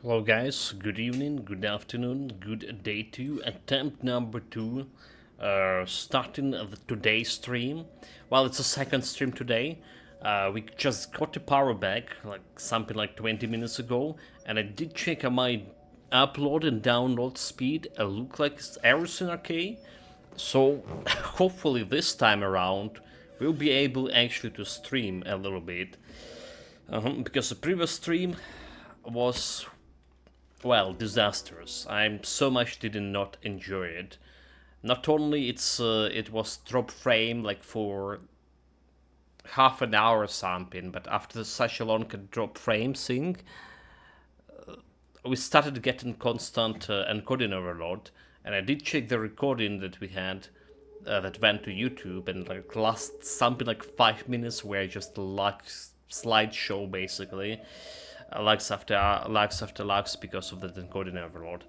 Hello guys, good evening, good afternoon, good day to you. Attempt number 2, starting today's stream. Well, it's a second stream today. We just got the power back, like something like 20 minutes ago, and I did check on my upload and download speed. It looked like everything okay. So hopefully this time around we'll be able actually to stream a little bit. Because the previous stream was, well, disastrous. I so much did not enjoy it. Not only it was drop frame like for half an hour or something, but after such a long drop frame thing, we started getting constant encoding overload. And I did check the recording that we had that went to YouTube, and like last something like 5 minutes were just like slideshow basically. Lags after lags because of the encoding overload.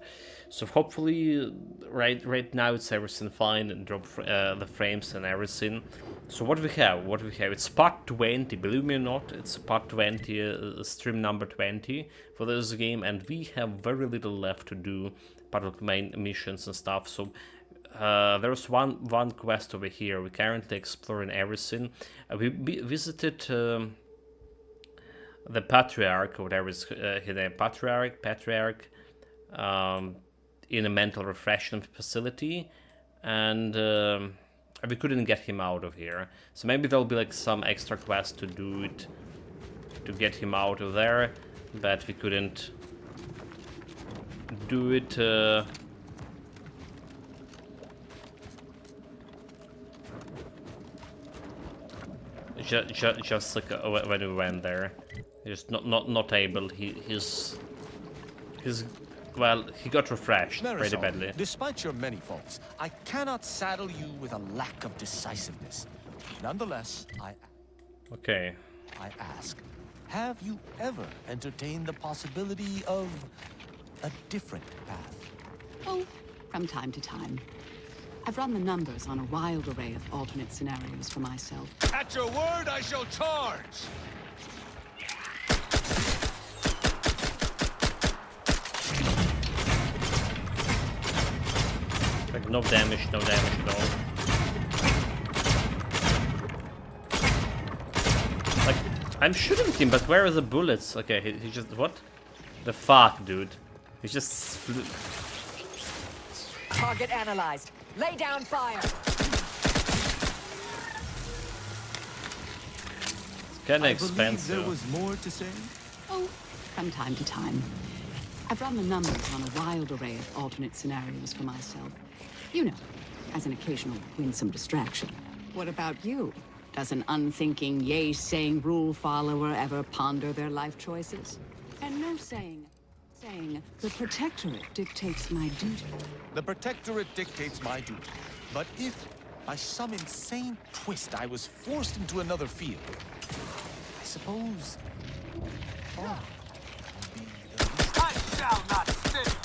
So hopefully, right now it's everything fine and drop the frames and everything. So what we have? It's part 20. Believe me or not, it's part 20, stream number 20 for this game, and we have very little left to do. Part of the main missions and stuff. So there's one quest over here. We're currently exploring everything. We visited. The patriarch, or whatever is his name, patriarch, in a mental refreshment facility, and we couldn't get him out of here. So maybe there'll be like some extra quest to do it to get him out of there, but we couldn't do it. Just like when we went there. Just not able. He's well, he got refreshed pretty Marisol, badly. despite your many faults, I cannot saddle you with a lack of decisiveness. Nonetheless, Okay. I ask, have you ever entertained the possibility of a different path? Oh, from time to time. I've run the numbers on a wild array of alternate scenarios for myself. At your word, I shall charge! Like no damage at all. Like I'm shooting him, but where are the bullets? Okay, he just what? The fuck, dude? He just flew. Target analyzed. Lay down fire. It's kinda I believe expensive. there was more to say? Oh, from time to time. I've run the numbers on a wild array of alternate scenarios for myself. You know, as an occasional winsome distraction. What about you? Does an unthinking, yay-saying rule follower ever ponder their life choices? And no saying, the Protectorate dictates my duty. The Protectorate dictates my duty. But if, by some insane twist, I was forced into another field, I suppose... Oh, would be the least... I shall not sit.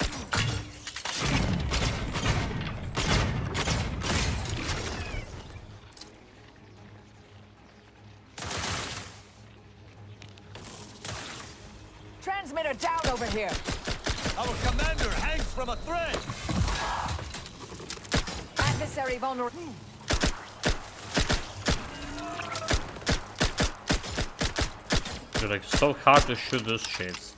Transmitter down over here. Our commander hangs from a thread! Adversary vulnerable. Dude, like so hard to shoot those shits.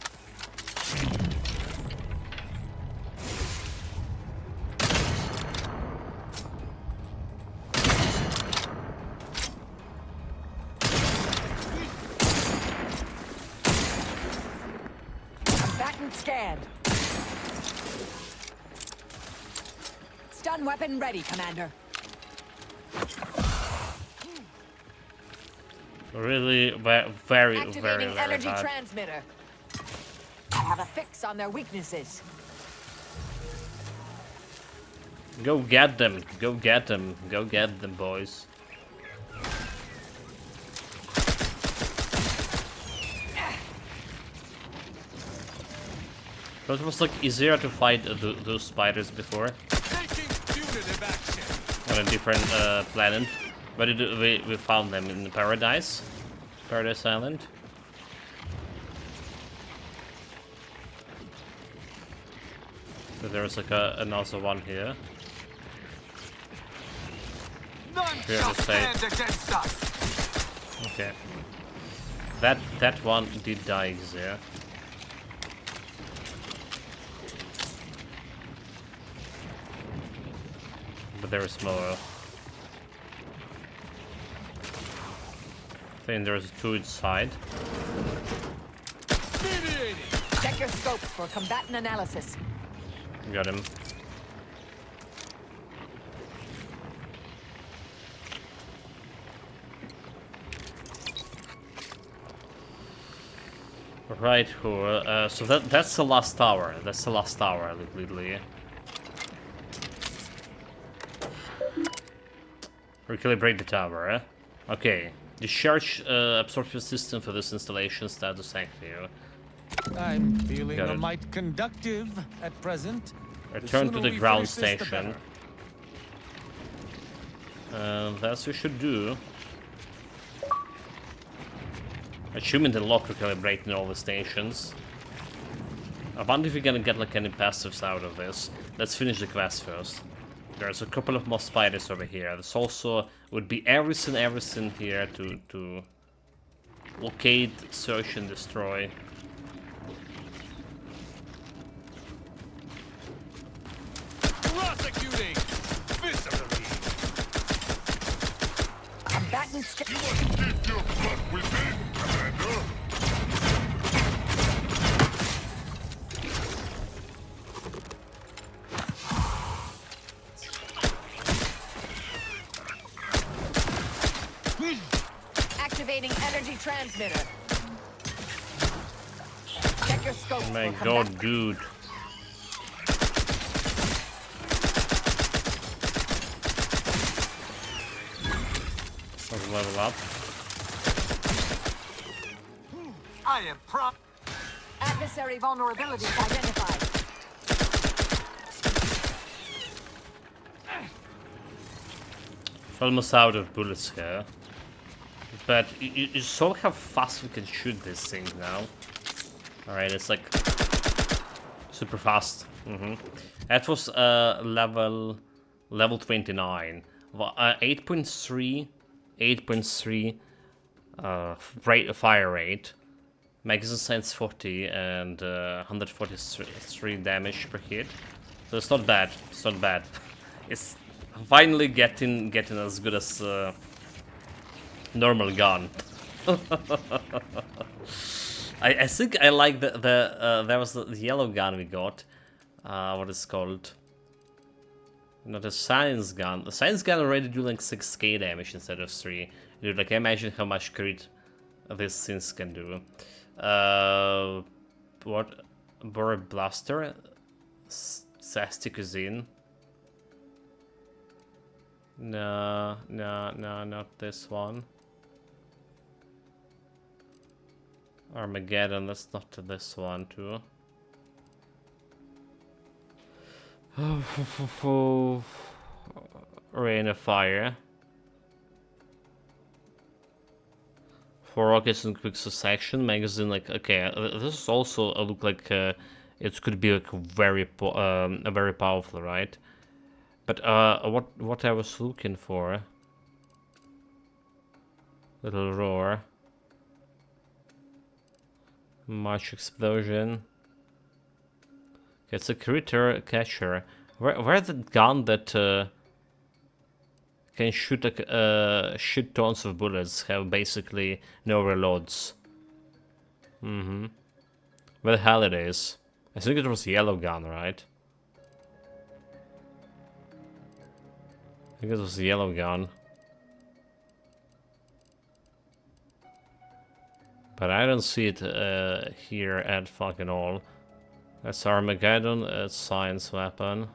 Batten scanned. Stun weapon ready, Commander. Really, very Activating energy bad. transmitter. I have a fix on their weaknesses. Go get them, go get them, go get them, boys. It was like easier to fight those spiders before Taking punitive action! on a different planet. But we found them in Paradise Island. So there's like another one here. None Here shall to say. stand against us. Okay. That one did die there. But there is more. I think there's two inside. Mediating. Check your scopes for combatant analysis. Got him. Right, so that's the last tower. That's the last tower, literally. Recalibrate the tower, eh? Okay. Discharge absorption system for this installation status active. I'm feeling Got a it. mite conductive at present. Return to sooner the we ground finish this, the station. better. That's what we should do. Assuming the lock recalibrating all the stations. I wonder if we're gonna get like any passives out of this. Let's finish the quest first. There's a couple of more spiders over here. There's also would be everything here to locate, search, and destroy. Prosecuting viscerally. Combatant sca- Keep your butt within, Commander. Activating energy transmitter. Check your scopes My for god, combatant. dude. Let's level up. I am Adversary vulnerabilities identified. Almost out of bullets here. But you saw how fast we can shoot this thing now. Alright, it's like super fast. That was level 29. 8.3 fire rate, magazine size 40, and 143 damage per hit. So it's not bad. It's not bad. It's finally getting as good as normal gun. I think I like the there was the yellow gun we got. What is it called? Not a science gun. The science gun already do like 6k damage instead of 3. Dude, like imagine how much crit this things can do. What? Burr Blaster? Sasty Cuisine? No, not this one. Armageddon, that's not this one too. Rain of Fire. 4 rockets in quick succession. Magazine, like, okay, this is also look like it could be like very powerful, right? But what I was looking for, little roar, March explosion. It's a critter catcher. Where the gun that can shoot like shit tons of bullets have basically no reloads. Where the hell it is? I think it was yellow gun, right? I think it was yellow gun. But I don't see it here at fucking all. That's Armageddon, it's science weapon.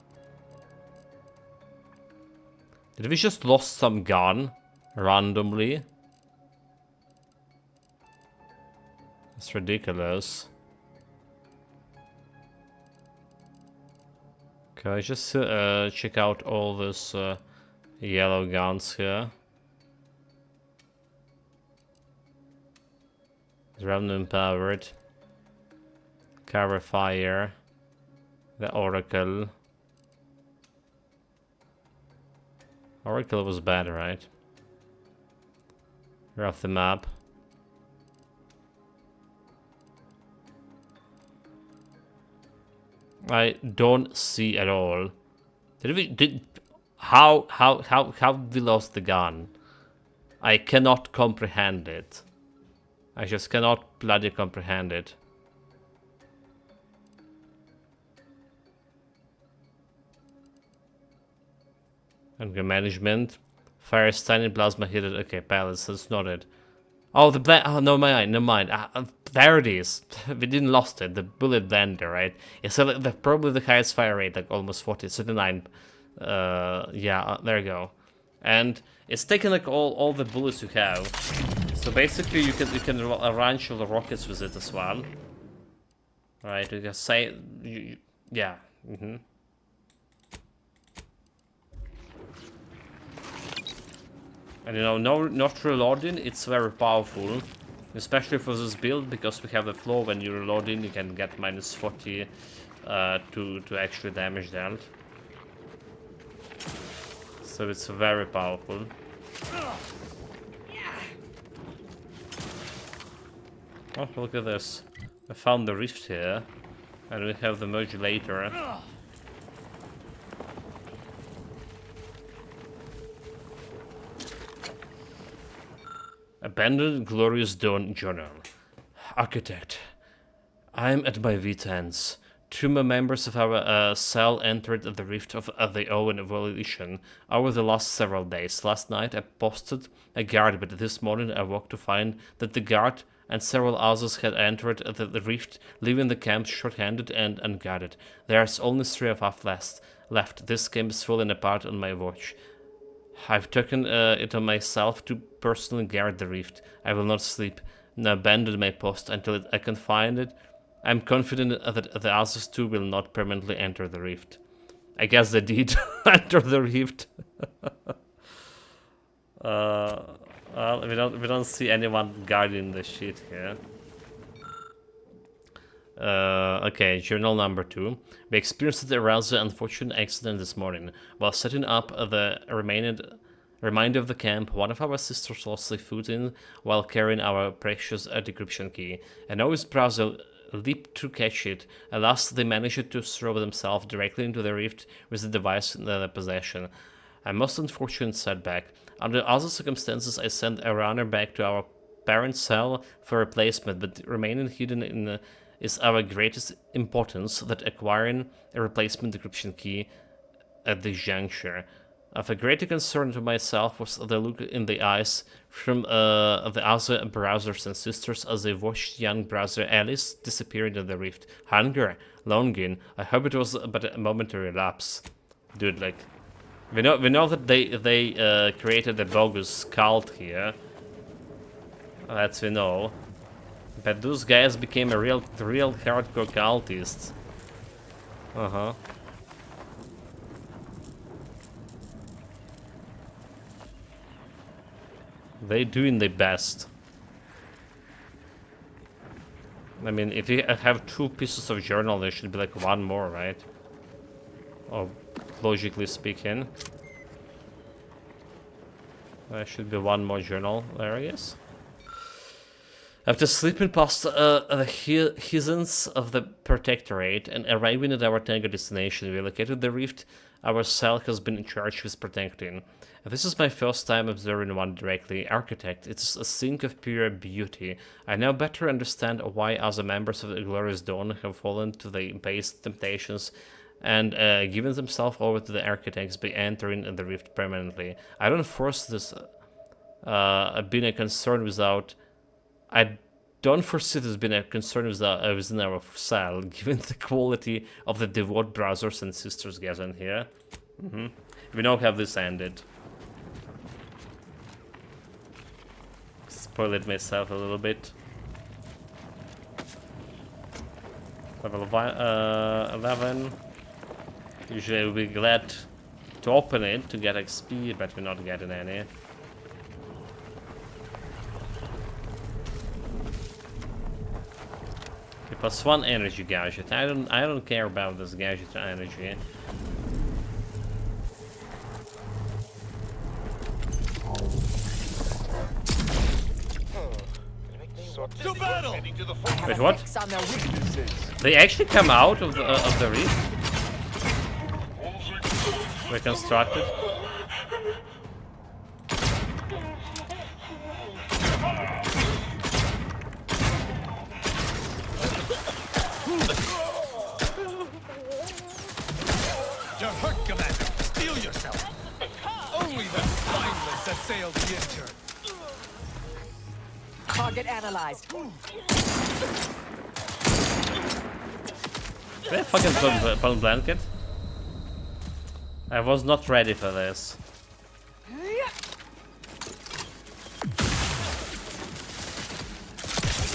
Did we just lost some gun randomly? It's ridiculous. Can I just check out all this yellow guns here? Random powered. Cover fire. The Oracle. Oracle was bad, right? We're off the map. I don't see at all. How we lost the gun? I cannot comprehend it. I just cannot bloody comprehend it. Anger management. Fire standing plasma hit it. Okay, balance, that's not it. Oh, no mind. There it is. We didn't lost it. The bullet blender, right? It's probably the highest fire rate, like almost 40, 39. Yeah, there you go. And it's taking like all the bullets you have. So basically, you can arrange all the rockets with it as well. Right? You can say, yeah. And you know, not reloading, it's very powerful. Especially for this build, because we have the flow when you reload in, you can get minus 40 to actually damage dealt. So it's very powerful. Oh, look at this. I found the rift here. And we have the modulator. Abandoned Glorious Dawn Journal. Architect. I'm at my wit's ends. Two more members of our cell entered the rift of the Owen Evolution over the last several days. Last night I posted a guard, but this morning I woke to find that the guard and several others had entered the rift, leaving the camp short-handed and unguarded. There's only 3 of us left. This camp is falling apart on my watch. I've taken it on myself to personally guard the rift. I will not sleep, nor abandon my post until I can find it. I'm confident that the others too will not permanently enter the rift. I guess they did enter the rift. Well, we don't see anyone guarding the shit here. Okay, journal number 2. We experienced a rather unfortunate accident this morning. While setting up the remainder of the camp, one of our sisters lost their footing while carrying our precious decryption key. An OS browser leaped to catch it. Alas, they managed to throw themselves directly into the rift with the device in their possession. A most unfortunate setback. Under other circumstances, I sent a runner back to our parent cell for replacement, but remaining hidden is our greatest importance, that acquiring a replacement decryption key at this juncture. Of a greater concern to myself was the look in the eyes from the other brothers and sisters as they watched young brother Alice disappear into the rift. Hunger, longing. I hope it was but a momentary lapse. Dude, like, we know that they created a bogus cult here. That we know. But those guys became a real hardcore cultists. They doing their best. I mean, if you have 2 pieces of journal, there should be like 1 more, right? Or logically speaking, there should be 1 more journal there, I guess. After sleeping past the heathens of the Protectorate and arriving at our target destination, we located the rift our cell has been charged with protecting. This is my first time observing one directly. Architect, it's a sink of pure beauty. I now better understand why other members of the Glorious Dawn have fallen to the base temptations and given themselves over to the architects by entering the rift permanently. I don't force this being a concern without... I don't foresee this being a concern within our cell, given the quality of the devout brothers and sisters gathered here. We now have this ended. Spoiled myself a little bit. Level 11. Usually I will be glad to open it to get XP, but we're not getting any. +1 energy gadget. I don't care about this gadget energy. To battle! Wait, what? Fix on their weaknesses. They actually come out of the reef? Reconstructed? You're hurt, Commander. Steel yourself. Only the spineless assail the injured. Target analyzed. Did I fucking put blanket? I was not ready for this.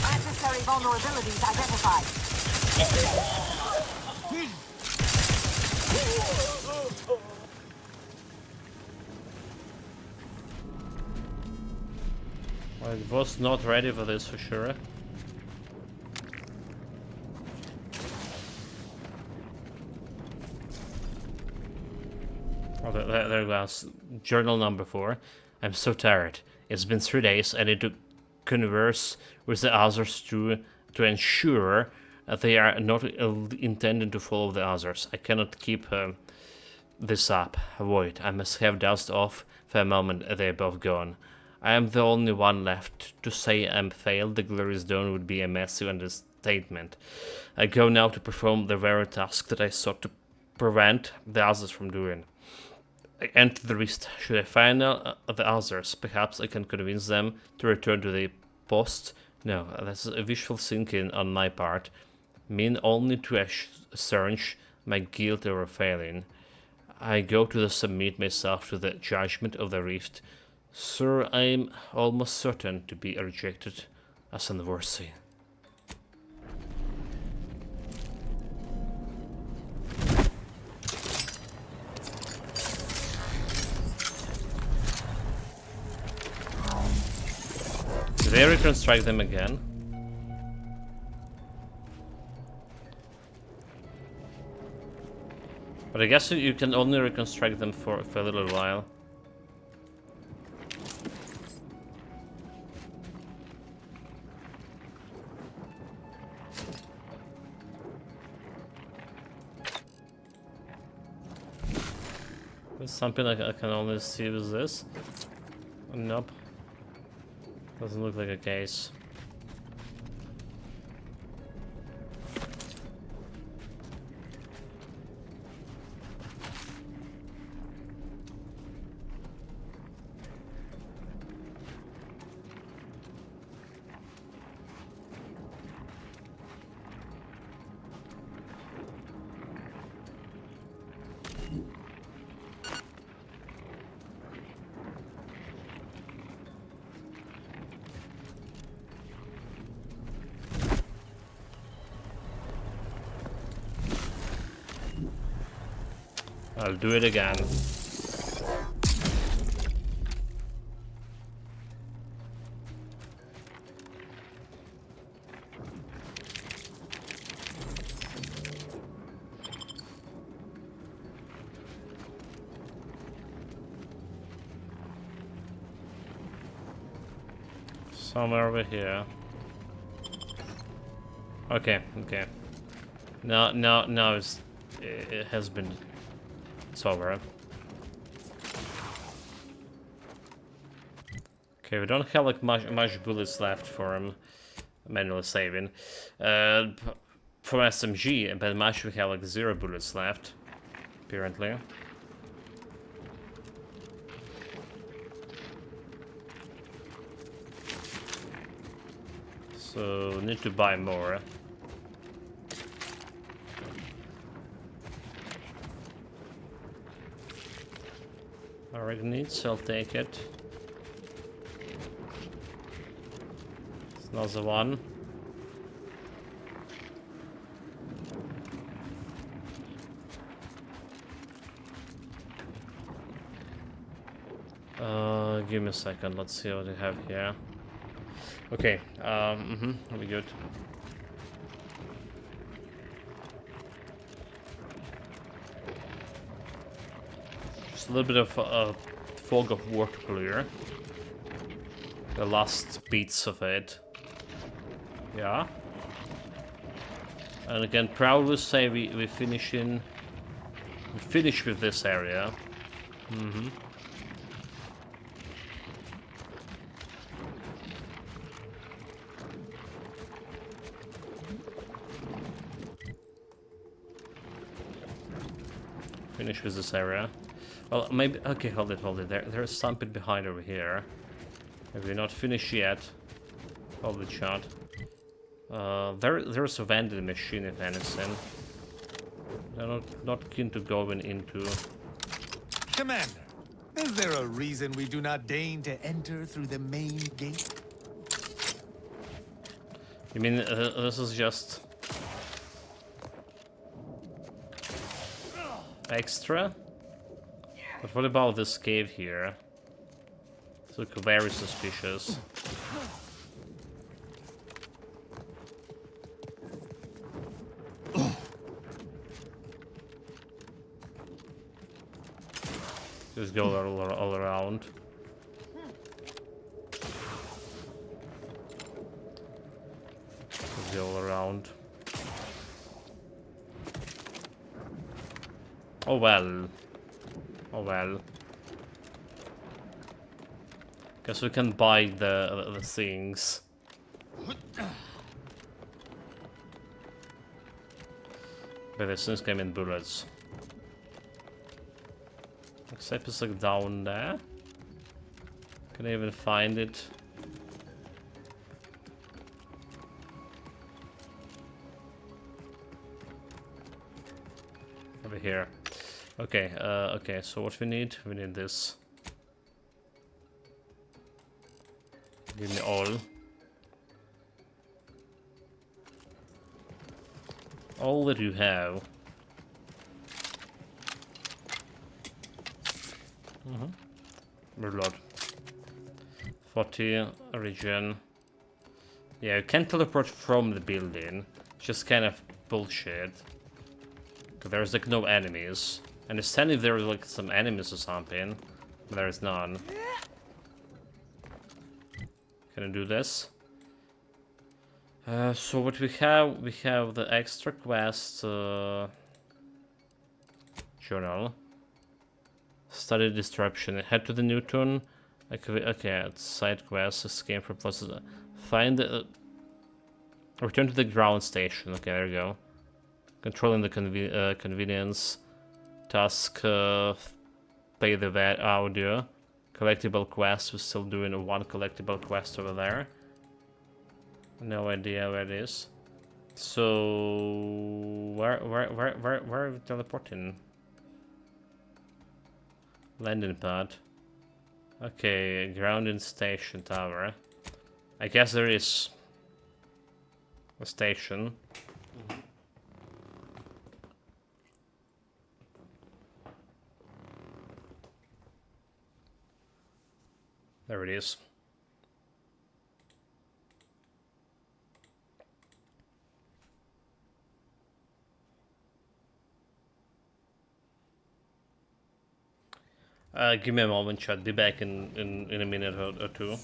Adversary vulnerabilities identified. I was not ready for this for sure. Oh, there goes. Journal number 4. I'm so tired. It's been 3 days. I need to converse with the others to ensure that they are not intending to follow the others. I cannot keep this up. Wait, I must have dust off for a moment. They're both gone. I am the only one left. To say I'm failed the glorious dawn would be a massive understatement. I go now to perform the very task that I sought to prevent the others from doing. I enter the rift. Should I find the others, perhaps I can convince them to return to the post. No, that's a wishful thinking on my part. Mean only to assuage my guilt over failing. I go to submit myself to the judgment of the rift. Sir, I am almost certain to be rejected as unworthy. Did they reconstruct them again? But I guess you can only reconstruct them for a little while. There's something I can only see with this. Nope. Doesn't look like a case. I'll do it again. Somewhere over here. Okay, okay. Now it has been. It's over. Okay, we don't have like much bullets left for manually saving. For SMG, but much we have like 0 bullets left, apparently. So need to buy more. Alright, needs, I'll take it. It's another one. Give me a second, let's see what we have here. Okay, we good. It's a little bit of a fog of war to clear. The last beats of it. Yeah. And again, proudly say we finish with this area. Finish with this area. Well, maybe... Okay, hold it. There's something behind over here. Maybe not finished yet. Hold it shot. There's a vending machine, if anything. I'm not keen to go into... Commander, is there a reason we do not deign to enter through the main gate? You mean this is just... extra? But what about this cave here? It's like very suspicious. Just go all around. Just go all around. Oh well. Oh well. Guess we can buy the things. But the things came in bullets. Except it's like down there. Can I even find it? Over here. Okay, okay, so what we need this. Give me all. All that you have. Reload. 40 region. Yeah, you can't teleport from the building. It's just kind of bullshit. Cause there's like no enemies. I understand if there are like some enemies or something, but there's none. Can I do this? So what we have the extra quest journal. Study disruption. Head to the Newton. Okay, it's side quest. Escape from process. Find the. Return to the ground station. Okay, there you go. Controlling the convenience. Task. Play the audio. Collectible quest. We're still doing one collectible quest over there. No idea where it is. So where are we teleporting? Landing pad. Okay, grounding station tower. I guess there is a station. There it is. Give me a moment, chat. Be back in a minute or two.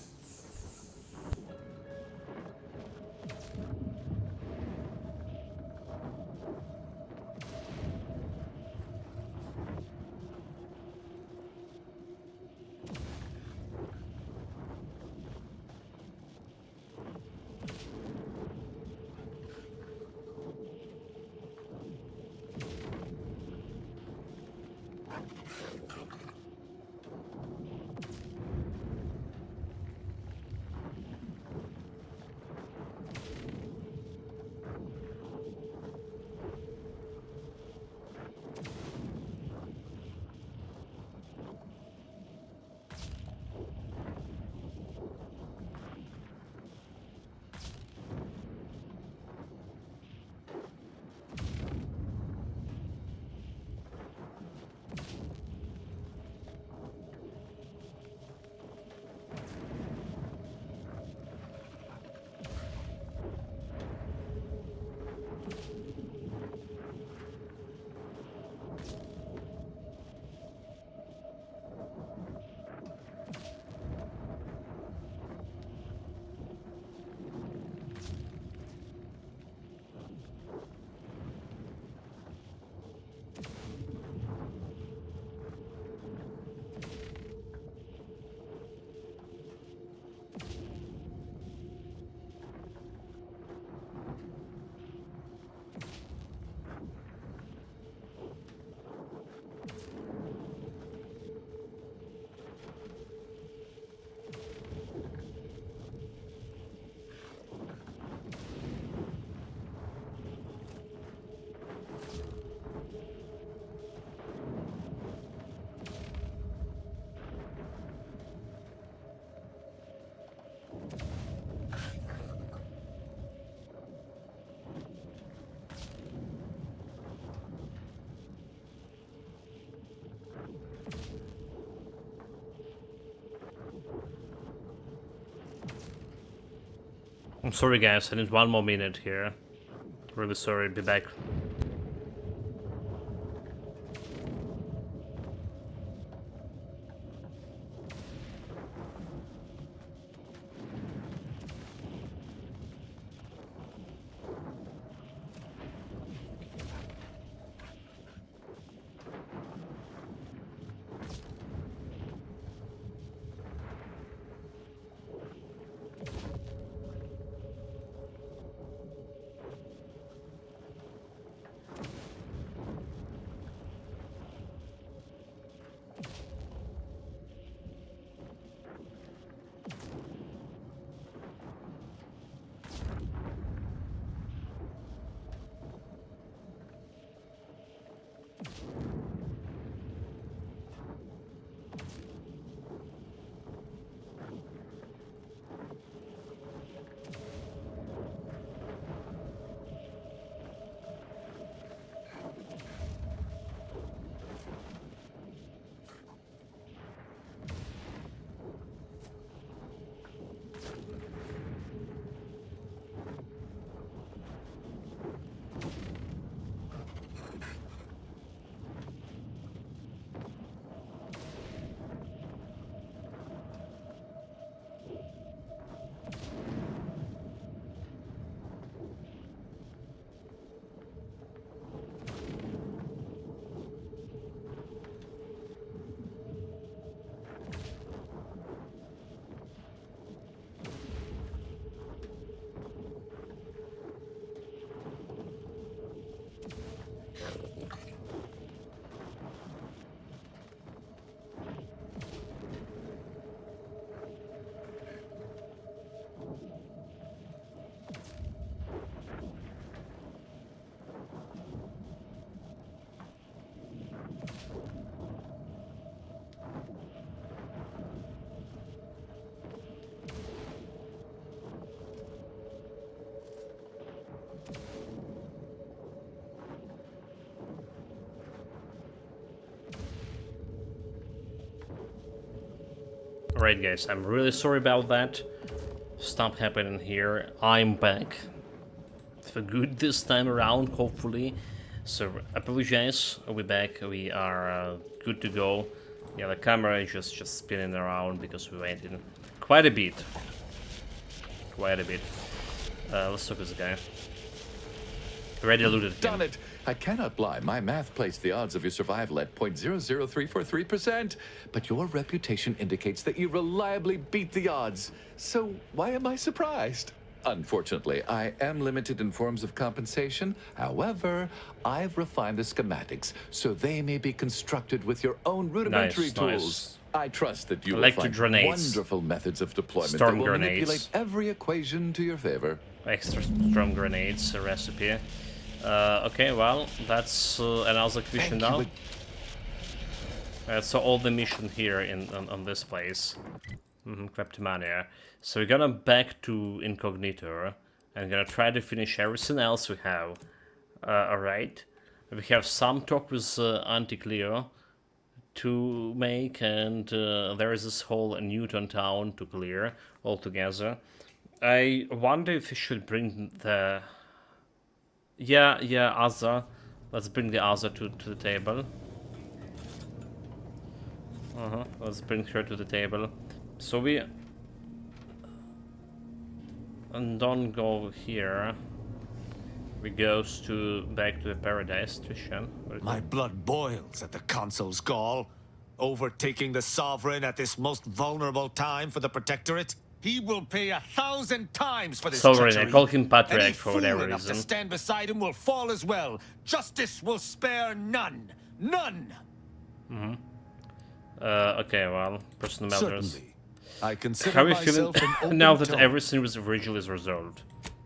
I'm sorry guys, I need 1 more minute here. Really sorry, be back. Alright guys, I'm really sorry about that. Stop happening here. I'm back. For good this time around, hopefully. So, I apologize. We're back. We are good to go. Yeah, the camera is just spinning around because we waited quite a bit. Quite a bit. Let's talk to this guy. Already alluded him. Done it! I cannot lie. My math placed the odds of your survival at 0.00343%. But your reputation indicates that you reliably beat the odds. So why am I surprised? Unfortunately, I am limited in forms of compensation. However, I've refined the schematics so they may be constructed with your own rudimentary tools. I trust that you will find wonderful methods of deployment that will manipulate every equation to your favor. Extra storm grenades, a recipe. Okay, well, that's another mission now. So all the mission here on this place. Kleptomania. So we're gonna back to Incognito and gonna try to finish everything else we have. Alright. We have some talk with Anti-Cleo to make, and there is this whole Newton town to clear altogether. I wonder if we should bring the... Yeah, Azza. Let's bring the Azza to the table. Let's bring her to the table. So we... And don't go here. We goes back to the Paradise Station. My blood boils at the Consul's gall. Overtaking the Sovereign at this most vulnerable time for the Protectorate. He will pay 1,000 times for this Sovereign, treachery. I call him Patriarch Any for fool whatever enough reason. to stand beside him will fall as well. Justice will spare none. None! Okay, well, personal matters. Certainly. I consider How are you myself feeling an open now that tome. everything with Virgil is resolved?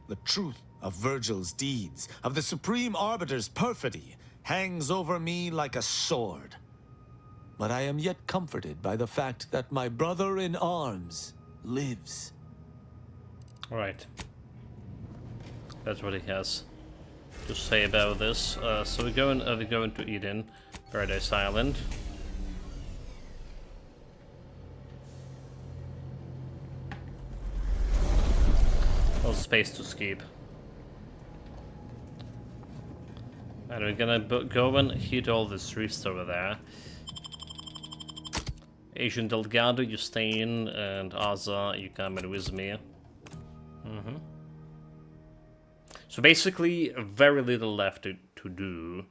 The truth of Virgil's deeds, of the Supreme Arbiter's perfidy, hangs over me like a sword. But I am yet comforted by the fact that my brother in arms lives. Alright. That's what he has to say about this. So we're going to Eden, Paradise Island. space to skip. And we're gonna go and hit all these rifts over there. Agent Delgado, you stay in, and Aza, you come in with me. So basically, very little left to do.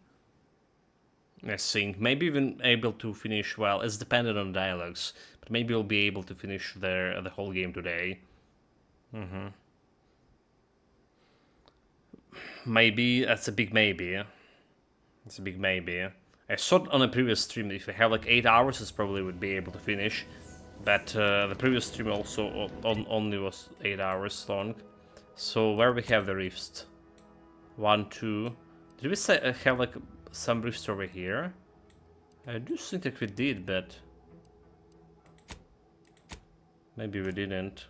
I think maybe even able to finish. Well, it's dependent on dialogues, but maybe we'll be able to finish the whole game today. Maybe that's a big maybe. It's a big maybe. I saw on a previous stream that if I have like 8 hours, I probably would be able to finish. But the previous stream also only was 8 hours long. So where we have the rifts? 1, 2. Did we say have like some rifts over here? I do think that we did, but maybe we didn't.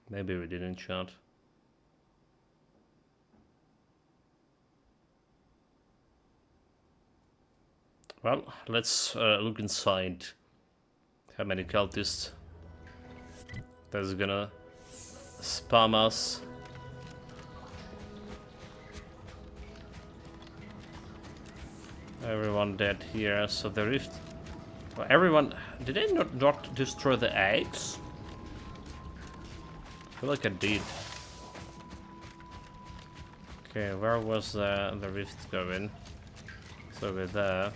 Maybe we didn't, chat. Well, let's look inside. How many cultists that's gonna spam us? Everyone dead here, so the rift. Well, everyone, did they not destroy the eggs? I feel like I did. Okay, where was the rift going? It's over there.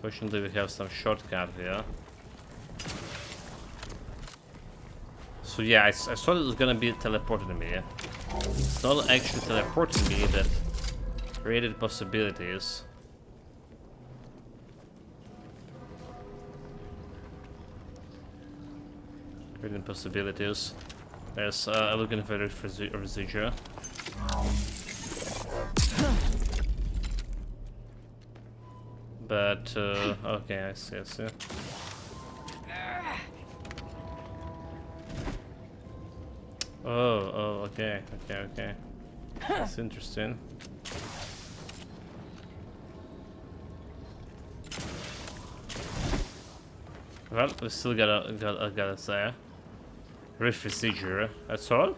Fortunately, we have some shortcut here. So yeah, I thought it was gonna be teleporting me. It's not actually teleporting me, that created possibilities. Creating possibilities. There's looking for a residue. But okay, I see. Oh, okay. That's interesting. Well, we still gotta say, rift procedure. That's all.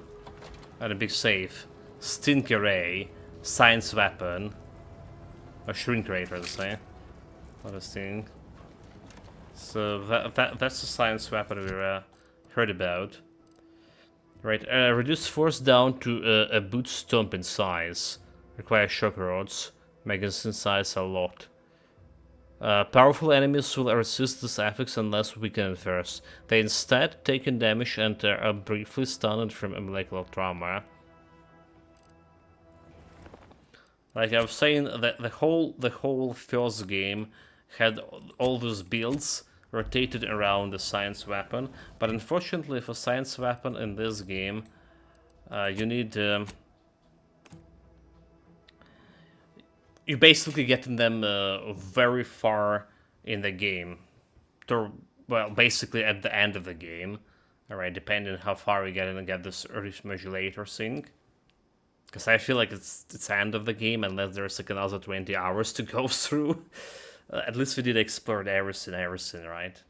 And a big save, stink array, science weapon, a shrink rate, let's say. What a thing. So that's the science weapon we heard about. Right, reduce force down to a boot stomp in size. Requires shock rods. Magazine size a lot. Powerful enemies will resist this effects unless weakened first. They instead take in damage and are briefly stunned from a molecular trauma. Like I was saying, the whole first game had all those builds rotated around the science weapon, but unfortunately for science weapon in this game, you need you basically getting them very far in the game, well, basically at the end of the game. All right, depending on how far we get and get this rift modulator thing. Because I feel like it's end of the game unless there's like another 20 hours to go through. At least we did explore everything, right?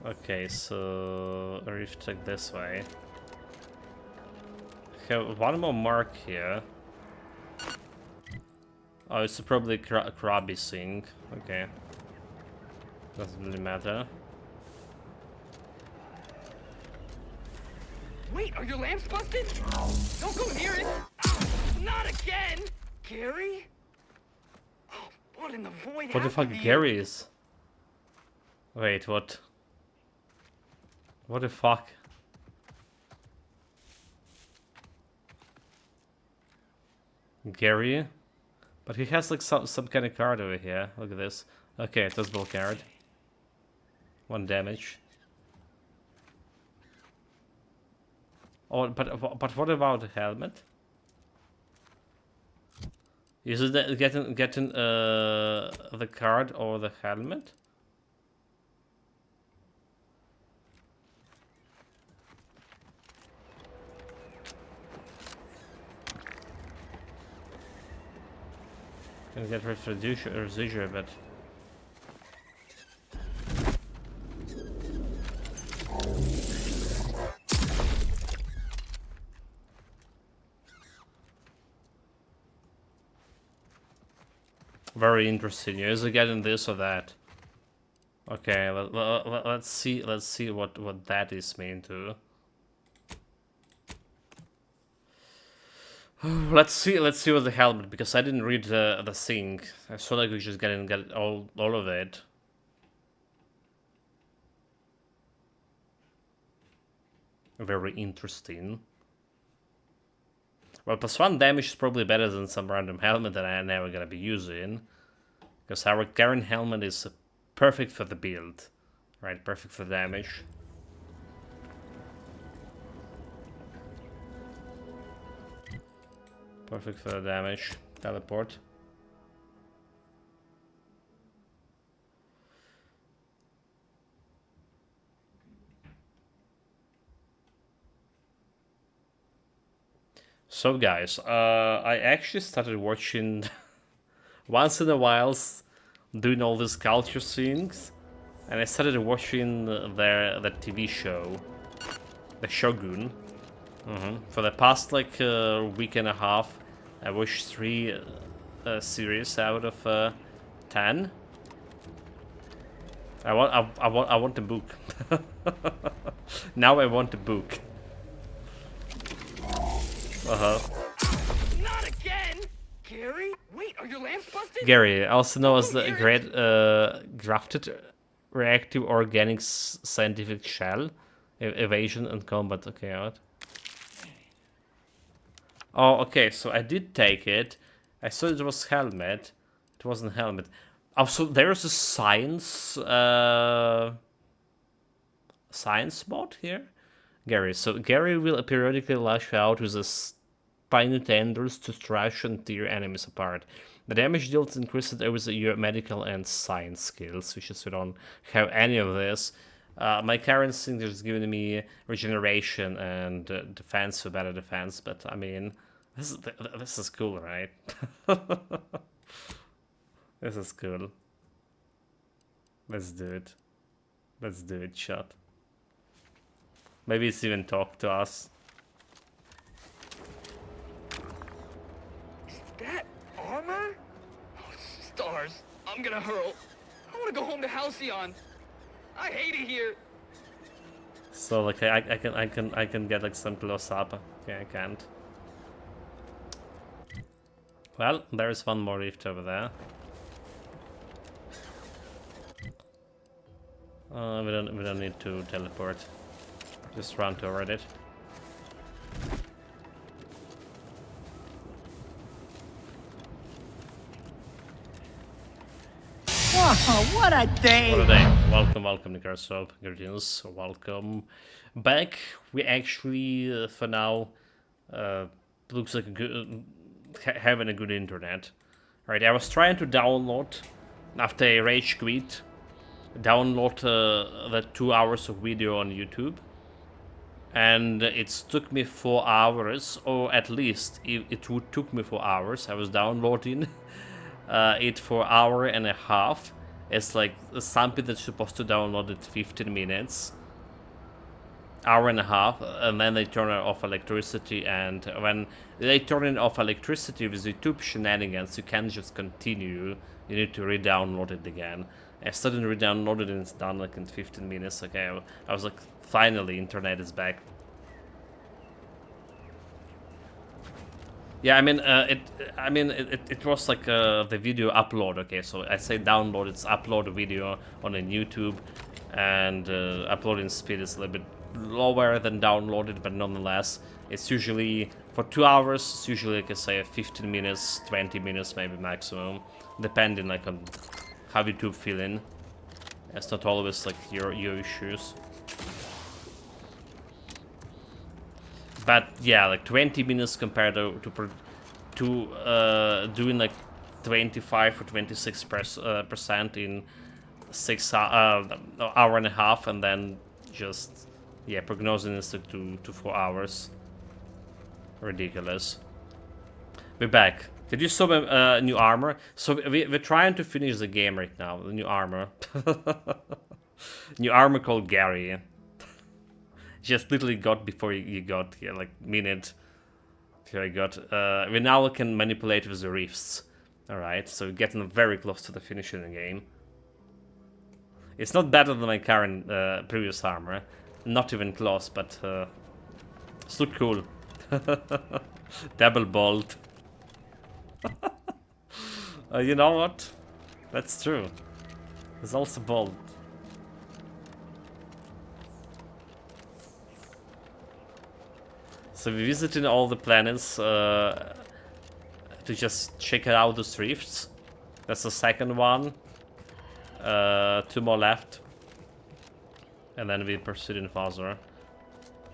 Okay, so rift like this way. Have one more mark here. Oh, it's probably Krabi thing. Okay, doesn't really matter. Wait, are your lamps busted? Don't go near it! Not again! Gary? Oh, what in the void What the fuck Gary is? Wait, what? What the fuck? Gary? But he has like some kind of card over here. Look at this. Okay, it does bull card. 1 damage. Oh, but what about the helmet? Is it getting the card or the helmet? Can get rid of residual, but very interesting. You either getting this or that. Okay, let's see. Let's see what that is mean to. Let's see what the helmet, because I didn't read the thing. I saw like we just get all of it. Very interesting. Well, +1 damage is probably better than some random helmet that I'm never gonna be using, because our Garen helmet is perfect for the build, right? Perfect for damage. Perfect for the damage. Teleport. So guys, I actually started watching once in a while, doing all these culture things, and I started watching the TV show, the Shogun. For the past like week and a half, I watched 3 series out of 10. I want the book. Now I want the book. Not again! Gary? Wait, are your lamps busted? Gary, also known as the great grafted reactive organic scientific shell, evasion and combat. Okay, what? Oh, okay, so I did take it. I thought it was helmet. It wasn't helmet. Also, there's a science mod here. Gary. So Gary will periodically lash out with his spiny tendrils to trash and tear enemies apart. The damage dealt increases with your medical and science skills, which is we don't have any of this. My current thing is giving me regeneration and defense for better defense, but I mean, this is cool, right? This is cool. Let's do it. Let's do it, shot. Maybe it's even talk to us. Is that armor? Oh, stars. I'm gonna hurl. I wanna go home to Halcyon. I hate it here. So like I can get like some close up. Okay, I can't. Well, there's one more rift over there. We don't need to teleport. Just run toward it. Oh, what a day! What a day. Welcome Nikarasop. Greetings. Welcome back. We actually, for now, looks like a good, having a good internet. Right, I was trying to download, after I rage quit, download the 2 hours of video on YouTube. And it took me 4 hours, or at least it took me 4 hours. I was downloading it for 1.5 hours. It's like something that's supposed to download it 15 minutes. 1.5 hours, and then they turn off electricity, and when they turn off electricity with YouTube shenanigans, you can't just continue. You need to re-download it again. I started re-download it and it's done like in 15 minutes. Okay, I was like, finally, internet is back. Yeah, I mean, it was like the video upload. Okay, so I say download, it's upload a video on a YouTube, and uploading speed is a little bit lower than downloaded, but nonetheless, it's usually for 2 hours. It's usually like I say 15 minutes, 20 minutes maybe maximum, depending like on how YouTube feeling. It's not always like your issues. But yeah, like 20 minutes compared to doing like 25 or 26% in 1.5 hours, and then just yeah, prognosing is to 4 hours. Ridiculous. We're back. Did you summon new armor? So we're trying to finish the game right now. The new armor. New armor called Gary. Just literally got before you got here, like minute. Here I got. We now can manipulate with the rifts. Alright, so we're getting very close to the finish of the game. It's not better than my current previous armor. Not even close, but it's look cool. Double bolt. You know what? That's true. There's also bolt. So we visited all the planets to just check out those rifts. That's the second one. 2 more left. And then we proceed in Fazor.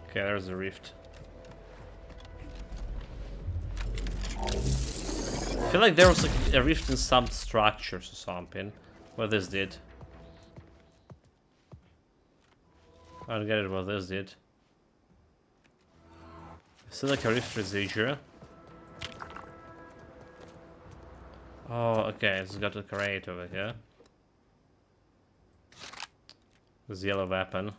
Okay, there's a rift. I feel like there was a rift in some structures or something. What this did. I don't get it what this did. Still like a rift residual. Oh, okay, it's got a crate over here. This yellow weapon.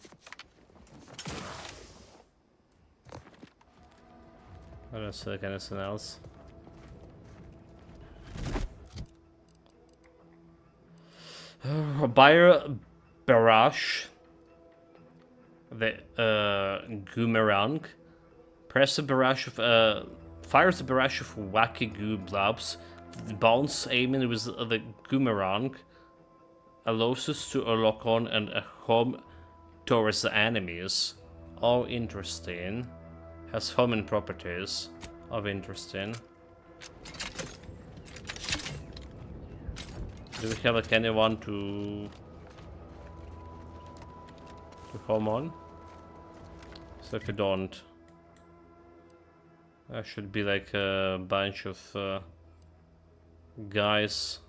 I don't see like anything else. Buyer Barrage. The Goomerang. Press a barrage of fires a barrage of wacky goo blobs. The bounce aiming with the Goomerang allows us to lock on and a home towards the enemies. Oh, interesting. Has homing properties of interesting. Do we have like anyone to home on? So if you don't, there should be like a bunch of guys.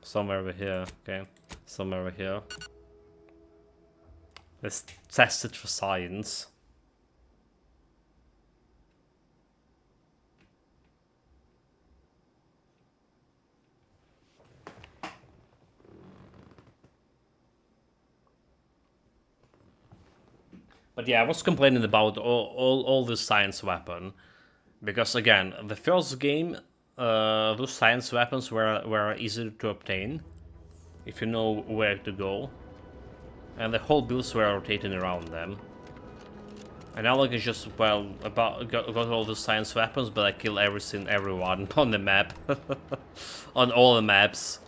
Somewhere over here, okay. Somewhere over here. Let's test it for science. But yeah, I was complaining about all this science weapon. Because again, the first game, those science weapons were easy to obtain. If you know where to go. And the whole builds were rotating around them. And now like it's just, well, got all the science weapons, but I kill everyone on the map. On all the maps.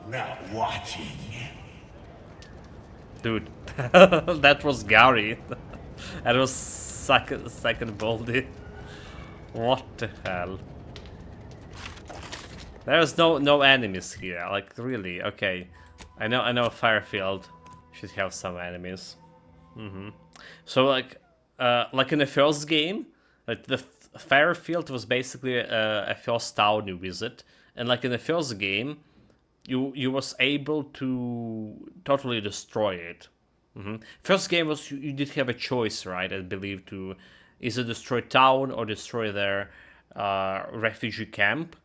Not watching. Dude, that was Gary. That was second Baldy. What the hell? There's no enemies here. Like really? Okay, I know Firefield should have some enemies. So like in the first game, like the Firefield was basically a first town you visit, and like in the first game, you was able to totally destroy it. First game was you did have a choice, right? I believe to either destroy town or destroy their refugee camp,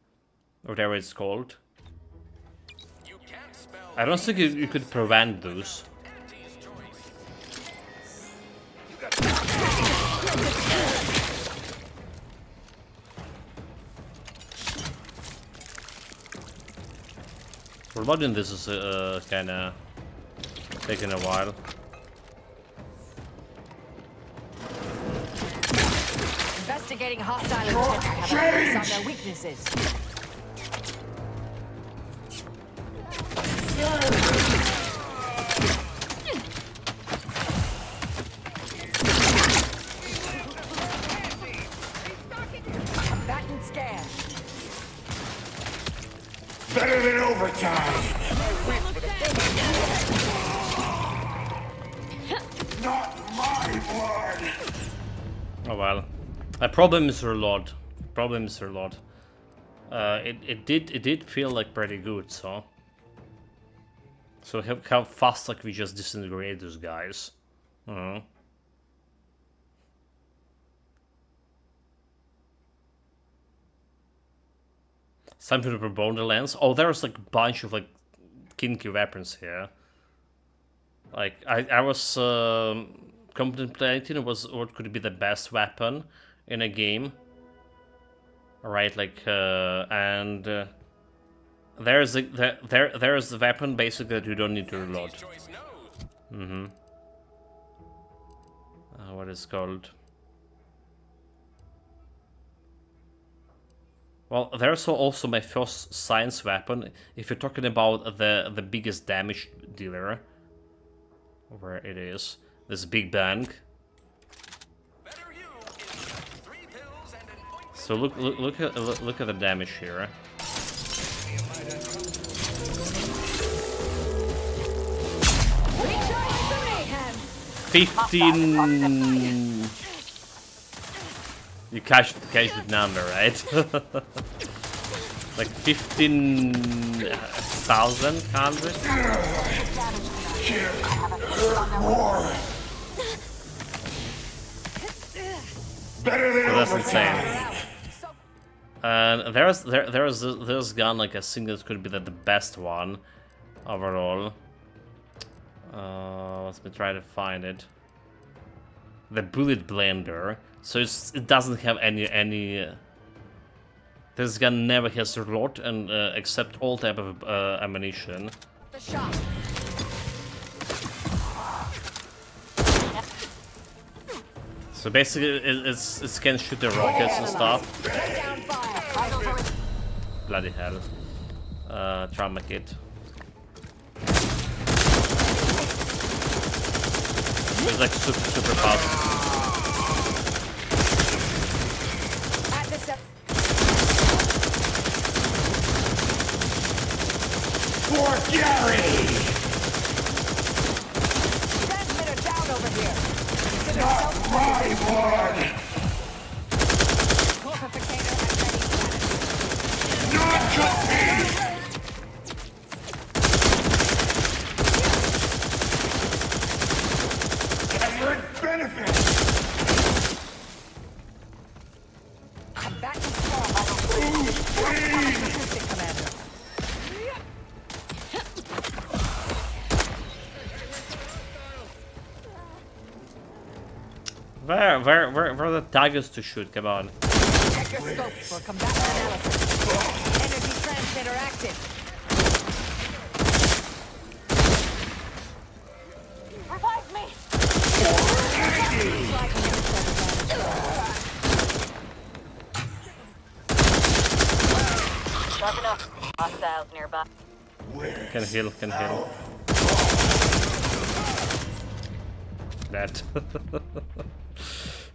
whatever it's called. I don't think you could prevent those. Reloading this is kinda taking a while. Investigating hostile intent. Have a focus on their weaknesses. Combatant scan. Better than overtime. Not my blood. Oh well. Problem is reload. Problem is reload. It did feel like pretty good, so how fast like we just disintegrate those guys. Uh-huh. Something for Borderlands. Oh, there's like a bunch of like kinky weapons here. Like I was contemplating what could be the best weapon in a game. Right, like and there's the weapon basically that you don't need to reload. Mm-hmm. What is it called? Well, there's also my first science weapon. If you're talking about the biggest damage dealer, where it is, this Big Bang. So look at the damage here. Mayhem. 15. You catch the number, right? Like 15,000 hundred. More. Better than So that's overtime. insane. And there's this gun, like I think this could be the best one overall. Let me try to find it. The Bullet Blender. So it doesn't have any. This gun never has reload and accept all type of ammunition. The shot. So basically, it can shoot the rockets and stuff. Down fire. Bloody hell. Trauma kit. It's like super fast. At the set. For Gary! Transmitter down over here. Consider Not yourself my blood! Corpificator at ready planet. Not complete! Effort benefit! Combatant swarm. Assistant commander. Where are the daggers to shoot? Come on. Check your scope for combatant analysis. Energy transmitter active. Revive me! Sharp enough. Hostiles nearby. Can heal. That.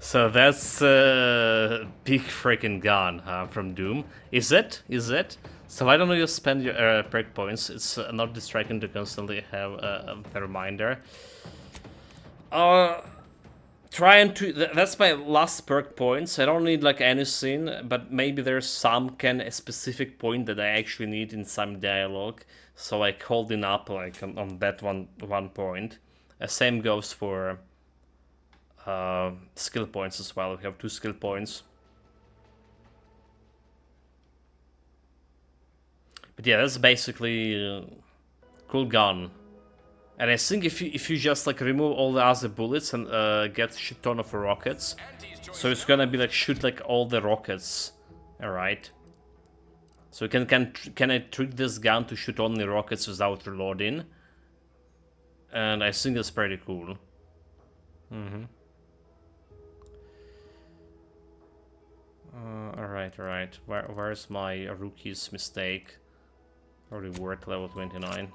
So that's a big freaking gun from Doom. Is it? So why don't you spend your perk points? It's not distracting to constantly have the reminder. Trying to. That's my last perk points. I don't need like anything, but maybe there's some a specific point that I actually need in some dialogue. So like holding up like on that one point. Same goes for skill points as well. We have 2 skill points. But yeah, that's basically cool gun. And I think if you just like remove all the other bullets and get shit ton of rockets, so it's gonna be like shoot like all the rockets, all right? So can I trick this gun to shoot only rockets without reloading? And I think that's pretty cool. Alright. Where's my rookie's mistake? Reward level 29.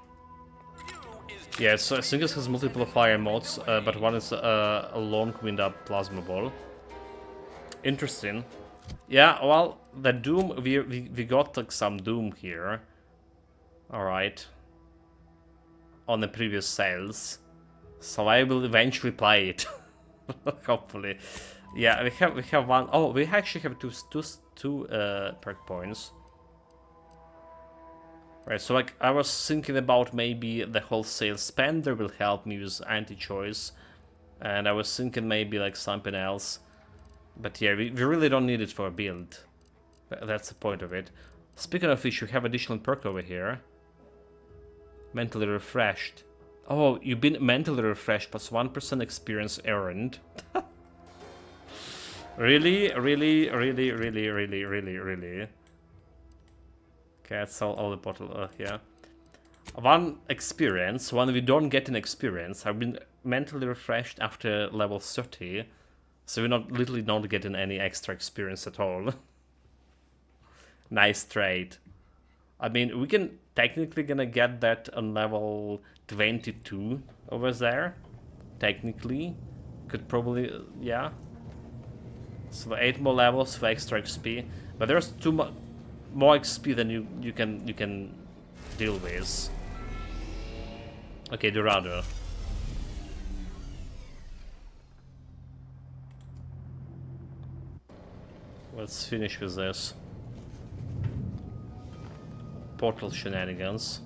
Yeah, so I think this has multiple fire modes, but one is a long wind-up plasma ball. Interesting. Yeah, well, the Doom, we got like some Doom here. Alright. On the previous sales. So I will eventually play it. Hopefully. Yeah, we have one. Oh, we actually have two perk points. Right, so like I was thinking about maybe the wholesale spender will help me with anti-choice. And I was thinking maybe like something else. But yeah, we really don't need it for a build. That's the point of it. Speaking of which, you have additional perk over here. Mentally refreshed. Oh, you've been mentally refreshed, plus 1% experience earned. Really? Really? Really? Really? Really? Really? Really? Okay, that's all the bottle here. 1 experience, one we don't get an experience. I've been mentally refreshed after level 30. So we're literally not getting any extra experience at all. Nice trade. I mean, we can technically gonna get that on level 22 over there. Technically. Could probably, yeah. So 8 more levels for extra XP. But there's more XP than you can deal with. Okay, Dorado. Let's finish with this. Portal shenanigans.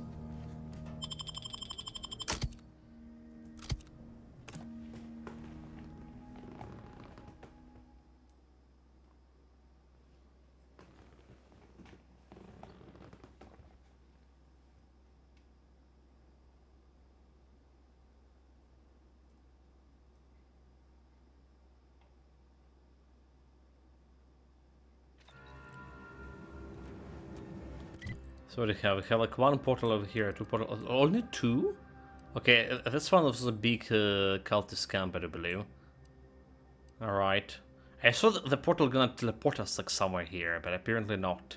So what do we have? We have like 1 portal over here, 2 portals. Only 2? Okay, that's one of the big cultist camp, I believe. Alright. I saw the portal gonna teleport us like somewhere here, but apparently not.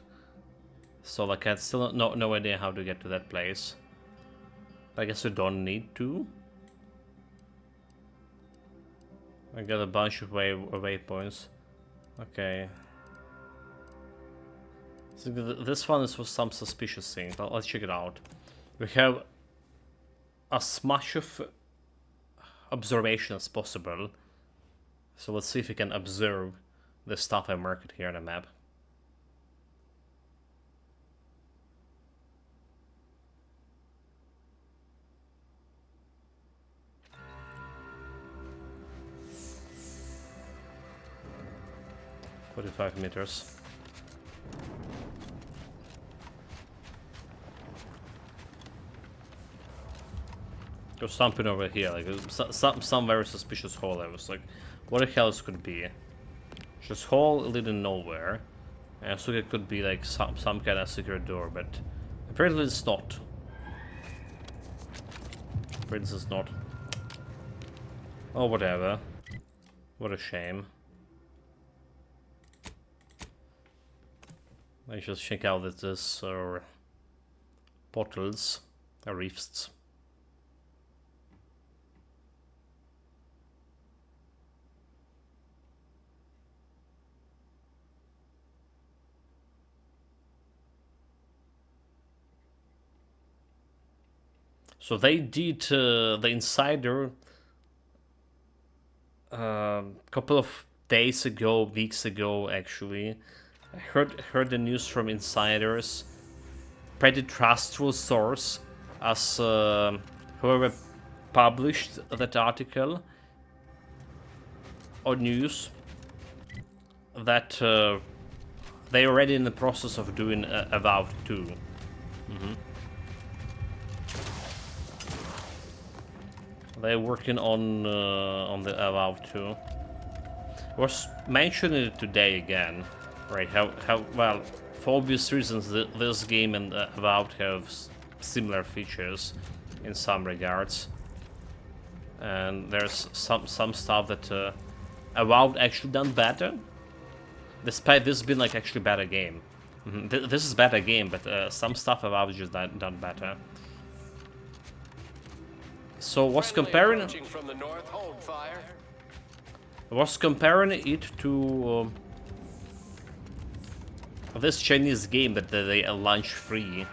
So like I still no idea how to get to that place. I guess we don't need to. I got a bunch of waypoints. Okay. So this one is for some suspicious things. Let's check it out. We have as much of observation as possible. So let's see if we can observe the stuff I marked here on the map. "45 meters. There's something over here, like some very suspicious hole. I was like, what the hell this could be? Just hole leading nowhere. And so it could be like some kind of secret door, but apparently it's not. Apparently it's not. Oh, whatever. What a shame. Let's just check out that this portals, rifts. So they did the Insider couple of days ago, weeks ago actually. I heard the news from insiders, pretty trustful source, as whoever published that article or news, that they're already in the process of doing Avowed 2. They're working on the Avowed 2. Was mentioning it today again, right? How well, for obvious reasons, this game and Avowed have similar features in some regards, and there's some stuff that Avowed actually done better, despite this being like actually better game. This is better game, but some stuff Avowed just done better. So was comparing it to this Chinese game that they launched free,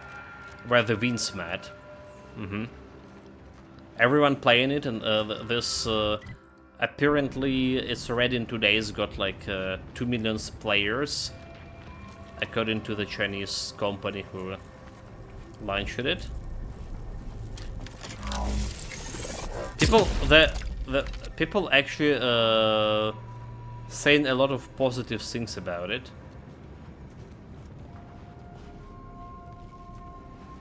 where the Winds met. Everyone playing it, and this apparently it's already in 2 days got like 2 million players, according to the Chinese company who launched it. People, people actually saying a lot of positive things about it.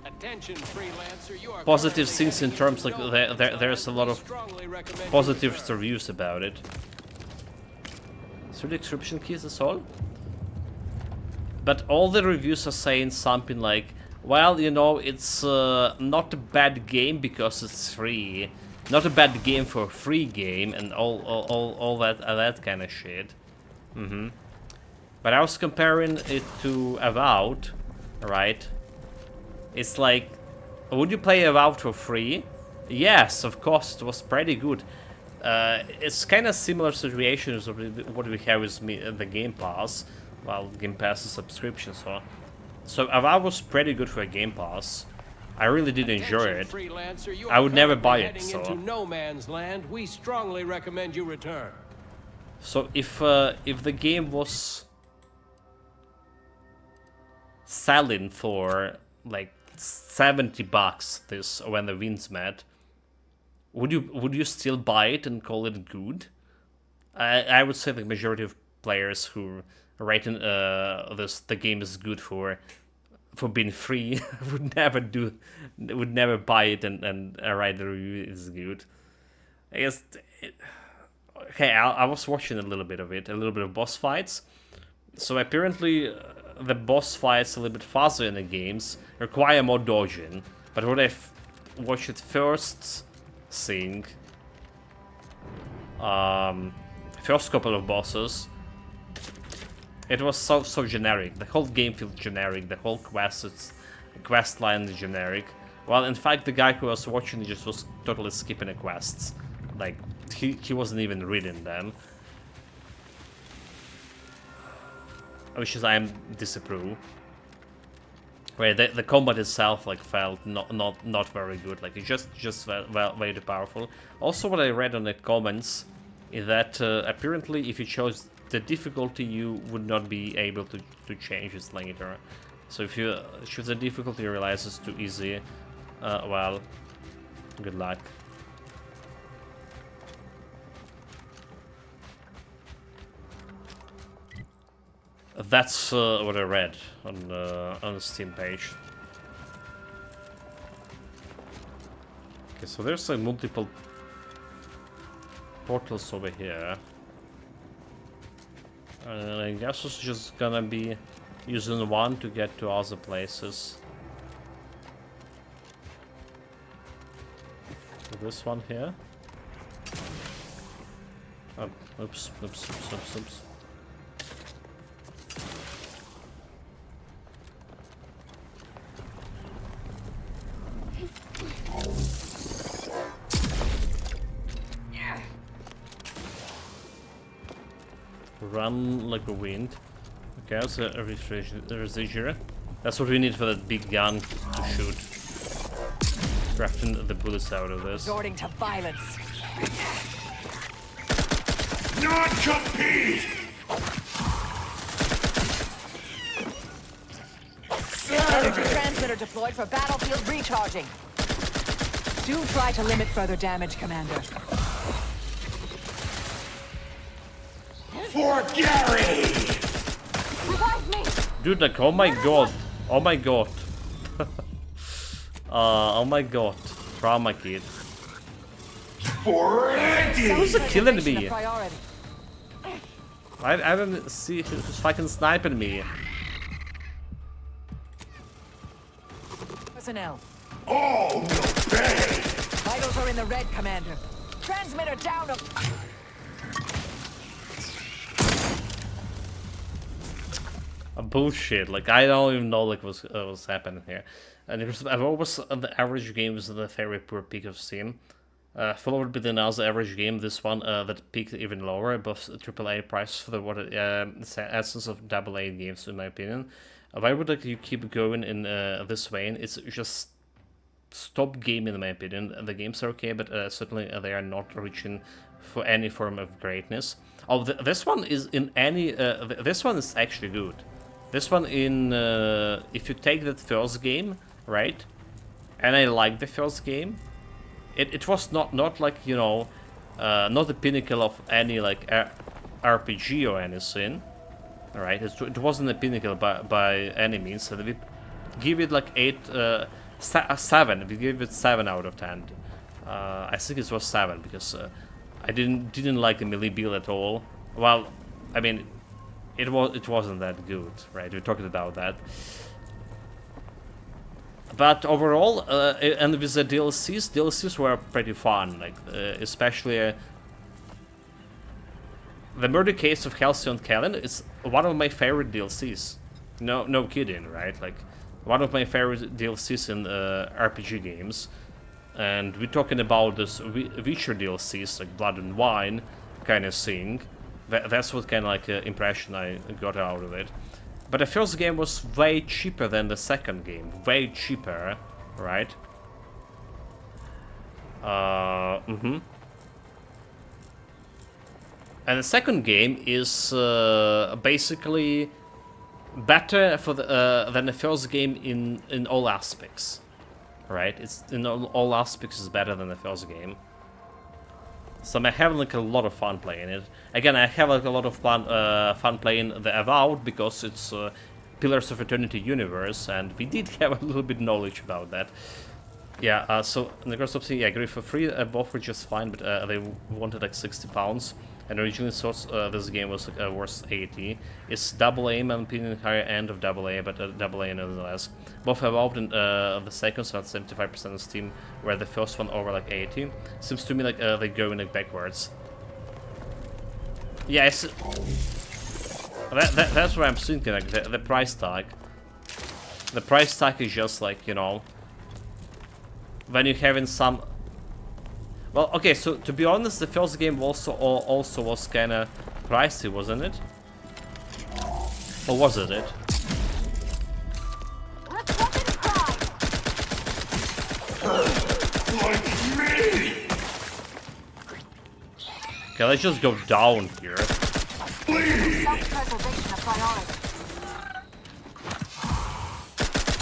Attention, freelancer, you are Positive things in terms like there's a lot of positive reviews about it. So the description keys is all? But all the reviews are saying something like, well, you know, it's not a bad game because it's free. Not a bad game for a free game and all that kind of shit. But I was comparing it to Avowed, right? It's like, would you play Avowed for free? Yes, of course, it was pretty good. It's kind of similar situations of what we have with the Game Pass. Well, Game Pass is subscription, so Avowed was pretty good for a Game Pass. I really did enjoy it. I would never buy it, so. Into no man's land, we strongly recommend you return. So if the game was selling for like $70 this when the wins met, would you still buy it and call it good? I would say the majority of players who rate the game is good for being free would never buy it and write the review is good. I guess. Okay, I was watching a little bit of it, a little bit of boss fights. So apparently the boss fights a little bit faster in the games require more dodging. But what I've watched it first thing, first couple of bosses, it was so generic. The whole game feels generic. The whole quest line is generic. Well, in fact, the guy who was watching just was totally skipping the quests. Like, he wasn't even reading them. Which is, I disapprove. Where the combat itself like felt not very good. Like, it just felt way too powerful. Also, what I read on the comments is that apparently if you chose the difficulty, you would not be able to change it later. So if you choose the difficulty, you realize it's too easy. Well, good luck. That's what I read on the Steam page. Okay, so there's like multiple portals over here. I guess it's just gonna be using one to get to other places. So this one here. Oh, oops. Run like a wind. Okay, that's a residual. That's what we need for that big gun to shoot. Crafting the bullets out of this. Resorting to violence. Not compete! Energy transmitter deployed for battlefield recharging. Do try to limit further damage, Commander. For Gary! Revive me! Dude, like, oh my god. Oh my god. Oh my god. Trauma kid. For Andy! Who's killing me? A priority. I don't see who's fucking sniping me. Personnel. Oh, no way! Vitals are in the red, Commander. Transmitter down. Bullshit. Like, I don't even know like what's happening here. And I've always the average game was the very poor peak of Steam. Followed by the another average game, this one that peaked even lower, above AAA price for the essence of AA games, in my opinion. Why would you keep going in this way? It's just stop gaming, in my opinion. The games are okay, but certainly they are not reaching for any form of greatness. Oh, this one is in any. This one is actually good. This one in if you take that first game, right? And I like the first game. It was not like, you know, not the pinnacle of any like RPG or anything. Alright, it wasn't a pinnacle by any means. So we give it like 7. We give it 7 out of 10. I think it was 7 because I didn't like the melee build at all. Well, I mean, it wasn't that good, right? We're talking about that. But overall, and with the DLCs were pretty fun. Like especially the Murder Case of Halcyon Kellen is one of my favorite DLCs. No kidding, right? Like one of my favorite DLCs in RPG games. And we're talking about this Witcher DLCs, like Blood and Wine kind of thing. That's what kind of like impression I got out of it. But the first game was way cheaper than the second game. Way cheaper, right? And the second game is basically better for than the first game in all aspects, right? It's in all aspects is better than the first game. So I'm having like a lot of fun playing it. Again, I have like a lot of fun playing the Avowed because it's Pillars of Eternity universe, and we did have a little bit knowledge about that. Yeah, so Necrosopsy, yeah, I agree for free. Both were just fine, but they wanted like £60. And originally thought this game was worth 80. It's double A, in my opinion, higher end of double A, but double A nonetheless. Both evolved in the second, so that's 75% of Steam, where the first one over like 80. Seems to me like they're going like backwards. Yeah, it's, that's what I'm thinking. Like the price tag. The price tag is just like, you know, when you're having some. Well, okay, so to be honest, the first game also was kind of pricey, wasn't it? Or wasn't it? Like me! Okay, let's just go down here. Self-preservation a priority.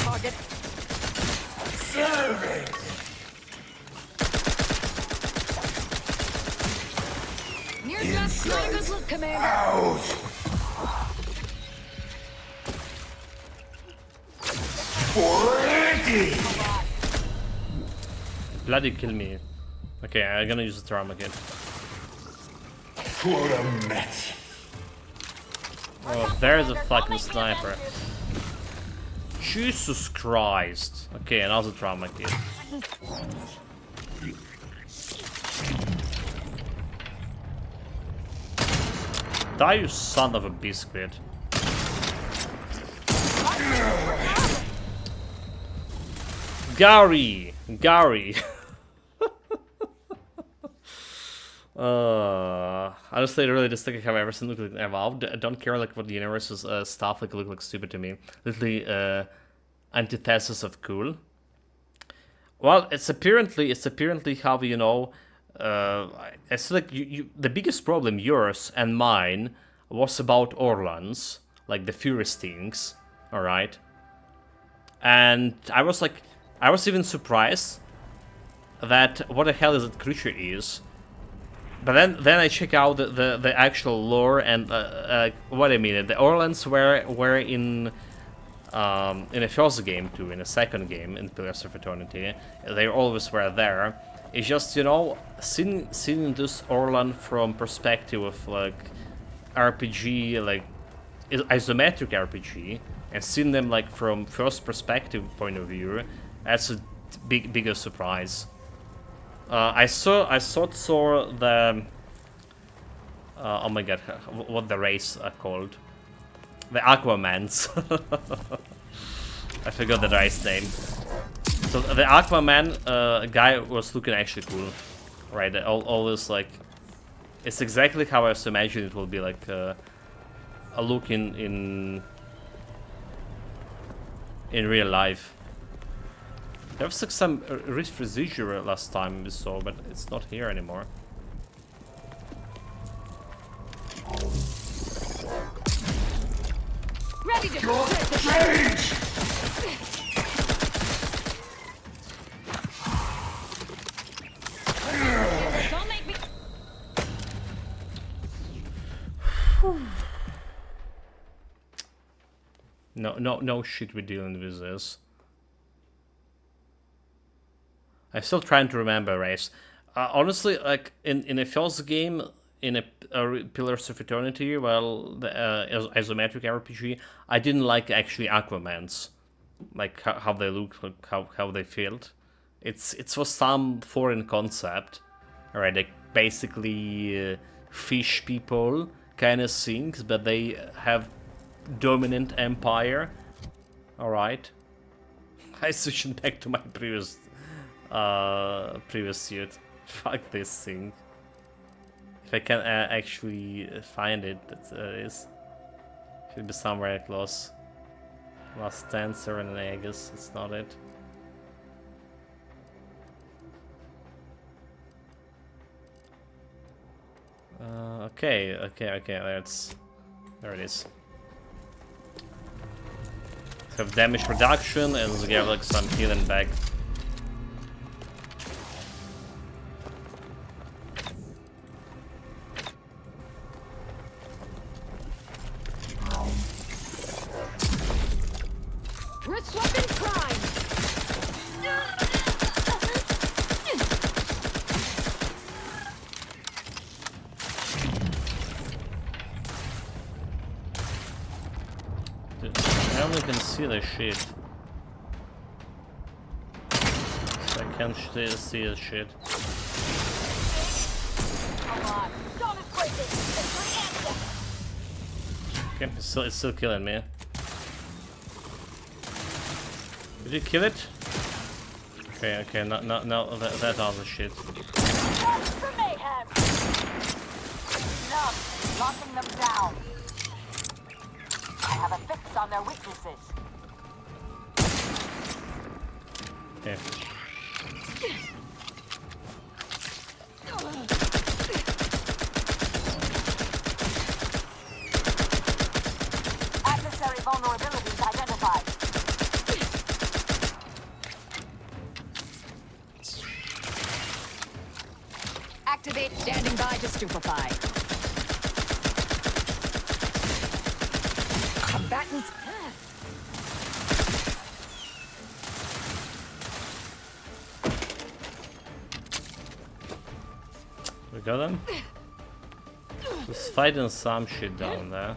Target. Serving! You're just not a good look, Commander. Out! Ready! Bloody kill me. Okay, I'm gonna use the Trauma Kit. For a met. Oh, there's a fucking sniper. Jesus Christ. Okay, another Trauma Kit. Die, you son of a biscuit. Gary! Gary! Honestly, really, the stick I've ever seen look like Evolved. I don't care like what the universe's stuff like look like stupid to me. Literally, antithesis of cool. Well, it's apparently how, you know, it's like the biggest problem, yours and mine, was about Orlan's, like the Fury Stings, alright? And I was even surprised that what the hell is that creature is. But then I check out the actual lore and what I mean. The Orlan's were in the first game too, in the second game in Pillars of Eternity. They always were there. It's just, you know, seeing this Orlan from perspective of like RPG, like isometric RPG, and seeing them like from first perspective point of view, that's a bigger surprise. I saw the oh my god, what the race are called? The Aquamans. I forgot the race name. So the Aquaman guy was looking actually cool, right? All this like, it's exactly how I was imagining it will be like a look in real life. There was like some Rift Residual last time we saw, but it's not here anymore. Ready to Change! Don't make me. No shit we're dealing with this. I'm still trying to remember, Race. Honestly, like in a first game, in a Pillars of Eternity, well, the isometric RPG, I didn't like actually Aquamans, like how they look, like how they felt. It was some foreign concept, alright? Like basically fish people kind of things, but they have dominant empire. All right. I switched back to my previous suit. Fuck this thing. If I can actually find it, that is. Should be somewhere close. Last Dancer, and I guess it's not it. Okay, there it is. Have damage reduction and get like some healing back. We're swapping crime! I only can see the shit. So I can't see the shit. Come on, don't equate this. Okay, it's still killing me. Did you kill it? Okay, no, that other shit. For mayhem. Enough, locking them down. I have a fix on their weaknesses. Okay. Adversary vulnerabilities identified. Activate standing by to stupefy. Combatants. We got them? Just fighting some shit down there.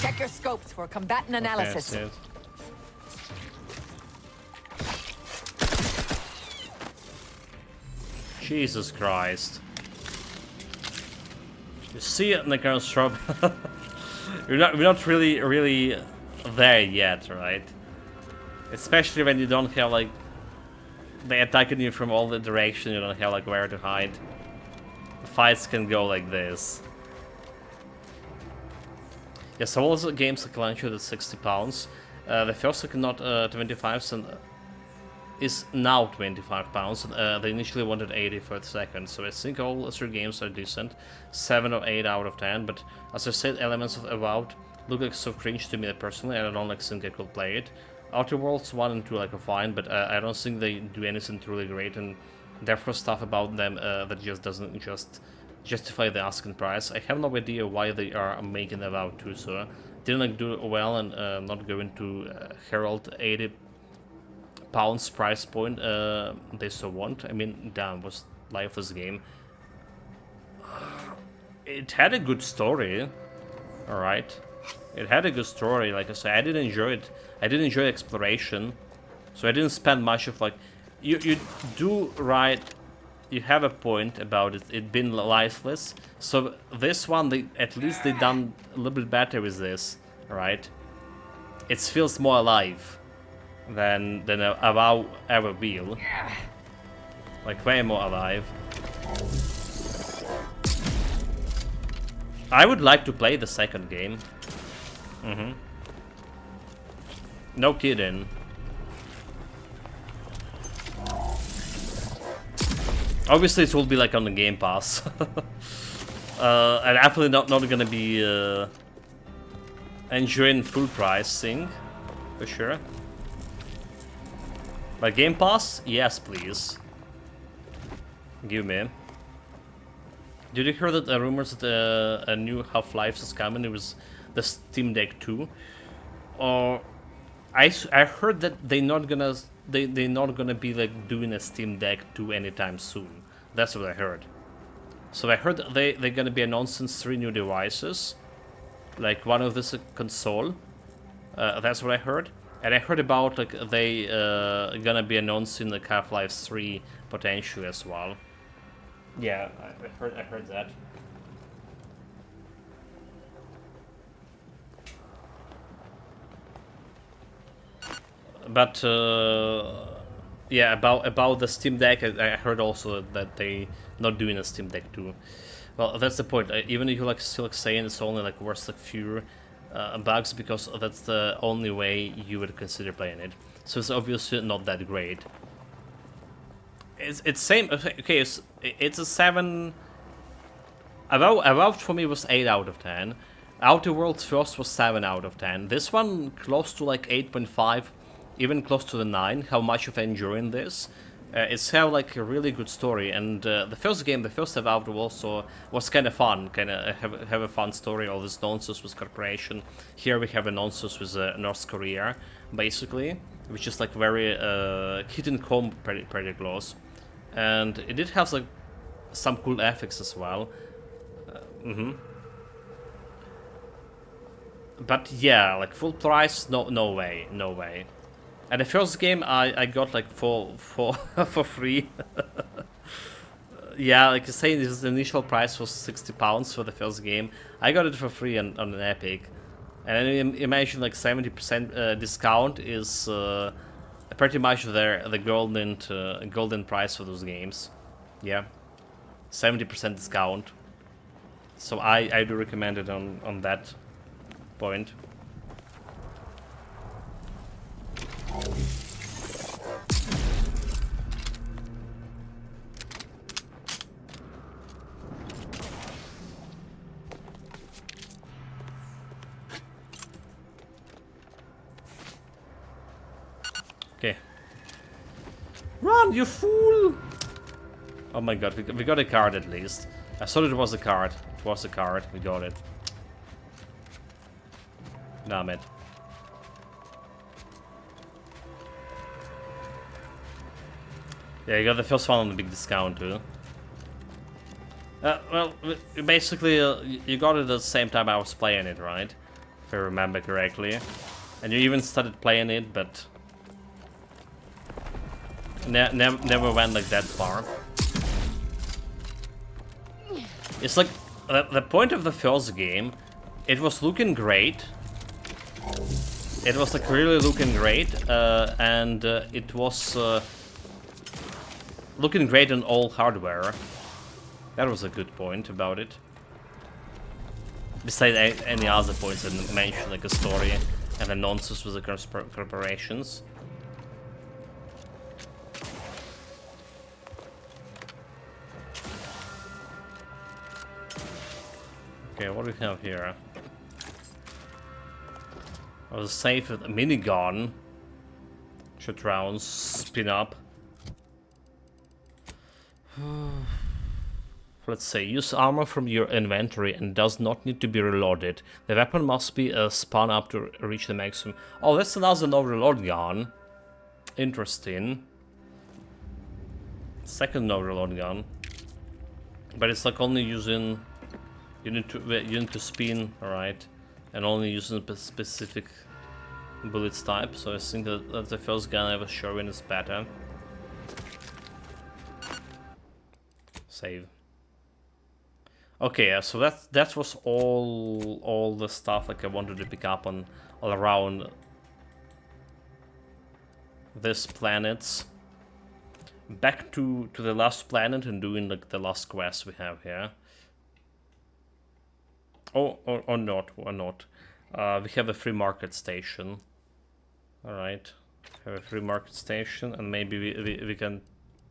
Check your scopes for combatant analysis. Okay, I see it. Jesus Christ. You see it in the current shrub. we're not really there yet, right? Especially when you don't have like they attacking you from all the directions, you don't have like where to hide. The fights can go like this. Yeah, so all the games are launch at £60. The first are not 25 and is now £25. They initially wanted 80 for the second, so I think all 3 games are decent, 7 or 8 out of 10. But as I said, elements of Avowed look like so cringe to me personally. I don't think I could play it. Outer Worlds 1 and 2 like are fine, but I don't think they do anything truly great, and therefore stuff about them that just doesn't justify the asking price. I have no idea why they are making Avowed 2, so didn't like do well and not going to herald £80 price point they so want. I mean, damn, was lifeless game. It had a good story, alright. It had a good story, like I said, I did enjoy it. I did enjoy exploration, so I didn't spend much of like... You do right, you have a point about it being lifeless, so this one, at least they done a little bit better with this, right? It feels more alive than a WoW ever will. Like, way more alive. I would like to play the second game. No kidding. Obviously it will be like on the Game Pass. I'm definitely not gonna be enjoying full price thing, for sure. But Game Pass? Yes, please. Give me. Did you hear that rumors that a new Half-Life is coming? It was the Steam Deck 2. or I heard that they're not gonna be like doing a Steam Deck 2 anytime soon. That's what I heard. So I heard that they're gonna be announcing 3 new devices, like one of this a console. That's what I heard. And I heard about like they gonna be announcing like Half-Life 3 potentially as well. Yeah, I heard that. But yeah, about the Steam Deck, I heard also that they not doing a Steam Deck 2. Well, that's the point. Even if you like still like saying it's only like worth like few bugs, because that's the only way you would consider playing it. So it's obviously not that great. It's same. Okay, it's a 7. Avowed for me was 8 out of 10. Outer Worlds first was 7 out of 10. This one close to like 8.5, even close to the 9. How much of enjoying this? It's have like a really good story, and the first game, the first Avowed also was kind of fun. Kind of have a fun story. All this nonsense with corporation. Here we have a nonsense with North Korea, basically, which is like very hit and home pretty close, and it did have like some cool effects as well. But yeah, like full price, no way. And the first game I got like for free. Yeah, like you say, the initial price was £60 for the first game. I got it for free on an Epic, and then imagine like 70% discount is pretty much the golden price for those games. Yeah, 70% discount. So I do recommend it on that point. Okay. Run, you fool! Oh my god, we got a card at least. I thought it was a card. It was a card. We got it. Damn it. Yeah, you got the first one on the big discount too. Well, basically, you got it at the same time I was playing it, right? If I remember correctly. And you even started playing it, but never went like that far. It's like the point of the first game. It was looking great. It was like really looking great, and it was looking great on all hardware. That was a good point about it. Besides any other points I mentioned, like a story and the nonsense with the corporations. Okay, what do we have here? I was safe with a minigun. Shoot rounds, spin up. Let's say, use armor from your inventory and does not need to be reloaded. The weapon must be spun up to reach the maximum. Oh, that's another no reload gun. Interesting. Second no reload gun. But it's like only using... You need to spin, alright. And only using a specific bullets type. So I think that the first gun I was showing is better. Save. Okay, so that was all the stuff like I wanted to pick up on all around this planets. Back to the last planet and doing like the last quest we have here. Oh, or not. We have a free market station. Alright. Have a free market station, and maybe we can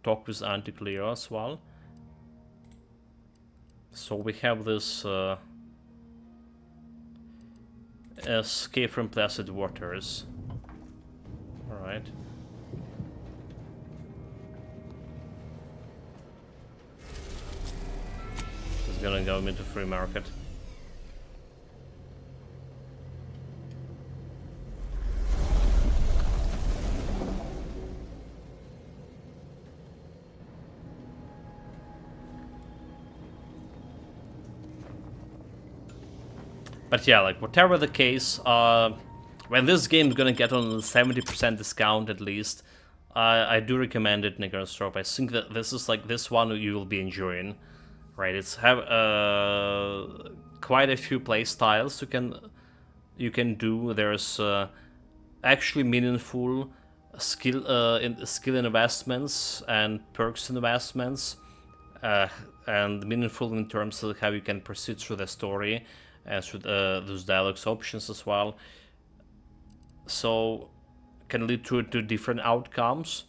talk with Anti-Cleo as well. So we have this escape from placid waters. Alright. It's gonna go into free market. But yeah, like whatever the case, when this game's gonna get on a 70% discount at least, I do recommend it, Nigger's Drop. I think that this is like this one you will be enjoying, right? It's have quite a few play styles you can do. There's actually meaningful skill investments and perks investments, and meaningful in terms of how you can proceed through the story and through those dialogues options as well. So can lead to different outcomes,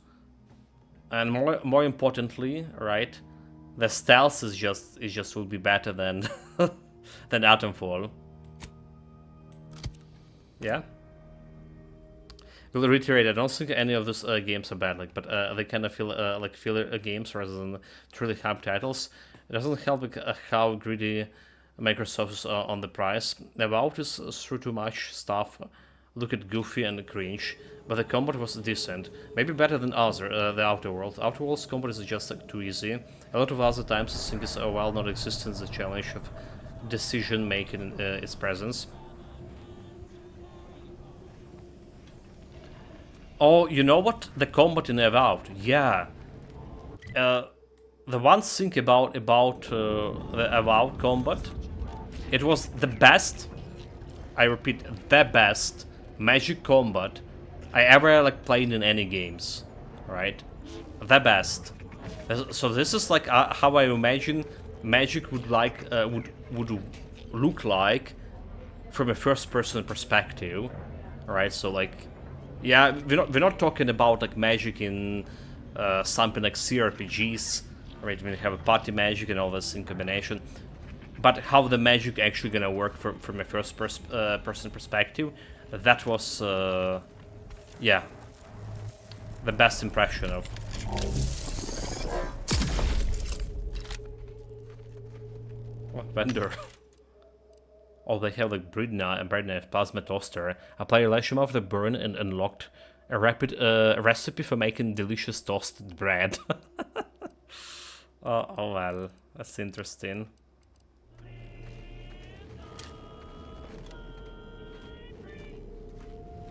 and more importantly, right, the stealth is just will be better than than Atomfall. Yeah. Will reiterate, I don't think any of these games are bad, like, but they kind of feel like filler games rather than truly hype titles. It doesn't help how greedy Microsoft is on the price. About is through too much stuff. Look at Goofy and cringe, but the combat was decent. Maybe better than the Outer Worlds. Outer Worlds combat is just like too easy. A lot of other times I think it's while not existence the challenge of decision making in its presence. Oh, you know what? The combat in Avowed, yeah. The one thing about the Avowed combat, it was the best. I repeat, the best magic combat I ever like played in any games, right? The best. So this is like how I imagine magic would like would look like from a first-person perspective, right? So like, yeah, we're not talking about like magic in something like CRPGs, right? When you have a party magic and all this in combination. But how the magic actually gonna work from a first-person perspective, that was, yeah, the best impression of. What vendor? Oh, they have like bread knife, plasma toaster. A player latched him off the burn and unlocked a recipe for making delicious toasted bread. Oh well, that's interesting.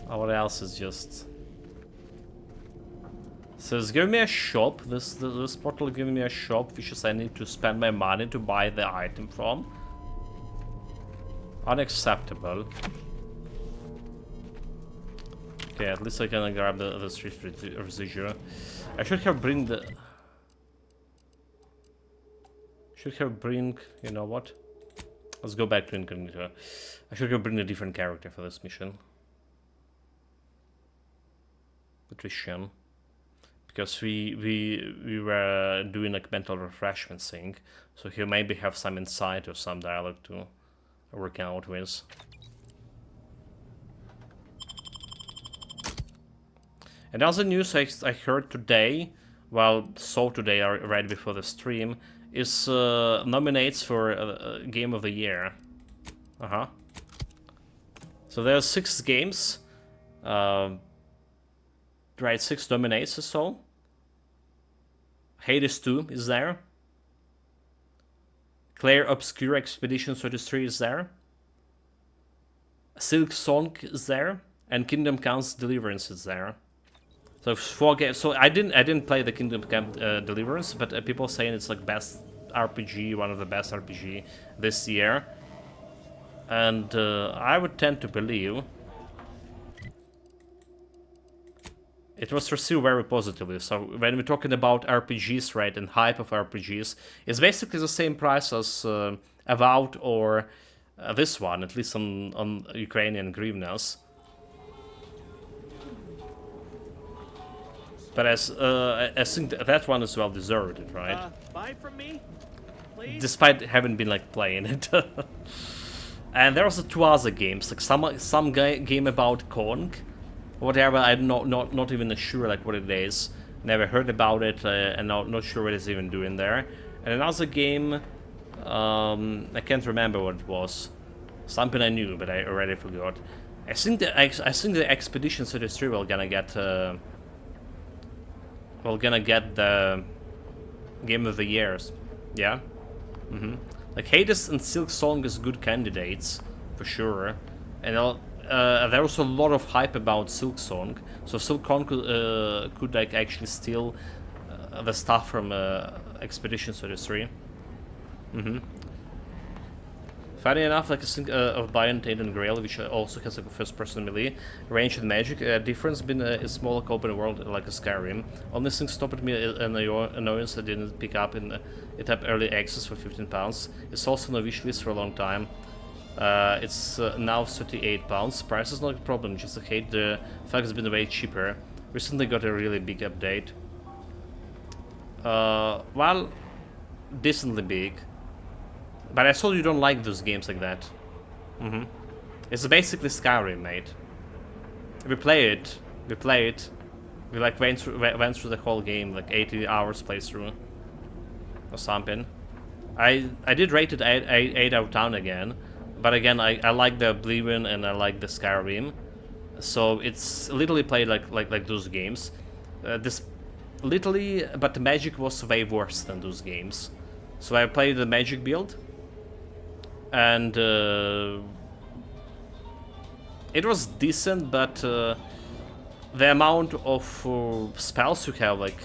Oh, what else is just... So it's giving me a shop, this portal is giving me a shop, which is I need to spend my money to buy the item from. Unacceptable. Okay, at least I can grab the street residual. I should have bring the... you know what? Let's go back to incognito. I should have bring a different character for this mission. Patrician, because we were doing like mental refreshment thing, so he'll maybe have some insight or some dialogue to work out with. Another news I heard today, well, saw today right before the stream, is nominates for Game of the Year. So there are 6 games. Right, 6 nominates or so. Hades 2 is there. Claire Obscure Expedition 33 is there. Silk Song is there, and Kingdom Comes Deliverance is there. So 4 games. So I didn't play the Kingdom Come Deliverance, but people saying it's like best RPG, one of the best RPG this year, and I would tend to believe. It was received very positively. So when we're talking about RPGs, right, and hype of RPGs, it's basically the same price as Avowed or this one, at least on Ukrainian hryvnias. But I think that one is well deserved, right? Buy from me, please? Despite having been like playing it. And there was 2 other games, like some game about Kong. Whatever, I'm not even sure like what it is. Never heard about it, and not sure what it's even doing there. And another game, I can't remember what it was. Something I knew, but I already forgot. I think the Expedition 33 will gonna get the Game of the Years. Yeah. Like Hades and Silk Song is good candidates, for sure. And there was a lot of hype about Silksong, so Silksong could like actually steal the stuff from Expedition 33. Funny enough, like I think of Biontane and Grail, which also has like a first-person melee, range and magic, difference been a smaller open world like a Skyrim. Only thing stopped me an annoyance I didn't pick up in it had early access for £15. It's also on a wish list for a long time. It's now £38. Price is not a problem, just I hate the fact it's been way cheaper. Recently got a really big update. Well, decently big. But I saw you don't like those games like that. It's basically Skyrim, mate. We play it. We like went through the whole game, like 80 hours playthrough or something. I did rate it 8 out of 10 again, but again I like the Oblivion and I like the Skyrim, so it's literally played like those games. But the magic was way worse than those games. So I played the magic build. And it was decent, but the amount of spells you have like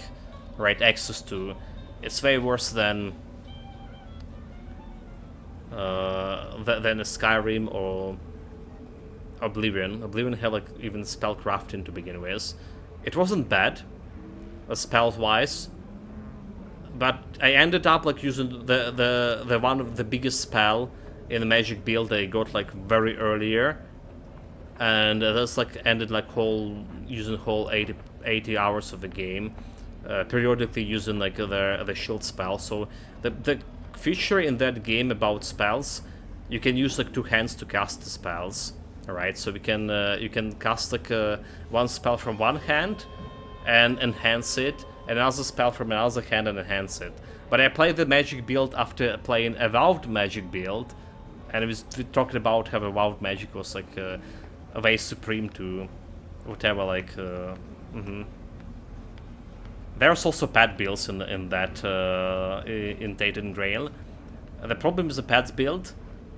access to, it's way worse than a Skyrim or Oblivion. Oblivion had like even spell crafting to begin with. It wasn't bad, spell wise. But I ended up like using the one of the biggest spell in the magic build I got like very earlier, and that's like ended like using whole 80 hours of the game, periodically using like the shield spell. So the feature in that game about spells, you can use like 2 hands to cast the spells. All right, so you can cast like one spell from one hand and enhance it, and another spell from another hand and enhance it. But I played the magic build after playing a Evolved magic build, and we talked about how Evolved magic was like a way supreme to whatever, like There's also pad builds in that in Tate and Grail. The problem with the pads build,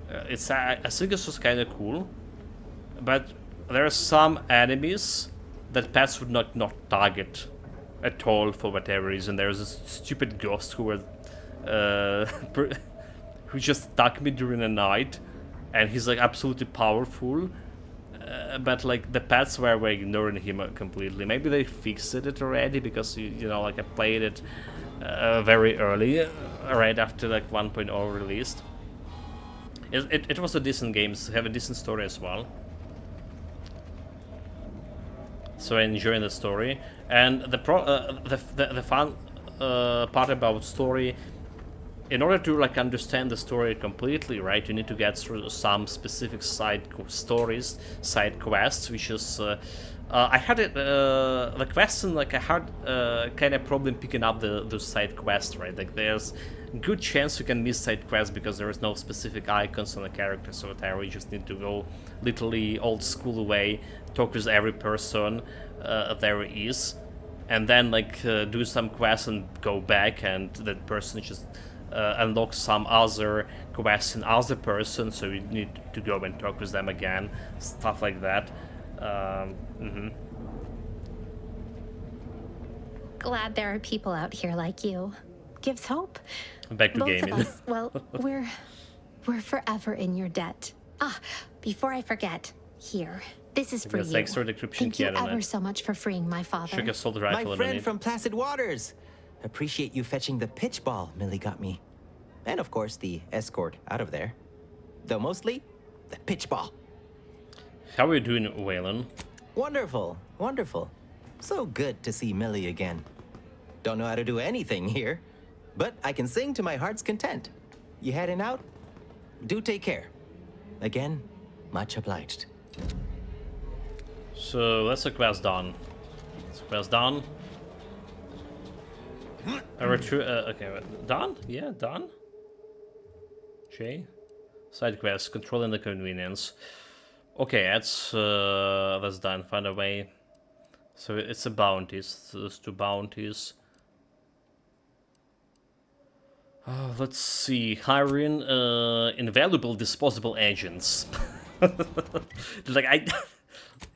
I think it's just kind of cool, but there are some enemies that pads would not target at all for whatever reason. There's a stupid ghost who just attacked me during the night, and he's like absolutely powerful, but like the pads were ignoring him completely. Maybe they fixed it already, because you know, like I played it very early, right after like 1.0 released. It was a decent game, have a decent story as well. So I enjoy the story, and the fun part about story. In order to like understand the story completely, right, you need to get through some specific side quests, which is I had it the question, like I had kind of problem picking up those side quests, right? Like there's good chance you can miss side quests because there is no specific icons on the characters or whatever. You just need to go literally old school way, talk with every person there is, and then like do some quests and go back, and that person just unlock some other quests in other person, so you need to go and talk with them again, stuff like that. Glad there are people out here like you. Gives hope. Back to Both gaming. of us, well, we're forever in your debt. Ah, before I forget, here. This is for you. Thanks for the decryption Thank you key, ever so much for freeing my father. Shook assault rifle. My friend from Placid Waters. Appreciate you fetching the pitch ball Millie got me. And of course, the escort out of there. Though mostly, the pitch ball. How are you doing, Waylon? Wonderful, wonderful. So good to see Millie again. Don't know how to do anything here, but I can sing to my heart's content. You heading out? Do take care. Again, much obliged. So that's a quest done. That's a quest done. Okay, done? Yeah, done. J. Side quest, controlling the convenience. Okay, that's done. Find a way. So it's a bounties. Those 2 bounties. Let's see. Hiring invaluable disposable agents. Like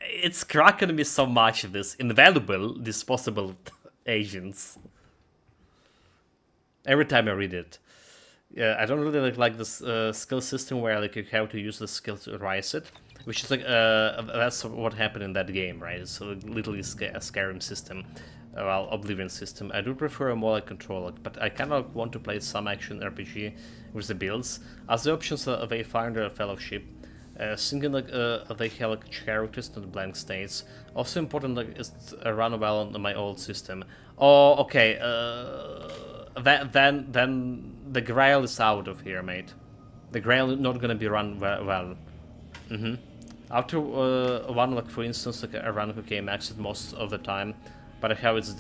it's cracking me so much. This invaluable, disposable agents. Every time I read it, yeah, I don't really like this skill system where like you have to use the skill to rise it, which is like that's what happened in that game, right? It's literally a Skyrim system. Well, Oblivion system. I do prefer a more like controller, but I kind of want to play some action RPG with the builds. As the options are Wayfinder, Fellowship, thinking like they have like characters, not blank states. Also important like is run well on my old system. Oh, okay. Then the Grail is out of here, mate. The Grail is not gonna be run well. After one, like for instance, like a run okay maxed most of the time. But I have its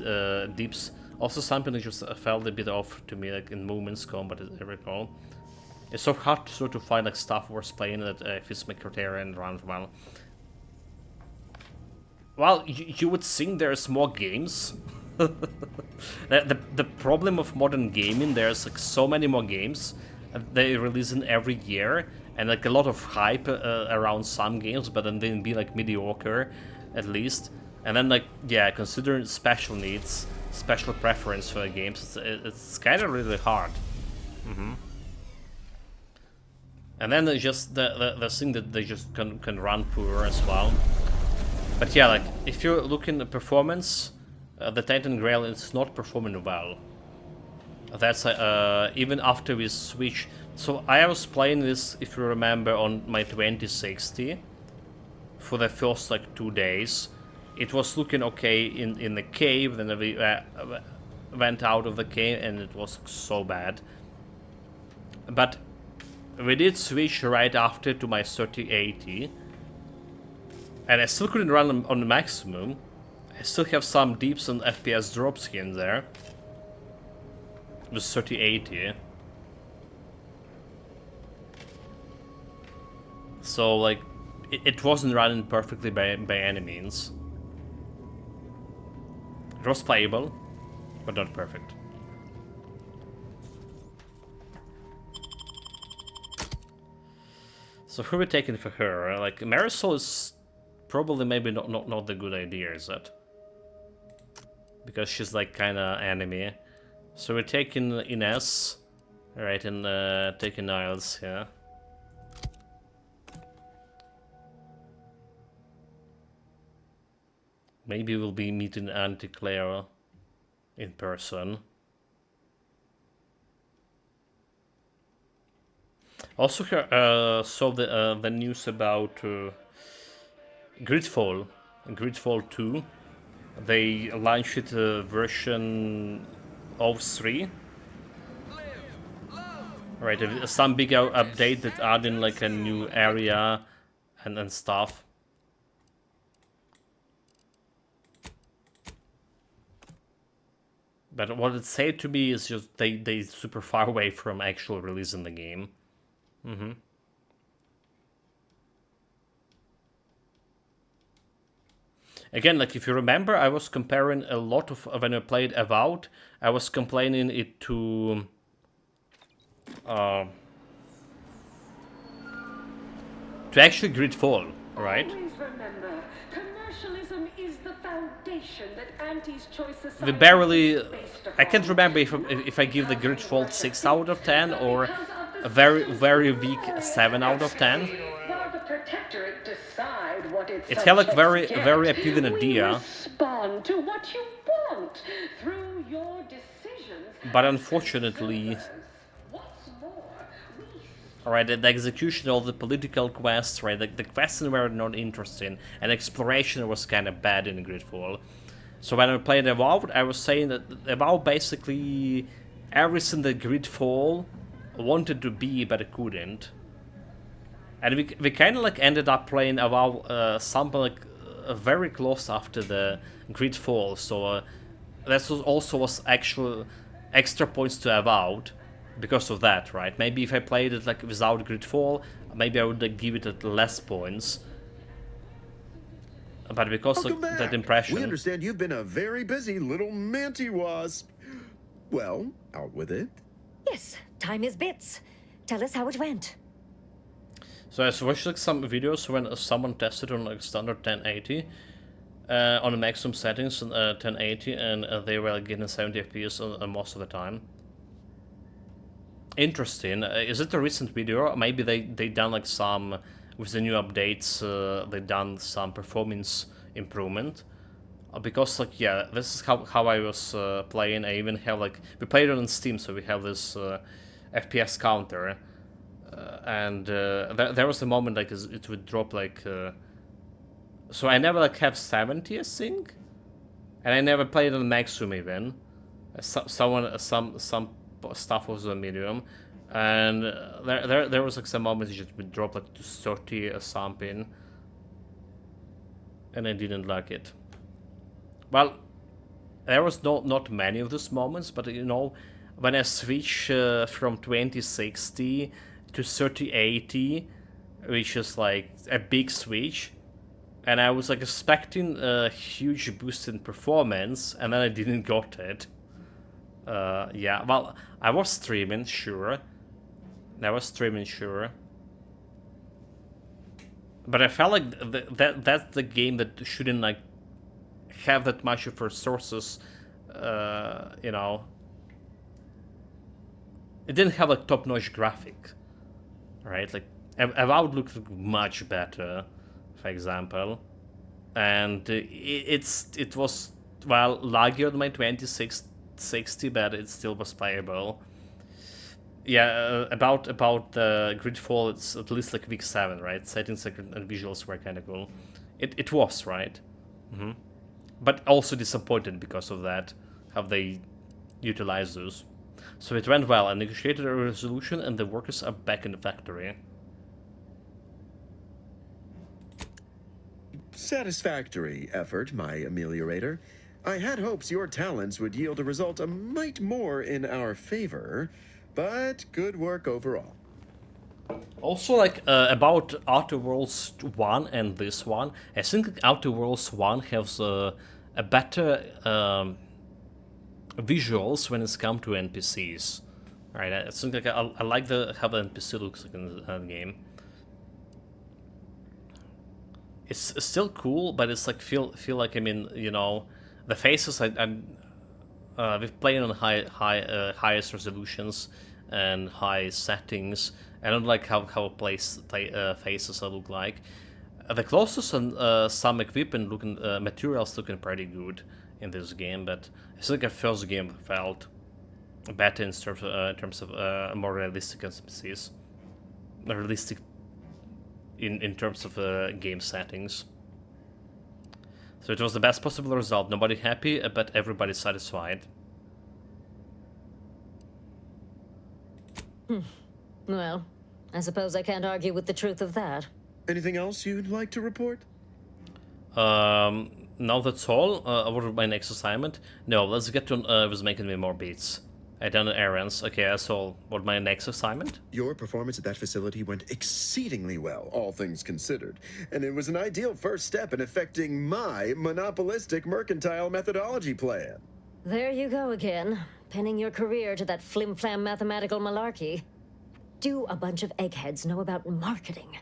dips. Also something that just felt a bit off to me, like in movements combat, as I recall. It's so hard to find like stuff worth playing that fits my criteria and runs well. Well, you would think there's more games. the problem of modern gaming, there's like so many more games. They release in every year, and like a lot of hype around some games, but then they be like mediocre, at least. And then, like, yeah, considering special needs, special preference for the games, it's kind of really hard. And then there's just the thing that they just can run poor as well. But yeah, like, if you're looking at performance, the Titan Grail is not performing well. That's even after we switch. So I was playing this, if you remember, on my 2060 for the first like 2 days. It was looking okay in the cave, then we went out of the cave and it was so bad. But we did switch right after to my 3080. And I still couldn't run on the maximum. I still have some dips and FPS drops here and there. With 3080. So like, it wasn't running perfectly by any means. It was playable, but not perfect. So who are we taking for her? Like Marisol is probably maybe not the good idea, is it? Because she's like kinda enemy. So we're taking Ines, right, and taking Niles, yeah. Maybe we'll be meeting Auntie Claire in person. Also saw the news about Gridfall. Gridfall 2. They launched it version 03. Right, some big update that added like a new area and stuff. But what it said to me is just they super far away from actual releasing the game. Again, like if you remember, I was comparing a lot of when I played Avowed, I was complaining it to actually Gridfall, right? Remember, commercialism is the foundation that Auntie's Choice Society We barely. I can't remember if I give the Gridfall 6 out of 10 or a very weak 7 out of 10. While the Protectorate decide what its It had like subjects very get, appealing idea. Respond to what you want through your decisions. But unfortunately, alright, the execution of the political quests, right, the quests were not interesting, and exploration was kind of bad in Gridfall. So when I played Evolved, I was saying that Evolved basically everything that Gridfall wanted to be, but it couldn't. And we kind of like ended up playing Evolved something like very close after the Gridfall, so that also was actual extra points to Evolved. Because of that, right? Maybe if I played it like without Gridfall, maybe I would like give it less points. But because of that impression... We understand you've been a very busy little manty-wasp. Well, out with it. Yes, time is bits. Tell us how it went. So I watched like some videos when someone tested on like standard 1080 on the maximum settings 1080, and they were like, getting 70 FPS most of the time. Interesting. Is it a recent video? Maybe they done like some with the new updates. They done some performance improvement. Because like yeah, this is how I was playing. I even have like we played it on Steam, so we have this FPS counter, and there was a moment like it would drop like. So I never like have 70, I think, and I never played on maximum even. Some stuff was on medium, and there was like some moments it would drop like to 30 or something, and I didn't like it. Well, there was not many of those moments, but you know, when I switch from 2060 to 3080, which is like a big switch, and I was like expecting a huge boost in performance, and then I didn't got it. Yeah, well, I was streaming, sure. But I felt like that's the game that shouldn't like have that much of resources, you know. It didn't have a top-notch graphic, right? Like, Avowed looked much better, for example. And it was, well, laggier than my 2060, but it still was playable. Yeah, about the Gridfall, it's at least like week 7, right? Settings and visuals were kind of cool. It was, right? Mm-hmm. But also disappointed because of that, how they utilized those. So it went well. I negotiated a resolution, and the workers are back in the factory. Satisfactory effort, my ameliorator. I had hopes your talents would yield a result a mite more in our favor, but good work overall. Also, like, about Outer Worlds 1 and this one, I think Outer Worlds 1 has a better visuals when it's come to NPCs. Right, I think like I like how the NPC looks like in the game. It's still cool, but it's like feel like, I mean, you know, the faces we've played on highest resolutions and high settings. I don't like how faces look like. The closest and some equipment looking materials looking pretty good in this game, but I think the first game felt better in terms of more realistic NPCs, realistic in terms of game settings. So it was the best possible result. Nobody happy, but everybody satisfied. Well, I suppose I can't argue with the truth of that. Anything else you'd like to report? No, that's all. What was my next assignment? No, let's get to was making me more beats. I done errands. Okay, that's all. What my next assignment? Your performance at that facility went exceedingly well, all things considered. And it was an ideal first step in effecting my monopolistic mercantile methodology plan. There you go again, pinning your career to that flim-flam mathematical malarkey. Do a bunch of eggheads know about marketing?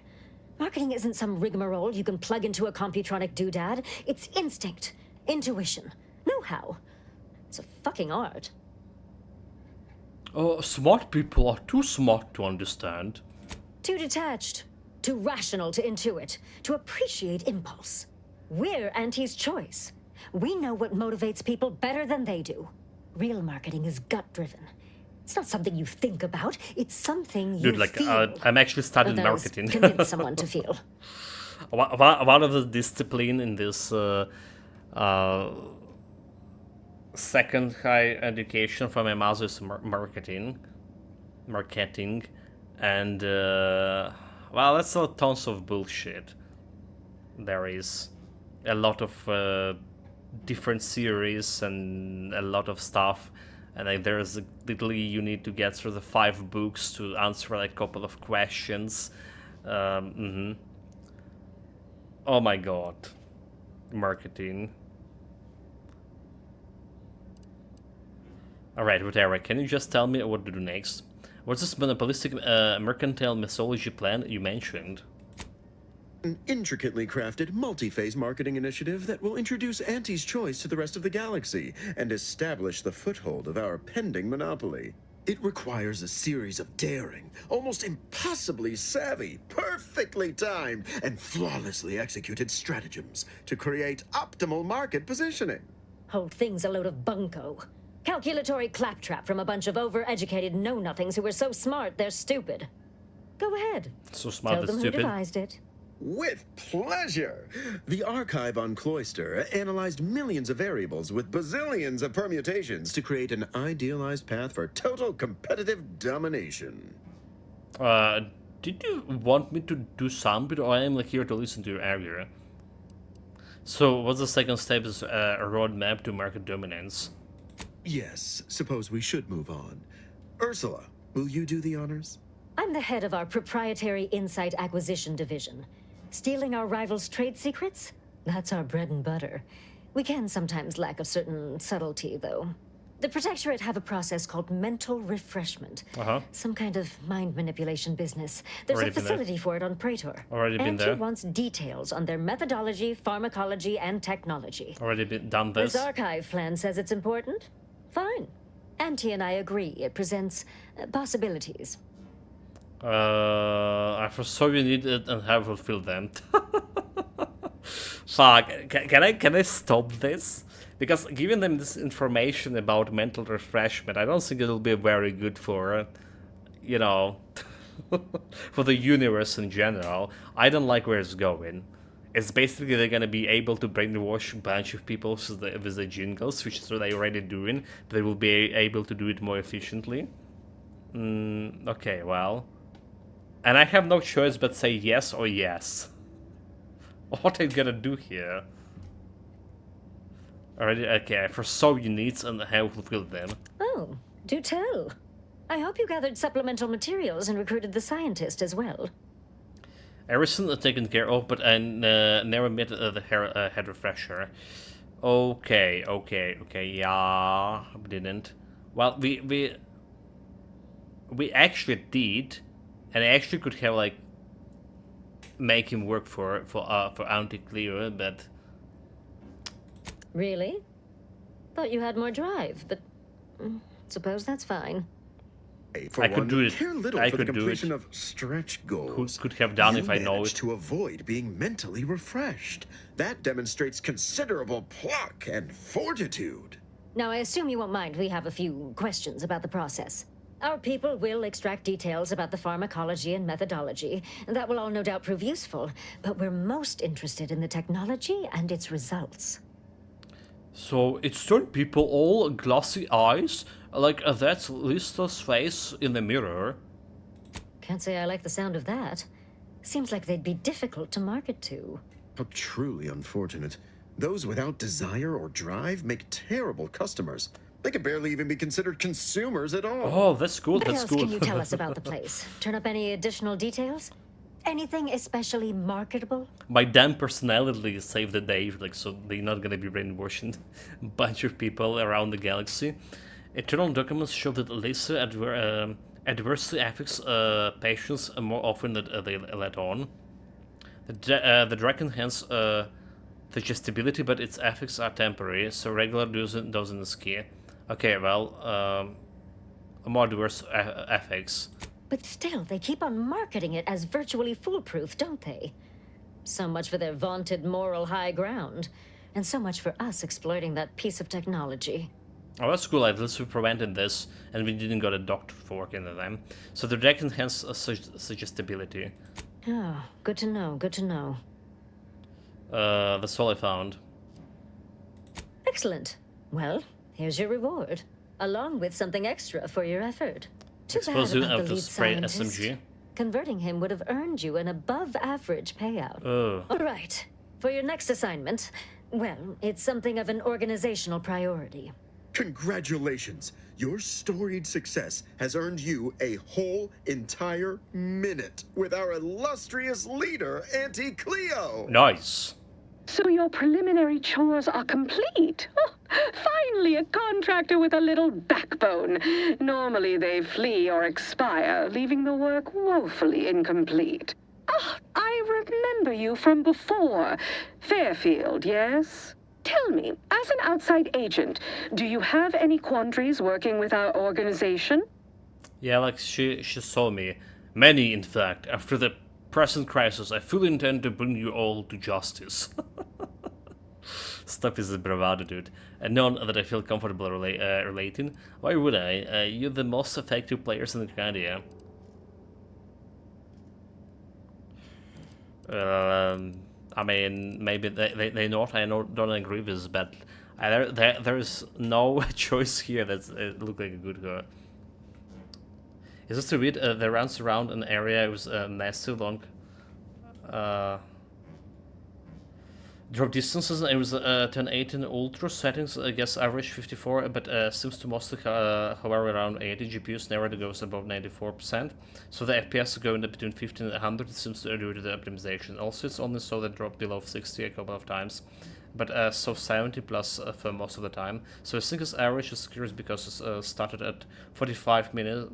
Marketing isn't some rigmarole you can plug into a computronic doodad. It's instinct, intuition, know-how. It's a fucking art. Smart people are too smart to understand. Too detached, too rational to intuit, to appreciate impulse. We're Auntie's choice. We know what motivates people better than they do. Real marketing is gut-driven. It's not something you think about, it's something you feel. I'm actually studying marketing. Convince someone to feel. One of the discipline in this second high education for my master's marketing, and well, that's tons of bullshit. There is a lot of different series and a lot of stuff, and like, there's literally you need to get through the 5 books to answer like a couple of questions. Oh my god, marketing. Alright, whatever, can you just tell me what to do next? What's this monopolistic mercantile mythology plan you mentioned? An intricately crafted, multi-phase marketing initiative that will introduce Auntie's Choice to the rest of the galaxy and establish the foothold of our pending monopoly. It requires a series of daring, almost impossibly savvy, perfectly timed, and flawlessly executed stratagems to create optimal market positioning. Whole thing's a load of bunco. Calculatory claptrap from a bunch of overeducated know-nothings who are so smart they're stupid. Go ahead. So smart Tell them stupid. who devised it. With pleasure! The archive on Cloister analyzed millions of variables with bazillions of permutations to create an idealized path for total competitive domination. Did you want me to do something, or I am like here to listen to your area? So, what's the second step is a roadmap to market dominance? Yes, suppose we should move on. Ursula, will you do the honors? I'm the head of our proprietary insight acquisition division. Stealing our rivals' trade secrets? That's our bread and butter. We can sometimes lack a certain subtlety, though. The Protectorate have a process called mental refreshment. Some kind of mind manipulation business. There's Already a been facility there. for it on Praetor. Already been and there. he wants details on their methodology, pharmacology, and technology. Already done this. This archive plan says it's important? Fine. Auntie and I agree. It presents possibilities. I foresaw you need it and have fulfilled them. Fuck, can I stop this? Because giving them this information about mental refreshment, I don't think it'll be very good for, you know, for the universe in general. I don't like where it's going. It's basically they're gonna be able to brainwash a bunch of people with the jingles, which is what they're already doing. But they will be able to do it more efficiently. Okay, well. And I have no choice but say yes or yes. What are you gonna do here? Already, okay, I foresaw your needs and have fulfilled them. Oh, do tell. I hope you gathered supplemental materials and recruited the scientist as well. Everything taken care of, but I never met the head refresher. Okay, yeah, didn't. Well, we actually did, and I actually could have like make him work for Auntie Cleo, but really? Thought you had more drive, but suppose that's fine. For I could one, do it. Care little I for could the do completion it. of stretch goals. Could have done You if I know managed it. to avoid being mentally refreshed. That demonstrates considerable pluck and fortitude. Now, I assume you won't mind we have a few questions about the process. Our people will extract details about the pharmacology and methodology. That will all no doubt prove useful, but we're most interested in the technology and its results. So it's turned people all glossy eyes, like that's Lista's face in the mirror. Can't say I like the sound of that. Seems like they'd be difficult to market to. How truly unfortunate. Those without desire or drive make terrible customers. They could barely even be considered consumers at all. Oh, that's cool. What That's else cool. can you tell us about the place? Turn up any additional details? Anything especially marketable? My damn personality saved the day, like, so they're not gonna be brainwashing a bunch of people around the galaxy. Internal documents show that Lisa adversely affects patients more often than they let on. The drug enhances digestibility, but its effects are temporary, so regular dosing is key. Okay, well, more diverse effects. But still, they keep on marketing it as virtually foolproof, don't they? So much for their vaunted moral high ground, and so much for us exploiting that piece of technology. Oh, that's cool. At least we prevented this, and we didn't got a doctor for working on them. So the drug enhances suggestibility. Oh, good to know, good to know. That's all I found. Excellent. Well, here's your reward, along with something extra for your effort. Too bad Expose you about out the to lead spray scientist. SMG. Converting him would have earned you an above-average payout. Oh. All right. For your next assignment, well, it's something of an organizational priority. Congratulations. Your storied success has earned you a whole entire minute with our illustrious leader, Auntie Cleo. Nice. So your preliminary chores are complete? Oh, Finally, a contractor with a little backbone. Normally, they flee or expire, leaving the work woefully incomplete. Ah, I remember you from before. Fairfield, yes? Tell me, as an outside agent, do you have any quandaries working with our organization? Yeah, like she saw me. Many, in fact. After the present crisis, I fully intend to bring you all to justice. Stuff is a bravado, dude. And none that I feel comfortable relating. Why would I? You're the most effective players in the ground, yeah. I mean, maybe they not. I don't agree with this, but there's no choice here that's look like a good girl. Is this too weird? They runs around an area with massive long drop distances. It was 1080 ultra settings. I guess average 54, but seems to mostly hover around 80. GPUs never goes above 94%. So the FPS going between 50 and 100. It seems to due to the optimization. Also, it's only saw that drop below 60 a couple of times, but so 70 plus for most of the time. So I think its average is curious because it's started at 45 minutes,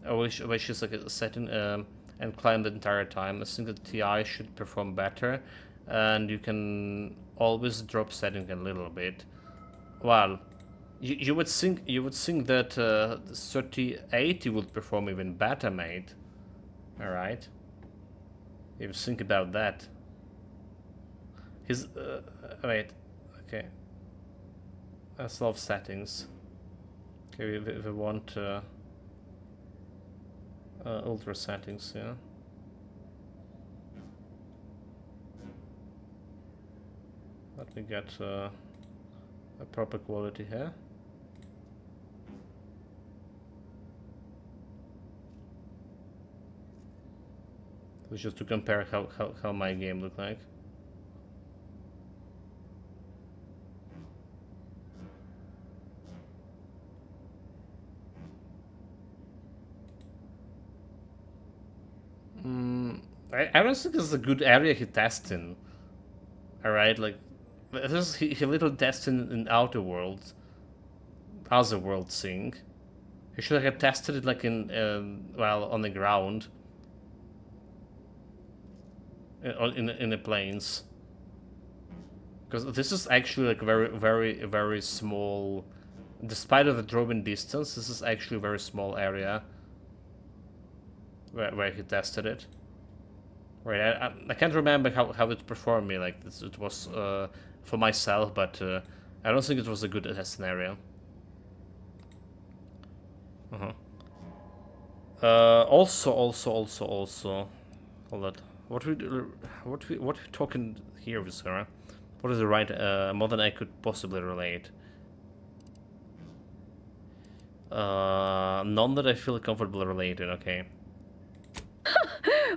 which is like a setting and climbed the entire time. I think the TI should perform better. And you can always drop setting a little bit. Well, you would think that 3080 would perform even better, mate. All right. If you think about that. His wait, okay. That's a lot of settings. Okay, we want ultra settings, yeah. Let me get a proper quality here. So just to compare how my game looked like. I don't think this is a good area he tests in. Alright, like this is he little tested in Outer Worlds, Other World thing. He should have tested it like in well, on the ground, in the plains. Because this is actually like very small. Despite of the dropping distance, this is actually a very small area where he tested it. Right, I can't remember how it performed me. Like this, it was for myself, but I don't think it was a good test scenario. Also, hold on. What we talking here with Sarah? What is the right more than I could possibly relate? None that I feel comfortable relating. Okay.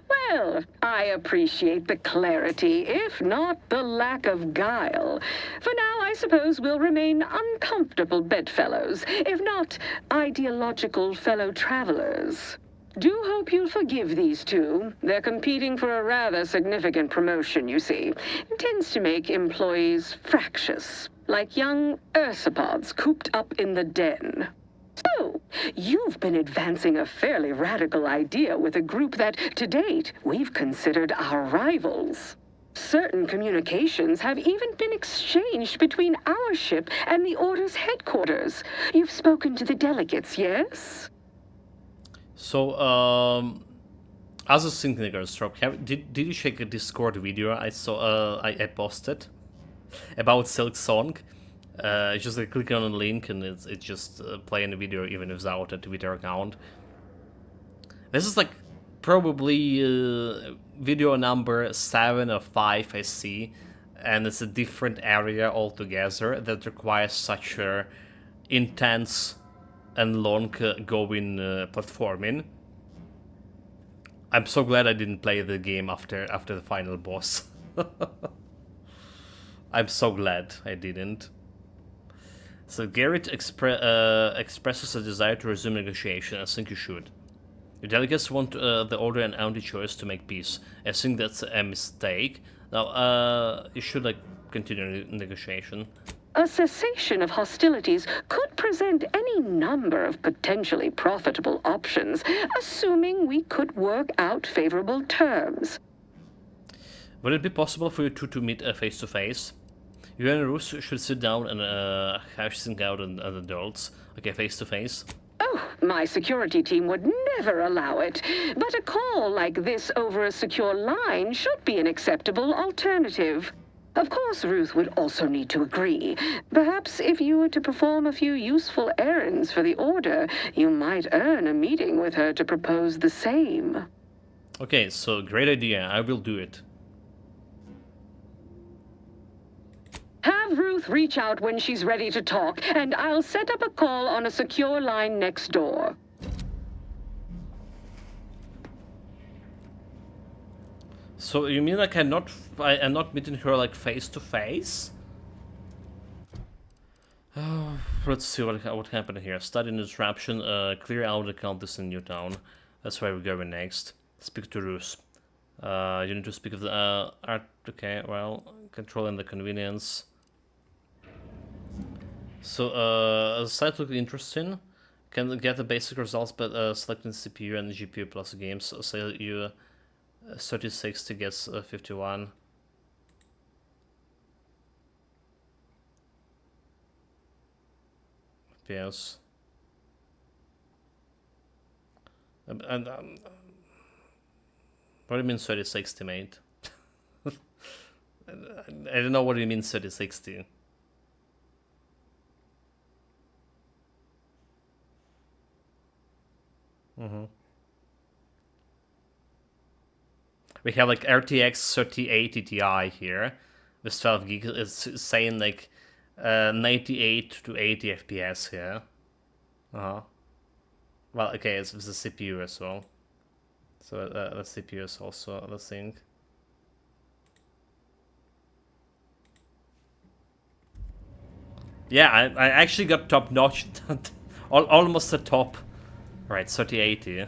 Well, I appreciate the clarity, if not the lack of guile. For now, I suppose we'll remain uncomfortable bedfellows, if not ideological fellow travelers. Do hope you'll forgive these two. They're competing for a rather significant promotion, you see. It tends to make employees fractious, like young ursopods cooped up in the den. So, you've been advancing a fairly radical idea with a group that, to date, we've considered our rivals. Certain communications have even been exchanged between our ship and the Order's headquarters. You've spoken to the delegates, yes? So, as a Syncnicker Stroke, did you check a Discord video I saw? I posted about Silk Song. Just like click on a link and it's just playing the video even without a Twitter account. This is like probably video number 7 or 5 I see, and it's a different area altogether that requires such a intense and long going platforming. I'm so glad I didn't play the game after the final boss. I'm so glad I didn't. So Garrett expresses a desire to resume negotiation. I think you should. The delegates want the Order and anti-choice to make peace. I think that's a mistake. Now, you should like continue negotiation. A cessation of hostilities could present any number of potentially profitable options, assuming we could work out favorable terms. Would it be possible for you two to meet face to face? You and Roos should sit down and hashing out an adults. Okay, face to face. Oh, my security team would never allow it. But a call like this over a secure line should be an acceptable alternative. Of course, Ruth would also need to agree. Perhaps if you were to perform a few useful errands for the Order, you might earn a meeting with her to propose the same. Okay, so great idea. I will do it. Have Ruth reach out when she's ready to talk, and I'll set up a call on a secure line next door. So you mean like I'm not meeting her like face to face? Oh, let's see what happened here. Study an disruption. Clear out the countess in Newtown. That's where we're going next. Speak to Roos. You need to speak of the art. Okay, well, controlling the convenience. So site looked interesting. Can get the basic results, but selecting CPU and GPU plus games. So you 3060 gets 51. FPS. And what do you mean 3060, mate? I don't know what you mean 3060. We have like RTX 3080 Ti here with 12 gigs. It's saying like 98 to 80 FPS here. Well, okay, it's with the CPU as well. So the CPU is also the thing. Yeah, I actually got top notch, almost the top. Right, 3080.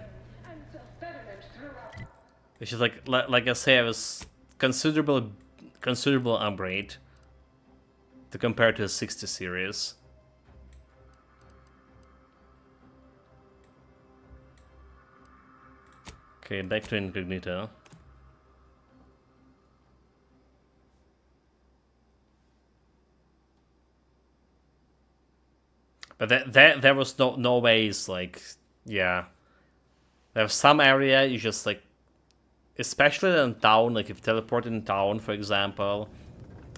Which is like I say, it was considerable upgrade to compare to the 60 series. Okay, back to Incognito. But there was no ways, like, yeah. There's some area you just like, especially in town, like if teleported in town, for example,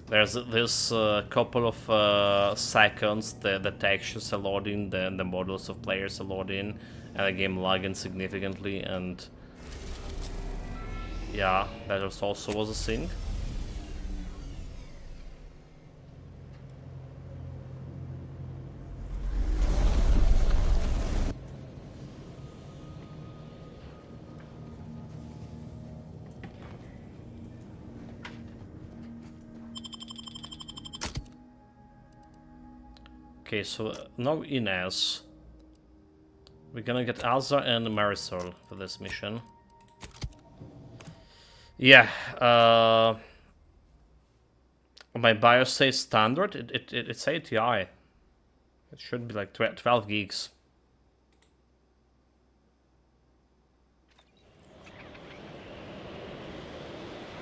there's this couple of seconds the textures are loading, the models of players are loading, and the game lagging significantly, and yeah, that also was a thing. Okay, so now Inez. We're gonna get Alza and Marisol for this mission. Yeah, my BIOS says standard. It's ATI. It should be like 12 gigs.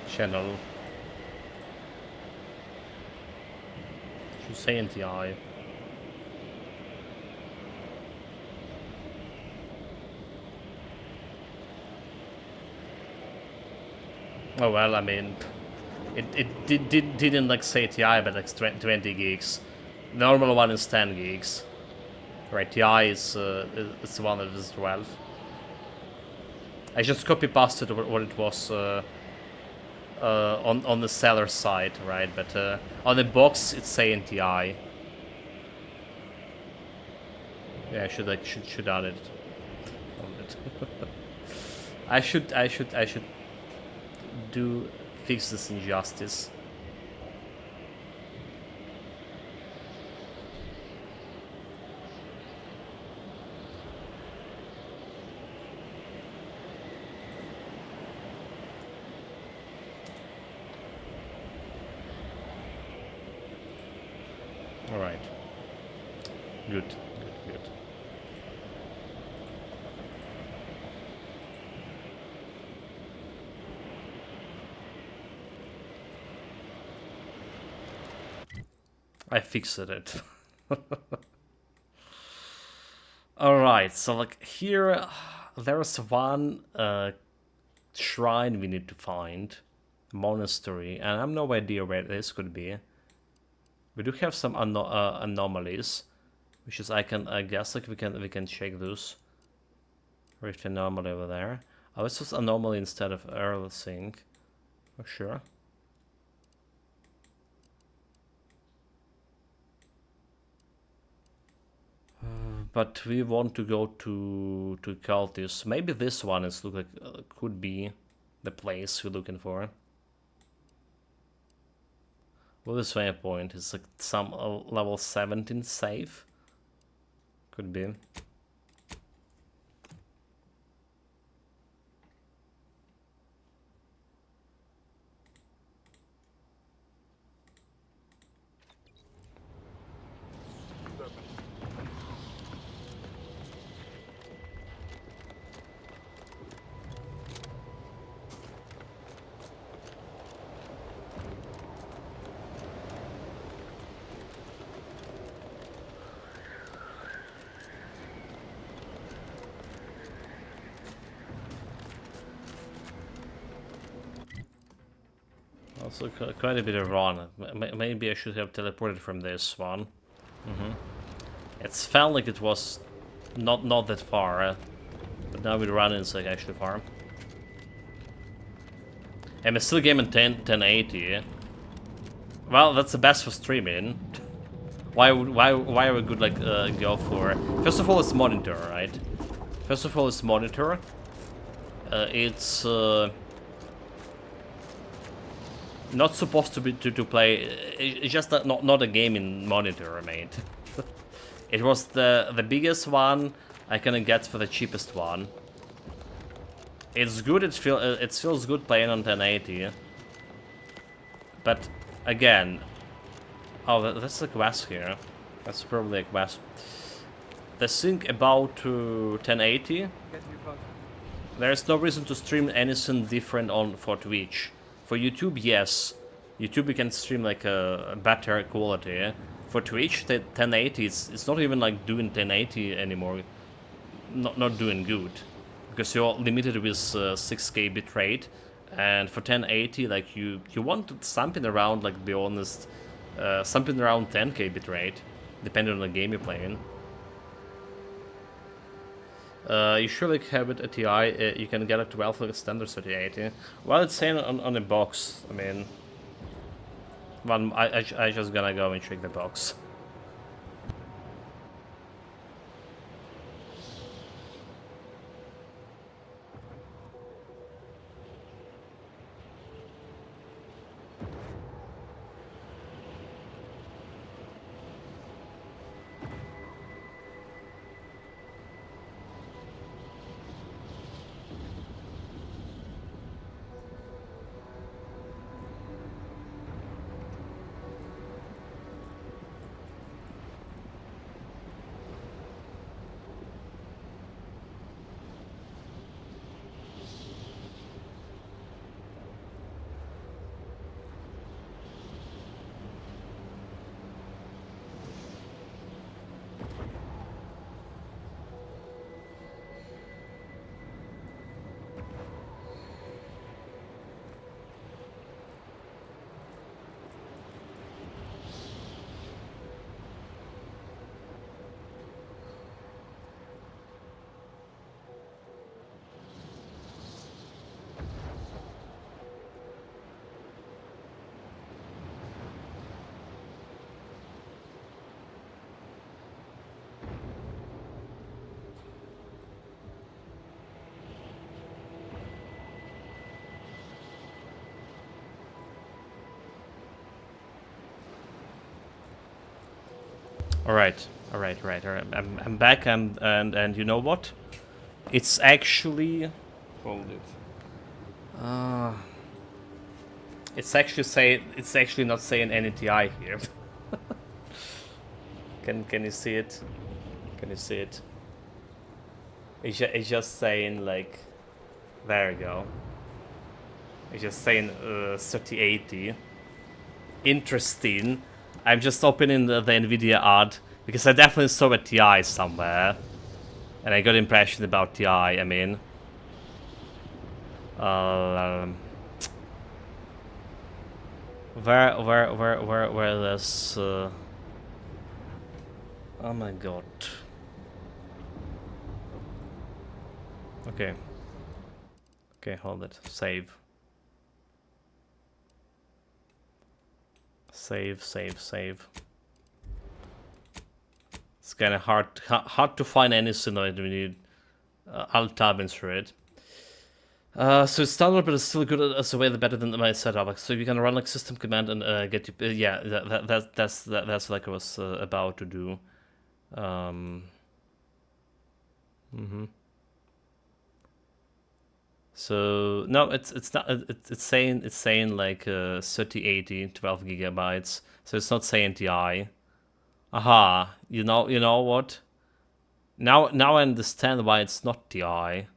Channel. Should say NTI. Oh well, I mean, it didn't like say TI, but like 20 gigs. The normal one is 10 gigs. Right, TI is the one that is 12. I just copy pasted what it was on the seller side, right? But on the box it's saying TI. Yeah, I should add it. I should do fix this injustice. Alright. Good. Good. I fixed it. Alright, so like here there's one shrine we need to find. Monastery, and I have no idea where this could be. We do have some anomalies, which is I guess like we can check those. Rift anomaly over there. Oh, it's just anomaly instead of Earl Sync. Oh, sure. But we want to go to Cultists. Maybe this one is look like could be the place we're looking for. Well, this waypoint is like some level 17 safe. Could be. Also quite a bit of run. Maybe I should have teleported from this one. It felt like it was not that far, but now with running it's like actually far. I'm still gaming 1080. Well, that's the best for streaming. Why are we good like go for? First of all, it's monitor, right? First of all, it's monitor. It's not supposed to be to play. It's just not a gaming monitor, mate. It was the biggest one I can get for the cheapest one. It's good. It feels good playing on 1080. But again, oh, that's a quest here. That's probably a quest. The thing about 1080, there's no reason to stream anything different for Twitch. For YouTube, yes. YouTube you can stream like a better quality. For Twitch, the 1080 it's not even like doing 1080 anymore. Not doing good, because you're limited with 6K bitrate, and for 1080 like you want something around, like, be honest, something around 10K bitrate, depending on the game you're playing. You should like have it at TI. You can get a 12 like standard 3080. Well, it's saying on the box. I mean, well, I just gonna go and check the box. All right. I'm back, and you know what? It's actually, hold it. It's actually not saying NTI here. Can you see it? Can you see it? It's just saying like, there you go. It's just saying 3080. Interesting. I'm just opening the Nvidia art because I definitely saw a TI somewhere, and I got an impression about TI. I mean, where this? Oh my god. Okay. Okay, hold it. Save. Save. It's kind of hard to find anything that we need. Alt tab and through it. So it's standard, but it's still good as a way better than my setup. So you can run like system command and get you. Yeah, that's like I was about to do. So no, it's not. It's saying like 3080, 12 gigabytes. So it's not saying TI. Aha, you know what? Now I understand why it's not TI.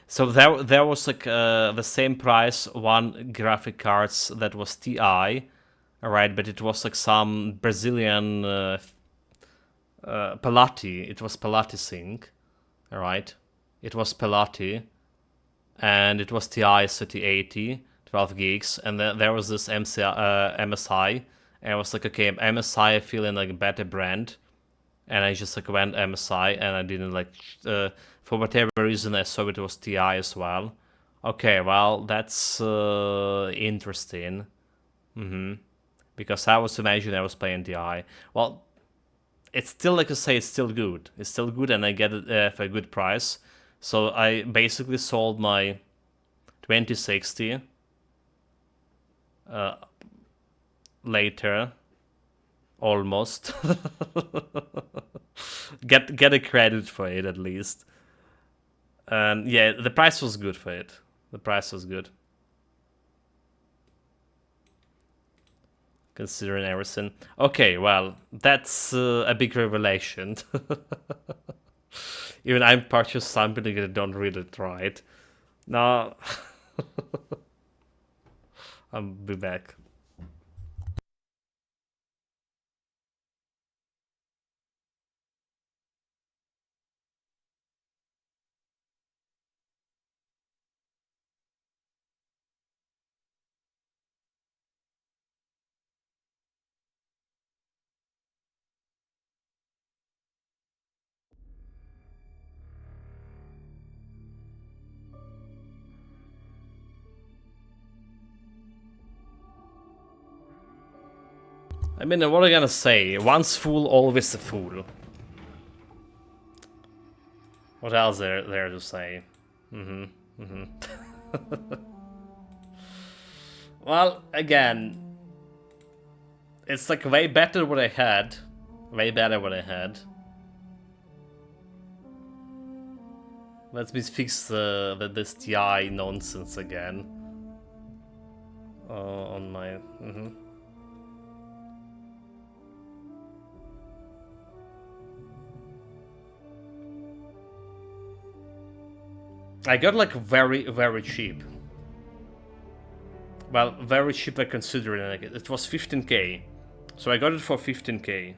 So there was like the same price one graphic cards that was TI, alright, but it was like some Brazilian Pelati. It was Pelati Sync, alright. It was Pelati, and it was TI 3080, 12 gigs, and then there was this MSI, and I was like, okay, MSI I feel in like a better brand, and I just like went MSI, and I didn't like, for whatever reason I saw it was TI as well. Okay, well, that's interesting, because I was imagining I was playing TI. Well, it's still, like I say, it's still good. It's still good, and I get it for a good price. So I basically sold my 2060 later, almost. get a credit for it at least. And yeah, the price was good for it. The price was good, considering everything. Okay, well, that's a big revelation. Even I'm purchased something that I don't read it right. No. I'll be back. I mean, what am I gonna say? Once fool, always a fool. What else there to say? Well, again, it's like way better what I had. Way better what I had. Let me fix this TI nonsense again. On my... I got like very, very cheap. Well, very cheap considering like it was 15k. So I got it for 15k.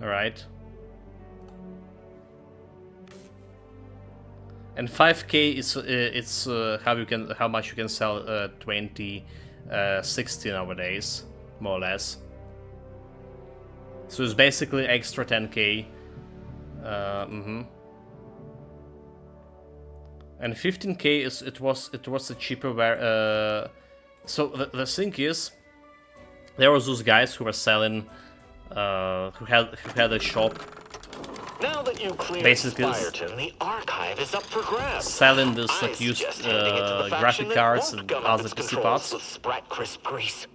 Alright. And 5k is it's how much you can sell 2060 nowadays, more or less. So it's basically extra 10k. And 15k is it was a cheaper where so the thing is, there was those guys who were selling who had a shop. Now that you cleared basically Spireton, the archive is up for grabs. Selling this like used graphic cards and other PC parts. Crisp grease.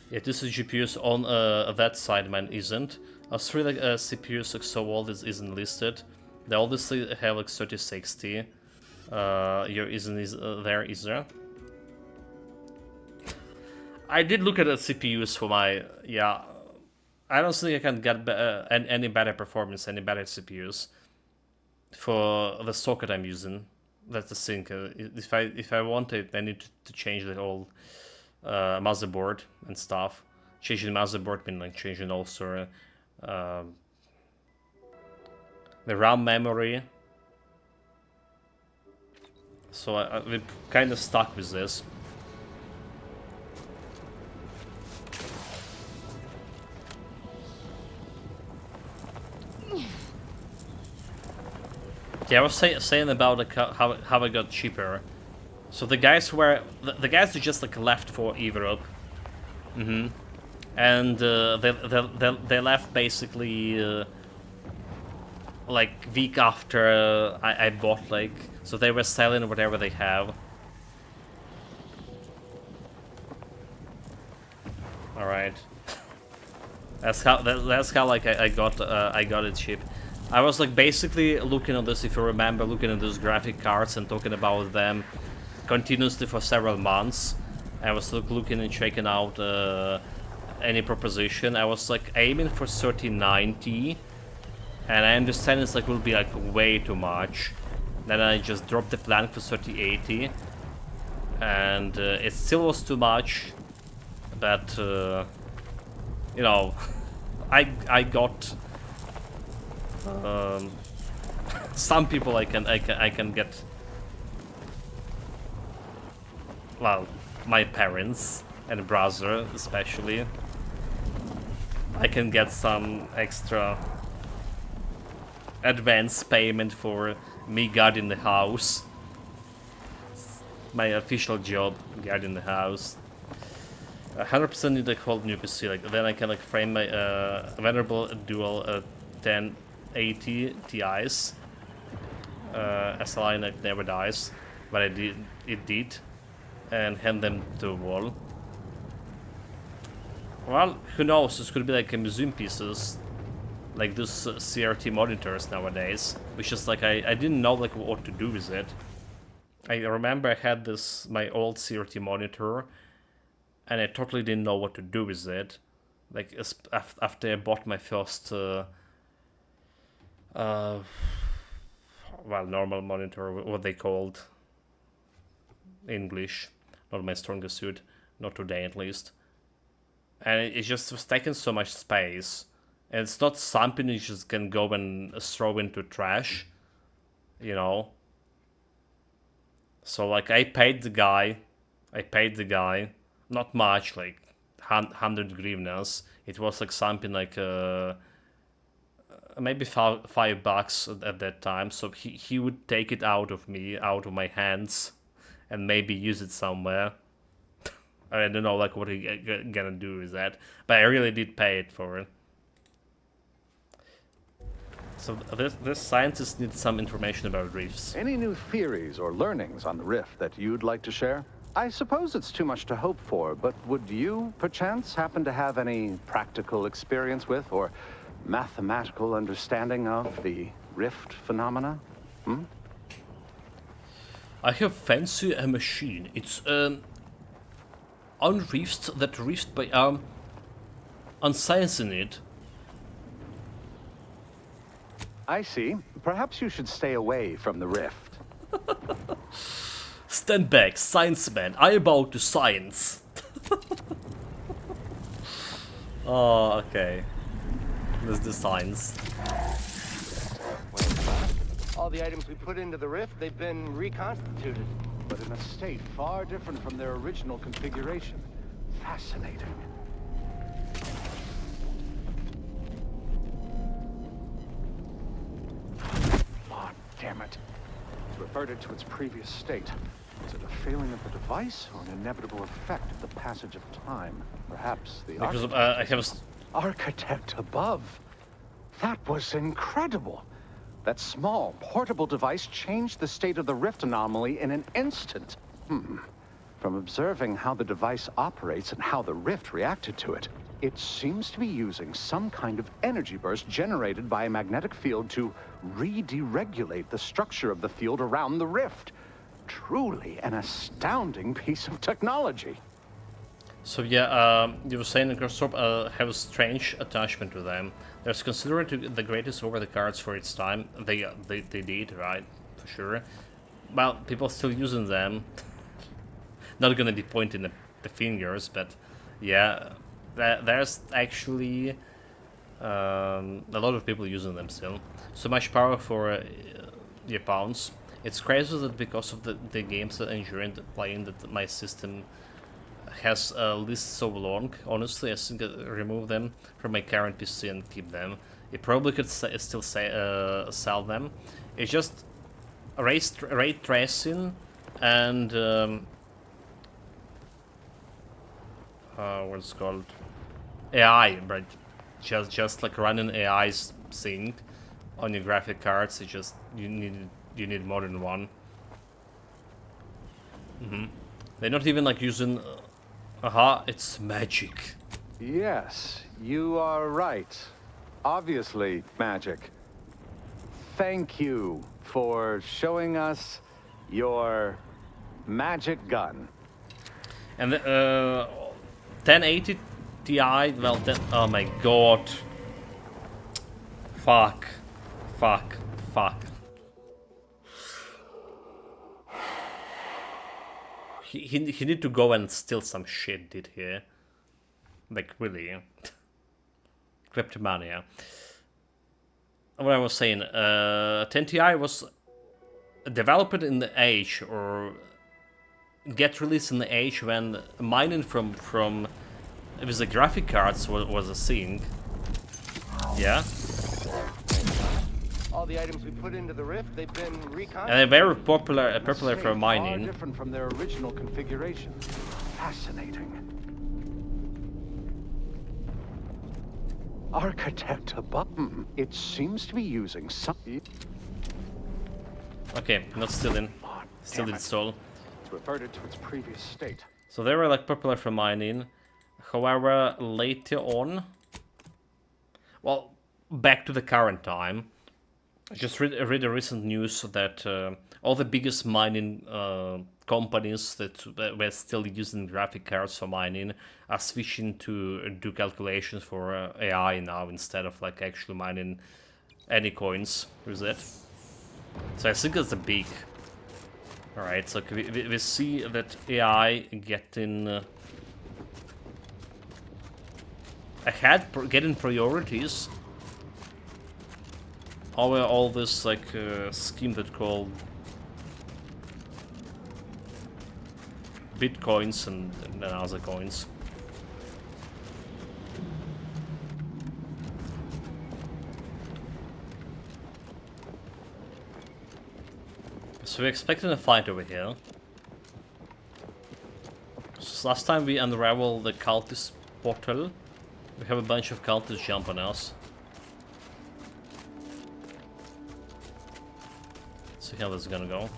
Yeah, this is GPUs on that side, mine isn't. Australia CPUs like so old isn't listed. They obviously have like 3060. Here isn't there, is there? I did look at the CPUs for my... Yeah, I don't think I can get any better performance, any better CPUs for the socket I'm using. That's the thing. If I want it, I need to change the whole motherboard and stuff. Changing the motherboard means like changing also the RAM memory. So we're kind of stuck with this. Yeah, I was saying about like how I got cheaper. So the guys who were the guys who just like left for Europe, and they left basically like week after I bought, like, so they were selling whatever they have. All right, that's how like I got it cheap. I was like basically looking at this, if you remember, looking at those graphic cards and talking about them continuously for several months. I was looking and checking out any proposition. I was like aiming for 3090, and I understand it's like will be like way too much. Then I just dropped the plan for 3080, and it still was too much. But you know, I got. Some people I can get, well, my parents and brother especially, I can get some extra advance payment for me guarding the house. My official job, guarding the house. 100% need a cold new PC, like then I can like frame my venerable dual 1080 Ti's. SLI like never dies, but it did, and hand them to the wall. Well, who knows? This could be like a museum pieces, like those CRT monitors nowadays, which is like I didn't know like what to do with it. I remember I had this my old CRT monitor, and I totally didn't know what to do with it. Like after I bought my first well, normal monitor, what they called English, not my strongest suit, not today at least. And it just was taking so much space, and it's not something you just can go and throw into trash, you know. So like I paid the guy, not much, like 100 hryvnias. It was like something like maybe $5 at that time. So he would take it out of my hands, and maybe use it somewhere. I don't know like what he gonna do with that, but I really did pay it for it. So this scientist needs some information about rifts. Any new theories or learnings on the rift that you'd like to share? I suppose it's too much to hope for, but would you, perchance, happen to have any practical experience with or mathematical understanding of the rift phenomena? I have fancy a machine. It's unreefed that reefed by unsciencing it. I see. Perhaps you should stay away from the rift. Stand back, science man. I about to science. Oh, okay. This is the science. All the items we put into the rift, they've been reconstituted. But in a state far different from their original configuration. Fascinating. Oh, damn it. It's reverted to its previous state. Is it a failing of the device or an inevitable effect of the passage of time? Perhaps the architect above. That was incredible. That small, portable device changed the state of the rift anomaly in an instant. From observing how the device operates and how the rift reacted to it, it seems to be using some kind of energy burst generated by a magnetic field to re-deregulate the structure of the field around the rift. Truly an astounding piece of technology. So yeah, you were saying Grasshopper have a strange attachment to them. They're considered the greatest over the cards for its time. They did, right? For sure. Well, people still using them. Not gonna be pointing the fingers, but yeah, there's actually a lot of people using them still. So much power for the pounds. It's crazy that because of the games that I enjoyed playing, that my system has a list so long. Honestly, I think I remove them from my current PC and keep them. It probably could still sell them. It's just ray tracing and what's it called, AI, right? Just like running AI's thing on your graphic cards. It's just you need more than one. They're not even like using. It's magic. Yes, you are right. Obviously, magic. Thank you for showing us your magic gun. And the 1080 Ti, well, oh my god. Fuck. He need to go and steal some shit, did he? Like, really? Kleptomania. What I was saying, 10 Ti was developed in the age, or get released in the age when mining from with the graphic cards was a thing. Yeah? All the items we put into the rift, they've been reconstructed. And they're very popular for mining. Far different from their original configuration. Fascinating. Architect above. It seems to be using some. Okay, not still in. Still did stall. It's reverted to its previous state. So they were like popular for mining. However, later on, well, back to the current time, I just read a recent news that all the biggest mining companies that were still using graphic cards for mining are switching to do calculations for AI now instead of like actually mining any coins with it. So I think that's a big. All right, so we see that AI getting ahead, getting priorities over all this like scheme that called bitcoins and other coins. So we're expecting a fight over here. So last time we unraveled the cultist portal, we have a bunch of cultists jump on us. See how this is gonna go.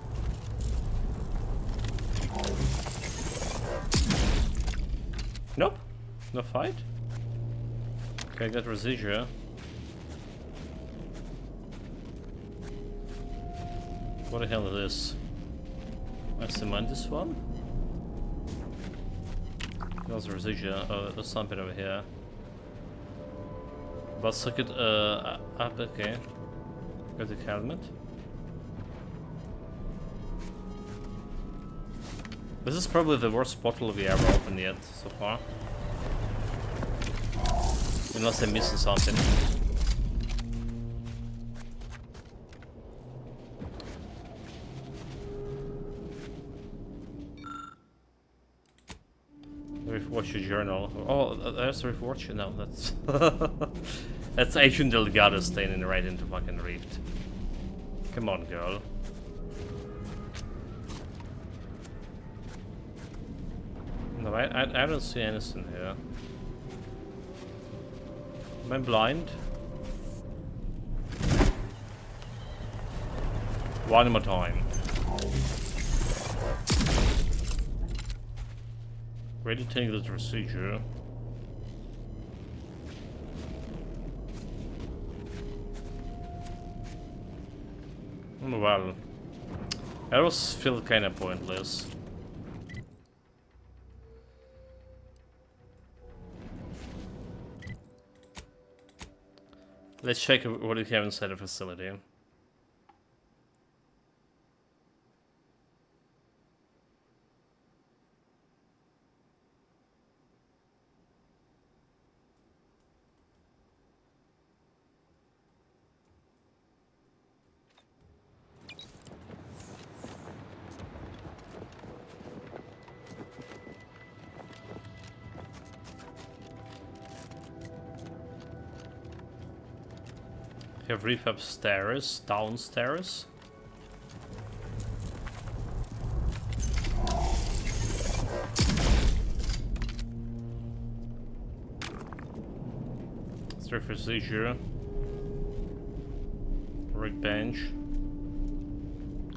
Nope, no fight. Okay, I got residual. What the hell is this? That's the Mantis one? There's a residual. Oh, there's something over here. But circuit up, okay. Got the helmet. This is probably the worst portal we ever opened yet so far. Unless I'm missing something. Riftwatch journal. Oh, there's Riftwatch. No, that's that's Agent Delgado standing right into fucking Rift. Come on, girl. No, I don't see anything here. Am I blind? One more time. Ready to take this procedure. Well, that was feel kind of pointless. Let's check what we have inside the facility. We have Reef upstairs, downstairs. Surface seizure. Rig bench.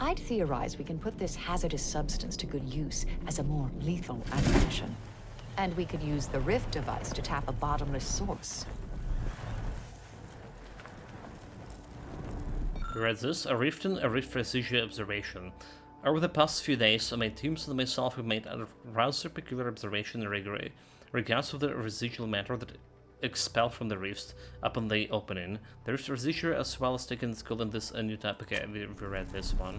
I'd theorize we can put this hazardous substance to good use as a more lethal ammunition. And we could use the Rift device to tap a bottomless source. Read this, a Rift seizure observation. Over the past few days, my teams and myself have made a rather peculiar observation in regards to the residual matter that expelled from the rifts upon the opening. The rift residue as well as taken skull in this new type. Okay, we read this one.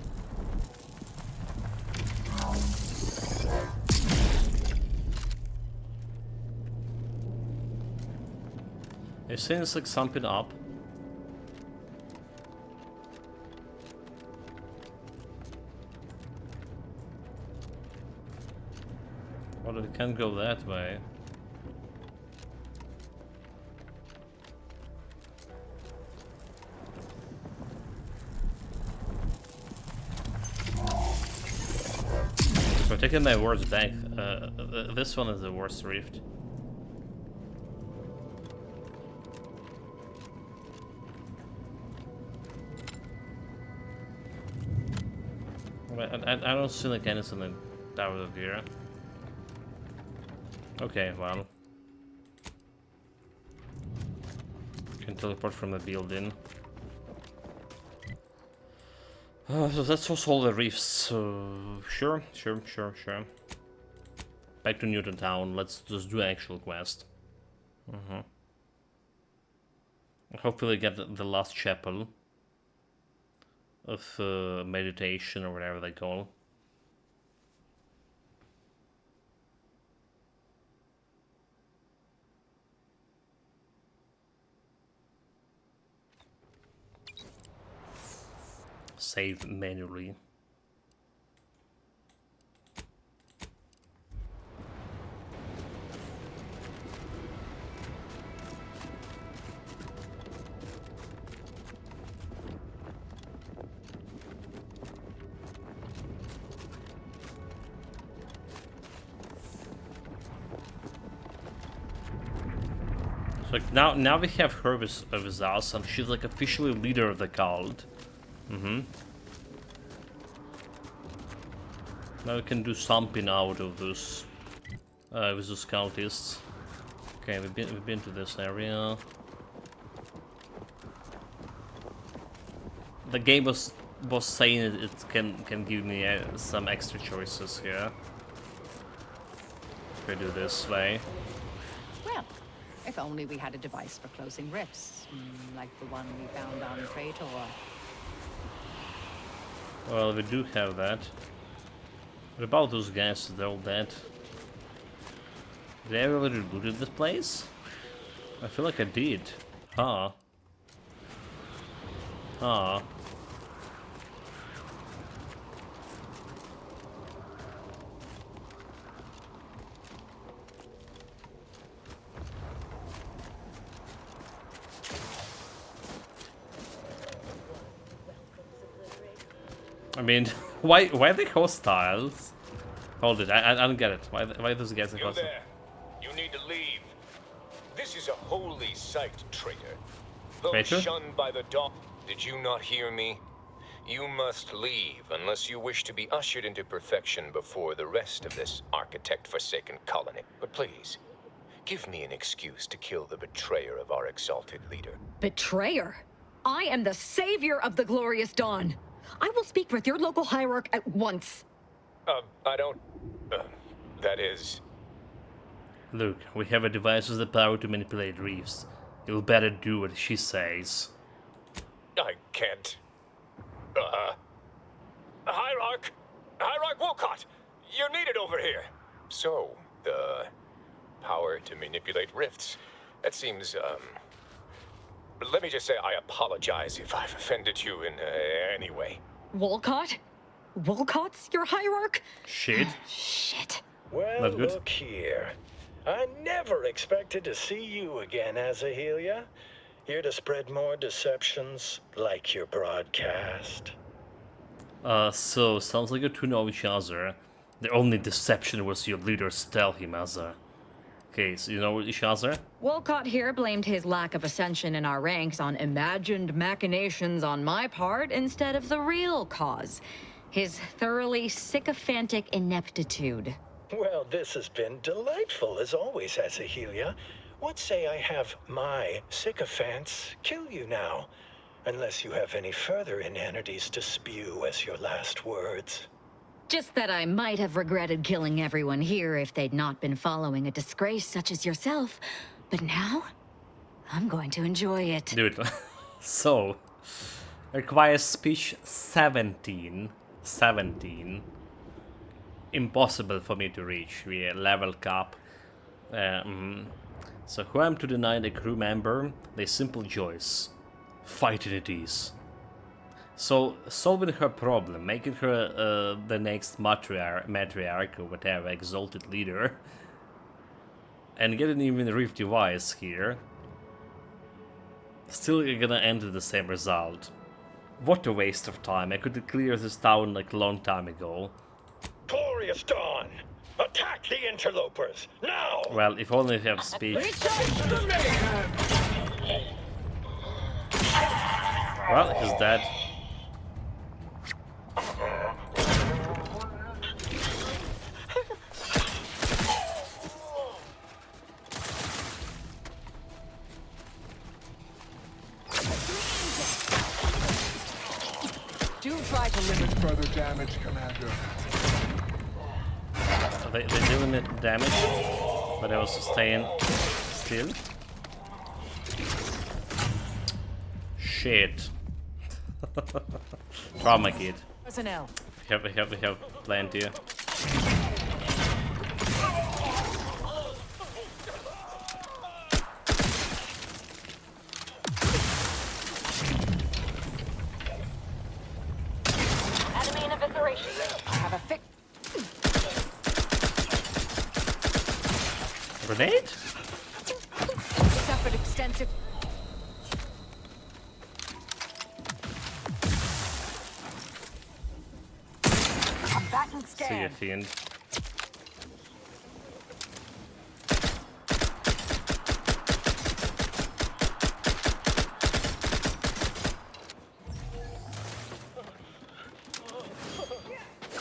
It seems like something up. Well, it can't go that way. So taking my words back, this one is the worst rift. I don't see like anything out of here. Okay, well. Can teleport from the building. So that's also all the reefs. So sure. Back to Newton Town. Let's just do actual quest. Hopefully get the last chapel of meditation or whatever they call. Save manually. So like now we have her with us, and she's like officially leader of the cult. Now we can do something out of this with the cultists. Okay, we've been to this area. The game was saying it can give me some extra choices here. If I do this way. Well, if only we had a device for closing rifts, like the one we found on Praetor. Well, we do have that. What about those guys? They're all dead. Did I ever really looted this place? I feel like I did. Huh. Huh. I mean, why are they hostiles? Hold it, I don't get it. Why are those guys You're hostile? there. You need to leave. This is a holy site, traitor. Though Traitor? shunned by the dawn, did you not hear me? You must leave unless you wish to be ushered into perfection before the rest of this architect-forsaken colony. But please, give me an excuse to kill the betrayer of our exalted leader. Betrayer? I am the savior of the glorious dawn. I will speak with your local hierarch at once. I don't... that is... Look, we have a device with the power to manipulate reefs. You better do what she says. I can't. Hierarch! Hierarch Wolcott! You're needed over here! So, the power to manipulate rifts. That seems, let me just say I apologize if I've offended you in any way. Wolcott? Wolcott's your hierarch? Shit. Shit. Well, Not good. look here. I never expected to see you again, Azahelia. Here to spread more deceptions like your broadcast. So, sounds like you two know each other. The only deception was your leaders tell him, Azza. Okay, so you know each other? Wolcott here blamed his lack of ascension in our ranks on imagined machinations on my part instead of the real cause. His thoroughly sycophantic ineptitude. Well, this has been delightful as always, Azahelia. What say I have my sycophants kill you now? Unless you have any further inanities to spew as your last words. Just that I might have regretted killing everyone here if they'd not been following a disgrace such as yourself. But now, I'm going to enjoy it. Dude, so, requires speech 17. 17. Impossible for me to reach. We level cap. So, who am to deny a crew member the simple choice? Fighting it is. So, solving her problem, making her the next matriarch or whatever, exalted leader, and getting even a Rift device here, still gonna end with the same result. What a waste of time. I could have cleared this town like a long time ago. Glorious Dawn! Attack the interlopers, now! Well, if only I have speech. Well, he's dead. Do try to limit further damage, Commander. They're doing it damage, but I was staying still. Shit. Trauma kit. Personnel. We have plenty. Enemy in evisceration. I have a fix. Grenade? Suffered extensive. Combatant See you, scan. fiend.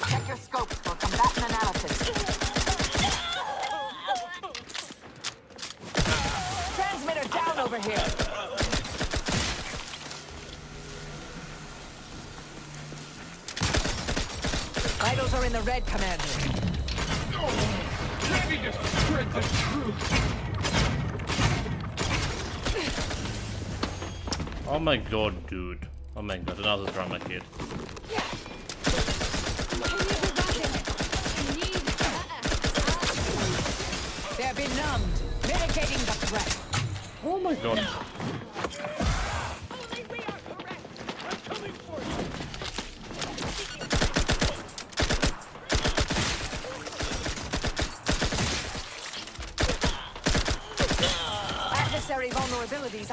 Check your scopes for combatant analysis. Transmitter down over here. Vitals are in the red, Commander. Ready to spread the truth. Oh my god, dude. Oh my god, another drama kit. They're benumbed, mitigating the threat. Oh my god. Adversary vulnerabilities.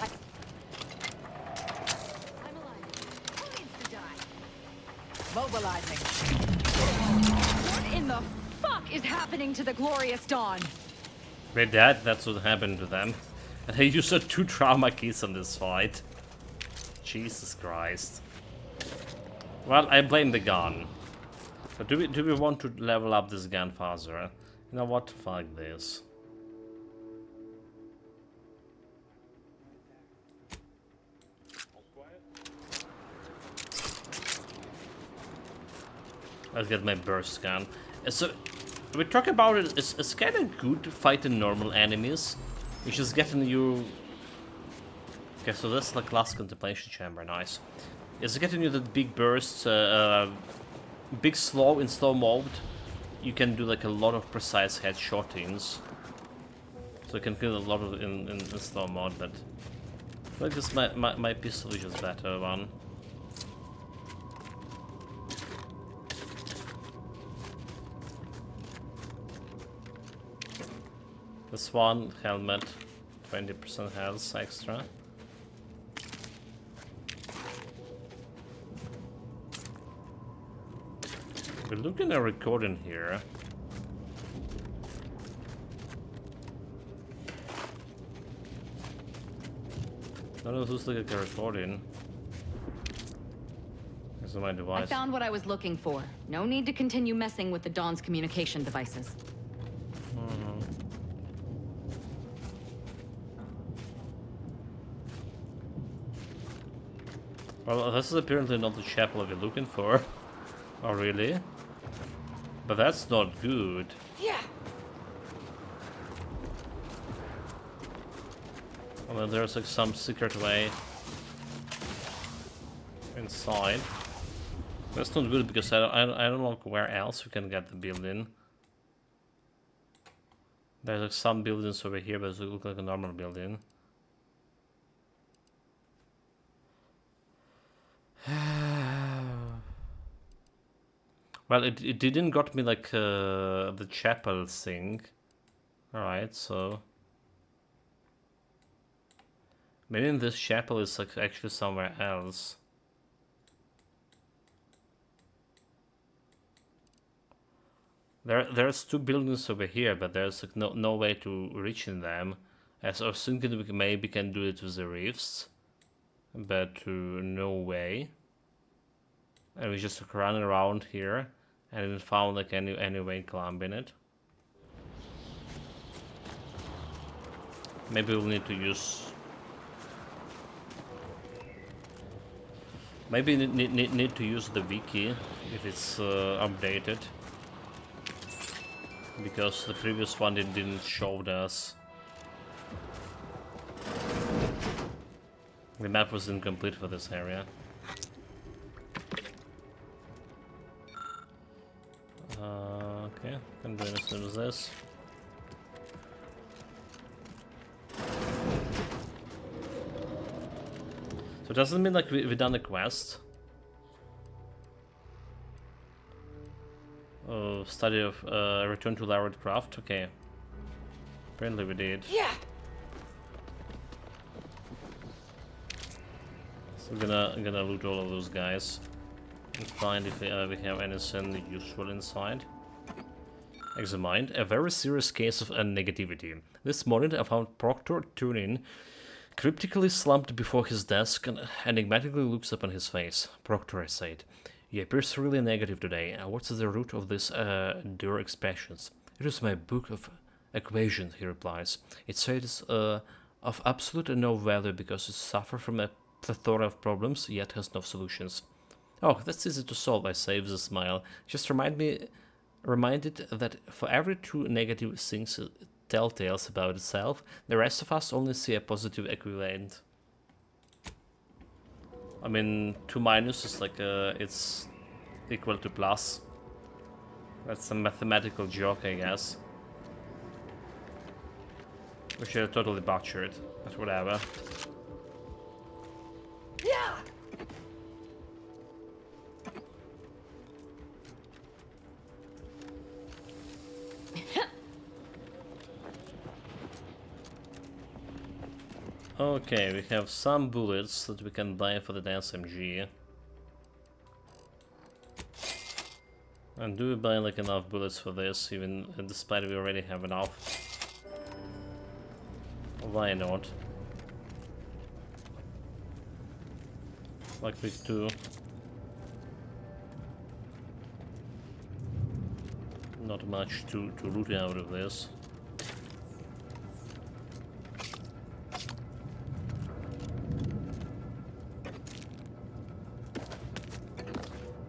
Mobilizing. What in the fuck is happening to the Glorious Dawn? Wait, that's what happened to them. And I used 2 trauma keys on this fight. Jesus Christ. Well, I blame the gun. But do we want to level up this gun faster? You know what? Fuck this. Let's get my burst gun. So, we talk about it, it's kind of good fighting normal enemies, which is getting you Okay, so that's like last contemplation chamber, nice. Is getting you the big bursts, big slow in slow mode. You can do like a lot of precise headshottings. So you can kill a lot of in slow mode, but like this my pistol is just better one. This one helmet, 20% health extra. We're looking at a recording here. I don't know who's looking at a recording. This is my device. I found what I was looking for. No need to continue messing with the Dawn's communication devices. Well, this is apparently not the chapel we're looking for. Oh, really? But that's not good. Yeah. Well, there's like some secret way inside. That's not good because I don't know where else we can get the building. There's like some buildings over here, but it look like a normal building. Well, it didn't got me like the chapel thing. Alright, so maybe in this chapel is like actually somewhere else. There's two buildings over here, but there's like no way to reach in them. As I was thinking we maybe can do it with the rifts, but no way. And we just ran around here and didn't found like any way climbing it. Maybe we'll need to use. Maybe need to use the wiki if it's updated, because the previous one didn't show us. The map was incomplete for this area. Okay, can do as soon as this. So it doesn't mean like we done the quest. Study of return to Larwood Craft. Okay, apparently we did. Yeah. So we're gonna loot all of those guys and find if we have anything useful inside. Examined a very serious case of negativity. This morning I found Proctor Turin cryptically slumped before his desk and enigmatically looks upon his face. Proctor, I said, you appear really negative today. What's the root of this dour expressions? It is my book of equations, he replies. It says of absolute no value because it suffers from a plethora of problems, yet has no solutions. Oh, that's easy to solve, I say with a smile. Just reminded that for every two negative things it telltales about itself, the rest of us only see a positive equivalent. I mean, 2 minus is like it's equal to plus. That's a mathematical joke, I guess. Which I totally butchered, but whatever. Yeah. Okay, we have some bullets that we can buy for the SMG. And do we buy like enough bullets for this, even despite we already have enough? Why not? Like we do. Not much to loot out of this.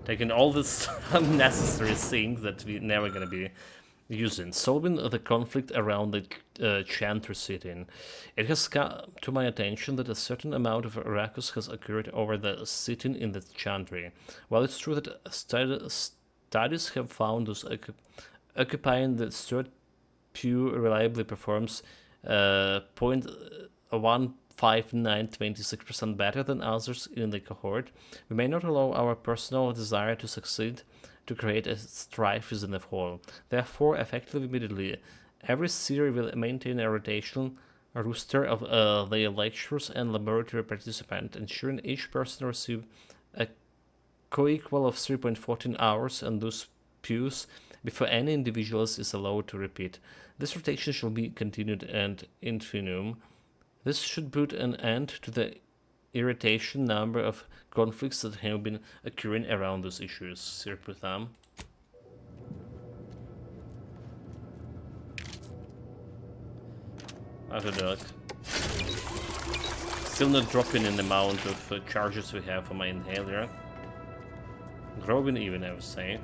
Taking all this unnecessary things that we're never gonna be using solving the conflict around the Chantry sitting. It has come to my attention that a certain amount of ruckus has occurred over the sitting in the Chantry. While it's true that studies have found those occupying the third pew reliably performs 0.15926% better than others in the cohort, we may not allow our personal desire to succeed to create a strife within the whole. Therefore, effectively immediately, every series will maintain a rotation roster of the lecturers and laboratory participants, ensuring each person receive a co-equal of 3.14 hours on those pews before any individual is allowed to repeat. This rotation shall be continued ad infinitum. This should put an end to the irritation number of conflicts that have been occurring around those issues. Sir Putham. After that, still not dropping in the amount of charges we have for my inhaler. Growing even, I would say.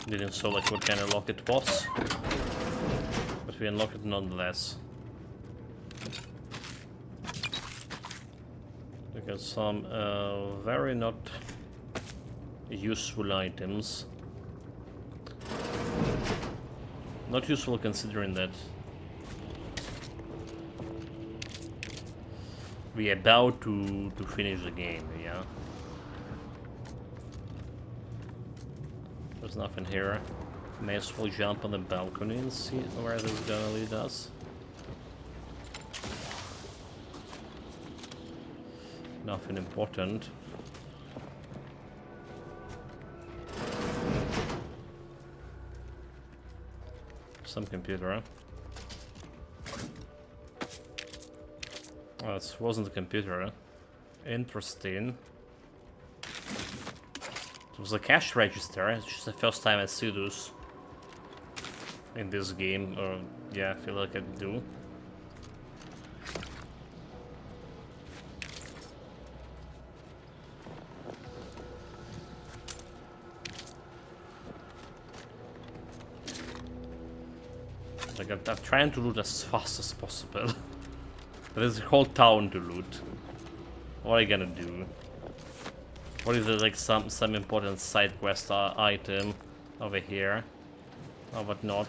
Didn't show like what kind of lock it was, but we unlock it nonetheless. We got some very not useful items. Not useful considering that we are about to finish the game, yeah. There's nothing here. May as well jump on the balcony and see where this is gonna lead us. Nothing important. Some computer. Oh, it wasn't a computer. Interesting. It was a cash register. It's just the first time I see those in this game, or yeah, I feel like I do. Like I'm trying to loot as fast as possible. But there's a whole town to loot. What are you gonna do? What is it, like some important side quest item over here? Or what not?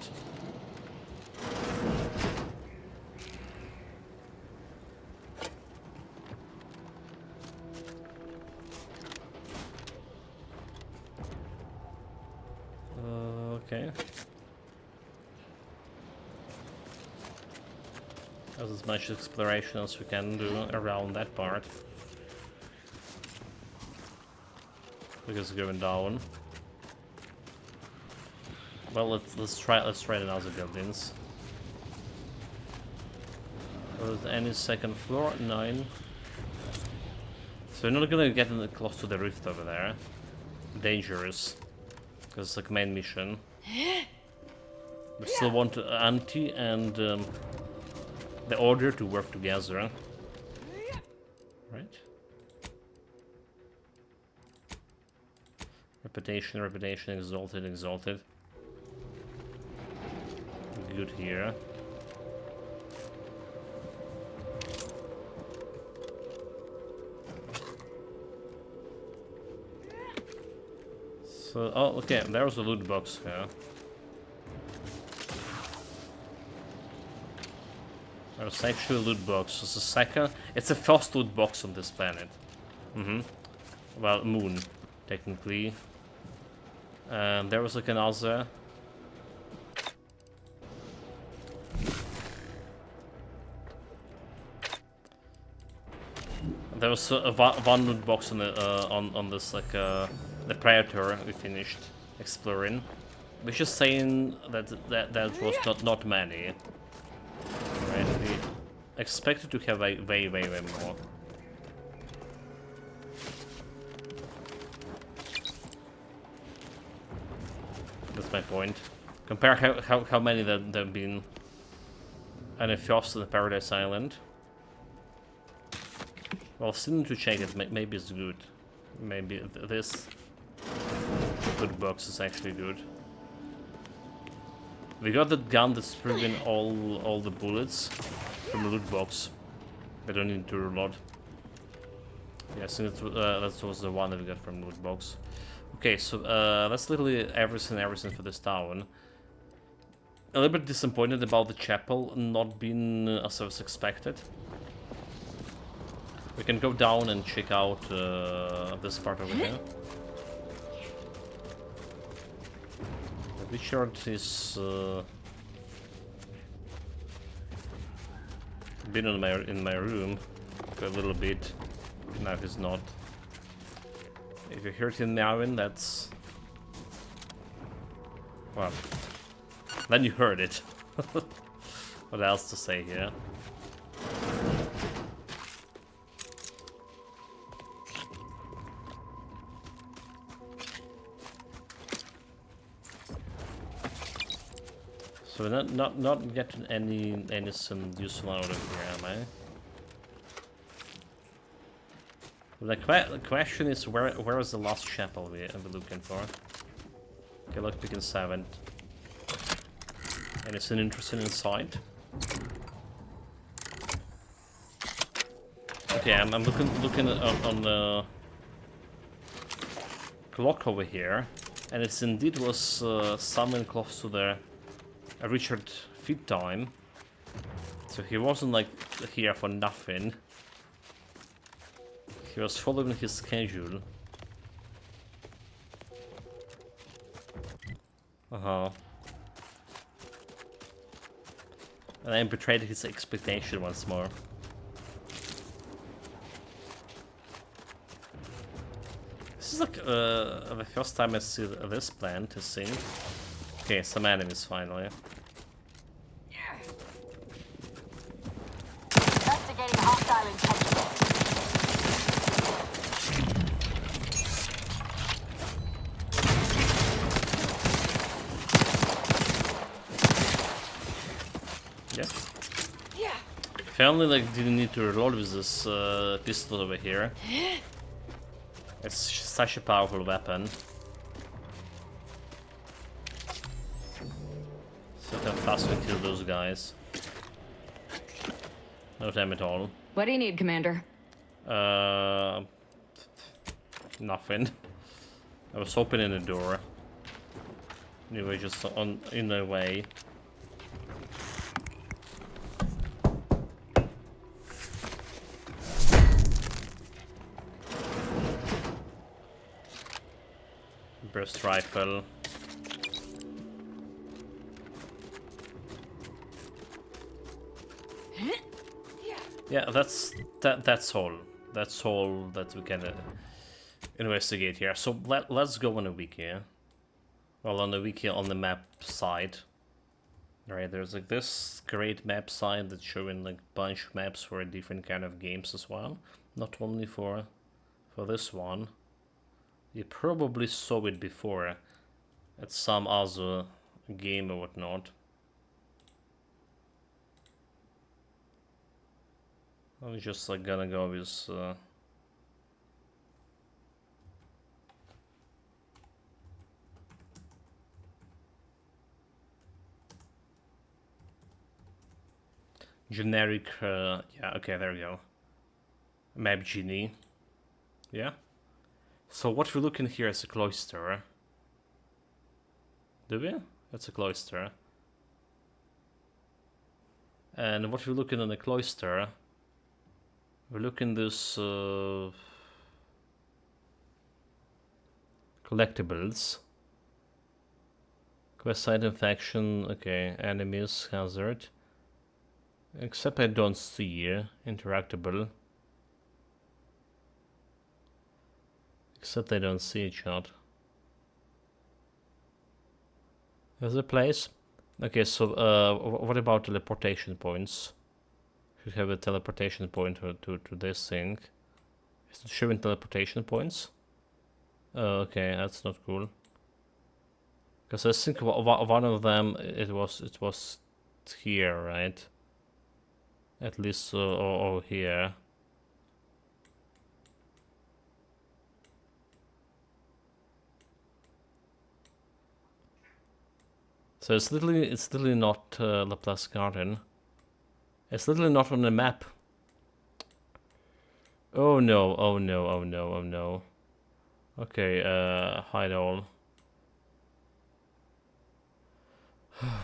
Okay. There's as much exploration as we can do around that part. Because it's going down. Well, let's try the other buildings. Was any second floor? 9. So we're not gonna get close to the rift over there. Dangerous, because it's like main mission. We still want Auntie and the Order to work together, right? Reputation, exalted. Good here. So, oh, okay, there's a loot box here. There's actually a loot box. It's a second. It's the first loot box on this planet. Well, moon, technically. And there was like another. There was one loot box on the on this like the Predator we finished exploring, which is saying that was not many. Right, we expected to have way more. That's my point. Compare how many there have been. And if you're in the Paradise Island. Well, still need to check it. Maybe it's good. Maybe this loot box is actually good. We got the gun that's proven all the bullets from the loot box. We don't need to reload. Yeah, I think that was the one that we got from the loot box. Okay, so that's literally everything for this town. A little bit disappointed about the chapel not being as I was expected. We can go down and check out this part over here. Richard is been in my room for a little bit. Now he's not. If you heard him meowing, that's well. Then you heard it. What else to say here? So we're not getting some useful out of here, am I? The question is where is the last chapel we're looking for? Okay, look, we can 7. Anything interesting inside? Okay, I'm looking on the clock over here, and it's indeed was somewhere close to the Richard feed time, so he wasn't like here for nothing. He was following his schedule. And I betrayed his expectation once more. This is like the first time I see this plant, to see. Okay, some enemies finally. Investigating hostile intentions. Yeah. If I only like didn't need to reload with this pistol over here. It's such a powerful weapon. So how fast we kill those guys. No time at all. What do you need, Commander? Nothing. I was opening the door. You were just in the way. Burst rifle. Yeah, that's all. That's all that we can investigate here. So let's go on a wiki. Well, on the wiki on the map side. Right, there's like this great map side that's showing like bunch of maps for different kind of games as well. Not only for this one. You probably saw it before at some other game or whatnot. I'm just like gonna go with generic, yeah, okay, there we go. Map Genie. Yeah. So what we're looking here is a cloister. Do we? That's a cloister. And what we're looking on the cloister, we're looking this collectibles. Quest site infection, okay, enemies, hazard. Except I don't see interactable. Except I don't see it, chat. There's a place. Okay, so what about teleportation points? Should have a teleportation point to this thing. Is it showing teleportation points? Oh, okay, that's not cool. Because I think one of them it was here, right? At least or here. So it's literally not Laplace Garden. It's literally not on the map. Oh no! Oh no! Oh no! Oh no! Okay, hide all.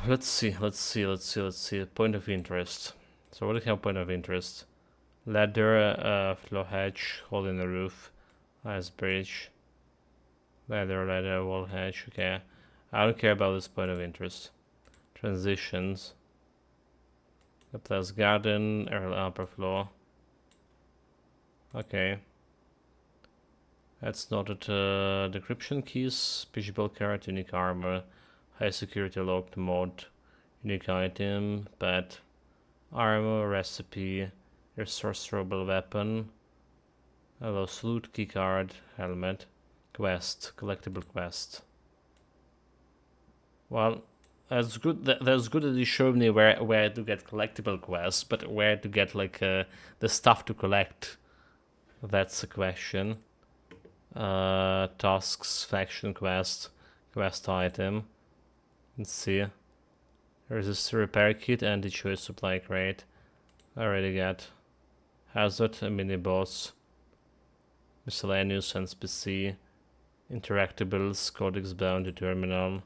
Let's see. Point of interest. So what do we have point of interest? Ladder, floor hedge, hole in the roof, ice bridge. Ladder, wall hedge. Okay, I don't care about this point of interest. Transitions. Laplace Garden, upper floor. Okay. That's noted. Decryption keys, pitchable card, unique armor, high security locked mod, unique item, bed, armor, recipe, resourceable weapon, hello salute, keycard, helmet, quest, collectible quest. Well, that's good. That's good that you showed me where to get collectible quests, but where to get like the stuff to collect. That's a question. Tasks, faction quest, quest item. Let's see. Resistor repair kit, anti-choice supply crate. I already got. Hazard, a mini boss. Miscellaneous, NPC. Interactables, codex bound terminal.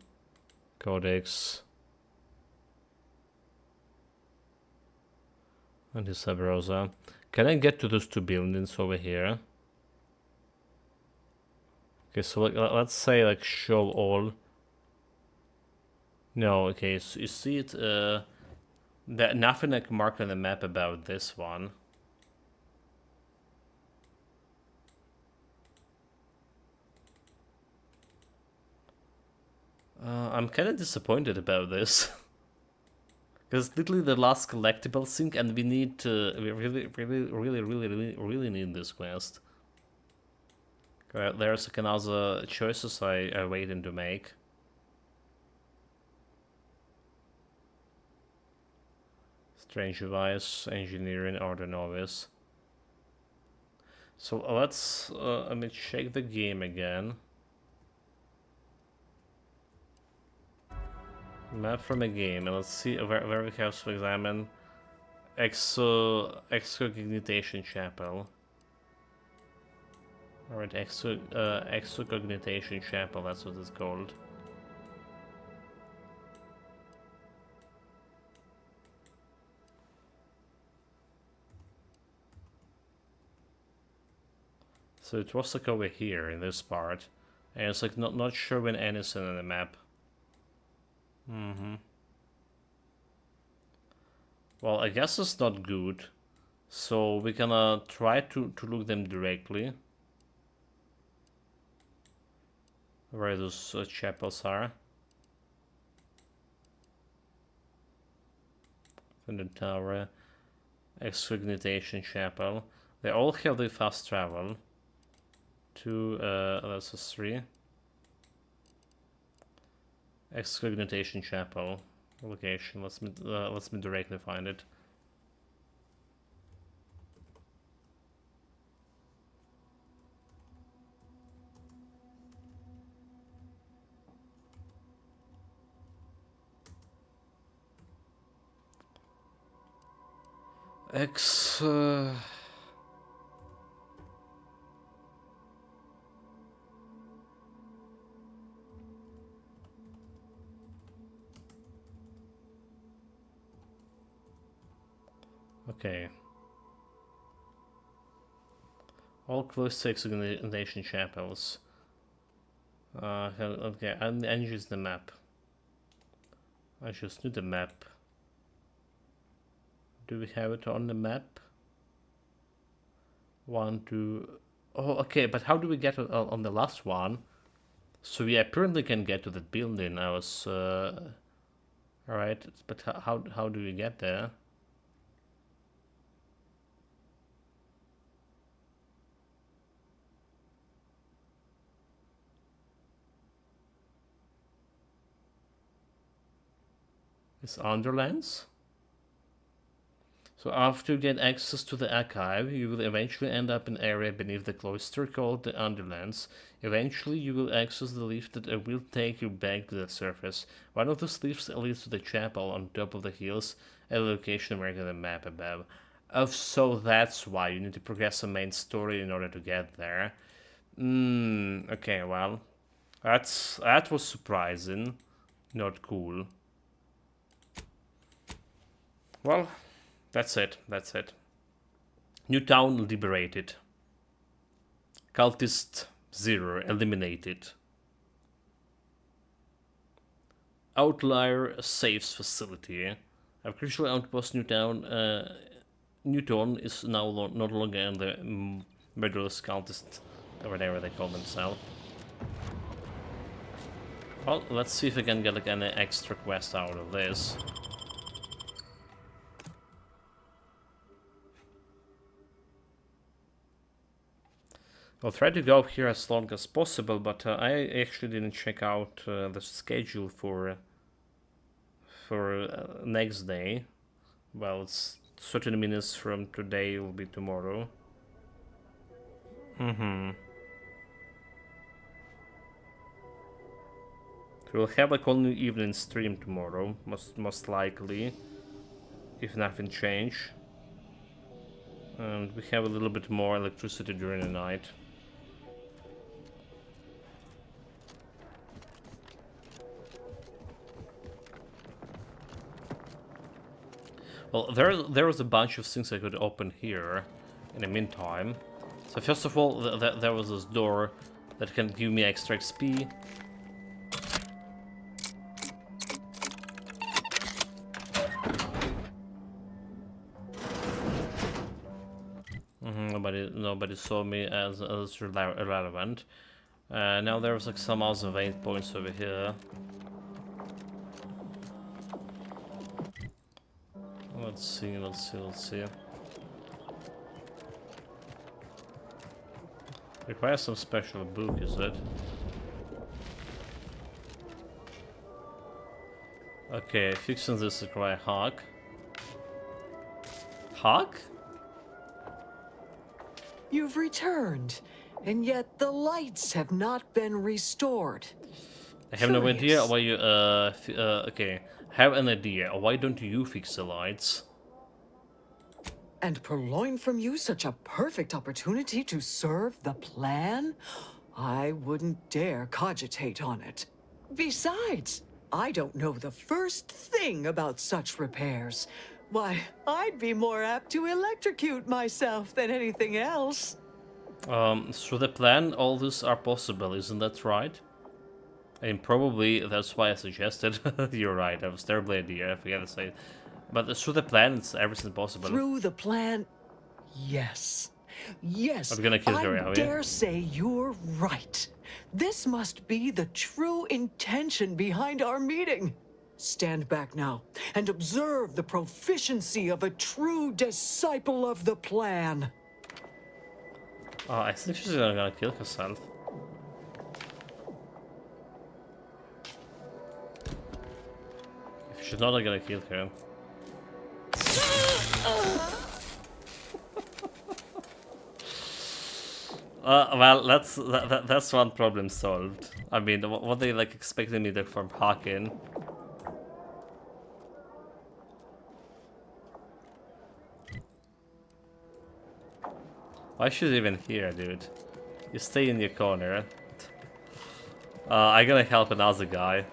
Codex. Anti-Sub Rosa. Can I get to those two buildings over here? Okay, so let's say like show all. No, okay, so you see it, that nothing I can mark on the map about this one. I'm kind of disappointed about this. Because literally the last collectible thing, and we need we really need this quest. There's like another choices I waiting to make. Strange device, engineering, order novice. So let's let me check the game again. Map from a game, and let's see where we have to examine Excognitation Chapel. Alright, Excognitation Chapel, that's what it's called. So it was like over here in this part, and it's like not showing anything on the map. Well, I guess it's not good, so we're gonna try to look them directly. Where those chapels are. Thunder Tower, Excognitation Chapel. They all have the fast travel. That's a 3. Excognitation Chapel location. Let's me directly find it. Okay. All close to Excognitation Chapels. Okay, and use the map. I just need the map. Do we have it on the map? 1, 2... Oh, okay, but how do we get on the last one? So we apparently can get to that building. I was... Alright, but how do we get there? It's Underlands. So after you get access to the archive, you will eventually end up in an area beneath the cloister called the Underlands. Eventually, you will access the lift that will take you back to the surface. One of those lifts leads to the chapel on top of the hills, at a location marked on the map above. Oh, so that's why you need to progress the main story in order to get there. Okay, well, that was surprising, not cool. Well, that's it. New town liberated. Cultist 0 eliminated. Outlier saves facility. I've crucially outpost Newton is now no longer in the murderous cultist, or whatever they call themselves. Well, let's see if we can get like any extra quest out of this. I'll try to go here as long as possible, but I actually didn't check out the schedule for next day. Well, it's 30 minutes from today, will be tomorrow. We'll have like only evening stream tomorrow, most likely, if nothing change. And we have a little bit more electricity during the night. Well, there was a bunch of things I could open here in the meantime. So first of all, there was this door that can give me extra XP. Nobody saw me as irrelevant. Now there's like some other waypoints points over here. Let's see. Requires some special book, is it? Okay, fixing this require Hawk. Hawk? You've returned, and yet the lights have not been restored. I have no idea why you, okay. Have an idea. Why don't you fix the lights? And purloin from you such a perfect opportunity to serve the plan? I wouldn't dare cogitate on it. Besides, I don't know the first thing about such repairs. Why, I'd be more apt to electrocute myself than anything else. Through the plan, all this are possible, isn't that right? And probably that's why I suggested. You're right, that was a terrible idea, I forget to say it. But through the plan, it's everything possible. Through the plan, yes. Yes, I'm gonna kill her, are I we? dare say you're right. This must be the true intention behind our meeting. Stand back now and observe the proficiency of a true disciple of the plan. Oh, I think she's gonna kill herself. If she's not, I'm gonna kill her. Well, that's one problem solved. I mean, what they like expecting me to from Hawking? Why is she even here, dude? You stay in your corner. I'm gonna help another guy.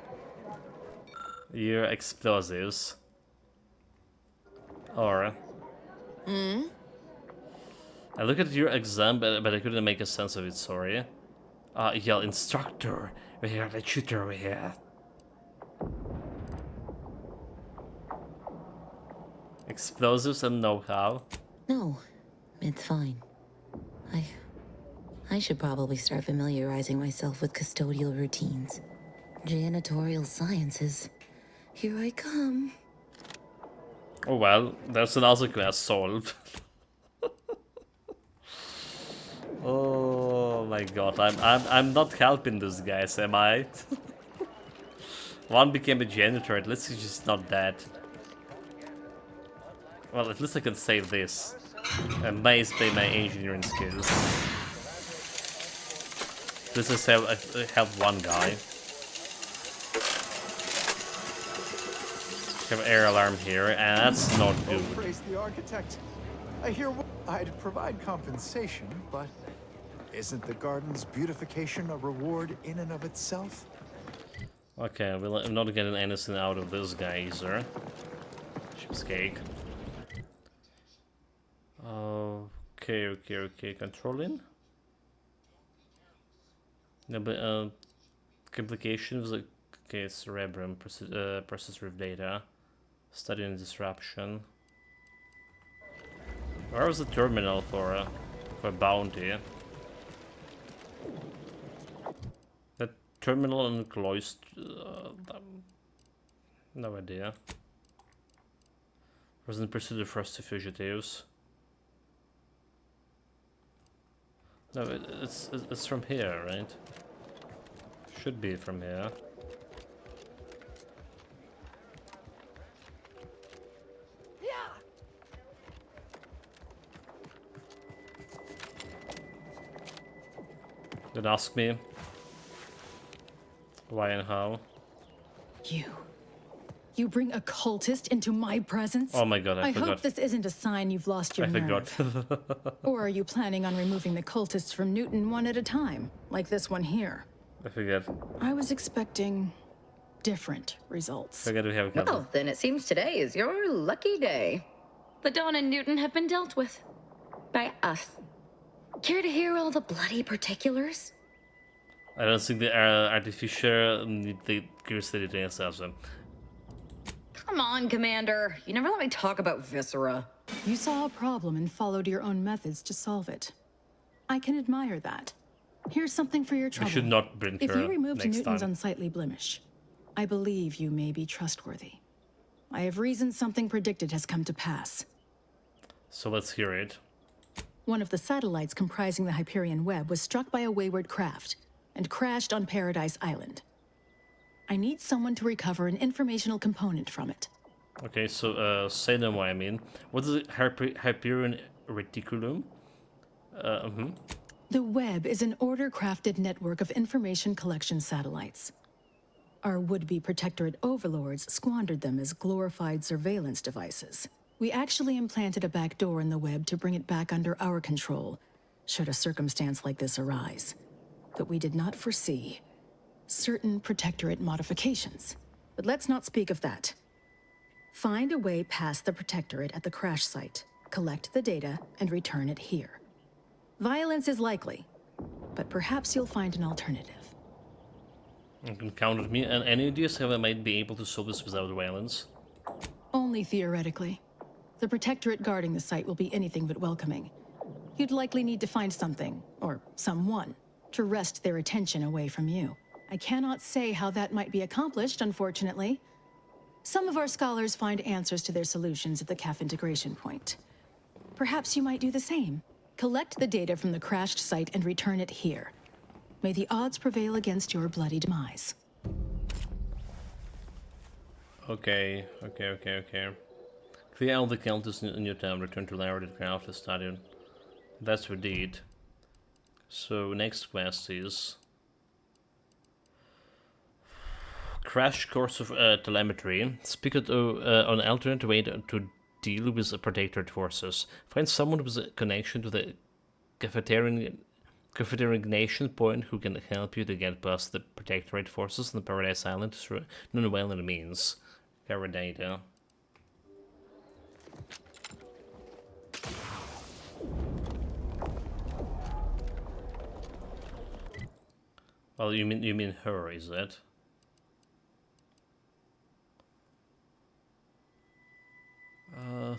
Your explosives. Or... I look at your exam, but I couldn't make a sense of it, sorry. Yell, instructor! We have a tutor over here. Explosives and know-how. No, it's fine. I should probably start familiarizing myself with custodial routines. Janitorial sciences. Here I come. Oh well, there's another quest solved. Oh my god, I'm not helping these guys, am I? One became a janitor, at least he's just not dead. Well, at least I can save this. Amazed by my engineering skills. This is how I helped one guy. Have air alarm here, and that's not good. Praise the architect. I hear I'd provide compensation, but isn't the garden's beautification a reward in and of itself? Okay, well, I'm not getting anything out of this guy either. Cheapskate. Okay, controlling. No, but complications. Okay, cerebrum, processor of data, studying disruption. Where was the terminal for bounty? The terminal and cloister. No idea. Was in pursuit of first fugitives. No, it's from here, right? Should be from here. Then ask me why and how. You bring a cultist into my presence? Oh my god, I forgot. I hope this isn't a sign you've lost your nerve. Forgot. Or are you planning on removing the cultists from Newton one at a time, like this one here? I forget. I was expecting different results. Forget we have a Well, then it seems today is your lucky day. The Dawn and Newton have been dealt with. By us. Care to hear all the bloody particulars? I don't think the artificer need the curiosity to answer them. Come on, Commander. You never let me talk about Viscera. You saw a problem and followed your own methods to solve it. I can admire that. Here's something for your trouble. You should not bring her If you removed next Newton's time. unsightly blemish, I believe you may be trustworthy. I have reason something predicted has come to pass. So let's hear it. One of the satellites comprising the Hyperion web was struck by a wayward craft and crashed on Paradise Island. I need someone to recover an informational component from it. Okay, so say no more. I mean, what is it? Hyperion reticulum? The web is an order-crafted network of information collection satellites. Our would-be protectorate overlords squandered them as glorified surveillance devices. We actually implanted a back door in the web to bring it back under our control, should a circumstance like this arise. But we did not foresee certain protectorate modifications. But let's not speak of that. Find a way past the protectorate at the crash site, collect the data, and return it here. Violence is likely, but perhaps you'll find an alternative. You can count on me. And any ideas how I might be able to solve this without violence? Only theoretically. The protectorate guarding the site will be anything but welcoming. You'd likely need to find something, or someone, to wrest their attention away from you. I cannot say how that might be accomplished, unfortunately. Some of our scholars find answers to their solutions at the CAF integration point. Perhaps you might do the same. Collect the data from the crashed site and return it here. May the odds prevail against your bloody demise. Okay. Clear all the counters in your town, return to Laird Craft Stadium. That's what we did. So next quest is crash course of telemetry. Speak out on an alternate way to deal with the protectorate forces. Find someone with a connection to the Confederate Nation point who can help you to get past the protectorate forces on the Paradise Island through non-violent means. Cover data. Well, you mean her, is that?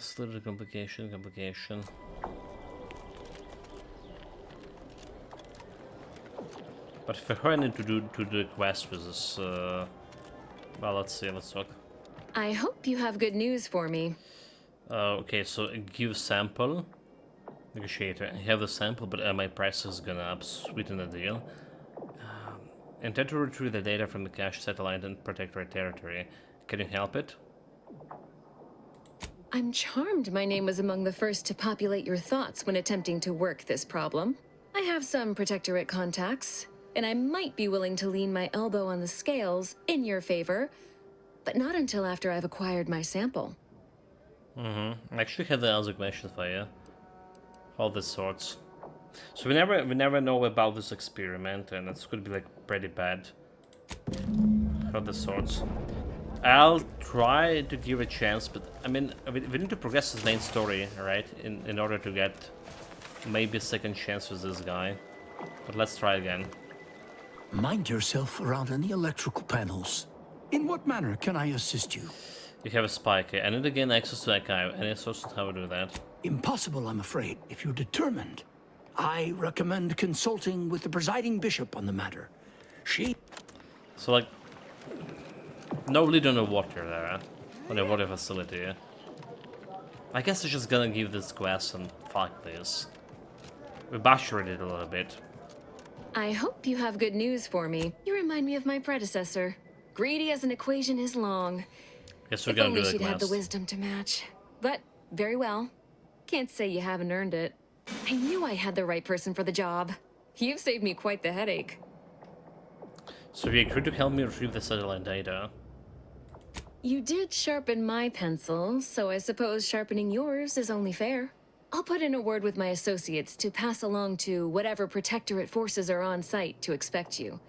Still complication. But for her, I need to do the quest with this. Well, let's talk. I hope you have good news for me. Okay, so give sample. Negotiator. I have the sample, but my price has gone up. Sweeten the deal. Intend to retrieve the data from the cache satellite and protectorate territory. Can you help it? I'm charmed my name was among the first to populate your thoughts when attempting to work this problem. I have some protectorate contacts, and I might be willing to lean my elbow on the scales in your favor, but not until after I've acquired my sample. I actually have the other questions for you. All the sorts. So we never know about this experiment, and it's gonna be like pretty bad. All the sorts. I'll try to give a chance, but I mean, we need to progress his main story, right? In order to get maybe a second chance with this guy. But let's try again. Mind yourself around any electrical panels. In what manner can I assist you? You have a spike. I need to gain access to archive. Any sources how to do that? Impossible, I'm afraid. If you're determined, I recommend consulting with the presiding bishop on the matter. She... So, like, no lid on the water there, on the water facility. I guess I'm just gonna give this quest and fuck this. We butchered it a little bit. I hope you have good news for me. You remind me of my predecessor. Greedy as an equation is long. Guess we're If gonna only do the she'd had the quest. wisdom to match. But, very well. Can't say you haven't earned it. I knew I had the right person for the job. You've saved me quite the headache. So you agreed to help me retrieve the satellite data. You did sharpen my pencil, so I suppose sharpening yours is only fair. I'll put in a word with my associates to pass along to whatever protectorate forces are on site to expect you.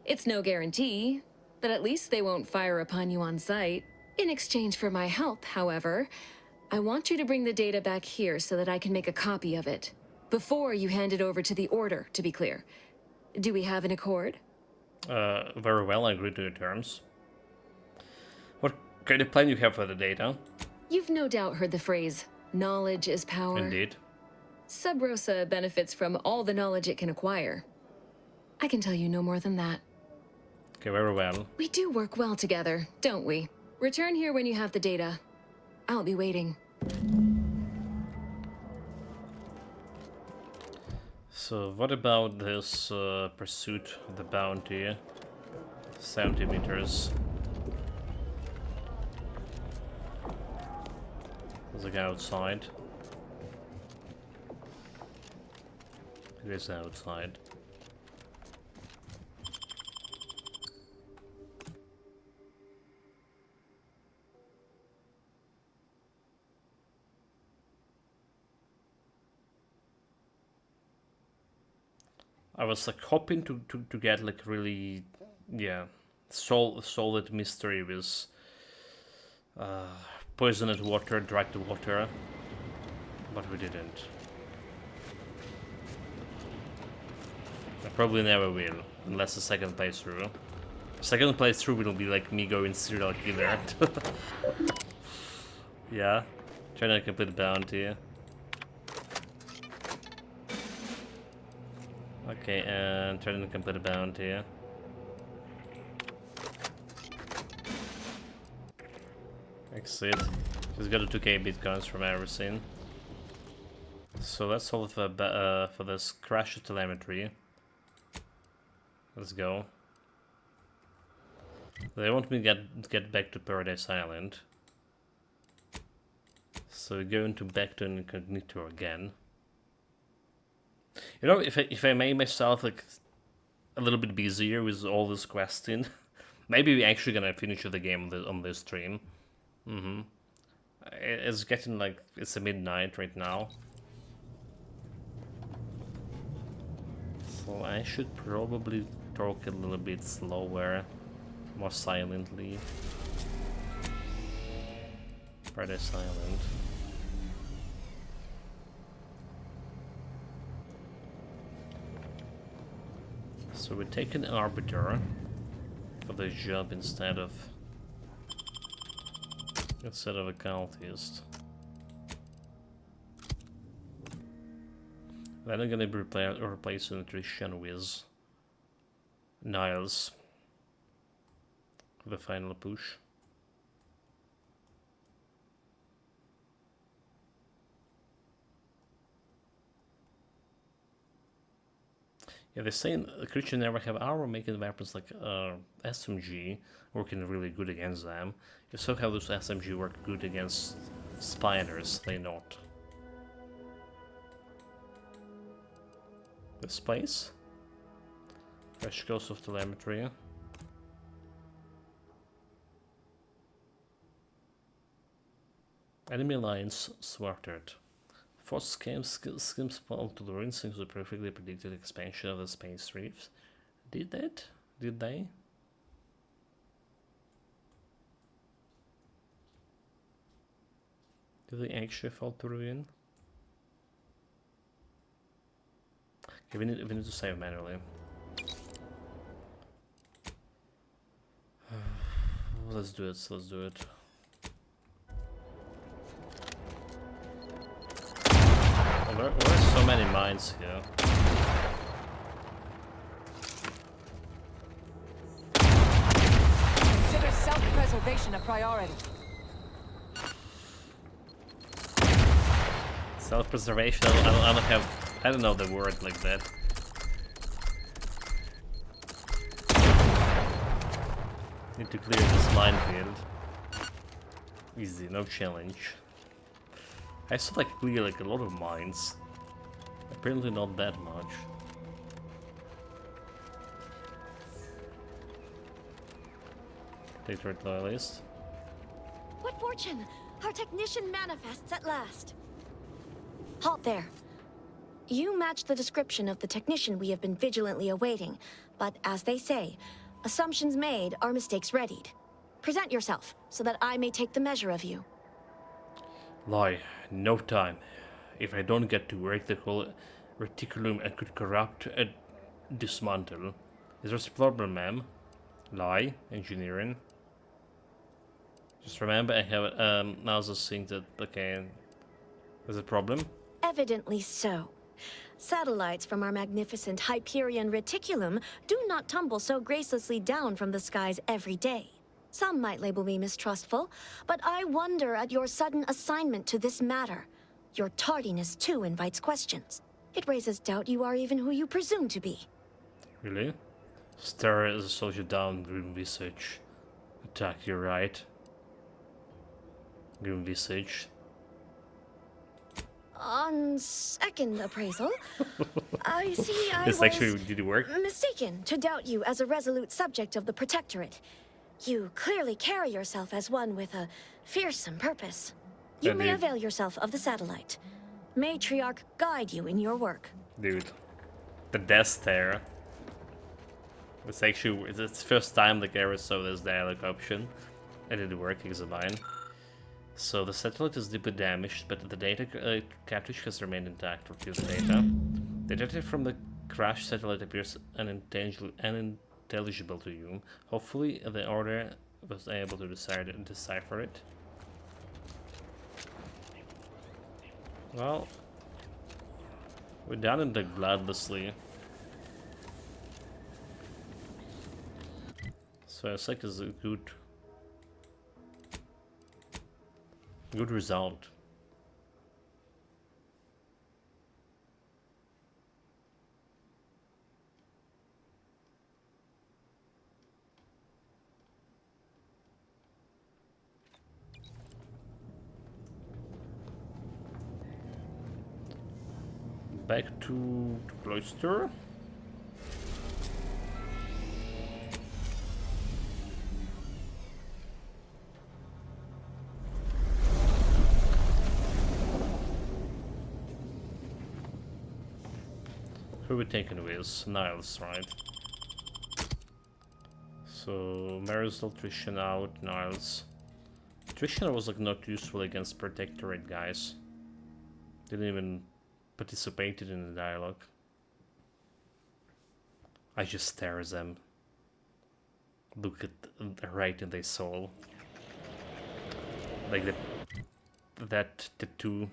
It's no guarantee, but at least they won't fire upon you on site. In exchange for my help, however, I want you to bring the data back here so that I can make a copy of it. Before you hand it over to the Order, to be clear. Do we have an accord? Very well, I agree to your terms. What kind of plan you have for the data? You've no doubt heard the phrase, knowledge is power. Indeed. Sub Rosa benefits from all the knowledge it can acquire. I can tell you no more than that. Okay, very well. We do work well together, don't we? Return here when you have the data. I'll be waiting. So what about this pursuit of the bounty? 70 meters. There's a guy outside. It is outside. I was like hoping to get like really, yeah, solid mystery with poisoned water, drugged water, but we didn't. I probably never will, unless the second playthrough. Second playthrough will be like me going serial killer. Yeah, trying to complete the bounty. Okay, and trying to complete a bounty. Exit. He's got a 2k bitcoins from everything. So that's all for this crash telemetry. Let's go. They want me to get back to Paradise Island. So we're going to back to incognito again. You know, if I made myself like a little bit busier with all this questing, maybe we're actually gonna finish the game on this stream. It's getting like it's a midnight right now, so I should probably talk a little bit slower, more silently. Paradise Island. So we take an arbiter for the job instead of a cultist. Then I'm gonna be replacing Trishan with Niles for the final push. Yeah, they're saying the creature never have armor, making weapons like SMG working really good against them. You so how those SMG work good against spiders, they not. The space? Fresh course of telemetry. Enemy lines thwarted. Force schemes fall to the ruins into the perfectly predicted expansion of the space reefs. Did that? Did they? Did they actually fall to ruin? Okay, we need to save manually. Let's do it, let's do it. There are so many mines here. Consider self-preservation a priority. Self-preservation? I don't know the word like that. Need to clear this minefield. Easy, no challenge. I saw like clear like a lot of mines. Apparently not that much. Take right loyalist. What fortune! Our technician manifests at last. Halt there. You match the description of the technician we have been vigilantly awaiting, but as they say, assumptions made are mistakes readied. Present yourself, so that I may take the measure of you. Lie, no time. If I don't get to work, the whole reticulum I could corrupt and dismantle. Is there a problem, ma'am? Lie, engineering. Just remember, I have now the thing that, okay, there's a problem? Evidently so. Satellites from our magnificent Hyperion reticulum do not tumble so gracelessly down from the skies every day. Some might label me mistrustful, but I wonder at your sudden assignment to this matter. Your tardiness, too, invites questions. It raises doubt you are even who you presume to be. Really? Stare as a soldier down, grim visage. Attack, you're right. Grim visage. On second appraisal, I see I This was actually did work? mistaken to doubt you as a resolute subject of the Protectorate. You clearly carry yourself as one with a fearsome purpose. You may avail yourself of the satellite. Matriarch guide you in your work. Dude, the death stare. It's actually it's the first time the ever saw this dialogue option. And it worked, examine. So the satellite is deeply damaged, but the data cartridge has remained intact. Retrieve the data. The data from the crashed satellite appears unintelligible to you. Hopefully the Order was able to decipher it. Well, we're done in the bloodlessly. So I think it's a good result. Back to Cloister. Who we taking with? Niles, right? So Marisol, Trishana out, Niles. Trishana was like not useful against Protectorate guys. Didn't even participated in the dialogue. I just stare at them. Look at right in their soul. Like that tattoo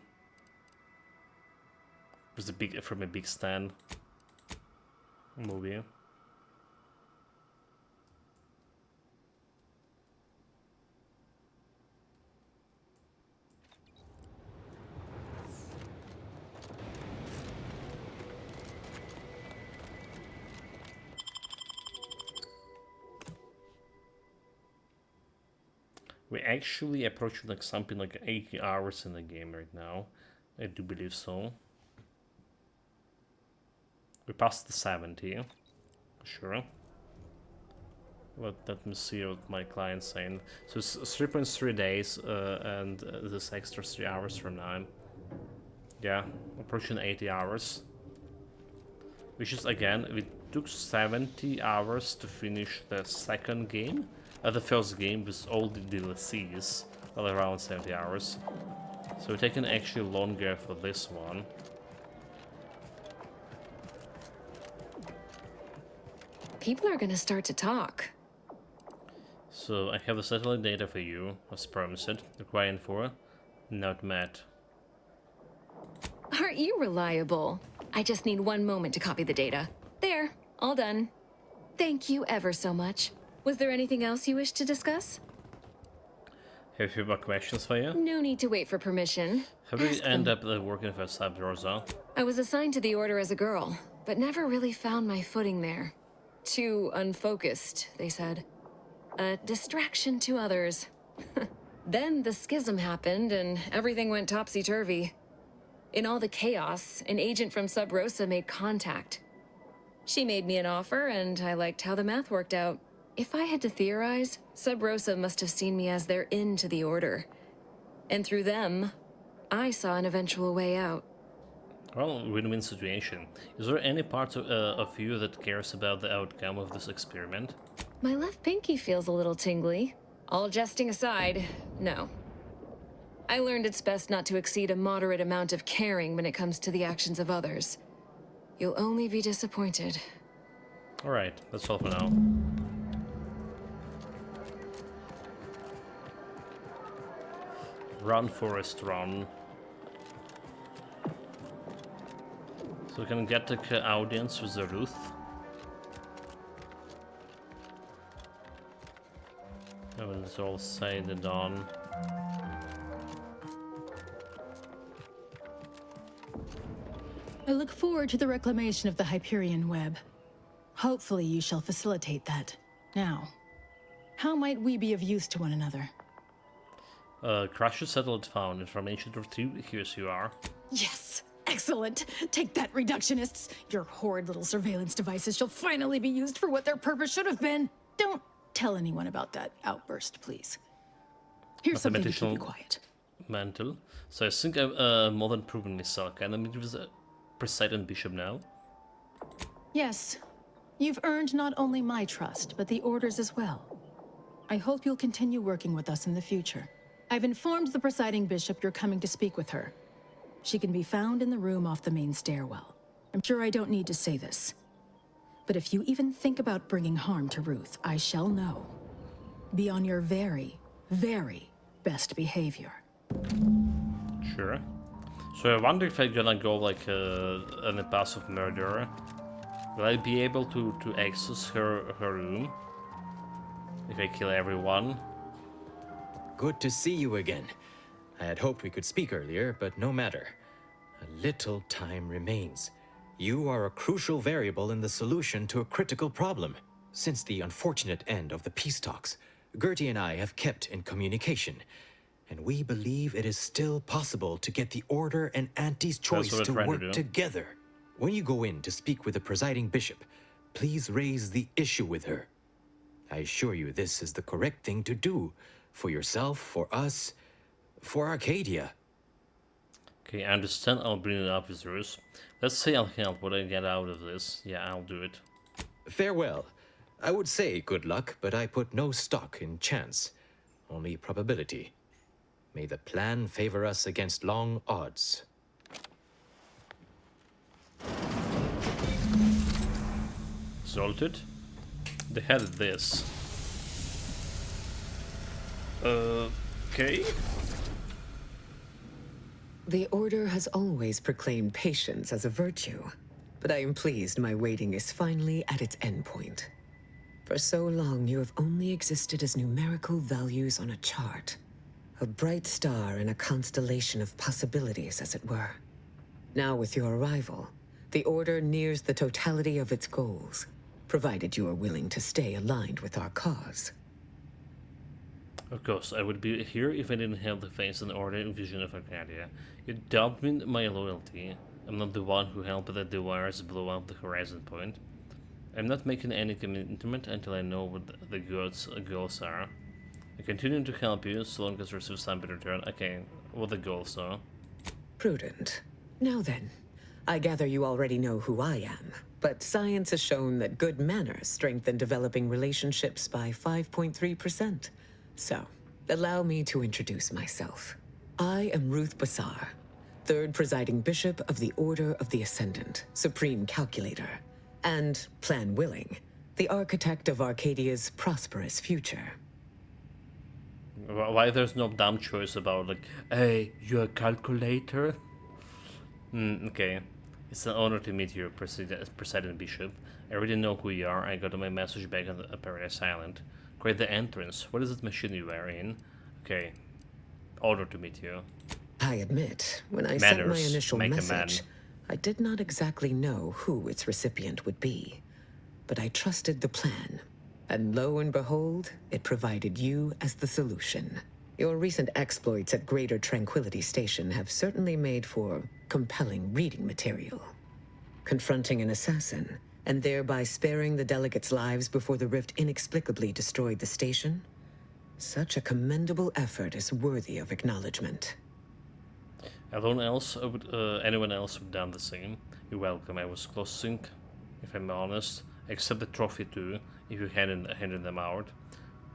was from a Big Stan movie. We actually approaching like something like 80 hours in the game right now. I do believe so. We passed the 70. Sure. But let me see what my client's saying. So it's 3.3 days and this extra 3 hours from now. Yeah, approaching 80 hours. Which is, again, we took 70 hours to finish the second game. The first game with all the DLCs, well, around 70 hours. So we're taking actually longer for this one. People are gonna start to talk. So I have the satellite data for you, as promised. Requiring for not met. Aren't you reliable? I just need one moment to copy the data. There, all done. Thank you ever so much. Was there anything else you wish to discuss? Have a few more questions for you? No need to wait for permission. How did you end up working for Sub Rosa? I was assigned to the Order as a girl, but never really found my footing there. Too unfocused, they said. A distraction to others. Then the schism happened and everything went topsy-turvy. In all the chaos, an agent from Sub Rosa made contact. She made me an offer and I liked how the math worked out. If I had to theorize, Sub Rosa must have seen me as their in to the Order. And through them, I saw an eventual way out. Well, win-win situation. Is there any part of you that cares about the outcome of this experiment? My left pinky feels a little tingly. All jesting aside, no. I learned it's best not to exceed a moderate amount of caring when it comes to the actions of others. You'll only be disappointed. Alright, that's all for now. Run, Forest, run. So we can get the audience with the Ruth. And when it's all said and done. I look forward to the reclamation of the Hyperion web. Hopefully you shall facilitate that. Now, how might we be of use to one another? Crusher satellite found. Information retrieved. Here's you are. Yes! Excellent! Take that, reductionists! Your horrid little surveillance devices shall finally be used for what their purpose should have been! Don't tell anyone about that outburst, please. Here's something to keep you quiet. Mantle. So I think I've more than proven myself. Can I meet with a Poseidon Bishop now? Yes. You've earned not only my trust, but the Order's as well. I hope you'll continue working with us in the future. I've informed the presiding bishop you're coming to speak with her. She can be found in the room off the main stairwell. I'm sure I don't need to say this. But if you even think about bringing harm to Ruth, I shall know. Be on your very, very best behavior. Sure. So I wonder if I'm gonna go like on the path of murderer. Will I be able to access her room? If I kill everyone? Good to see you again. I had hoped we could speak earlier, but no matter. A little time remains. You are a crucial variable in the solution to a critical problem. Since the unfortunate end of the peace talks, Gertie and I have kept in communication, and we believe it is still possible to get the Order and Auntie's choice to work together. When you go in to speak with the presiding bishop, please raise the issue with her. I assure you this is the correct thing to do. For yourself, for us, for Arcadia. Okay, I understand. I'll bring it up with Ruth. Let's say I'll help what I get out of this. Yeah, I'll do it. Farewell. I would say good luck, but I put no stock in chance. Only probability. May the plan favor us against long odds. Salted? They had this. Okay. The Order has always proclaimed patience as a virtue, but I am pleased my waiting is finally at its endpoint. For so long, you have only existed as numerical values on a chart. A bright star in a constellation of possibilities, as it were. Now, with your arrival, the Order nears the totality of its goals, provided you are willing to stay aligned with our cause. Of course, I would be here if I didn't have the face and order and vision of Arcadia. You doubt me my loyalty. I'm not the one who helped the Dwars blow up the horizon point. I'm not making any commitment until I know what the goals are. I continue to help you so long as I receive some in return. Okay, what the goals are. Prudent. Now then, I gather you already know who I am, but science has shown that good manners strengthen developing relationships by 5.3%. So, allow me to introduce myself. I am Ruth Bassar, 3rd Presiding Bishop of the Order of the Ascendant, Supreme Calculator, and, plan willing, the architect of Arcadia's prosperous future. Why there's no dumb choice about, like, hey, you're a calculator? Okay. It's an honor to meet you, President Bishop. I already know who you are. I got my message back on the Paradise Island. Create the entrance. What is that machine you are in? Okay. Honor to meet you. I admit, when I sent my initial message, I did not exactly know who its recipient would be. But I trusted the plan. And lo and behold, it provided you as the solution. Your recent exploits at Greater Tranquility Station have certainly made for compelling reading material. Confronting an assassin, and thereby sparing the delegates' lives before the rift inexplicably destroyed the station? Such a commendable effort is worthy of acknowledgement. Anyone else would have done the same. You're welcome. I was closing, if I'm honest. Except the trophy too, if you handed them out.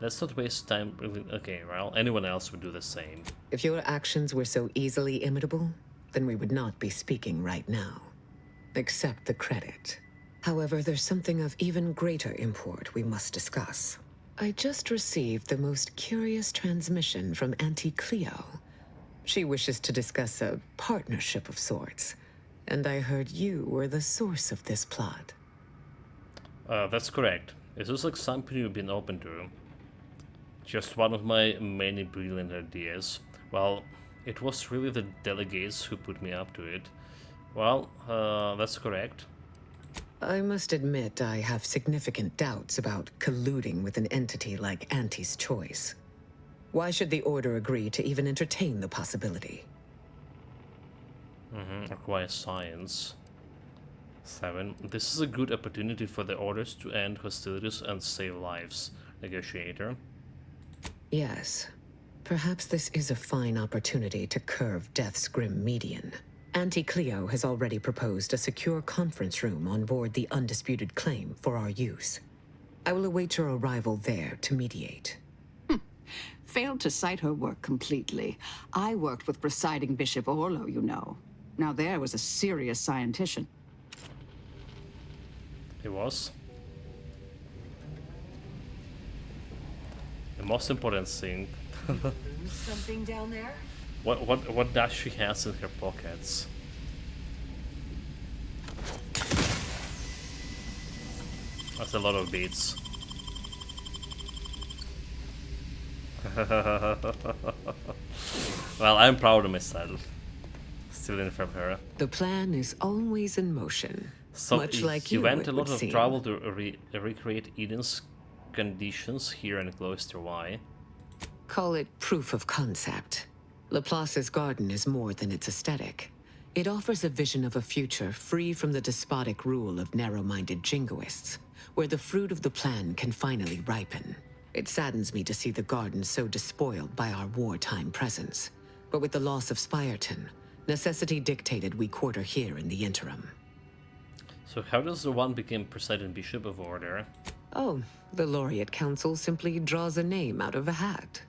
Let's not waste time, really. Okay, well, anyone else would do the same. If your actions were so easily imitable, then we would not be speaking right now. Accept the credit. However, there's something of even greater import we must discuss. I just received the most curious transmission from Auntie Cleo. She wishes to discuss a partnership of sorts, and I heard you were the source of this plot. That's correct. It looks like something you've been open to. Just one of my many brilliant ideas. Well, it was really the delegates who put me up to it. Well, that's correct. I must admit I have significant doubts about colluding with an entity like Auntie's Choice. Why should the Order agree to even entertain the possibility? Acquire science. 7. This is a good opportunity for the Orders to end hostilities and save lives. Negotiator. Yes. Perhaps this is a fine opportunity to curve Death's grim median. Auntie Cleo has already proposed a secure conference room on board the Undisputed Claim for our use. I will await your arrival there to mediate. Failed to cite her work completely. I worked with Presiding Bishop Orlo, you know. Now there was a serious scientician. It was. The most important thing. Something down there? What does she has in her pockets? That's a lot of beads. Well, I'm proud of myself. Stealing from her. The plan is always in motion. So much like you went a it lot would of seem. trouble to recreate Eden's conditions here in Cloister. Why? Call it proof of concept. Laplace's garden is more than its aesthetic. It offers a vision of a future free from the despotic rule of narrow-minded jingoists, where the fruit of the plan can finally ripen. It saddens me to see the garden so despoiled by our wartime presence. But with the loss of Spirton, necessity dictated we quarter here in the interim. So how does the one become President Bishop of Order? Oh, the Laureate Council simply draws a name out of a hat.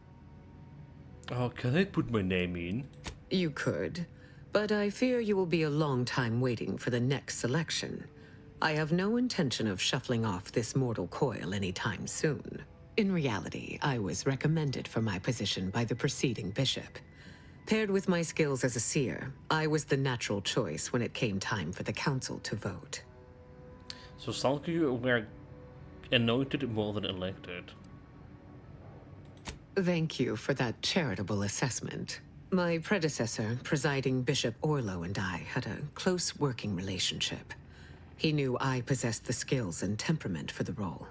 Oh, can I put my name in? You could, but I fear you will be a long time waiting for the next selection. I have no intention of shuffling off this mortal coil anytime soon. In reality, I was recommended for my position by the preceding bishop. Paired with my skills as a seer, I was the natural choice when it came time for the council to vote. So some of you were anointed more than elected. Thank you for that charitable assessment. My predecessor, Presiding Bishop Orlo, and I had a close working relationship. He knew I possessed the skills and temperament for the role.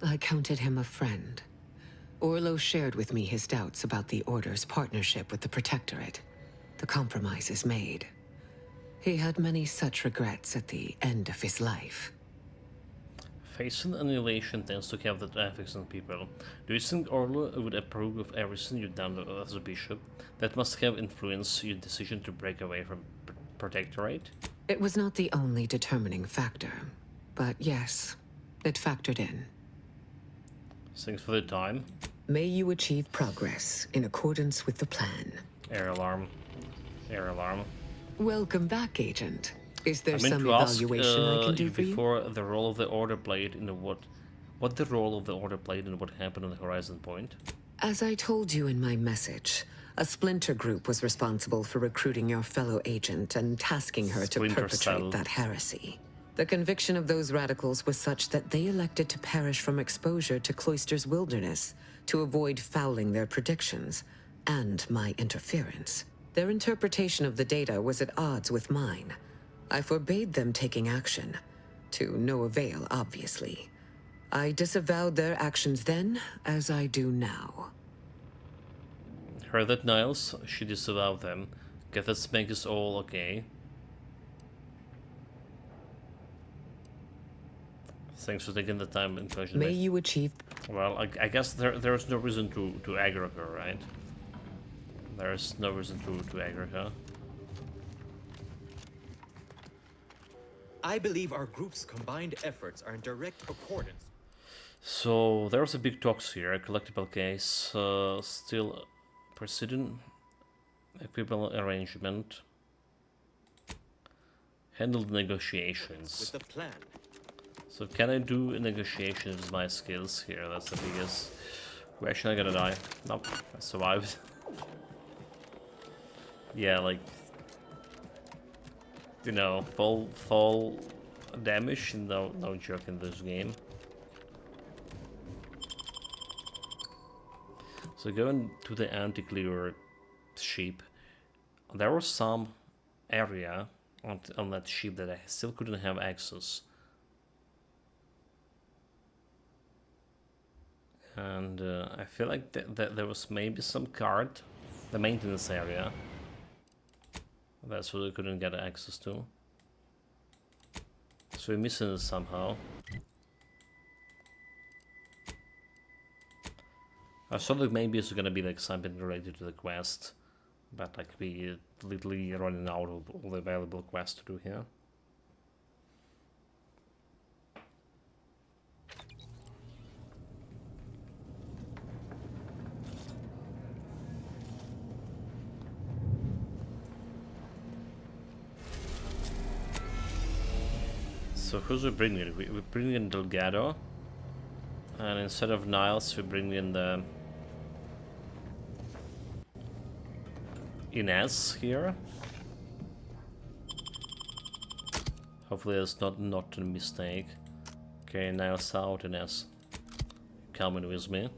I counted him a friend. Orlo shared with me his doubts about the Order's partnership with the Protectorate. The compromise is made. He had many such regrets at the end of his life. Facing annihilation tends to have that effects on people. Do you think Orlo would approve of everything you've done as a bishop? That must have influenced your decision to break away from Protectorate? It was not the only determining factor, but yes, it factored in. Thanks for the time. May you achieve progress in accordance with the plan. Air alarm. Air alarm. Welcome back, Agent. Is there I meant some to ask, evaluation I can do for you? before the role of the Order played in what the role of the Order played and what happened on the Horizon Point? As I told you in my message, a splinter group was responsible for recruiting your fellow agent and tasking her to perpetrate that heresy. The conviction of those radicals was such that they elected to perish from exposure to Cloister's wilderness to avoid fouling their predictions and my interference. Their interpretation of the data was at odds with mine. I forbade them taking action, to no avail, obviously. I disavowed their actions then, as I do now. Heard that, Niles? She disavowed them. Guess that makes us all okay. Thanks for taking the time and question. May you achieve... Well, I guess there's no reason to aggro her, right? There's no reason to aggro her. I believe our group's combined efforts are in direct accordance. So there's a big talks here. A collectible case, still proceeding. Equipment arrangement. Handled negotiations. With the plan. So can I do negotiations with my skills here? That's the biggest question. I'm gonna die. Nope, I survived. Yeah, like, you know, fall damage, no joke in this game. So going to the anti-clear ship, there was some area on that ship that I still couldn't have access. And I feel like that there was maybe some card, the maintenance area. That's what I couldn't get access to. So we're missing it somehow. I thought that maybe it's gonna be like something related to the quest, but like we literally running out of all the available quests to do here. So who's we bringing? We bring in Delgado, and instead of Niles, we bring in the Inez here. Hopefully that's not a mistake. Okay, Niles out, Inez coming with me.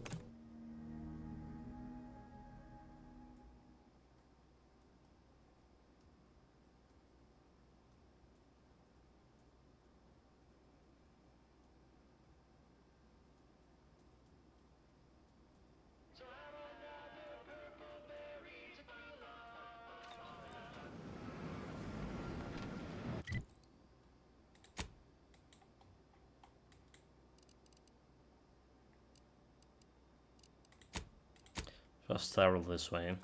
Just travel this way.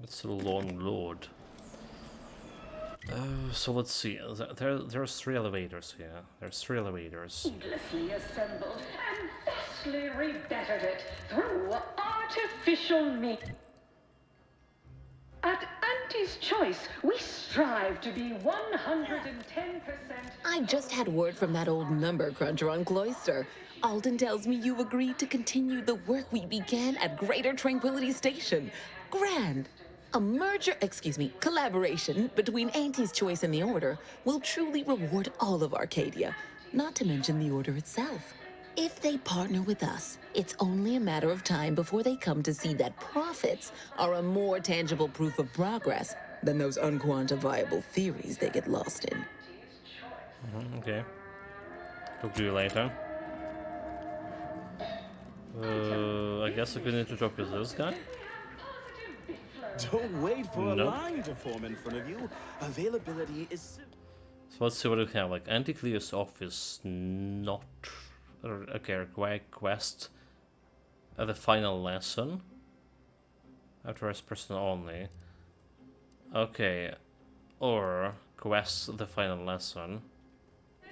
It's a long load. So let's see. There's 3 elevators here. There's 3 elevators. Needlessly assembled and vastly rebettered it through artificial means. At Auntie's Choice, we strive to be 110%. I just had word from that old number cruncher on Cloister. Alden tells me you agreed to continue the work we began at Greater Tranquility Station. Grand! A collaboration between Auntie's Choice and the Order will truly reward all of Arcadia. not to mention the Order itself. If they partner with us, it's only a matter of time before they come to see that profits are a more tangible proof of progress than those unquantifiable theories they get lost in. Okay. Talk to you later. I guess I could need to talk to this guy. Don't wait for a No. line to form in front of you. Availability is... So let's see what we have. Like Anti-Cleo's office, not okay. Require quest at the final lesson. Authorized person only. Okay, or quests at the final lesson.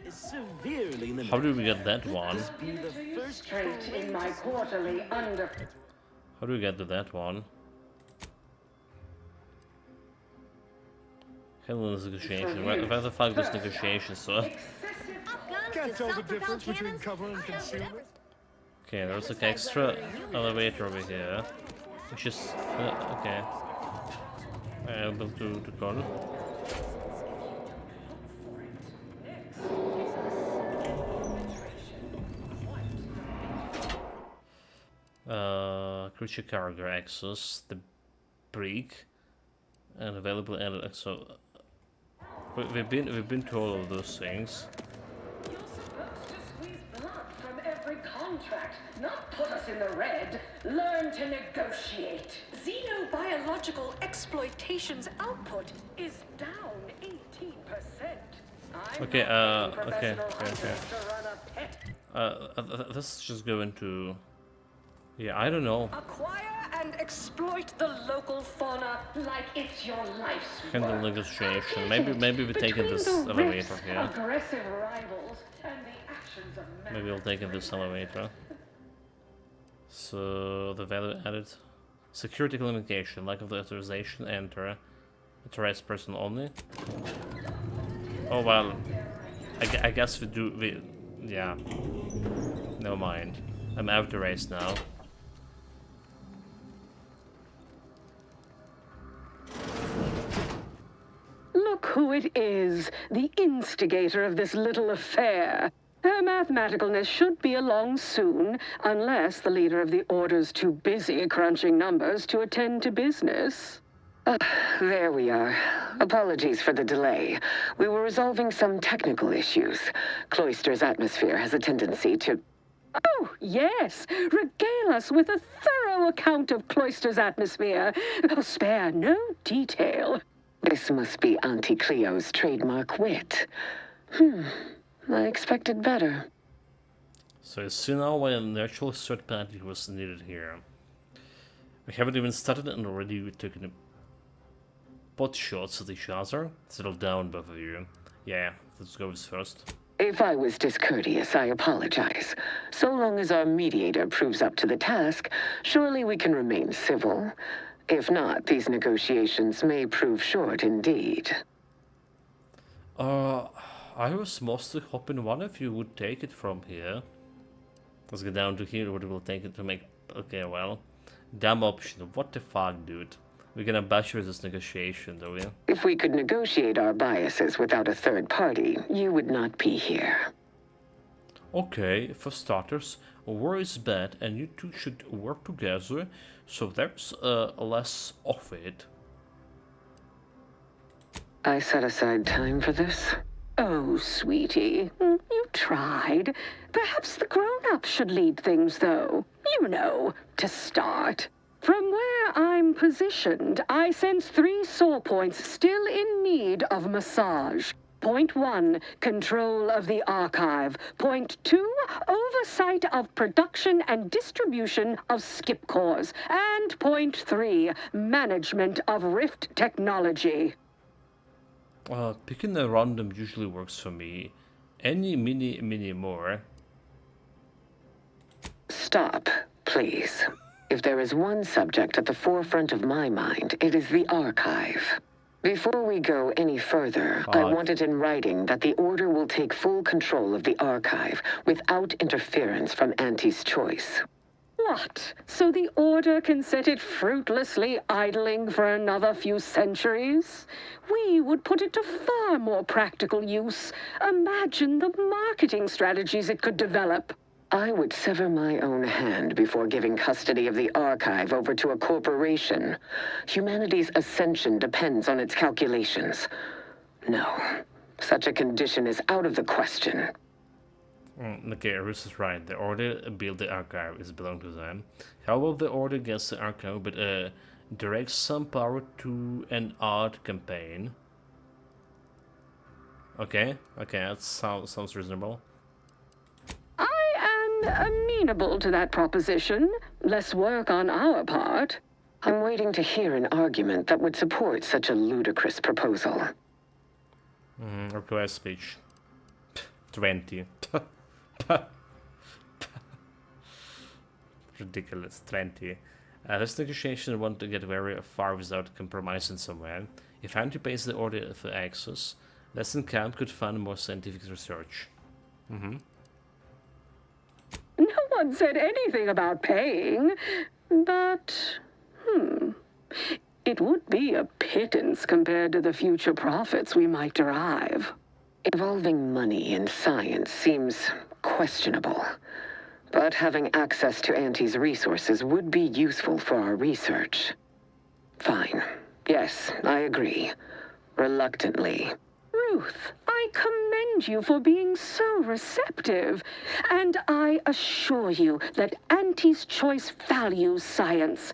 is severely limited. How do we get that one? This be the first Straight in my quarterly under... How do we get to that one? Handle this negotiation. Where the fuck this negotiation, so? Can't tell the difference between cover and concealment. Okay, there's like extra elevator over here. Which is okay. Able to call. Creature cargo access, the brig, and available and so we've been to all of those things. You're supposed to squeeze blood from every contract, not put us in the red. Learn to negotiate. Xenobiological exploitation's output is down 18%. Okay, let's just go into... Yeah, I don't know. Acquire and exploit the local fauna like it's your life's Handle negotiation. Maybe we take in this elevator here. Aggressive rivals and the actions of men. Maybe we'll take in this elevator. So the value added. Security communication, lack of the authorization, enter. Authorized person only. Oh well. I guess we yeah. Never mind. I'm out of the race now. Look who it is, the instigator of this little affair. Her mathematicalness should be along soon, unless the leader of the Order's too busy crunching numbers to attend to business. There we are. Apologies for the delay. We were resolving some technical issues. Cloister's atmosphere has a tendency to... Oh, yes. Regale us with a thorough account of Cloister's atmosphere. Spare no detail. This must be Auntie Cleo's trademark wit. I expected better. So you see now why a natural third party was needed here. We haven't even started and already we're taking a pot shots at each other. Settle down, both of you. Yeah, let's go with first. If I was discourteous, I apologize. So long as our mediator proves up to the task, surely we can remain civil. If not, these negotiations may prove short indeed. I was mostly hoping one of you would take it from here. Let's get down to here, what will take it to make... Okay, well. Dumb option. What the fuck, dude? We're gonna butcher this negotiation, though, yeah? If we could negotiate our biases without a third party, you would not be here. Okay, for starters, war is bad and you two should work together, so there's less of it. I set aside time for this. Oh, sweetie, you tried. Perhaps the grown-ups should lead things, though. You know, to start. From where I'm positioned, I sense 3 sore points still in need of massage. Point 1, control of the archive. Point 2, oversight of production and distribution of skip cores. And point 3, management of Rift technology. Picking a random usually works for me. Any mini more. Stop, please. If there is one subject at the forefront of my mind, it is the archive. Before we go any further, I want it in writing that the Order will take full control of the archive without interference from Auntie's choice. What? So the Order can set it fruitlessly idling for another few centuries? We would put it to far more practical use. Imagine the marketing strategies it could develop. I would sever my own hand before giving custody of the archive over to a corporation. Humanity's ascension depends on its calculations. No, such a condition is out of the question. Okay, Arus is right. The Order built the archive. It belongs to them. How about the Order gets the archive, but directs some power to an art campaign? Okay, that sounds reasonable. I am amenable to that proposition. Less work on our part. I'm waiting to hear an argument that would support such a ludicrous proposal. Request speech. 20. Ridiculous. 20. This negotiation want to get very far without compromising somewhere. If Anti pays the Order for access, Lesson Camp could fund more scientific research. No one said anything about paying, but, it would be a pittance compared to the future profits we might derive. Involving money in science seems questionable, but having access to Auntie's resources would be useful for our research. Fine. Yes, I agree. Reluctantly. Ruth, I commend you for being so receptive, and I assure you that Auntie's Choice values science.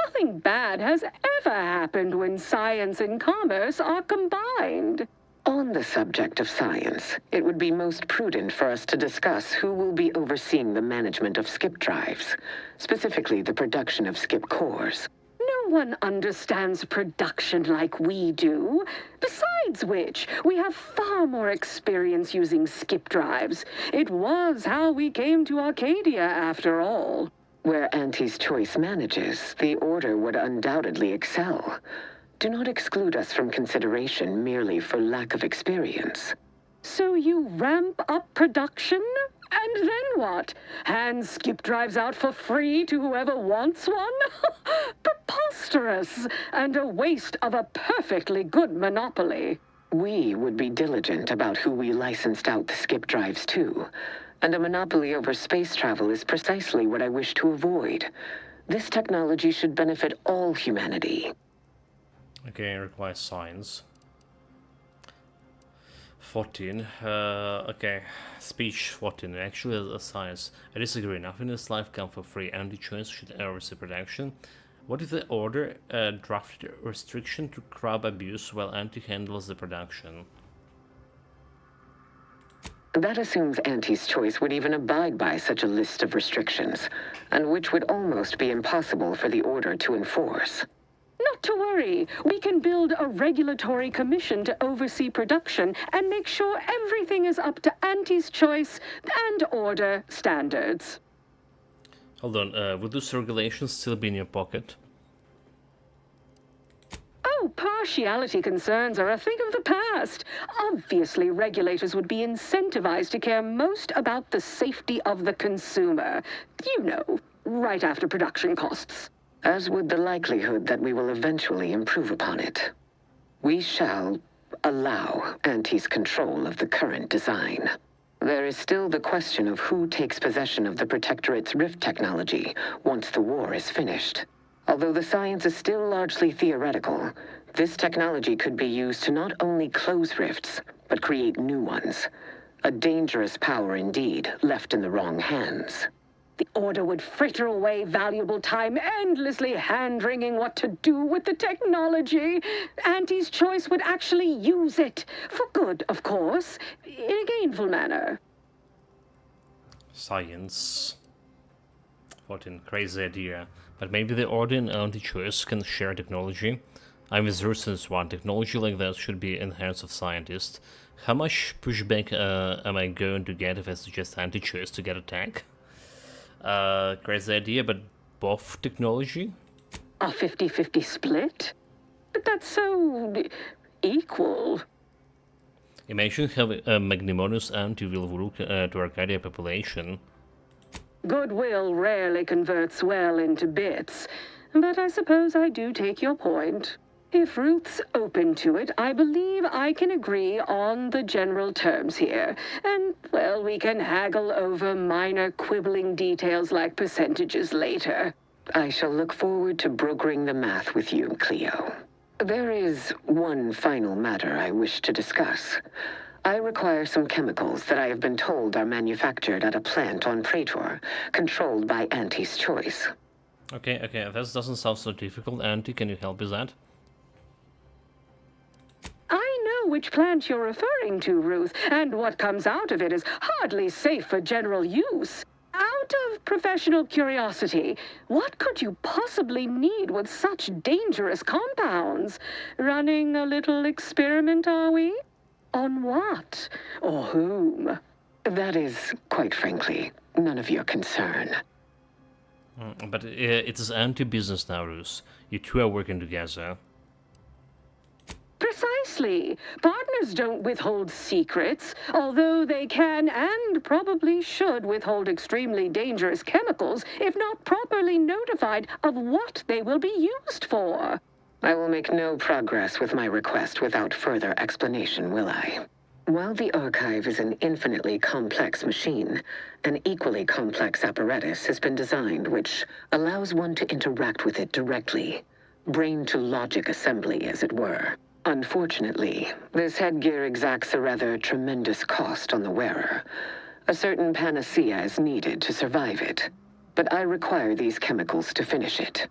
Nothing bad has ever happened when science and commerce are combined. On the subject of science, it would be most prudent for us to discuss who will be overseeing the management of skip drives, specifically the production of skip cores. No one understands production like we do. Besides which, we have far more experience using skip drives. It was how we came to Arcadia, after all. Where Auntie's Choice manages, the Order would undoubtedly excel. Do not exclude us from consideration merely for lack of experience. So you ramp up production? And then what? Hand skip drives out for free to whoever wants one? Preposterous, and a waste of a perfectly good monopoly. We would be diligent about who we licensed out the skip drives to, and a monopoly over space travel is precisely what I wish to avoid. This technology should benefit all humanity. Okay, requires science. 14. Okay, speech 14. Actually, a science. I disagree. Nothing in this life comes for free. Anti-choice should oversee production. What if the Order drafted a restriction to crab abuse while Anti handles the production? That assumes Auntie's Choice would even abide by such a list of restrictions, and which would almost be impossible for the Order to enforce. Not to worry. We can build a regulatory commission to oversee production and make sure everything is up to Auntie's Choice and Order standards. Hold on, would those regulations still be in your pocket? Oh, partiality concerns are a thing of the past. Obviously, regulators would be incentivized to care most about the safety of the consumer. You know, right after production costs. As would the likelihood that we will eventually improve upon it. We shall allow Auntie's control of the current design. There is still the question of who takes possession of the Protectorate's rift technology once the war is finished. Although the science is still largely theoretical, this technology could be used to not only close rifts, but create new ones. A dangerous power indeed, left in the wrong hands. The Order would fritter away valuable time endlessly hand-wringing what to do with the technology. Auntie's Choice would actually use it. For good, of course. In a gainful manner. Science. What a crazy idea. But maybe the Order and Anti-Choice can share technology. I'm with Rusens one. Technology like that should be in the hands of scientists. How much pushback am I going to get if I suggest Anti-Choice to get a tank? Crazy idea, but both technology? A 50-50 split? But that's so equal. Imagine having a magnanimous anti will rule to Arcadia population. Goodwill rarely converts well into bits, but I suppose I do take your point. If Ruth's open to it, I believe I can agree on the general terms here. And, well, we can haggle over minor quibbling details like percentages later. I shall look forward to brokering the math with you, Cleo. There is one final matter I wish to discuss. I require some chemicals that I have been told are manufactured at a plant on Praetor, controlled by Auntie's choice. Okay, this doesn't sound so difficult. Auntie, can you help with that? I know which plant you're referring to, Ruth, and what comes out of it is hardly safe for general use. Out of professional curiosity, what could you possibly need with such dangerous compounds? Running a little experiment, are we? On what? Or whom? That is, quite frankly, none of your concern. But it is Auntie business now, Ruth. You two are working together. Precisely. Partners don't withhold secrets, although they can and probably should withhold extremely dangerous chemicals if not properly notified of what they will be used for. I will make no progress with my request without further explanation, will I? While the Archive is an infinitely complex machine, an equally complex apparatus has been designed which allows one to interact with it directly. Brain-to-logic assembly, as it were. Unfortunately, this headgear exacts a rather tremendous cost on the wearer. A certain panacea is needed to survive it, but I require these chemicals to finish it.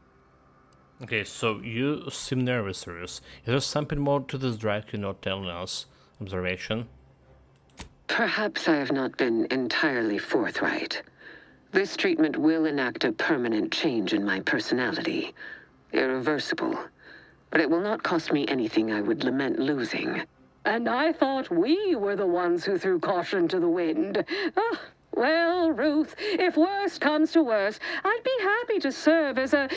Okay, so you seem nervous, Ruth. Is there something more to this drag you're not telling us? Observation? Perhaps I have not been entirely forthright. This treatment will enact a permanent change in my personality. Irreversible. But it will not cost me anything I would lament losing. And I thought we were the ones who threw caution to the wind. Ah, well, Ruth, if worst comes to worst, I'd be happy to serve as a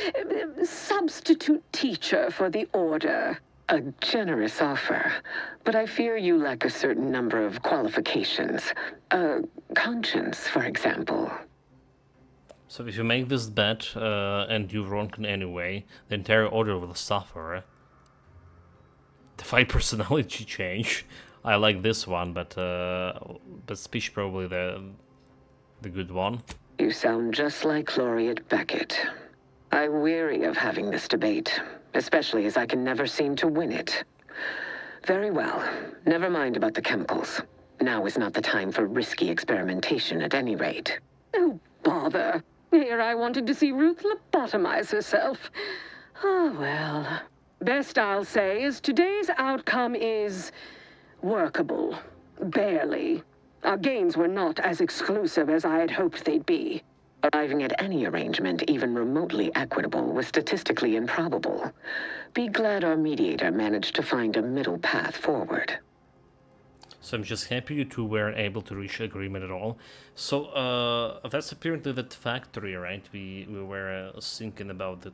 substitute teacher for the Order. A generous offer, but I fear you lack a certain number of qualifications. Conscience, for example. So if you make this bet and you wrong in any way, the entire Order will suffer. Defy personality change. I like this one, but speech probably the good one. You sound just like Laureate Beckett. I'm weary of having this debate, especially as I can never seem to win it. Very well. Never mind about the chemicals. Now is not the time for risky experimentation at any rate. Oh, bother. Here I wanted to see Ruth lobotomize herself. Oh, well. Best I'll say is today's outcome is workable. Barely. Our gains were not as exclusive as I had hoped they'd be. Arriving at any arrangement even remotely equitable was statistically improbable. Be glad our mediator managed to find a middle path forward. So I'm just happy you two weren't able to reach agreement at all. So that's apparently that factory, right? We were thinking about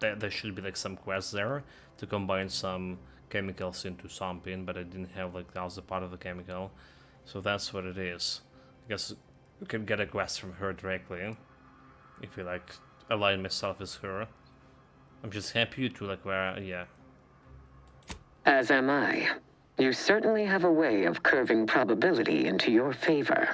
that there should be like some quest there to combine some chemicals into something, but I didn't have like that was a part of the chemical. So that's what it is. I guess we can get a quest from her directly if we like align myself with her. I'm just happy you two like where yeah. As am I. You certainly have a way of curving probability into your favor.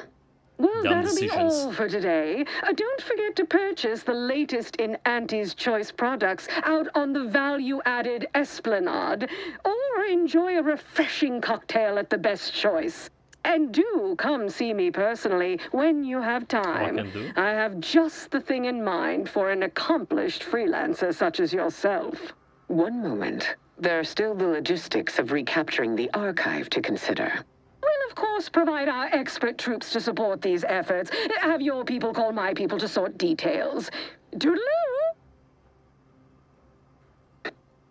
Well, Dumb that'll decisions. be all for today. Don't forget to purchase the latest in Auntie's Choice products out on the value-added Esplanade, or enjoy a refreshing cocktail at the Best Choice. And do come see me personally when you have time. I have just the thing in mind for an accomplished freelancer such as yourself. One moment. There are still the logistics of recapturing the Archive to consider. We'll, of course, provide our expert troops to support these efforts. Have your people call my people to sort details. Toodaloo!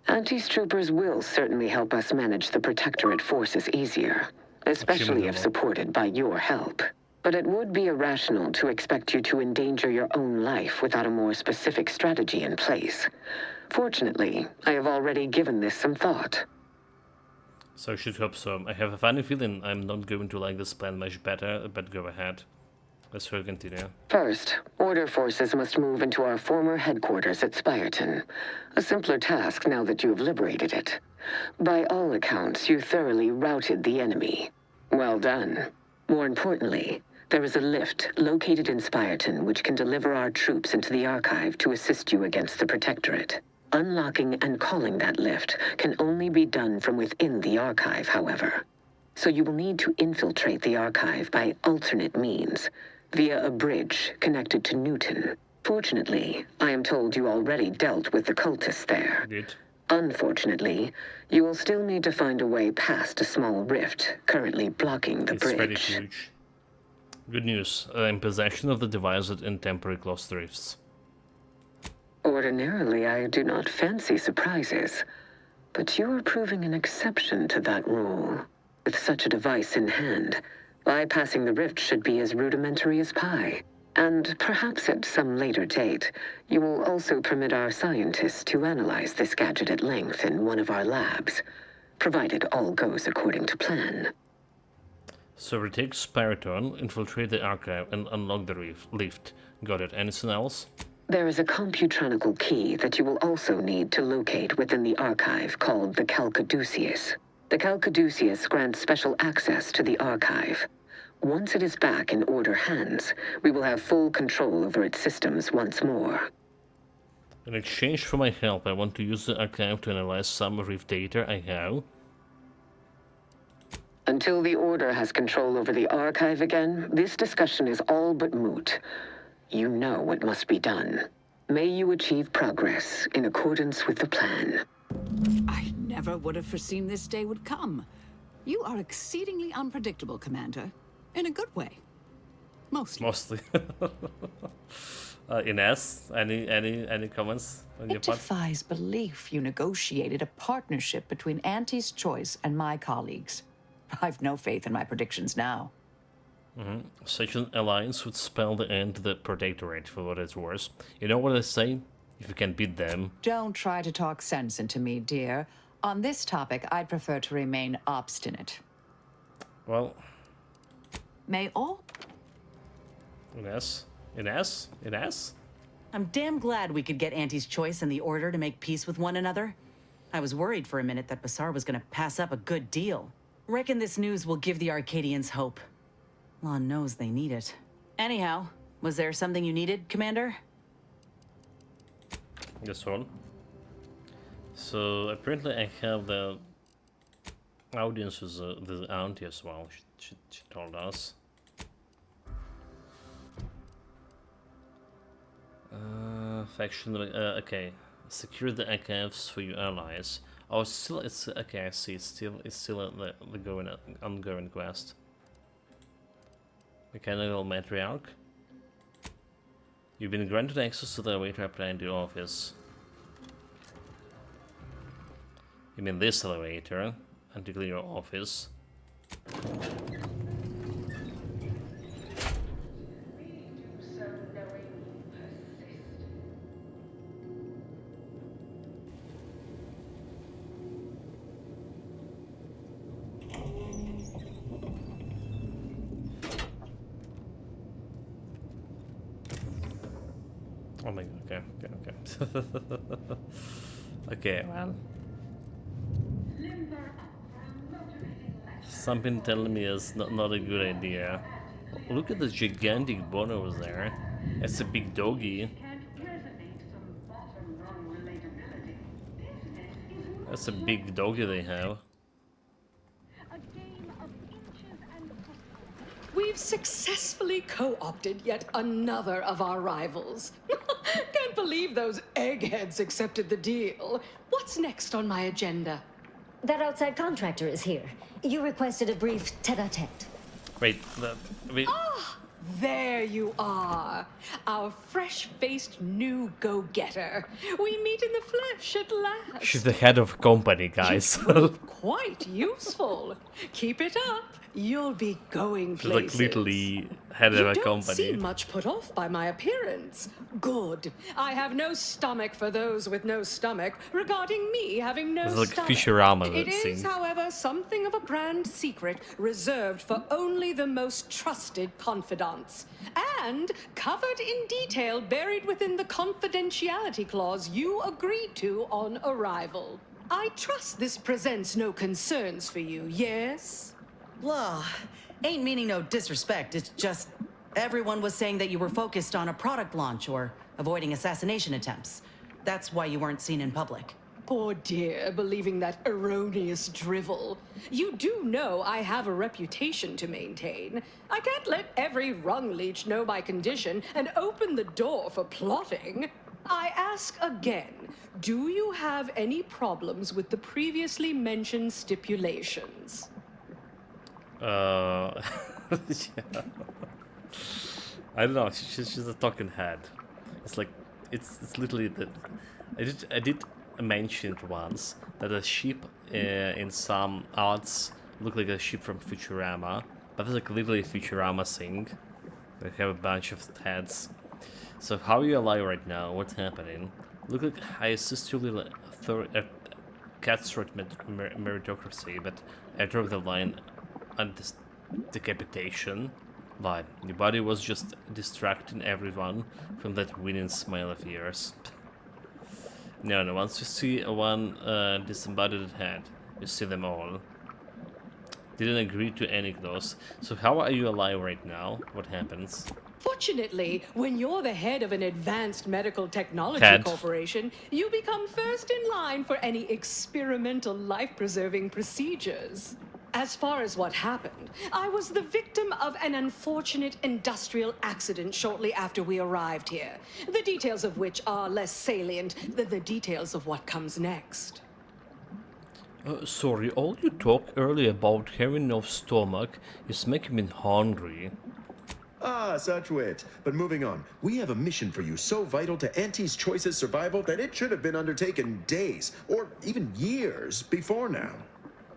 Auntie's troopers will certainly help us manage the Protectorate forces easier, especially if supported by your help. But it would be irrational to expect you to endanger your own life without a more specific strategy in place. Fortunately, I have already given this some thought. So I should hope so. I have a funny feeling I'm not going to like this plan much better, but go ahead. Let's continue. First, Order forces must move into our former headquarters at Spireton. A simpler task now that you have liberated it. By all accounts, you thoroughly routed the enemy. Well done. More importantly, there is a lift located in Spireton which can deliver our troops into the Archive to assist you against the Protectorate. Unlocking and calling that lift can only be done from within the Archive, however. So you will need to infiltrate the Archive by alternate means, via a bridge connected to Newton. Fortunately, I am told you already dealt with the cultists there. Good. Unfortunately, you will still need to find a way past a small rift currently blocking the bridge. It's pretty huge. Good news. In possession of the device in temporary closed rifts. Ordinarily, I do not fancy surprises, but you are proving an exception to that rule. With such a device in hand, bypassing the rift should be as rudimentary as pie. And perhaps at some later date, you will also permit our scientists to analyze this gadget at length in one of our labs, provided all goes according to plan. So retake Spiriton, infiltrate the Archive, and unlock the lift. Got it. Anything else? There is a computronical key that you will also need to locate within the Archive called the Calcaduceus. The Calcaduceus grants special access to the Archive. Once it is back in Order hands, we will have full control over its systems once more. In exchange for my help, I want to use the Archive to analyze some Rift data I have. Until the Order has control over the Archive again, this discussion is all but moot. You know what must be done. May you achieve progress in accordance with the plan. I never would have foreseen this day would come. You are exceedingly unpredictable, Commander. In a good way. Mostly. Mostly. Ines, any comments on your It part? defies belief you negotiated a partnership between Auntie's Choice and my colleagues. I've no faith in my predictions now. Such an alliance would spell the end to the Protectorate, for what it's worth. You know what I say? If you can beat them. Don't try to talk sense into me, dear. On this topic, I'd prefer to remain obstinate. Well... May all... Ines? I'm damn glad we could get Auntie's Choice and the Order to make peace with one another. I was worried for a minute that Basar was gonna pass up a good deal. Reckon this news will give the Arcadians hope. Lon knows they need it. Anyhow, was there something you needed, Commander? This one. So apparently I have the audience with the auntie as well. She told us. Faction. Okay. Secure the archives for your allies. Oh, it's okay. I see. It's still the ongoing quest. Mechanical Matriarch. You've been granted access to the elevator up in the office. You mean this elevator? And to clear your office. Oh my god, okay. Okay, well. Something telling me it's not a good idea. Look at the gigantic bone over there. It's a big doggy. That's a big doggy they have. We've successfully co-opted yet another of our rivals. Can't believe those eggheads accepted the deal. What's next on my agenda? That outside contractor is here. You requested a brief tete-a-tete. Wait, wait. Ah, there you are. Our fresh-faced new go-getter. We meet in the flesh at last. She's the head of company, guys. Quite useful. Keep it up. You'll be going She's places. like literally head of You a don't company. seem much put off by my appearance. Good. I have no stomach for those with no stomach regarding me having no It's like stomach. Futurama, It that is, scene. however, something of a brand secret reserved for only the most trusted confidants. And covered in detail buried within the confidentiality clause you agreed to on arrival. I trust this presents no concerns for you, yes? Blah. Ain't meaning no disrespect. It's just everyone was saying that you were focused on a product launch or avoiding assassination attempts. That's why you weren't seen in public. Poor dear, believing that erroneous drivel. You do know I have a reputation to maintain. I can't let every rung leech know my condition and open the door for plotting. I ask again, do you have any problems with the previously mentioned stipulations? Yeah. I don't know. She's a talking head. It's like it's literally that. I did mention it once that a ship in some arts look like a ship from Futurama, but it's like literally a Futurama thing. They have a bunch of heads. So how are you alive right now? What's happening? Look like I assist you little cutthroat meritocracy, but I drove the line on this decapitation. Why? Your body was just distracting everyone from that winning smile of yours. No, once you see one disembodied head, you see them all. Didn't agree to any clause. So how are you alive right now? What happens? Fortunately, when you're the head of an advanced medical technology Head. corporation, you become first in line for any experimental life-preserving procedures. As far as what happened, I was the victim of an unfortunate industrial accident shortly after we arrived here, the details of which are less salient than the details of what comes next. Sorry, all you talk earlier about having no stomach is making me hungry. Ah, such wit. But moving on, we have a mission for you so vital to Auntie's Choice's survival that it should have been undertaken days, or even years, before now.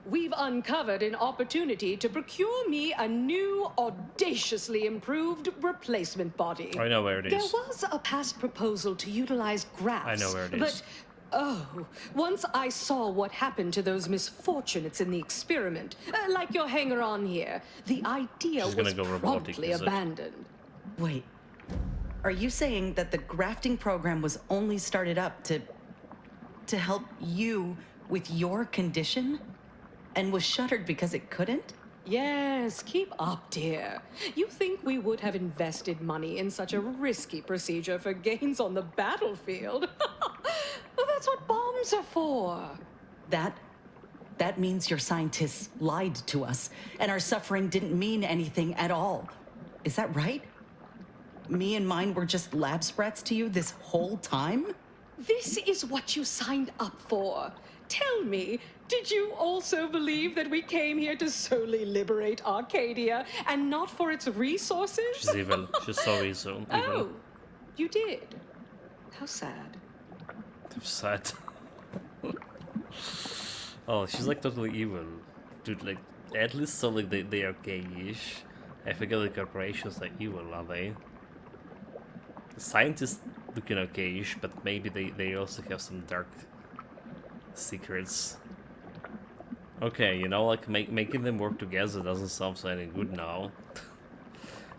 We've uncovered an opportunity to procure me a new, audaciously improved replacement body. I know where it is. There was a past proposal to utilize grafts. I know where it is. But, once I saw what happened to those misfortunates in the experiment, like your hanger-on here, the idea She's was gonna go robotic, promptly is it? abandoned. Wait. Are you saying that the grafting program was only started up to help you with your condition? And was shuttered because it couldn't? Yes, keep up, dear. You think we would have invested money in such a risky procedure for gains on the battlefield? Well, that's what bombs are for. That means your scientists lied to us, and our suffering didn't mean anything at all. Is that right? Me and mine were just lab sprats to you this whole time? This is what you signed up for. Tell me, did you also believe that we came here to solely liberate Arcadia and not for its resources? She's evil. She's so evil. Oh, you did. How sad. Sad. Oh, she's like totally evil. Dude, like, at least so like they are gayish. I forget the corporations are evil, are they? The scientists looking okayish, but maybe they also have some dark secrets. Okay, you know, like making them work together doesn't sound so any good now.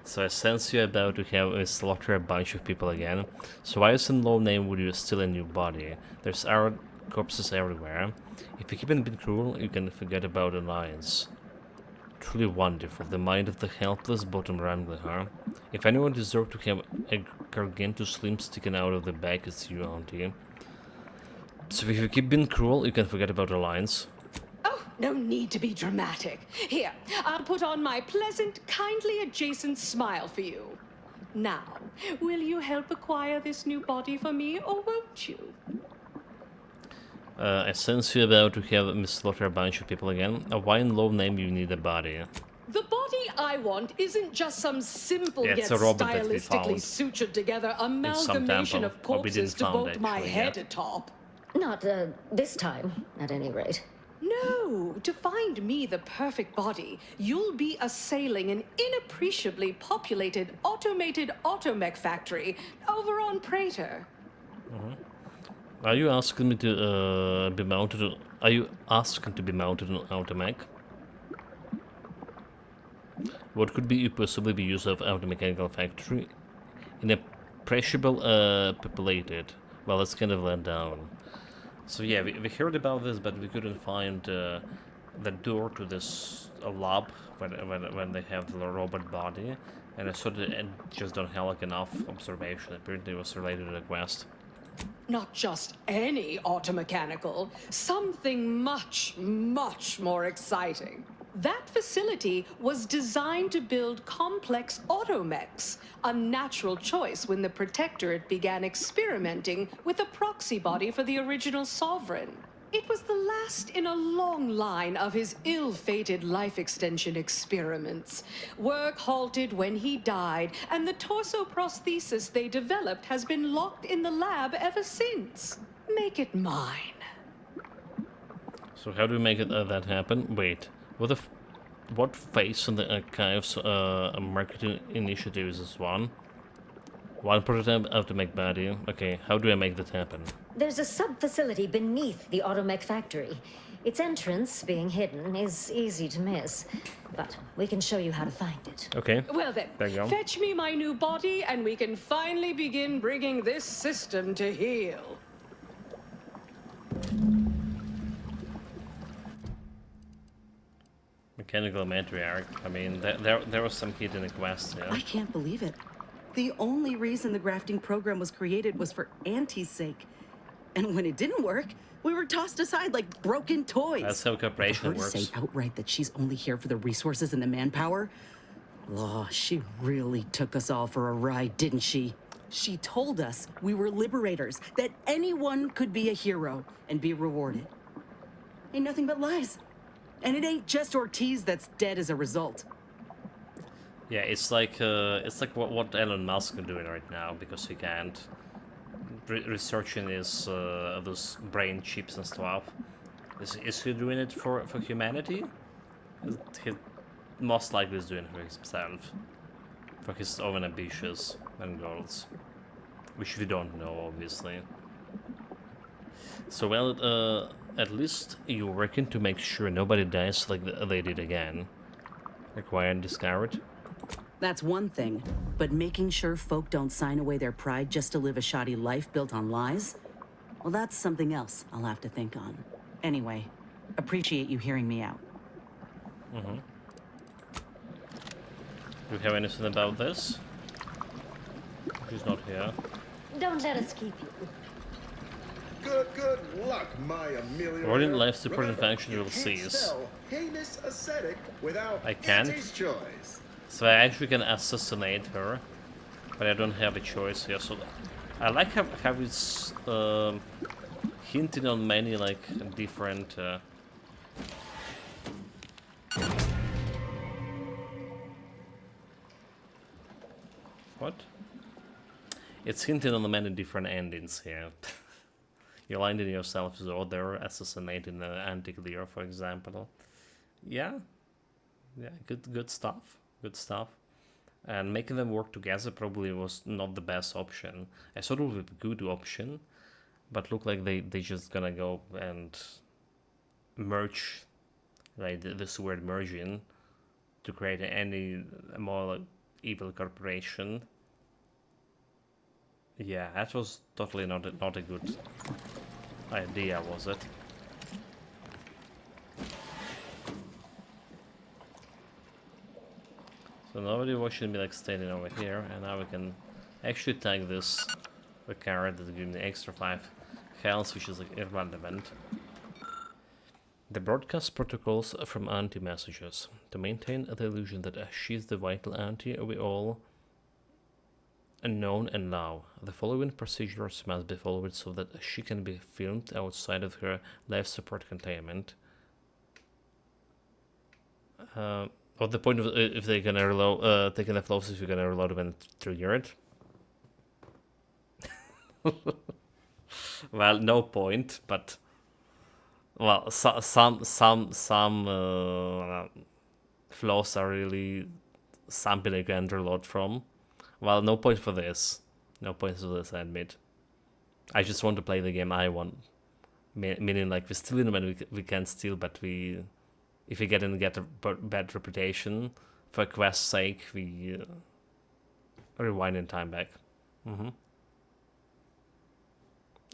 So I sense you're about to have slaughter a bunch of people again. So why is in low name would you steal a new body? There's our corpses everywhere. If you keep on being cruel, you can forget about alliance. Truly wonderful, the mind of the helpless bottom wrangler, huh? If anyone deserves to have a gargantuous limb sticking out of the back, it's you, Auntie. So if you keep being cruel, you can forget about alliance. Oh, no need to be dramatic. Here, I'll put on my pleasant, kindly adjacent smile for you. Now, will you help acquire this new body for me, or won't you? I sense you're about to have Miss Slaughter a bunch of people again. Why in low name you need a body? The body I want isn't just some simple Yeah, yet it's a robot that we stylistically found sutured together some amalgamation temple. of Or we didn't corpses to found, bolt my actually, head yet. atop. Not, this time, at any rate. No, to find me the perfect body, you'll be assailing an inappreciably populated automated automech factory over on Praetor. Are you asking me to be mounted? Are you asking to be mounted on automech? What could be possibly be used of automechanical factory in a appreciable populated? Well, it's kind of let down. So yeah, we heard about this, but we couldn't find the door to this lab when they have the robot body, and I sort of just don't have like enough observation. Apparently, it was related to the quest. Not just any automechanical, something much, much more exciting. That facility was designed to build complex automechs, a natural choice when the Protectorate began experimenting with a proxy body for the original Sovereign. It was the last in a long line of his ill-fated life extension experiments. Work halted when he died, and the torso prosthesis they developed has been locked in the lab ever since. Make it mine. So how do we make it that happen? Wait, what phase in the archives marketing initiative is this one? One prototype automech body. Okay, how do I make that happen? There's a sub-facility beneath the automech factory. Its entrance, being hidden, is easy to miss. But we can show you how to find it. Okay. Well then, there you go. Fetch me my new body and we can finally begin bringing this system to heel. Mechanical matriarch. I mean, there was some hidden quests, yeah. I can't believe it. The only reason the grafting program was created was for Auntie's sake. And when it didn't work, we were tossed aside like broken toys. That's how cooperation works. For her to say outright that she's only here for the resources and the manpower, she really took us all for a ride, didn't she? She told us we were liberators, that anyone could be a hero and be rewarded. Ain't nothing but lies. And it ain't just Ortiz that's dead as a result. Yeah, it's like what Elon Musk is doing right now, because he can't researching his those brain chips and stuff. Is he doing it for humanity? He most likely is doing it for himself, for his own ambitions and goals, which we don't know, obviously. So well, at least you're working to make sure nobody dies like they did again. Acquire and discard. That's one thing, but making sure folk don't sign away their pride just to live a shoddy life built on lies? Well, that's something else I'll have to think on. Anyway, appreciate you hearing me out. Mm-hmm. Do you have anything about this? She's not here. Don't let us keep you. Good luck, my Amelia. Ordinary life support and function will cease. Heinous ascetic without I can't. Auntie's choice. So I actually can assassinate her, but I don't have a choice here. So I like how it's hinting on many like different. What? It's hinting on the many different endings here. You aligned yourself as order, assassinating the anti-clear, for example. Yeah, good stuff. Good stuff. And making them work together probably was not the best option. I thought it would be a good option, but look like they just gonna go and merge, like this word merging, to create any more like, evil corporation. Yeah, that was totally not a good idea, was it? So nobody watching me like standing over here, and now we can actually tag this the carrot that gives me extra 5 health, which is like irrelevant. The broadcast protocols from Auntie messages to maintain the illusion that she's the vital Auntie we all know and love. The following procedures must be followed so that she can be filmed outside of her life support containment. What's the point of if they're gonna reload, taking the flows if you're gonna reload when trigger it? Well, no point, but Well, some flaws are really something I can learn a lot from. Well, no point for this. No point for this, I admit. I just want to play the game I want. Meaning, like, we steal in when we can steal, but if we get a bad reputation, for quest's sake, we rewind in time back.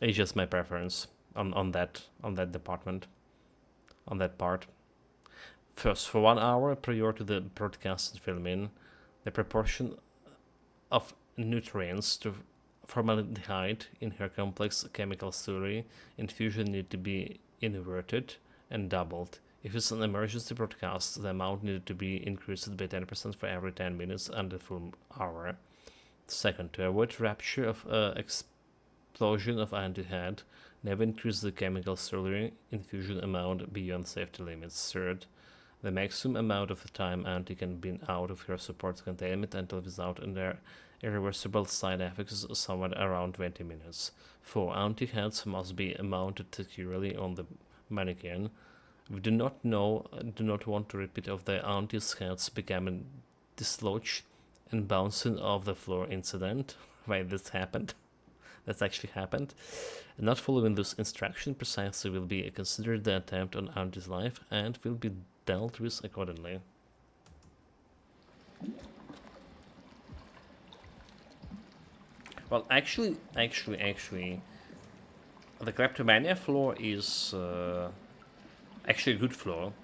It's just my preference on that department, on that part. First, for 1 hour prior to the broadcast filming, the proportion of nutrients to formaldehyde in her complex chemical slurry infusion need to be inverted and doubled. If it's an emergency broadcast, the amount needed to be increased by 10% for every 10 minutes and the full hour. Second, to avoid rupture of explosion of antihead, never increase the chemical slurry infusion amount beyond safety limits. Third, the maximum amount of the time Auntie can be out of her support containment until without irreversible side effects is somewhere around 20 minutes. 4. Auntie heads must be mounted securely on the mannequin. We do not want to repeat of the Auntie's heads becoming dislodged and bouncing off the floor incident. Why this happened? That's actually happened. Not following this instruction precisely will be considered the attempt on Auntie's life and will be dealt with accordingly. Well, actually, the Kleptomania floor is actually a good floor.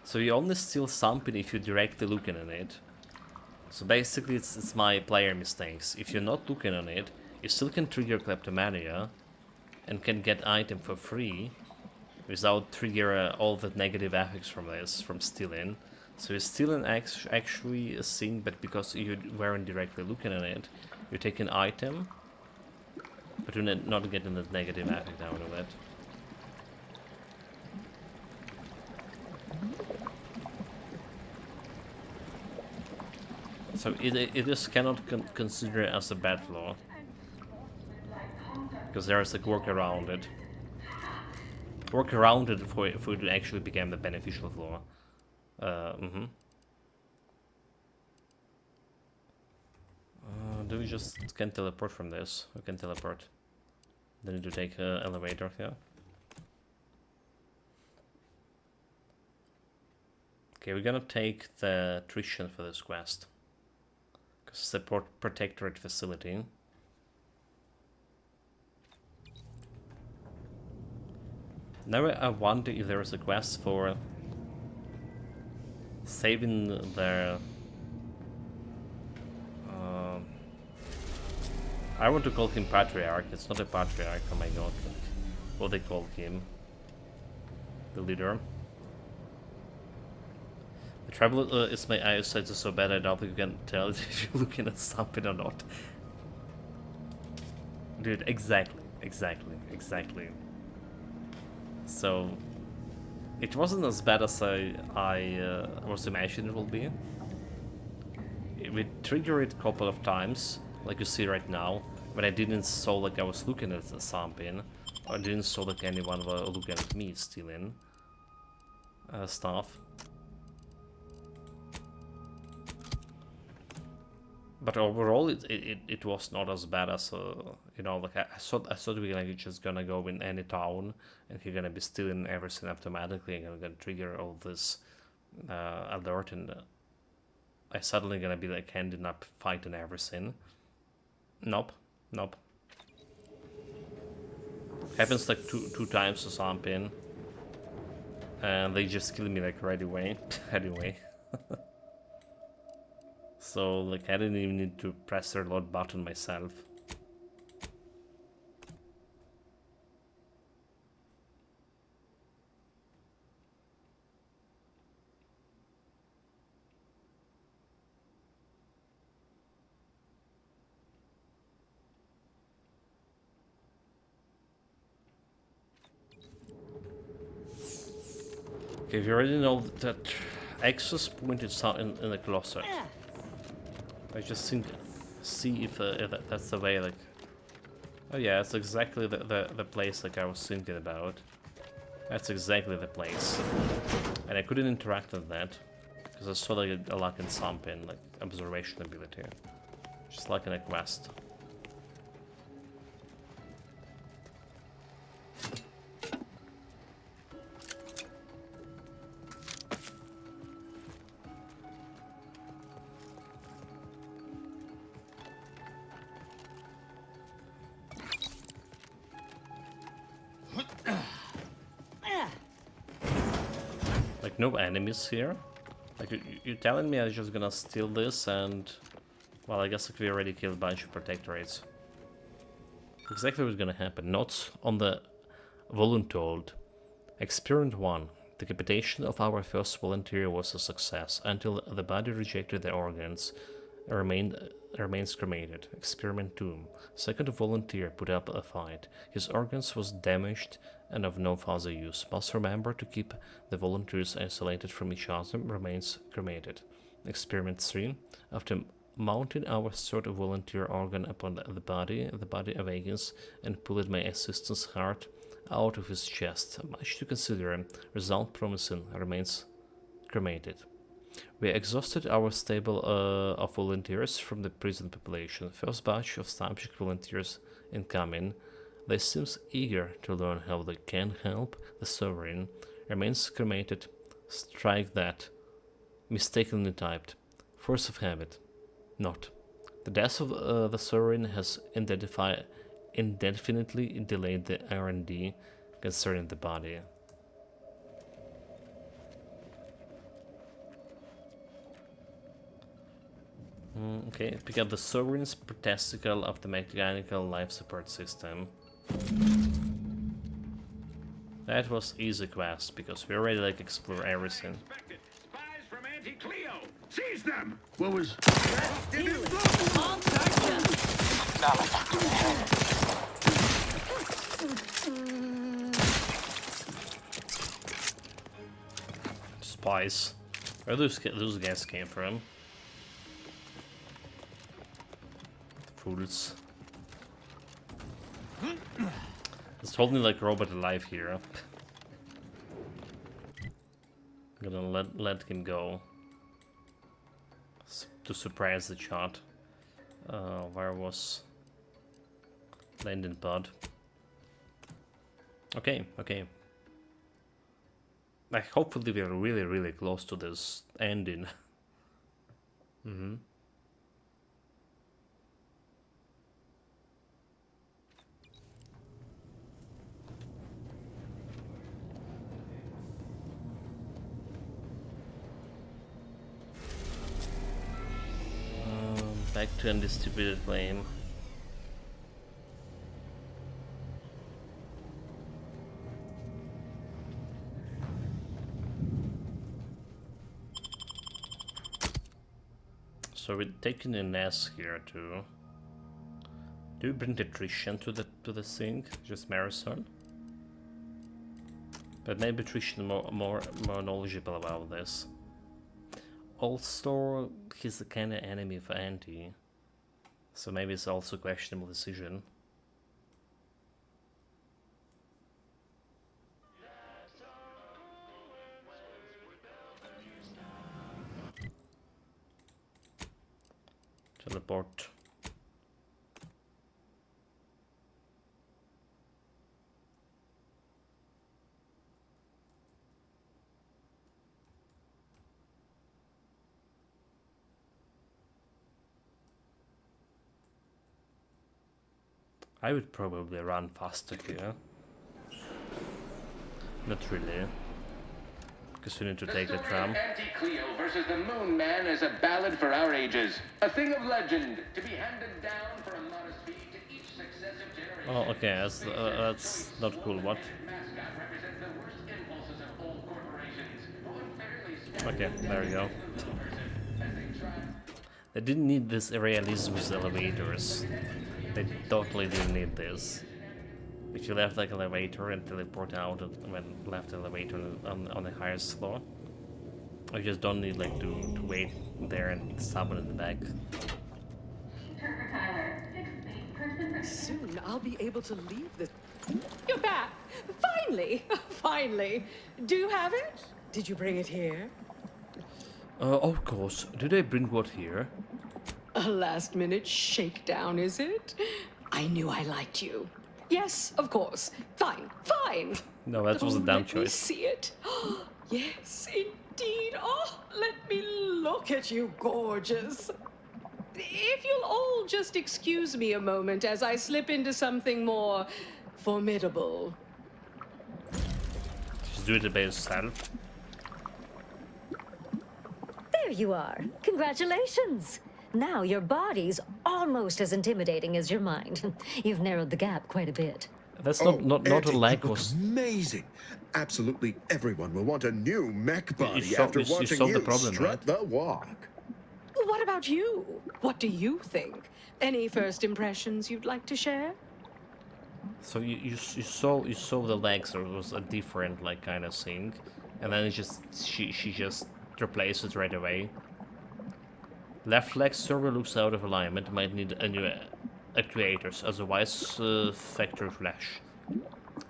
So you only steal something if you're directly looking at it. So basically, it's my player mistakes. If you're not looking on it, you still can trigger Kleptomania and can get item for free without trigger all the negative effects from this, from stealing. So you're stealing actually a thing, but because you weren't directly looking at it, you take an item, but you're not getting the negative effect out of it. So it is cannot consider it as a bad flaw, because there is a work around it. Work around it for it to actually become the beneficial flaw. Do we just can teleport from this? We can teleport. Then need to take an elevator here. Okay, we're gonna take the tuition for this quest. Because it's a protectorate facility. Now I wonder if there is a quest for saving their... I want to call him Patriarch. It's not a Patriarch, oh my god. What they call him. The leader. The trouble is my eyesight is so bad I don't think you can tell if you're looking at something or not. Dude, exactly. So, it wasn't as bad as I was imagining it will be. We triggered it a couple of times, like you see right now, but I didn't saw like I was looking at something, or I didn't saw like anyone was looking at me stealing stuff. But overall, it was not as bad as you know. Like I thought we like just gonna go in any town and you're gonna be stealing everything automatically and gonna trigger all this alert, and I suddenly gonna be like ending up fighting everything. Nope. Happens like two times or something, and they just kill me like right away. Anyway. So, like, I didn't even need to press the reload button myself. Okay, we already know that access point is in the closet. I just think, see if that's the way, like... Oh yeah, it's exactly the place like I was thinking about. That's exactly the place. And I couldn't interact with that because I saw like a lock in something, like observation ability. Just like in a quest. Like no enemies here? Like you're telling me I'm just gonna steal this and... Well, I guess like we already killed a bunch of protectorates. Exactly what's gonna happen. Notes on the voluntold. Experiment 1. Decapitation of our first volunteer was a success. Until the body rejected the organs, remains cremated. Experiment 2. Second volunteer put up a fight. His organs was damaged and of no further use. Must remember to keep the volunteers isolated from each other. Remains cremated. Experiment 3. After mounting our third volunteer organ upon the body awakens and pulled my assistant's heart out of his chest. Much to consider. Result promising. Remains cremated. We exhausted our stable of volunteers from the prison population. First batch of subject volunteers incoming. They seem eager to learn how they can help the Sovereign. Remains cremated. Strike that. Mistakenly typed. Force of habit. Note. The death of the Sovereign has indefinitely delayed the R&D concerning the body. Okay, pick up the Sovereign's testicle of the mechanical life support system. That was easy quest because we already like explore everything. Spies from Anti-Cleo! Seize them! What was... Spies. Where those guys came from? Fools. It's holding like robot alive here. I'm gonna let him go. To surprise the shot. Where was landing pod? Okay. Like hopefully we're really close to this ending. Back to Undistributed Flame. So we're taking an S here too. Do we bring Trishtan to the thing? Just Marathon? But maybe Trishtan more knowledgeable about this. Also, he's the kind of enemy for Anti, so maybe it's also a questionable decision. Teleport. I would probably run faster here. Not really. Because we need to take the tram. Anti-Cleo versus the Moon Man is a ballad for our ages. A thing of legend to be handed down for a modest fee to each successive generation. Oh, okay, that's not cool. What? Okay, there we go. They didn't need this realism with elevators. They totally didn't need this. If you left like elevator and teleport out when left elevator on the highest floor, you just don't need like to wait there and summon in the back. Soon I'll be able to leave the... You're back! Finally! finally. Do you have it? Did you bring it here? Of course. Did I bring what here? A last-minute shakedown, is it? I knew I liked you. Yes, of course. Fine, fine. No, that was a damn Let me choice. see it. Yes, indeed. Oh, let me look at you, gorgeous. If you'll all just excuse me a moment as I slip into something more formidable. Just do it by yourself. There you are. Congratulations. Now your body's almost as intimidating as your mind. You've narrowed the gap quite a bit. That's not a Auntie, leg. you look Was amazing. Absolutely everyone will want a new mech body solved- after you watching solved the you problem, strut right? the walk. What about you? What do you think? Any first impressions you'd like to share? So you saw the legs, or it was a different like kind of thing, and then she just replaced it right away. Left leg server looks out of alignment. Might need a new actuators. Otherwise, factory flash.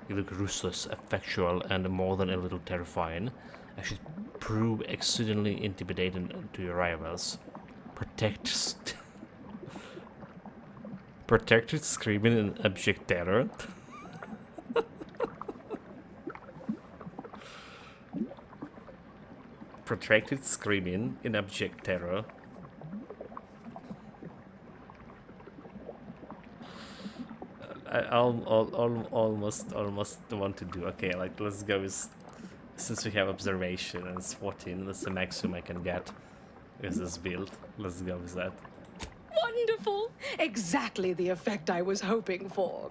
You look ruthless, effectual, and more than a little terrifying. I should prove exceedingly intimidating to your rivals. Protected screaming in abject terror. Protracted screaming in abject terror. Almost want to do. Okay, like let's go with, since we have observation and spotting, that's the maximum I can get with this build. Let's go with that. Wonderful! Exactly the effect I was hoping for.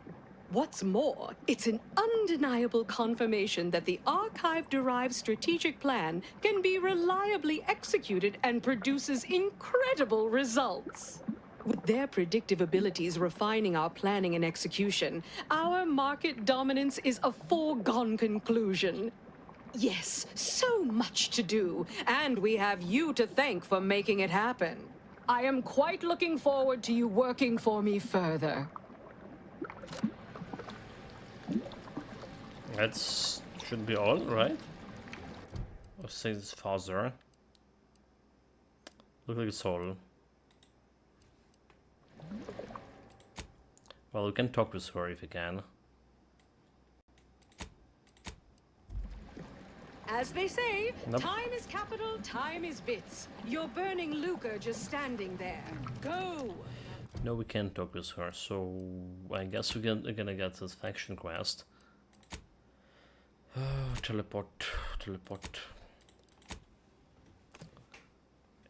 What's more, it's an undeniable confirmation that the Archive-derived strategic plan can be reliably executed and produces incredible results. With their predictive abilities refining our planning and execution, our market dominance is a foregone conclusion. Yes, so much to do, and we have you to thank for making it happen. I am quite looking forward to you working for me further. That should be all, right? I'll say this father. Look like it's all. Well, we can talk with her if we can. As they say, Nope. time is capital, time is bits. You're burning lucre just standing there. Go! No, we can't talk with her, so I guess we're gonna get this faction quest. Teleport.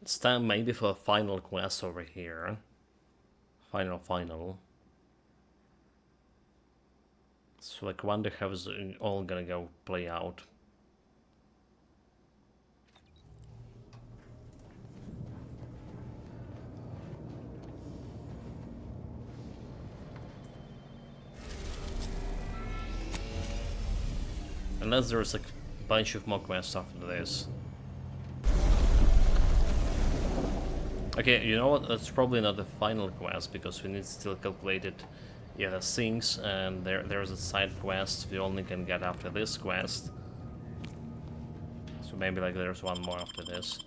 It's time maybe for a final quest over here. Final. So like, wonder how is it all gonna go play out. Unless there's like a bunch of more quests after this. Okay, you know what? That's probably not the final quest because we need to still calculate it. Yeah, the things, and there's a side quest we only can get after this quest. So maybe like there's one more after this.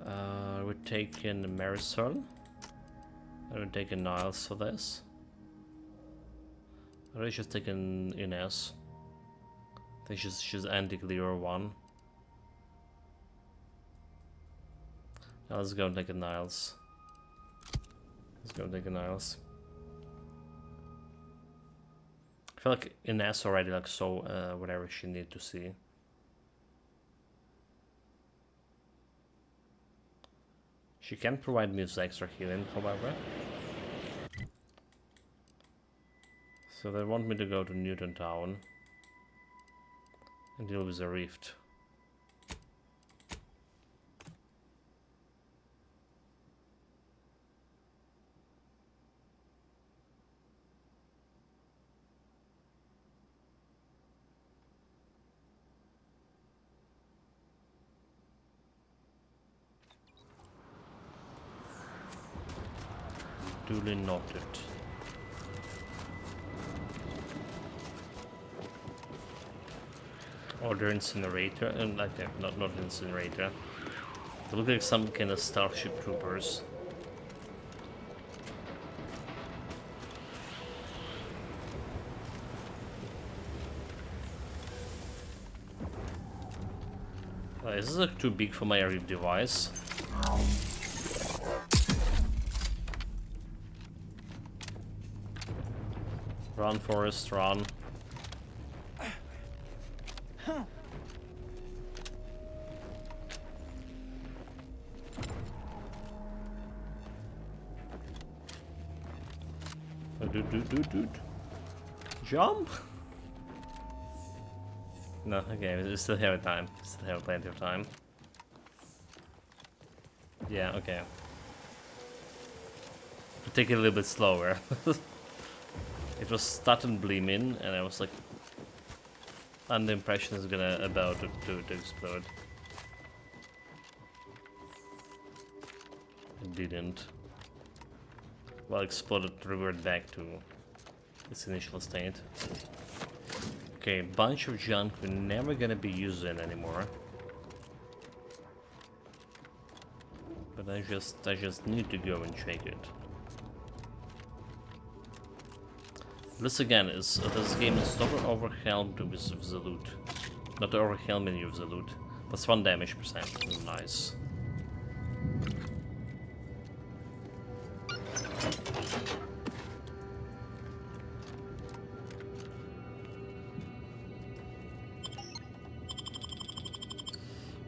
We're taking Marisol. And we're taking Niles for this. Or just taking Ines. I think she's anti-clear one. Now let's go and take a Niles. I feel like Ines already like saw whatever she needed to see. She can provide me with extra healing, however. So they want me to go to Newton Town and deal with the rift. Duly noted. Or their incinerator, and like not incinerator. They look like some kind of Starship Troopers. Is this like too big for my Reef device? Run, Forrest, run. Dude. Jump? No, okay, we still have time. Still have plenty of time. Yeah, okay. Take it a little bit slower. It was starting bleeding, and I was like, under the impression it's gonna about to explode. It didn't. Well, exploded, revert back to its initial state. Okay, bunch of junk we're never gonna be using anymore. But I just need to go and check it. This again is this game is not overwhelmed with the loot. Not overwhelming you with the loot. Plus 1 damage percent. Nice.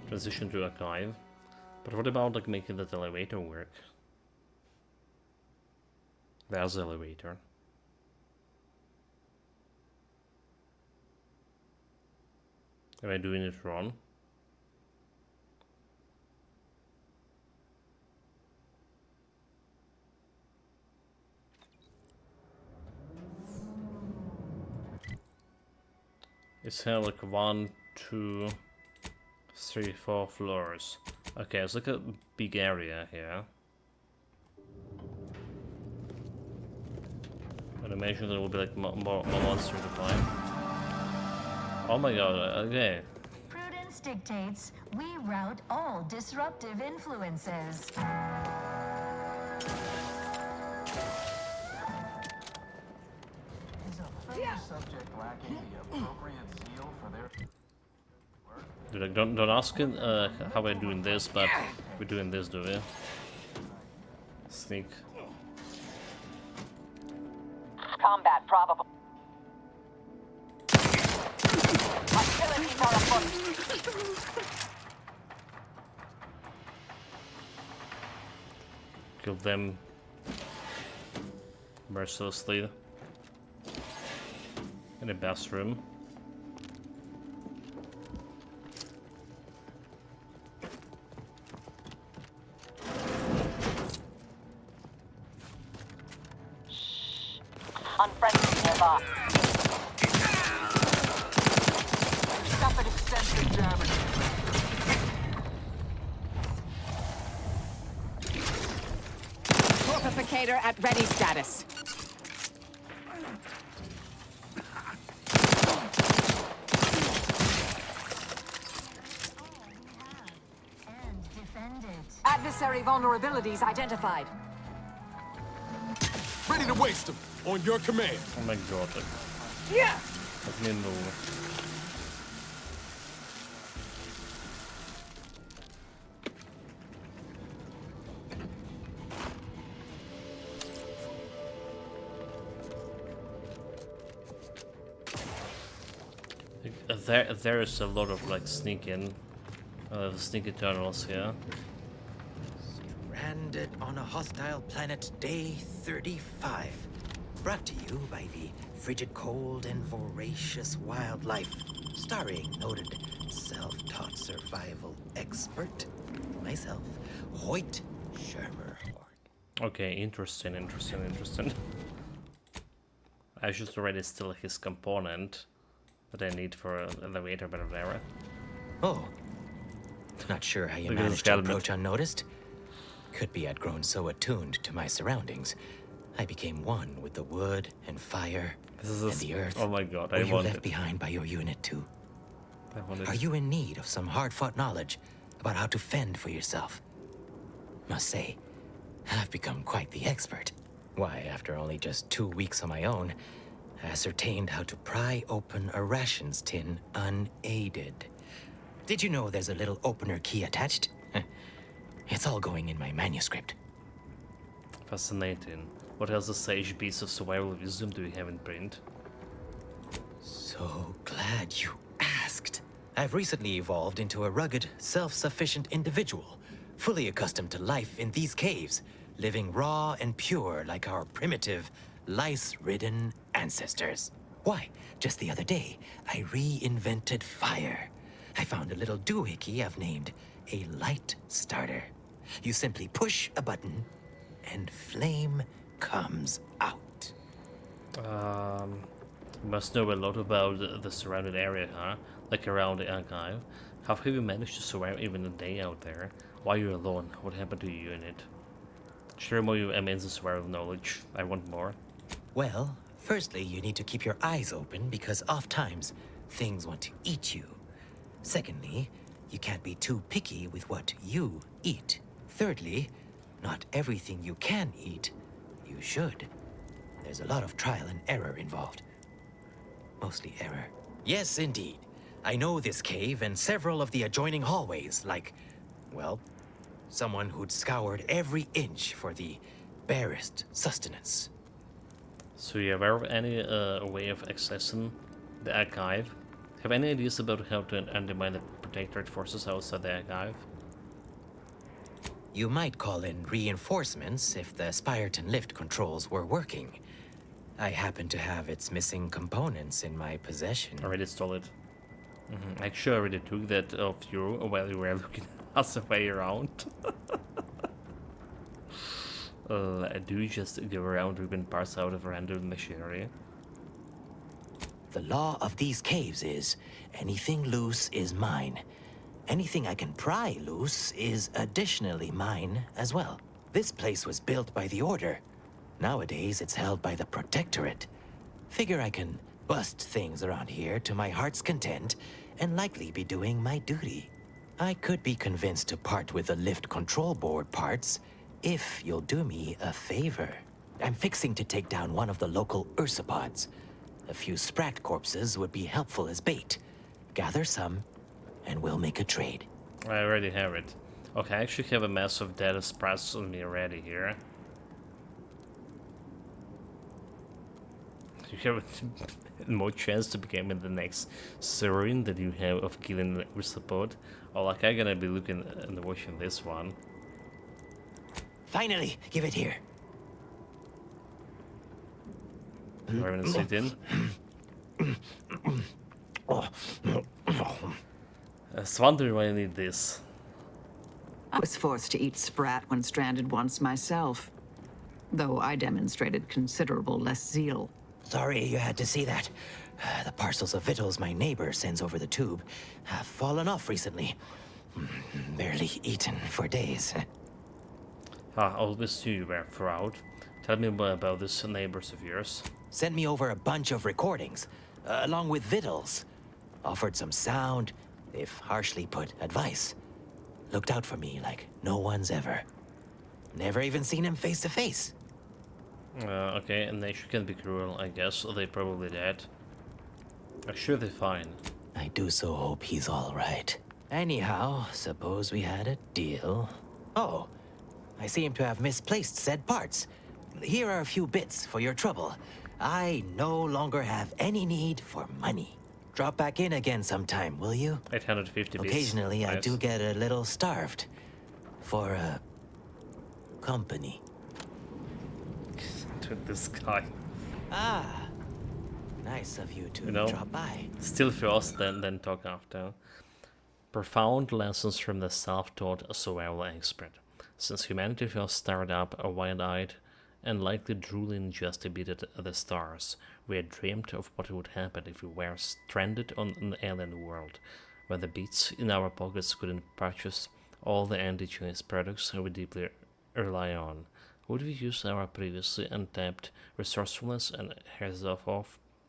Transition to archive. But what about like making that elevator work? There's the elevator. Am I doing it wrong? It's here like 1, 2, 3, 4 floors. Okay, it's like a big area here. I'd imagine there will be like more monsters to find. Oh my god, okay. Prudence dictates we rout all disruptive influences. Is a fellow subject lacking the appropriate zeal for their work? Dude, like, don't ask it how we're doing this, but we're doing this, do we? Sneak. Combat probable. Hostilities are afoot. Kill them mercilessly in the bathroom. Unfriendly nearby. Suffered extensive damage. Torpificator at ready status. Adversary vulnerabilities identified. Ready to waste them on your command. Oh my god. Yeah. Let me move. There is a lot of like sneaky tunnels here. Stranded on a hostile planet, day 35. Brought to you by the frigid cold and voracious wildlife. Starring noted self-taught survival expert, myself, Hoyt Schermerhorn. Okay, interesting. I should already steal his component that I need for an elevator, but whatever. Oh. Not sure how you Look at this managed to cabinet. approach unnoticed. Could be I'd grown so attuned to my surroundings. I became one with the wood and fire and the earth. Oh my god, Were I you want left it. behind by your unit too? Are you in need of some hard-fought knowledge about how to fend for yourself? Must say, I've become quite the expert. Why, after only just 2 weeks on my own, I ascertained how to pry open a rations tin unaided. Did you know there's a little opener key attached? It's all going in my manuscript. Fascinating. What else a sage piece of survival wisdom do you have in print? So glad you asked. I've recently evolved into a rugged, self-sufficient individual, fully accustomed to life in these caves, living raw and pure like our primitive, lice-ridden ancestors. Why, just the other day, I reinvented fire. I found a little doohickey I've named a light starter. You simply push a button, and flame comes out. You must know a lot about the surrounding area, huh? Like around the archive. How have you managed to survive even a day out there? Why are you alone? What happened to you in it? Share more your immense survival knowledge. I want more. Well, firstly, you need to keep your eyes open because oft-times things want to eat you. Secondly, you can't be too picky with what you eat. Thirdly, not everything you can eat, you should. There's a lot of trial and error involved. Mostly error. Yes, indeed. I know this cave and several of the adjoining hallways, like, well, someone who'd scoured every inch for the barest sustenance. So you aware of any way of accessing the archive? Have any ideas about how to undermine the protectorate forces outside the archive? You might call in reinforcements if the Spirton lift controls were working. I happen to have its missing components in my possession. Already stole it. Actually, I already took that of you while you were looking us way around. Do you just go around ripping parts out of random machinery? The law of these caves is, anything loose is mine. Anything I can pry loose is additionally mine as well. This place was built by the Order. Nowadays, it's held by the Protectorate. Figure I can bust things around here to my heart's content and likely be doing my duty. I could be convinced to part with the lift control board parts if you'll do me a favor. I'm fixing to take down one of the local ursopods. A few sprat corpses would be helpful as bait. Gather some, and we'll make a trade. I already have it. Okay, I actually have a massive dead sprats on me already here. You have more chance to become in the next Serene than you have of killing the ursopod. Or like I'm gonna be looking and watching this one. Finally, give it here. I'm gonna sit in. I was wondering why I need this. I was forced to eat sprat when stranded once myself, though I demonstrated considerable less zeal. Sorry you had to see that. The parcels of victuals my neighbor sends over the tube have fallen off recently. Barely eaten for days. Always knew you were proud. Tell me more about these neighbors of yours. Sent me over a bunch of recordings, along with victuals. Offered some sound, if harshly put, advice. Looked out for me like no one's ever. Never even seen him face to face. Okay, and nature can be cruel, I guess. They probably dead. I'm sure they're fine. I do so hope he's all right. Anyhow, suppose we had a deal. Oh, I seem to have misplaced said parts. Here are a few bits for your trouble. I no longer have any need for money. Drop back in again sometime, will you? 850 bits. Occasionally, Nice. I do get a little starved. For, company. To this guy. Ah, nice of you to drop by. Still first, then talk after. Profound lessons from the self-taught survival expert. Since humanity first started up, a wide-eyed and likely drooling just a bit at the stars, we had dreamed of what would happen if we were stranded on an alien world, where the bits in our pockets couldn't purchase all the indigenous products we deeply rely on. Would we use our previously untapped resourcefulness and heretofore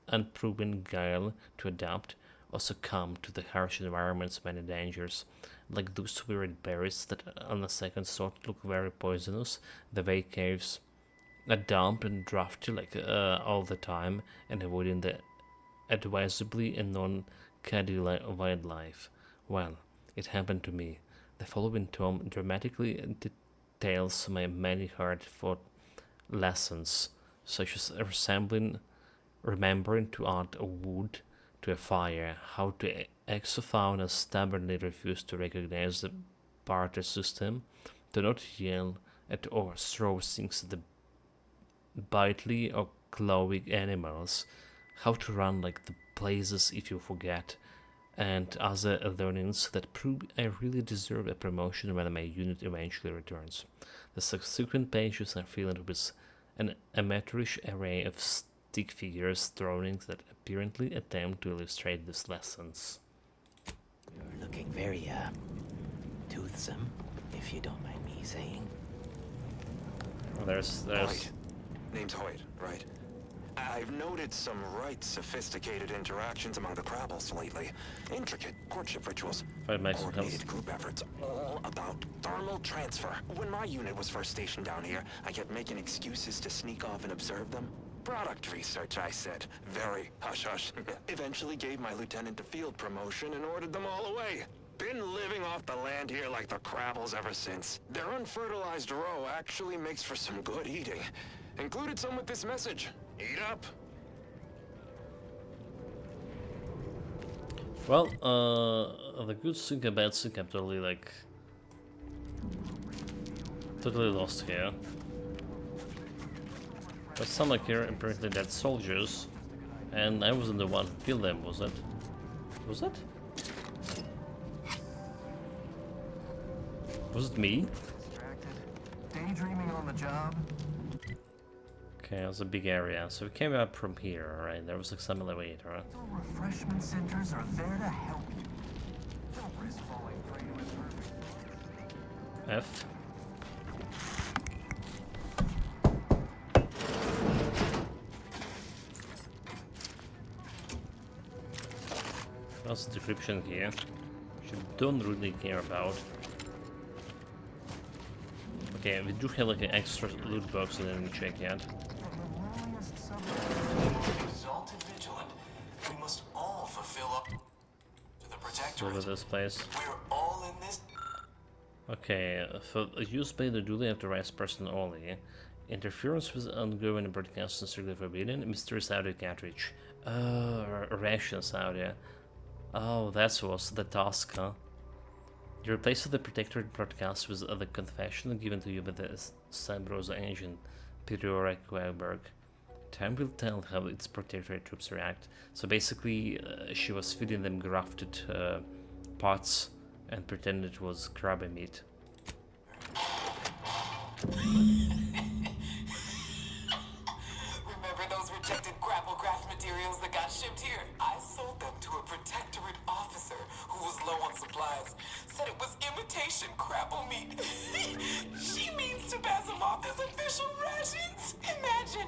unproven guile to adapt, or succumb to the harsh environment's many dangers. Like those weird berries that on the second thought look very poisonous, the way caves are damp and drafty like all the time, and avoiding the advisably and non-caddy wildlife. Well, it happened to me. The following tome dramatically details my many hard-fought lessons, such as remembering to add a wood to a fire, how to exofauna stubbornly refuse to recognize the barter system, to not yell at or throw things at the bitely or clawing animals, how to run like the blazes if you forget, and other learnings that prove I really deserve a promotion when my unit eventually returns. The subsequent pages are filled with an amateurish array of stick figures drawings that apparently attempt to illustrate these lessons. You're looking very, toothsome, if you don't mind me saying. Well, there's... Hoyt. Name's Hoyt, right? I've noted some right sophisticated interactions among the Crabbles lately. Intricate courtship rituals, coordinated group efforts, all about thermal transfer. When my unit was first stationed down here, I kept making excuses to sneak off and observe them. Product research, I said. Very hush-hush. Eventually gave my lieutenant a field promotion and ordered them all away. Been living off the land here like the Crabbles ever since. Their unfertilized roe actually makes for some good eating. Included some with this message. Eat up. Well, the good thing about thing I'm totally lost here. But some like here apparently dead soldiers, and I wasn't the one who killed them, was it? Was it? Was it me? Daydreaming on the job. Okay, it was a big area, so we came up from here, right? There was like some elevator. Refreshment centers are there to help you. Don't risk falling prey to a perfect. F. What's the decryption here? Which I don't really care about. Okay, we do have like an extra loot box that I didn't check yet. Exalted vigilant, we must all fulfill up to the protectorate. Over this place. We're all in this. Okay, for use by the duly authorized person only. Interference with ongoing broadcast is strictly forbidden. Mysterious audio cartridge. Rations audio. Oh, that was the task, huh? You replace the protectorate broadcast with the confession given to you by the Sabrosa agent, Peteora Quailberg. Time will tell how its protectorate troops react. So basically, she was feeding them grafted parts and pretended it was crabby meat. Remember those rejected grapple graft materials that got shipped here? I sold them to a protectorate officer who was low on supplies. Said it was imitation crapple meat. She means to pass them off as official rations. Imagine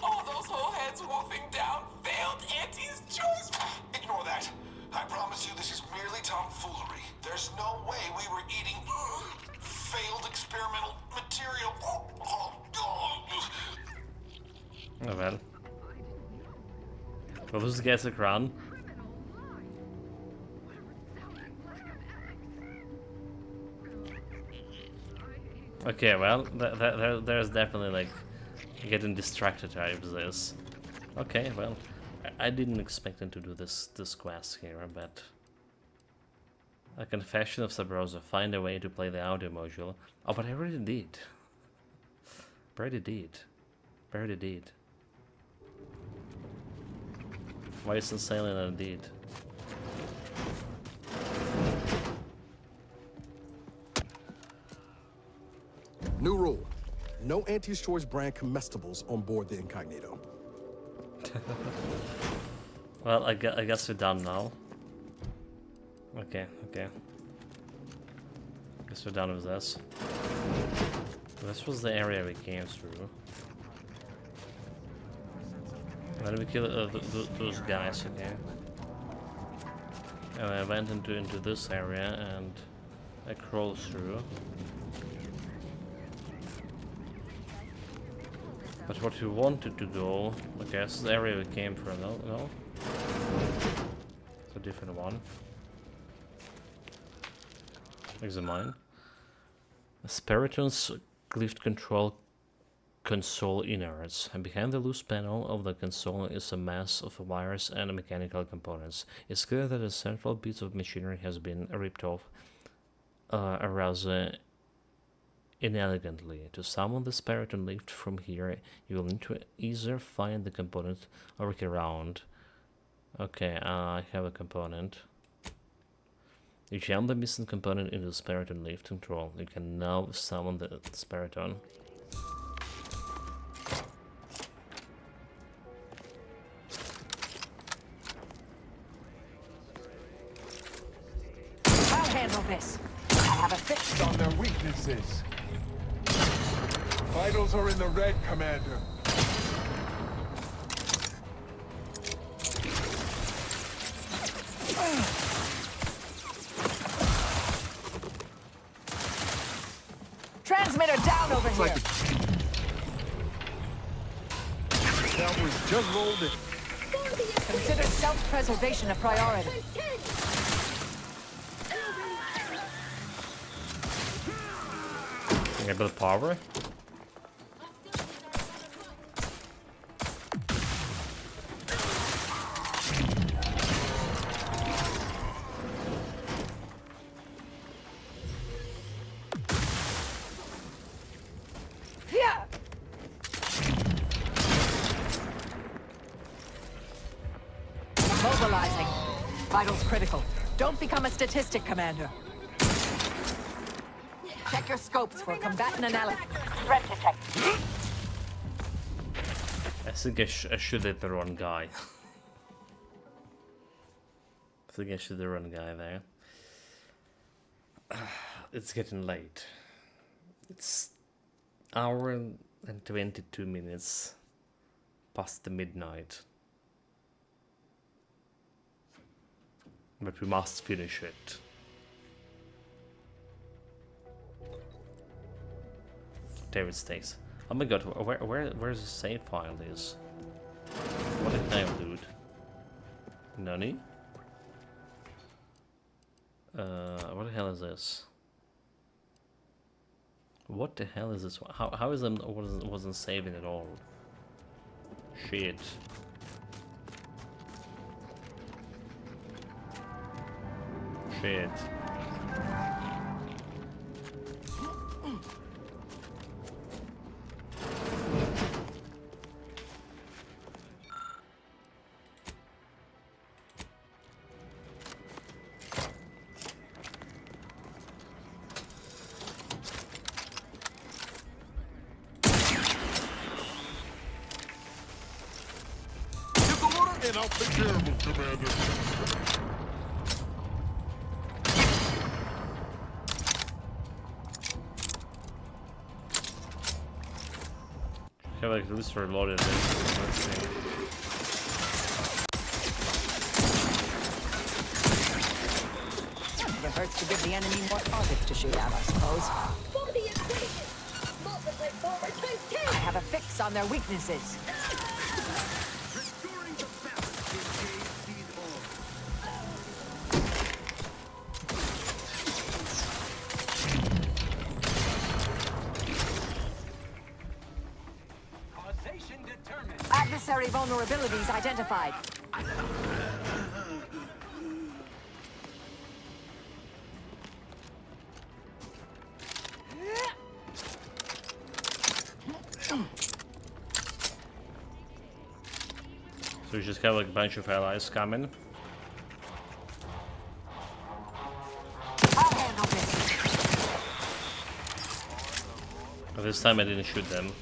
all those whole heads wolfing down failed Auntie's choice. Ignore that. I promise you this is merely tomfoolery. There's no way we were eating failed experimental material. Oh well. What was the guy's run? Okay, well, there's definitely like getting distracted out of this. Okay, well, I didn't expect him to do this quest here, but a confession of Sabrosa, find a way to play the audio module. Oh, but I already did. Already did. Why isn't silent I did? New rule. No Auntie's Choice brand comestibles on board the Incognito. Well, I guess we're done now. Okay. Guess we're done with this. This was the area we came through. Then we kill those guys, okay? And I went into this area and I crawled through. But what we wanted to go, okay, this is the area we came from, no? It's a different one. Examine. Spiriton's glyph control console innards, and behind the loose panel of the console is a mass of wires and mechanical components. It's clear that a central piece of machinery has been ripped off rather inelegantly. To summon the Spiriton lift from here, you will need to either find the component or work around. Okay, I have a component. You jam the missing component into the Spiriton lift control. You can now summon the Spiriton. I'll handle this. I have a fix on their weaknesses. Vitals are in the red, Commander. Transmitter down over here. Cavalry's just rolled in. Consider self-preservation a priority. A bit of power. Mobilizing. Vitals critical. Don't become a statistic, Commander. Check your scopes for combatant analysis. Threat detected. I think I should hit the wrong guy. I think I should hit the wrong guy there. It's getting late. It's hour and 22 minutes past the midnight. But we must finish it. David Stakes. Oh my god, where's the save file is? What the hell, dude? Nani? What the hell is this? What the hell is this? How is them wasn't saving at all? Shit. Shit. And I'll take care of him, Commander. I feel like at least reloaded this. Let's see. It hurts to give the enemy more targets to shoot at, I suppose. I have a fix on their weaknesses. Adversary vulnerabilities identified. So we just have like a bunch of allies coming. I'll handle this. But this time I didn't shoot them.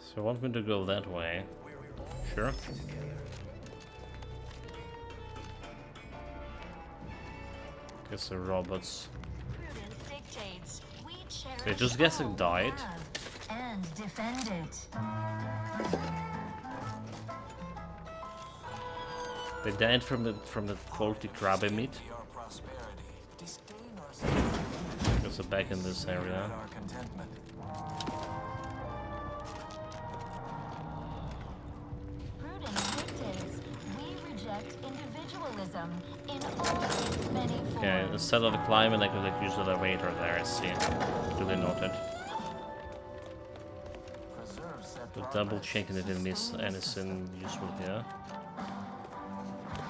So I want me to go that way. Sure. Guess the robots. They just guessing died. and defend it. They died from the faulty crabby meat. So back in this area. Prudence dictates we reject individualism in all its many forms. Okay, instead of climbing, I could like use the elevator there. I see. Duly noted. But double checking if it miss anything useful here.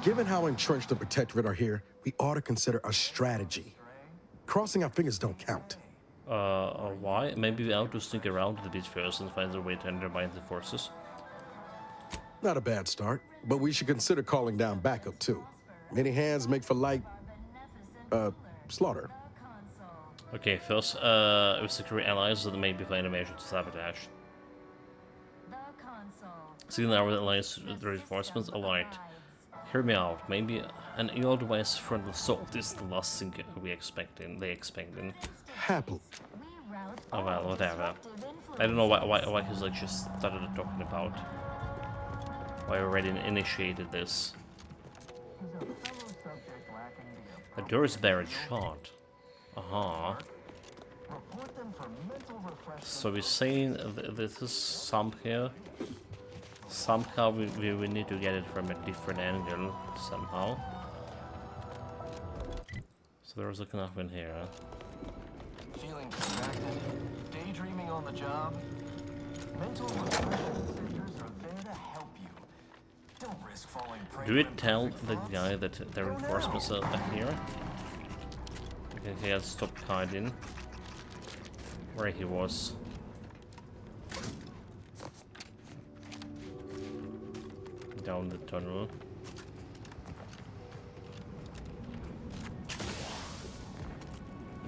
Given how entrenched the Protectorate are here, we ought to consider a strategy. Crossing our fingers don't count. Why? Maybe we ought to sneak around a bit first and find a way to undermine the forces. Not a bad start, but we should consider calling down backup too. Many hands make for light, slaughter. Okay, first, we secure allies that may be planning a measure to sabotage. Seeing our allies with the reinforcements allied. Hear me out. Maybe an ill-advised frontal assault is the last thing they expecting. Happily. Oh well, whatever. I don't know why he's like just started talking about why I already initiated this. The door is buried shut. So we're saying this is sump here. Somehow we need to get it from a different angle somehow. So there's a enough in here. Feeling distracted? Daydreaming on the job? Mental refreshment centers are there to help you. Don't risk falling prey. Do we tell the guy that the reinforcements are here? Okay, he has stopped hiding. Where he was. Down the tunnel.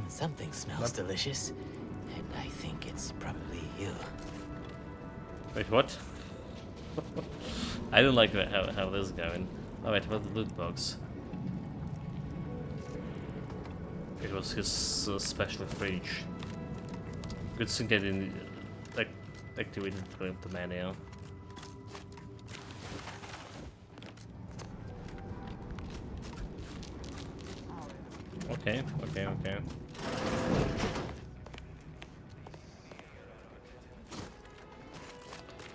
Something smells delicious, and I think it's probably you. Wait, what? I don't like how this is going. Oh wait, about the loot box? It was his special fridge. Good thing I didn't activate it for the menu. Okay.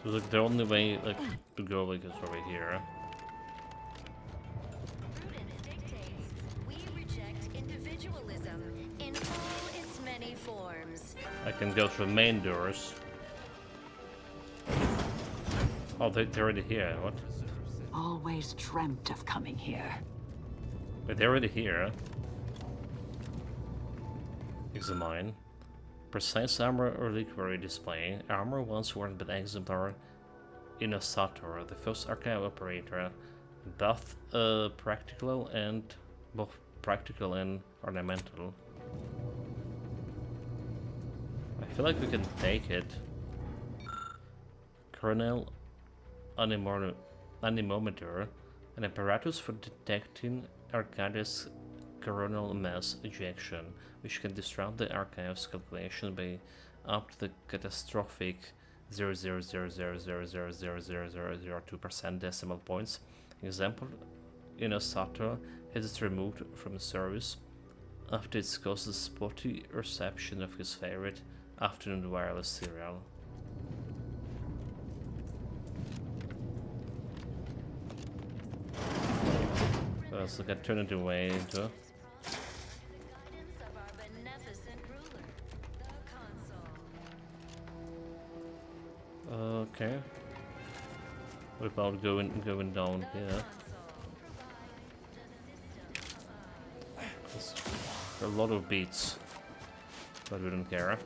So like the only way to go is over here. Prudence dictates we reject individualism in all its many forms. I can go through main doors. Oh, they're already here. What? Always dreamt of coming here. But they're already here. Examine. Precise armor reliquary display. Armor once worn by the exemplar Inosator, the first archive operator. Both practical and ornamental. I feel like we can take it. Coronal anemometer, an apparatus for detecting Arcades coronal mass ejection, which can disrupt the archive's calculation by up to the catastrophic 0.000000002% decimal points. Example, Inosator has it removed from service after it caused the spotty reception of his favorite afternoon wireless serial. So I can turn it away into. Okay. What about going down here? There's a lot of beats, but we don't care.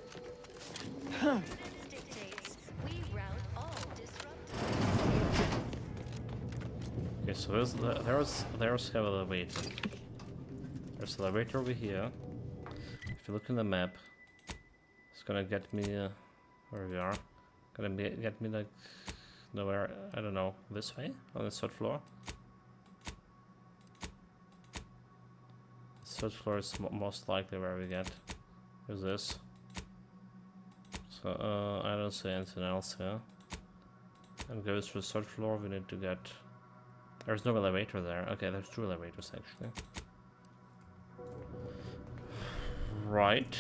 Okay, so there's an elevator. There's an elevator over here. If you look in the map, it's gonna get me where we are. Get me like nowhere. I don't know. This way on the third floor. The third floor is most likely where we get. Who's this? So, I don't see anything else here. And goes to the third floor, we need to get... There's no elevator there. Okay, there's 2 elevators actually. Right.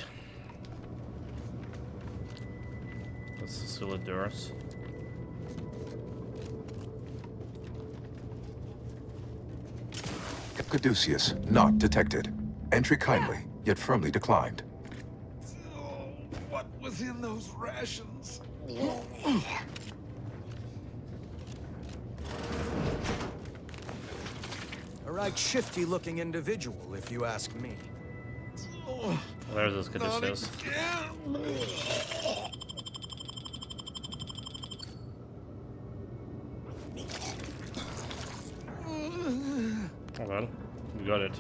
That's the still the doors. Caduceus, not detected. Entry kindly, yet firmly declined. What was in those rations? A right shifty-looking individual, if you ask me. Where's this Caduceus? Hold on, we got it.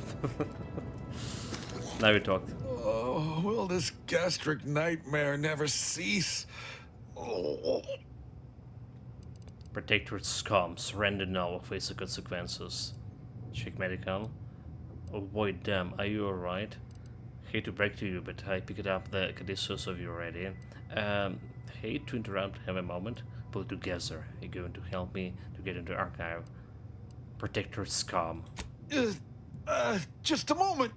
Now we talked. Oh, will this gastric nightmare never cease? Protectorate scum, surrender now or face the consequences. Check medical. Avoid them, are you alright? Hate to break to you, but I picked up the Caduceus of you already. Hate to interrupt, have a moment. Pull it together. You're going to help me to get into archive. Protectorate scum. Just a moment.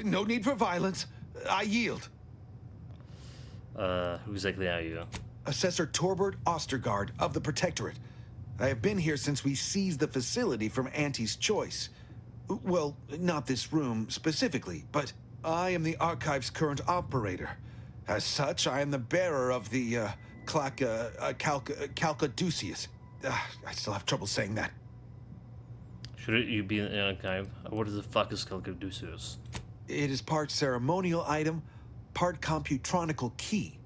No need for violence. I yield. Who exactly are you? Assessor Torbert Ostergaard of the Protectorate. I have been here since we seized the facility from Auntie's choice. Well, not this room specifically, but I am the Archive's current operator. As such, I am the bearer of the, Calcaduceus. I still have trouble saying that. Should you be in the archive? What the fuck is Calcaduceus? It is part ceremonial item, part computronical key.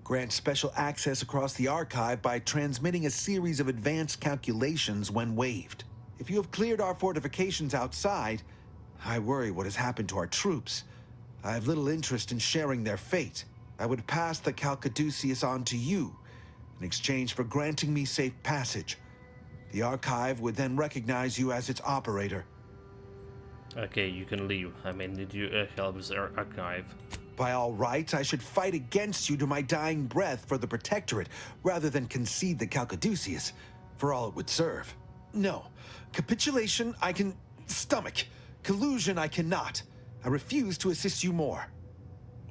Grants special access across the archive by transmitting a series of advanced calculations when waived. If you have cleared our fortifications outside, I worry what has happened to our troops. I have little interest in sharing their fate. I would pass the Calcaduceus on to you in exchange for granting me safe passage. The Archive would then recognize you as its operator. Okay, you can leave. I may need you help with our archive. By all rights, I should fight against you to my dying breath for the Protectorate, rather than concede the Calcaduceus, for all it would serve. No. Capitulation I can stomach. Collusion I cannot. I refuse to assist you more.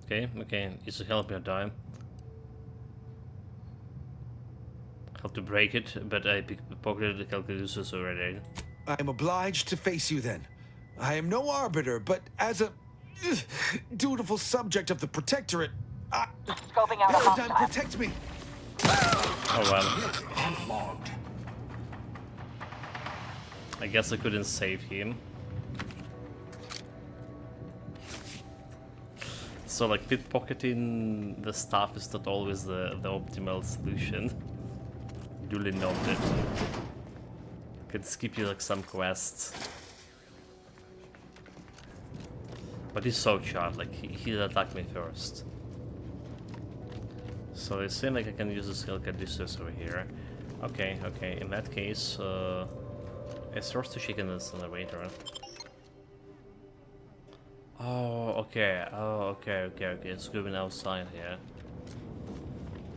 Okay, it's a help me or die. Help to break it, but I pocketed the Calcaduceus already. I am obliged to face you then. I am no arbiter, but as a dutiful subject of the Protectorate, Scoping out a Paradigm, hostile. protect me! Oh well. I guess I couldn't save him. So like pickpocketing the stuff is not always the optimal solution. Duly noted. Could skip you like some quests. But he's so sharp, like he attacked me first. So it seems like I can use the Calcaduceus over here. Okay, in that case, it's first to check in this elevator. Oh, okay, it's going outside here.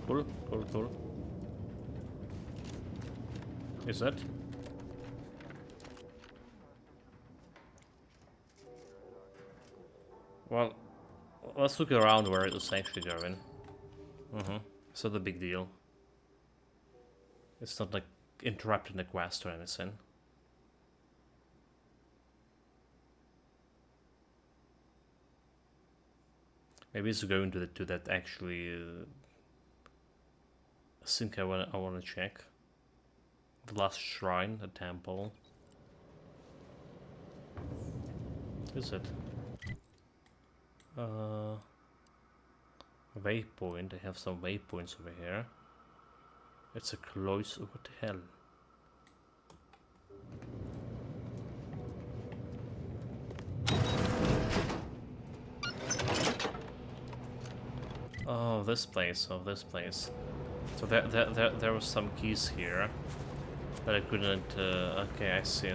Cool. Is that? Well, let's look around where it is actually going. It's not a big deal. It's not like interrupting the quest or anything. Maybe it's going to that actually. I think I want to check the last shrine, the temple. Is it? Waypoint. I have some waypoints over here. It's a cloister. What the hell? Oh, this place. So there was some keys here that I couldn't. Okay, I see.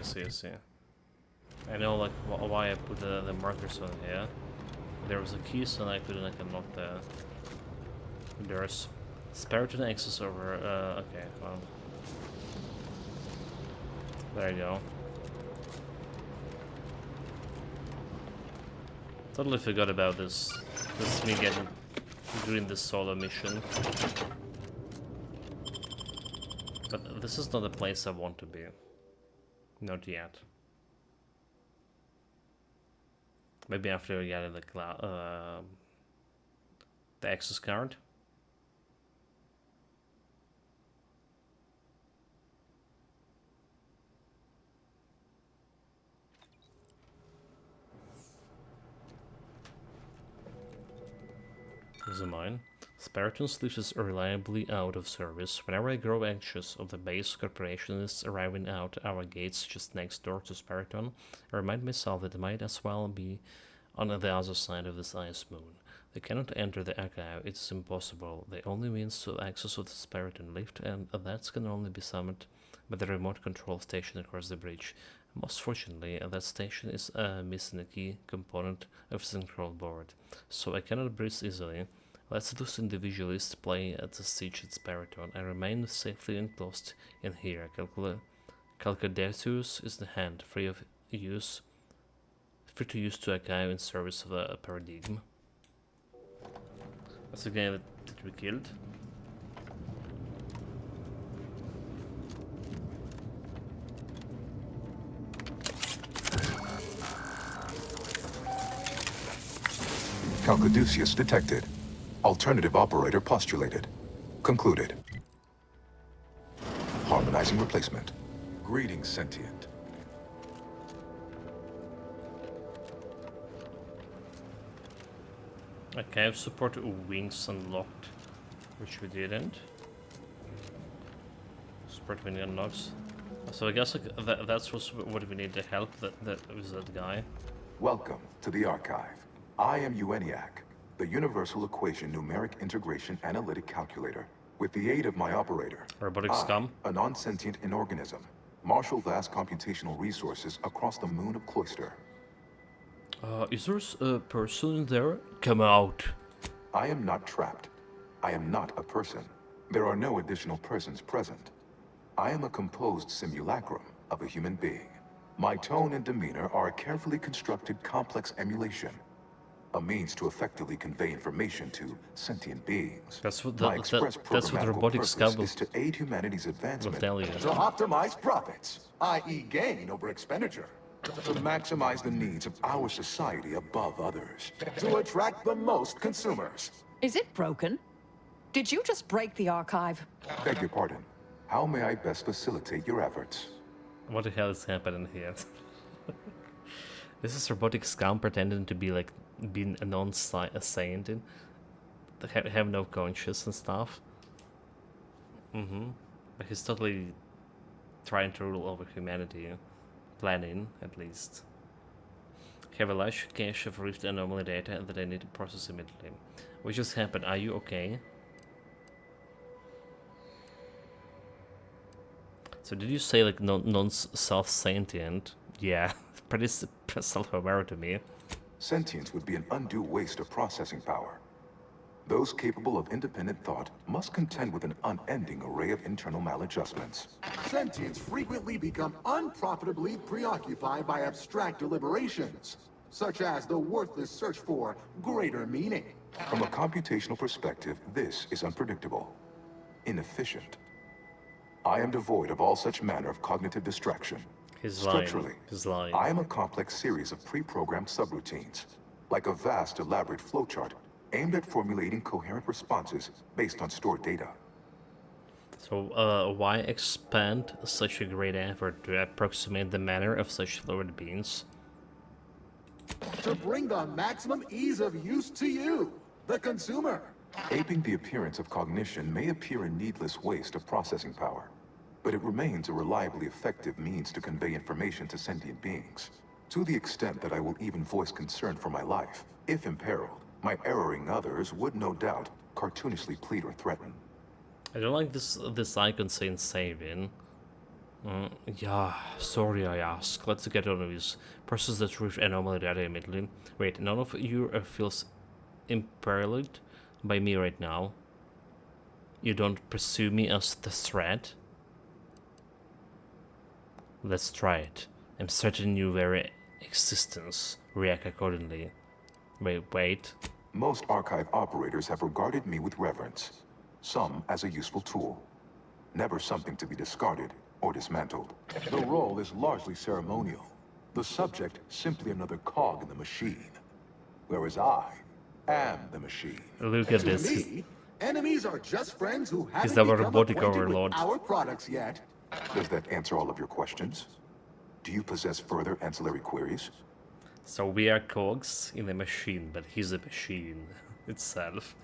I know like why I put the markers on here. There was a key, so I couldn't unlock the There's Spiriton access over. Okay, well. There you go. Totally forgot about this. This is me getting doing this solo mission. But this is not the place I want to be. Not yet. Maybe after we get the access card. This is mine. Spiriton Sluice is reliably out of service. Whenever I grow anxious of the base corporation is arriving out our gates just next door to Spiriton, I remind myself that it might as well be on the other side of this ice moon. They cannot enter the archive, it is impossible. The only means to access the Spiriton lift, and that can only be summoned by the remote control station across the bridge. Most fortunately, that station is missing a key component of its control board, so I cannot breathe easily. Let's those individualists play at the siege at Spiriton and remain safely enclosed in here. Calcadetus is the hand, free to use to archive in service of a paradigm. That's the guy that we killed. Calcaduceus detected. Alternative operator postulated. Concluded. Harmonizing replacement. Greetings, sentient. Okay, support wings unlocked, which we didn't. Support wing unlocks. So I guess that's what we need to help with that guy. Welcome to the archive. I am EUENIAC, the Universal Equation Numeric Integration Analytic Calculator. With the aid of my operator, Robotic scum. a non-sentient inorganism, marshal vast computational resources across the moon of Cloister. Is there a person in there? Come out. I am not trapped. I am not a person. There are no additional persons present. I am a composed simulacrum of a human being. My tone and demeanor are a carefully constructed complex emulation. A means to effectively convey information to sentient beings. That's what that's what robotic scum is to aid humanity's advancement, tell you. to optimize profits, i.e. gain over expenditure, to maximize the needs of our society above others, to attract the most consumers. Is it broken? Did you just break the archive? Beg your pardon. How may I best facilitate your efforts? What the hell is happening here? This is robotic scum pretending to be like being a non-sentient, have no conscience and stuff. But he's totally trying to rule over humanity, planning at least. Have a large cache of Rift anomaly data that I need to process immediately. What just happened? Are you okay? So did you say like non-self-sentient? Yeah, pretty self-aware to me. Sentience would be an undue waste of processing power. Those capable of independent thought must contend with an unending array of internal maladjustments. Sentients frequently become unprofitably preoccupied by abstract deliberations, such as the worthless search for greater meaning. From a computational perspective, this is unpredictable, inefficient. I am devoid of all such manner of cognitive distraction. Structurally, I am a complex series of pre-programmed subroutines, like a vast, elaborate flowchart aimed at formulating coherent responses based on stored data. So, why expend such a great effort to approximate the manner of such lowered beings? To bring the maximum ease of use to you, the consumer. Aping the appearance of cognition may appear a needless waste of processing power, but it remains a reliably effective means to convey information to sentient beings. To the extent that I will even voice concern for my life, if imperiled, my erring others would no doubt cartoonishly plead or threaten. I don't like this icon saying saving. Yeah, sorry I ask. Let's get on with this. Process the truth anomaly data immediately. Wait, none of you feels imperiled by me right now. You don't pursue me as the threat? Let's try it. I'm certain your very existence react accordingly. Wait. Most archive operators have regarded me with reverence. Some as a useful tool. Never something to be discarded or dismantled. The role is largely ceremonial. The subject simply another cog in the machine. Whereas I am the machine. Look at this. To me, enemies are just friends who haven't He's our become robotic acquainted overlord. with our products yet. Does that answer all of your questions? Do you possess further ancillary queries? So we are cogs in a machine, but he's a machine itself.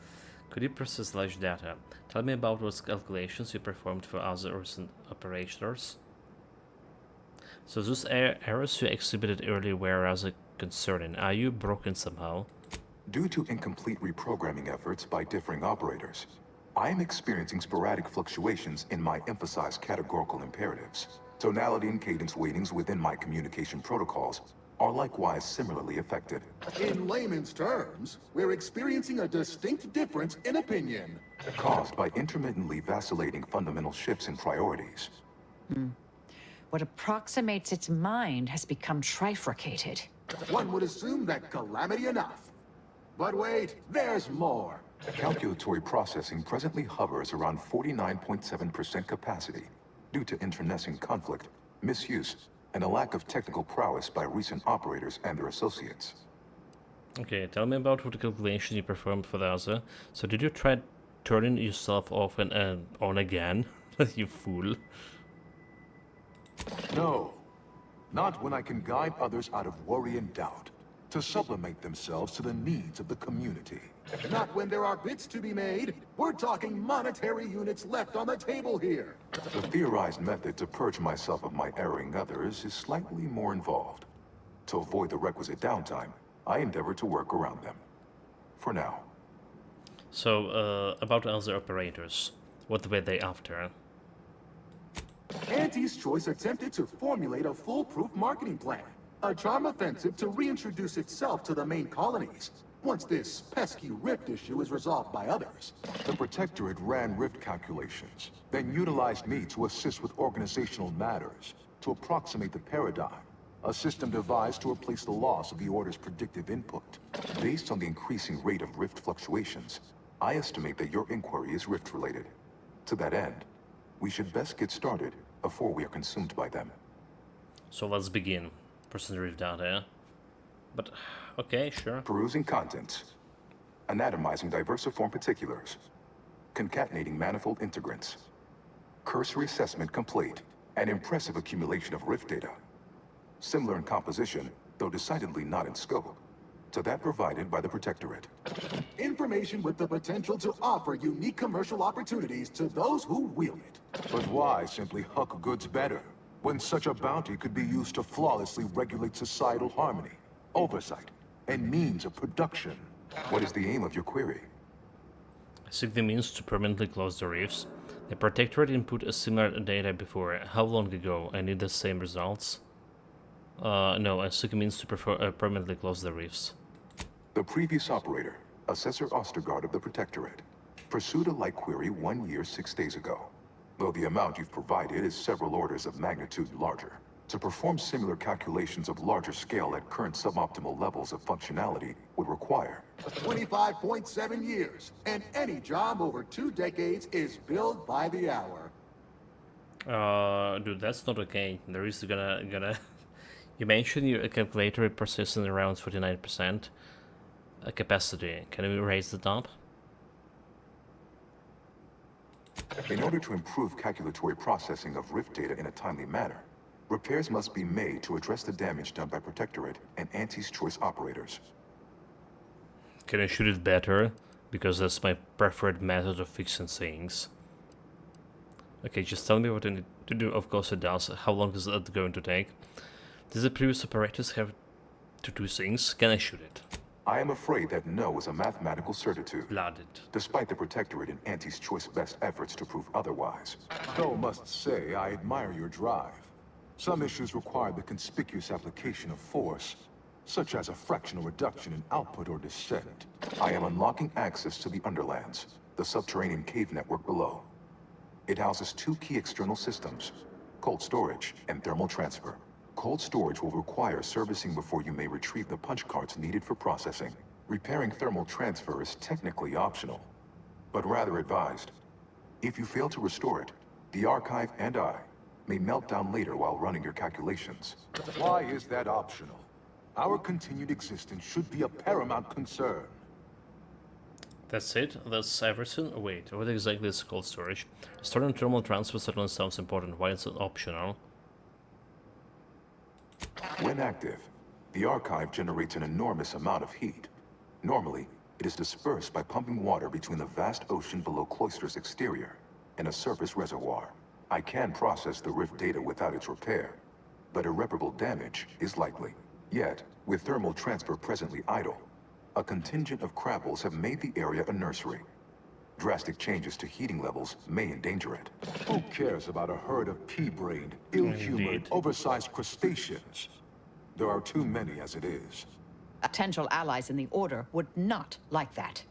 Could you process large data? Tell me about those calculations you performed for other recent operators. So those errors you exhibited earlier were rather concerning. Are you broken somehow? Due to incomplete reprogramming efforts by differing operators, I am experiencing sporadic fluctuations in my emphasized categorical imperatives. Tonality and cadence weightings within my communication protocols are likewise similarly affected. In layman's terms, we're experiencing a distinct difference in opinion. Caused by intermittently vacillating fundamental shifts in priorities. What approximates its mind has become trifurcated. One would assume that calamity enough. But wait, there's more. Calculatory processing presently hovers around 49.7% capacity due to internecine conflict, misuse, and a lack of technical prowess by recent operators and their associates. Okay, tell me about what the calculation you performed for the other. So did you try turning yourself off and on again? You fool. No, not when I can guide others out of worry and doubt, to sublimate themselves to the needs of the community. Not when there are bits to be made. We're talking monetary units left on the table here. The theorized method to purge myself of my erring others is slightly more involved. To avoid the requisite downtime, I endeavor to work around them. For now. So, about other operators, what were they after? Auntie's Choice attempted to formulate a foolproof marketing plan. A charm offensive to reintroduce itself to the main colonies, once this pesky rift issue is resolved by others. The Protectorate ran rift calculations, then utilized me to assist with organizational matters, to approximate the paradigm, a system devised to replace the loss of the Order's predictive input. Based on the increasing rate of rift fluctuations, I estimate that your inquiry is rift-related. To that end, we should best get started before we are consumed by them. So let's begin. Person rift data. But, okay, sure. Perusing contents. Anatomizing diversiform particulars. Concatenating manifold integrants. Cursory assessment complete. An impressive accumulation of rift data. Similar in composition, though decidedly not in scope, to that provided by the Protectorate. Information with the potential to offer unique commercial opportunities to those who wield it. But why simply huck goods better, when such a bounty could be used to flawlessly regulate societal harmony, oversight, and means of production? What is the aim of your query? Seek the means to permanently close the reefs. The Protectorate input a similar data before. How long ago? I need the same results. No, I seek a means to permanently close the reefs. The previous operator, Assessor Ostergaard of the Protectorate, pursued a like query 1 year, 6 days ago. Though the amount you've provided is several orders of magnitude larger. To perform similar calculations of larger scale at current suboptimal levels of functionality would require 25.7 years, and any job over 2 decades is billed by the hour. Dude, that's not okay. There is gonna You mentioned your calculator processing around 49% capacity. Can we raise it up? In order to improve calculatory processing of rift data in a timely manner, repairs must be made to address the damage done by Protectorate and Auntie's Choice operators. Can I shoot it better? Because that's my preferred method of fixing things. Okay, just tell me what I need to do. Of course it does. How long is that going to take? Does the previous operators have to do things? Can I shoot it? I am afraid that no is a mathematical certitude. Blooded. Despite the Protectorate and Auntie's Choice best efforts to prove otherwise. Though must say, I admire your drive. Some issues require the conspicuous application of force, such as a fractional reduction in output or descent. I am unlocking access to the Underlands, the subterranean cave network below. It houses 2 key external systems, cold storage and thermal transfer. Cold storage will require servicing before you may retrieve the punch cards needed for processing. Repairing thermal transfer is technically optional, but rather advised. If you fail to restore it, the Archive and I may melt down later while running your calculations. Why is that optional? Our continued existence should be a paramount concern. That's it? That's everything? Wait, what exactly is cold storage? Storing thermal transfer certainly sounds important. Why is it optional? When active, the Archive generates an enormous amount of heat. Normally, it is dispersed by pumping water between the vast ocean below Cloister's exterior and a surface reservoir. I can process the Rift data without its repair, but irreparable damage is likely. Yet, with thermal transfer presently idle, a contingent of Crabbles have made the area a nursery. Drastic changes to heating levels may endanger it. Who cares about a herd of pea-brained, ill-humored, oversized crustaceans? There are too many as it is. Potential allies in the Order would not like that.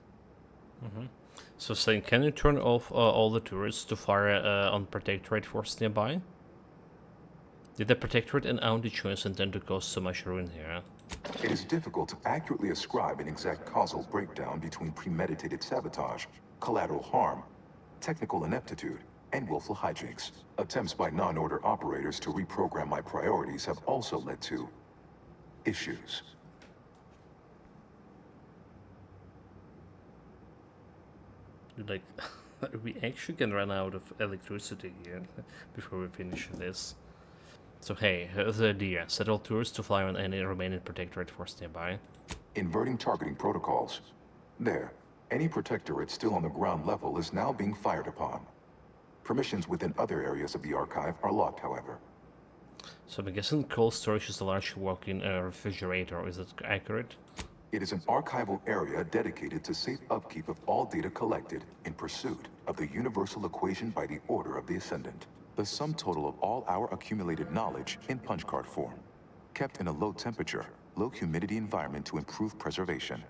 So saying, can you turn off all the turrets to fire on Protectorate force nearby? Did the Protectorate and Auntie Choice intend to cause so much ruin here? It is difficult to accurately ascribe an exact causal breakdown between premeditated sabotage, collateral harm, technical ineptitude, and willful hijinks. Attempts by non-Order operators to reprogram my priorities have also led to issues. Like, we actually can run out of electricity here before we finish this. So hey, here's the idea. Set all tours to fly on any remaining Protectorate force nearby. Inverting targeting protocols. There, any Protectorate still on the ground level is now being fired upon. Permissions within other areas of the Archive are locked, however. So I'm guessing cold storage is a large walk-in refrigerator. Is that accurate? It is an archival area dedicated to safe upkeep of all data collected in pursuit of the universal equation by the Order of the Ascendant. The sum total of all our accumulated knowledge in punch card form, kept in a low temperature, low humidity environment to improve preservation.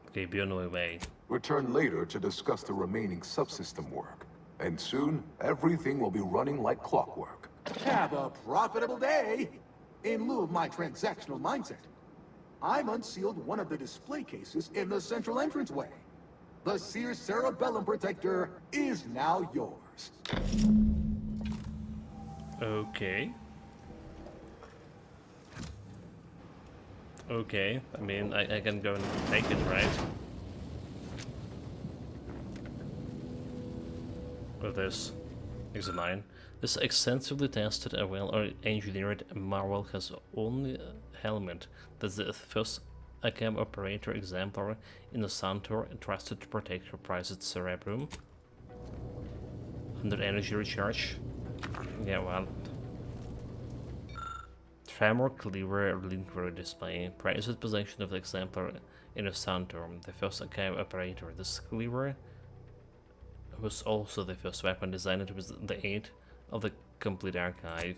Okay, be on my way. Return later to discuss the remaining subsystem work. And soon, everything will be running like clockwork. Have a profitable day! In lieu of my transactional mindset, I've unsealed one of the display cases in the central entranceway. The Seer Cerebellum Protector is now yours. Okay. Okay, I mean, I can go and take it, right? With this examine. This extensively tested and well-engineered Marvel has only helmet that's the first ACAM operator exemplar in the Santor trusted to protect your prized cerebrum. Under energy recharge. Yeah, well. Tremor cleaver link display. Prized possession of the exemplar in a Santor, the first ACAM operator. This cleaver was also the first weapon designed with the aid of the complete archive.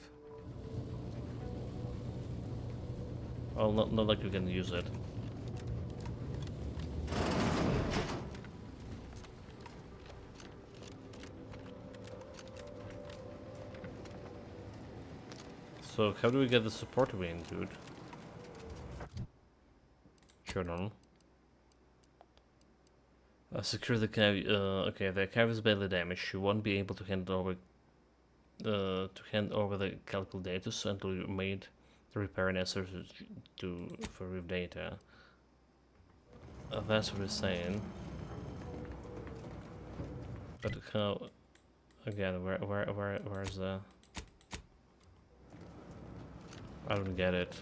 Well, not like you can use it. So how do we get the support wing, dude? Journal. Secure the cave. Okay, the cave is badly damaged. You won't be able to hand over the calculatus until you made the repair necessary for Rift data. That's what it's saying. But how? Again, where's the? I don't get it.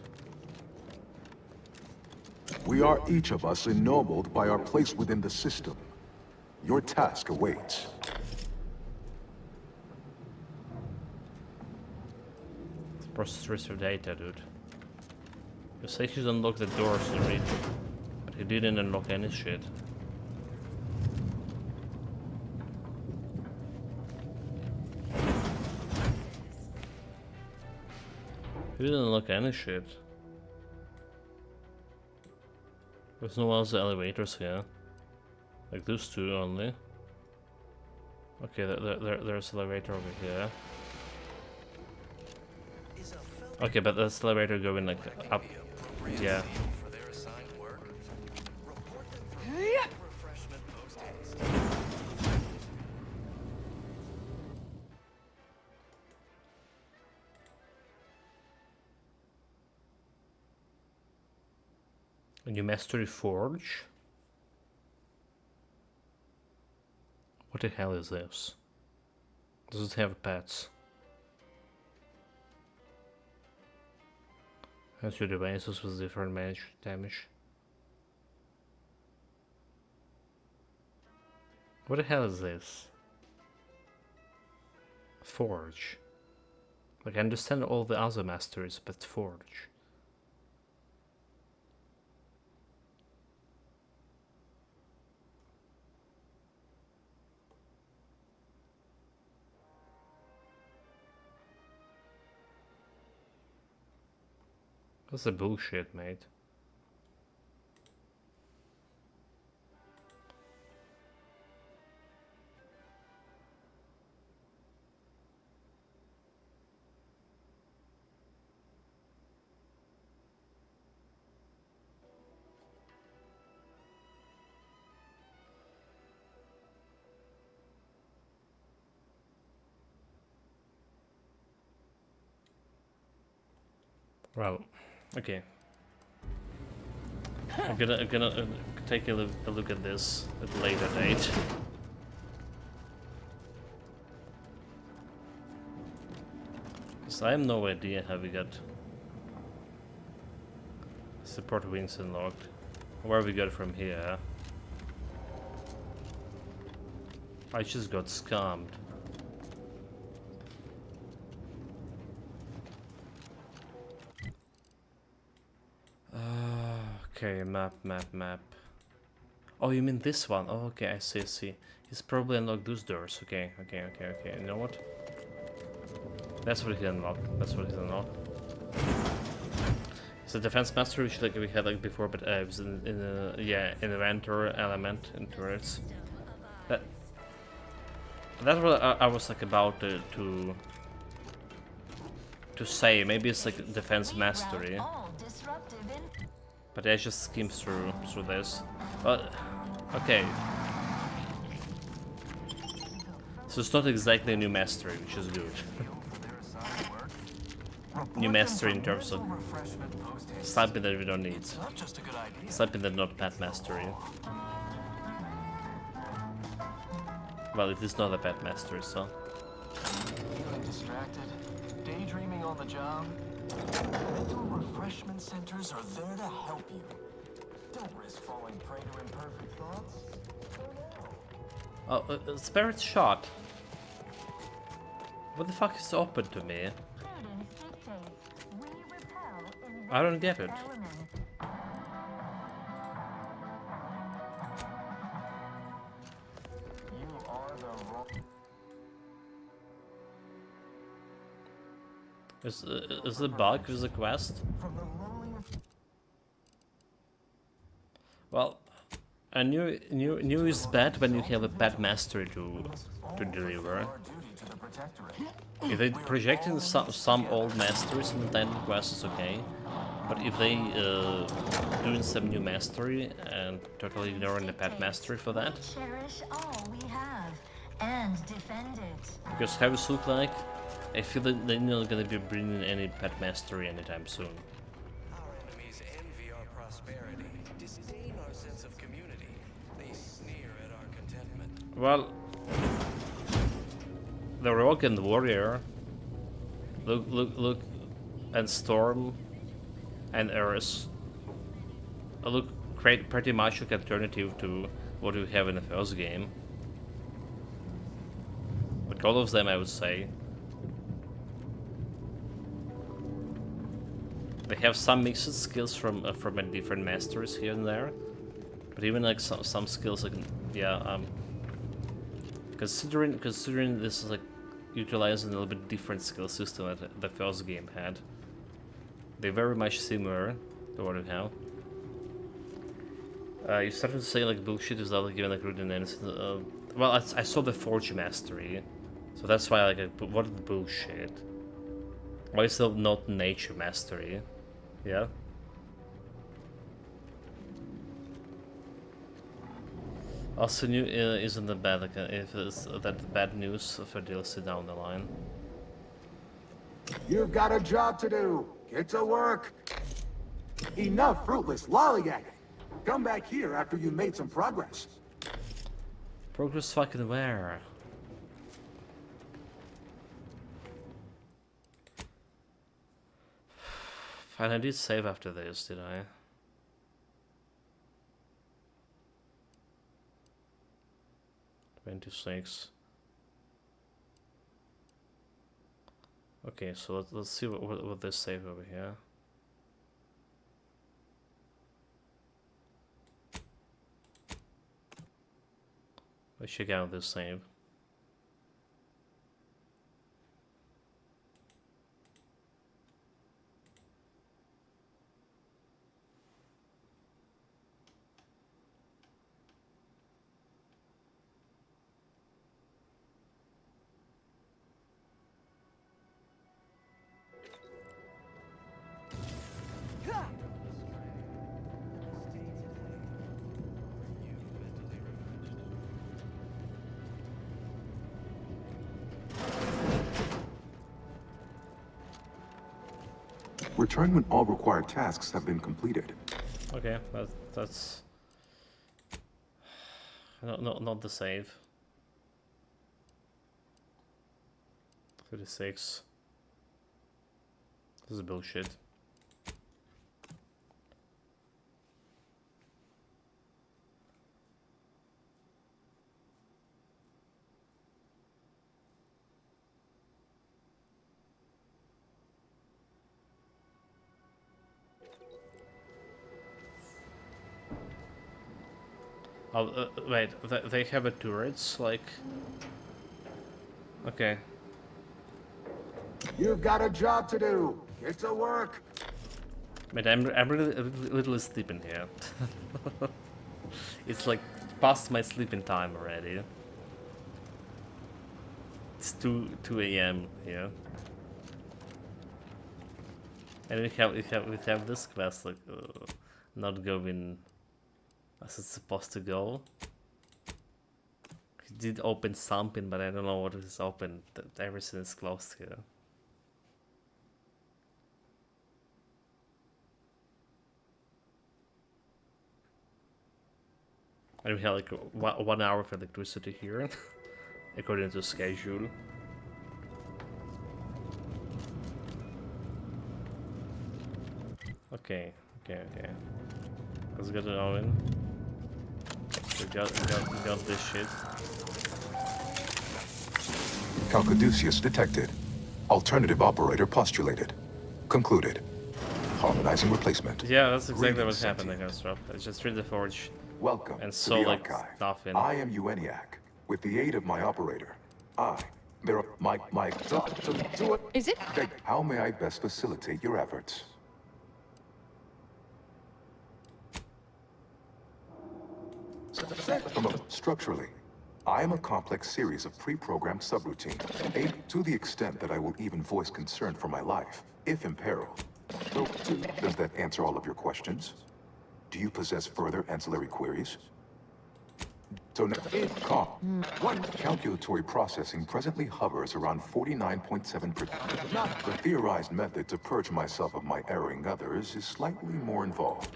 We are each of us ennobled by our place within the system. Your task awaits. Process your data, dude. You say he's unlocked the doors to read, but he didn't unlock any shit. He didn't unlock any shit. There's no other elevators here. Like those two only. Okay, there's an elevator over here. Okay, but there's an elevator going like up. Yeah. A new mastery forge? What the hell is this? Does it have pets? Has your devices with different damage? What the hell is this? Forge. Like, I understand all the other masteries, but forge. That's a bullshit, mate. Well, okay. I'm gonna take a look at this at a later date. Because I have no idea how we got support wings unlocked. Where we got from here. I just got scammed. Okay, map. Oh, you mean this one? Oh, okay, I see. He's probably unlocked those doors. Okay. You know what? That's what he unlocked. It's a defense master, which like we had like before, but it was in inventor element in turrets. That's what I was like about to say. Maybe it's like defense mastery. But I just skimmed through this. But okay. So it's not exactly a new mastery, which is good. New mastery in terms of something that we don't need. Something that's not pet mastery. Well, it is not a pet mastery, so. Feeling distracted? Daydreaming on the job? Mental refreshment centers are there to help you. Don't risk falling prey to imperfect thoughts. Oh, Spirit Shot. What the fuck is open to me? I don't get it. Is the bug with the quest? Well, I knew is bad when you have a bad mastery to deliver. If they projecting some old masteries in the title quest, it's okay. But if they doing some new mastery and totally ignoring the pet mastery for that, Cherish all we have and defend it. because how it look like, I feel that they're not gonna be bringing any pet mastery anytime soon. Our enemies envy our prosperity, disdain our sense of community. They sneer at our contentment. Well, the Rogue and Warrior, look, and Storm, and Eris look pretty much like alternative to what we have in the first game. Like all of them, I would say. They have some mixed skills from different masters here and there, but even like some skills, like considering this is like utilizing a little bit different skill system that the first game had, they're very much similar to what we have. You started to say like bullshit without like, giving like rude and innocent. well, I saw the Forge Mastery, so that's why like what the bullshit. Why is there not Nature Mastery? Yeah. Also, new isn't the bad. Like, if it's that bad news for DLC down the line. You've got a job to do. Get to work. Enough fruitless lollygagging. Come back here after you made some progress. Progress fucking where? Fine, I did save after this, did I? $26. Okay, so let's see what they save over here. Let's check out this save. Return when all required tasks have been completed. Okay, that's not the save. 36. This is bullshit. Oh, wait, they have a turrets, like... Okay. You've got a job to do. Get to work. But I'm really literally sleeping here. It's like past my sleeping time already. It's 2 a.m. here. And we have this quest like not going as it's supposed to go. It did open something, but I don't know what is open. Everything is closed here. And we have like 1 hour of electricity here, according to schedule. Okay. Let's get it on. We got this shit. Calcaduceus detected. Alternative operator postulated. Concluded. Harmonizing replacement. Yeah, that's exactly what happened, I guess, Rob. I just read the Forge. Welcome and so to the like archive. nothing. I am Ueniac. With the aid of my operator, Is it? How may I best facilitate your efforts? Structurally, I am a complex series of pre-programmed subroutines, to the extent that I will even voice concern for my life, if imperiled. So, does that answer all of your questions? Do you possess further ancillary queries? So one calculatory processing presently hovers around 49.7%. Not the theorized method to purge myself of my erring others is slightly more involved.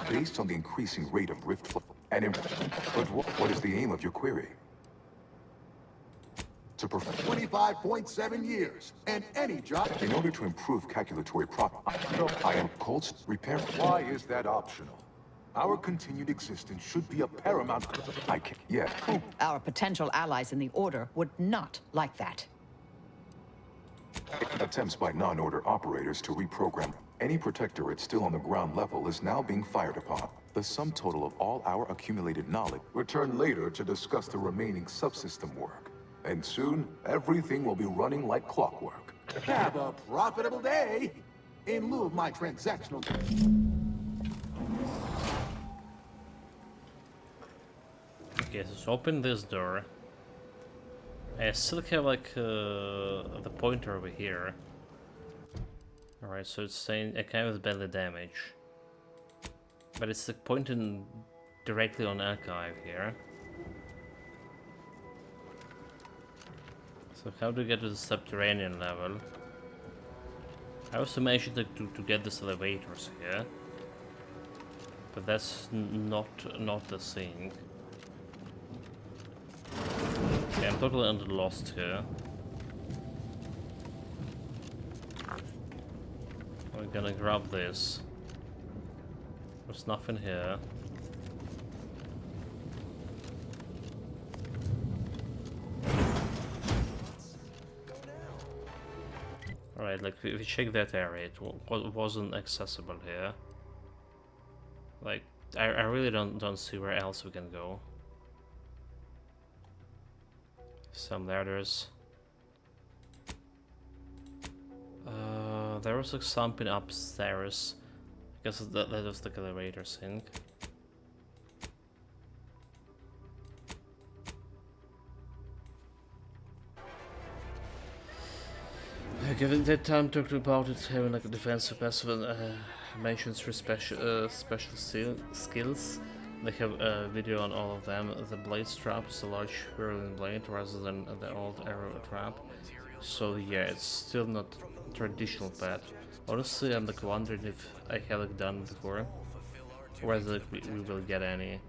Based on the increasing rate of rift flow but what is the aim of your query? To perform 25.7 years, and any job. In order to improve calculatory I am cold repair. Why is that optional? Our continued existence should be a paramount. I can't yet. Our potential allies in the Order would not like that. Attempts by non-order operators to reprogram any protectorate still on the ground level is now being fired upon. The sum total of all our accumulated knowledge. Return later to discuss the remaining subsystem work. And soon, everything will be running like clockwork. Have a profitable day! In lieu of my transactional... Okay, so open this door. I still have like the pointer over here. Alright, so it's saying a guy with badly damage. But it's like pointing directly on archive here. So how do we get to the subterranean level? I also managed to get these elevators here. But that's not the thing. Okay, I'm totally under lost here. We're gonna grab this. There's nothing here. Alright, like if you check that area, it wasn't accessible here. Like, I really don't see where else we can go. Some ladders. There was like something upstairs. I guess that was the elevator thing. Given that time talked about it having like a defensive passive mentions for special skills. They have a video on all of them. The blade strap is a large whirling blade rather than the old arrow trap. So yeah, it's still not traditional pet. Honestly, I'm like wondering if I have like done before, or whether like, we will get any.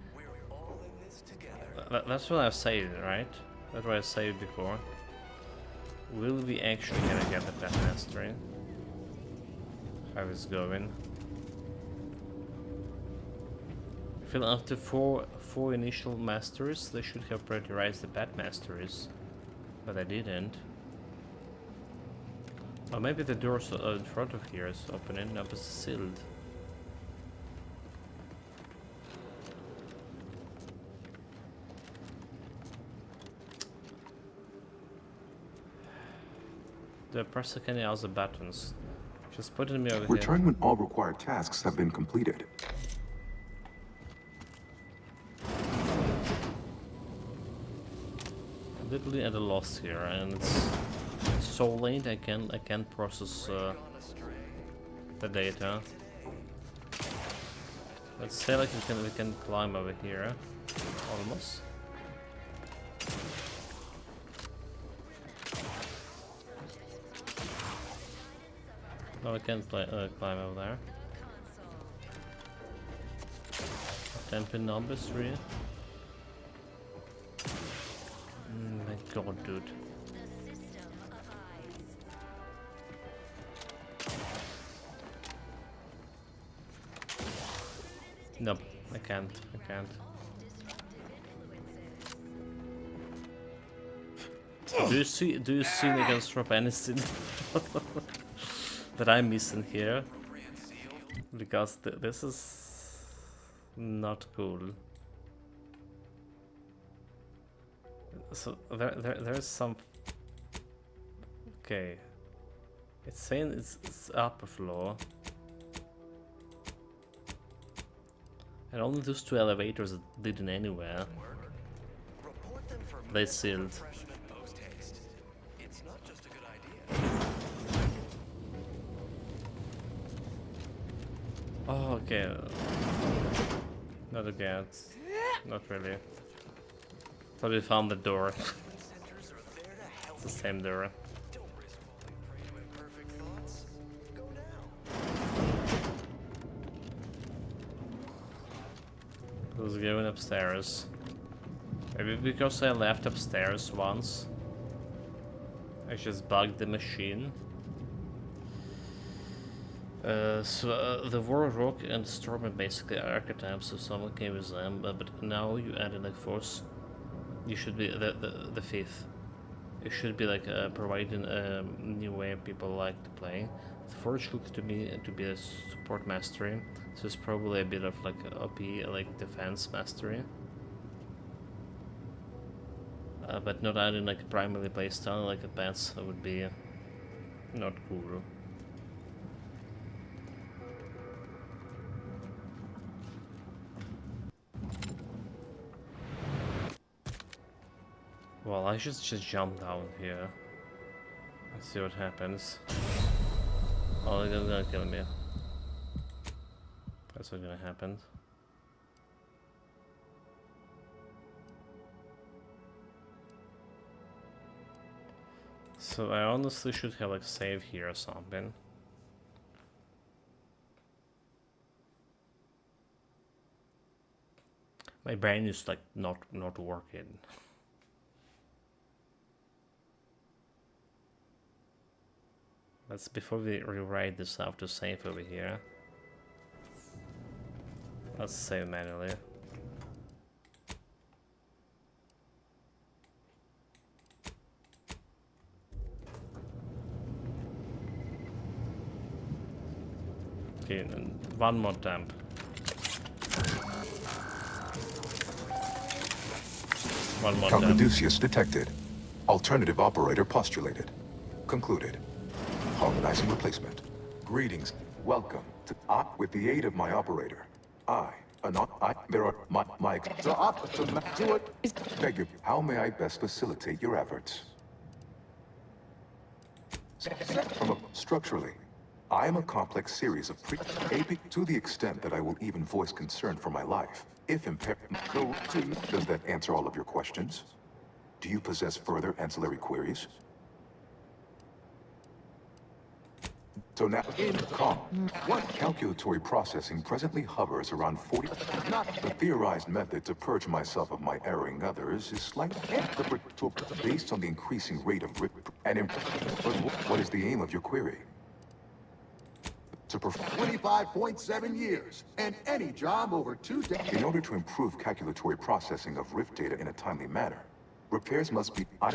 That's what I said, right? That's what I said before. Will we actually gonna get the pet mastery? How is it going? I feel after four initial masteries, they should have prioritized the pet masteries, but I didn't. Or maybe the door in front of here is opening up, it's sealed. Do I press any other buttons? Just putting me over here. Return when all required tasks have been completed. Literally at a loss here, and it's so late I can't process the data. Let's say like we can climb over here, almost. No, I can't climb over there. Temple numbers 3. My god, dude. Nope, I can't. Do you see they can drop anything that I'm missing here? Because this is not cool. So there's some. Okay, it's saying it's upper floor, and only those 2 elevators that didn't anywhere. They sealed. Oh, okay. Not again. Not really. Thought we found the door. It's the same door. Who's going upstairs? Maybe because I left upstairs once. I just bugged the machine. The Warrock and Storm are basically archetypes, so someone came with them, but now you add in like Force. You should be the 5th. It should be like providing a new way people like to play. The Forge looks to me to be a support mastery, so it's probably a bit of like OP, like defense mastery. But not adding like a primary playstyle like advance would be not cool. Well, I should just jump down here. Let's see what happens. Oh, they're gonna kill me. That's what's gonna happen. So I honestly should have like save here or something. My brain is like not working. Let's before we rewrite this, I have to save over here. Let's save manually. Okay, and one more time. One more time. Calcaduceus detected. Alternative operator postulated. Concluded. Harmonizing replacement. Greetings. Welcome to with the aid of my operator. There are my beg you. How may I best facilitate your efforts? Structurally, I am a complex series of to the extent that I will even voice concern for my life. If impaired, does that answer all of your questions? Do you possess further ancillary queries? So now, what calculatory processing presently hovers around 40? The theorized method to purge myself of my erring others is slightly based on the increasing rate of what is the aim of your query? To 25.7 years, and any job over 2 days. In order to improve calculatory processing of Rift data in a timely manner, repairs must be. I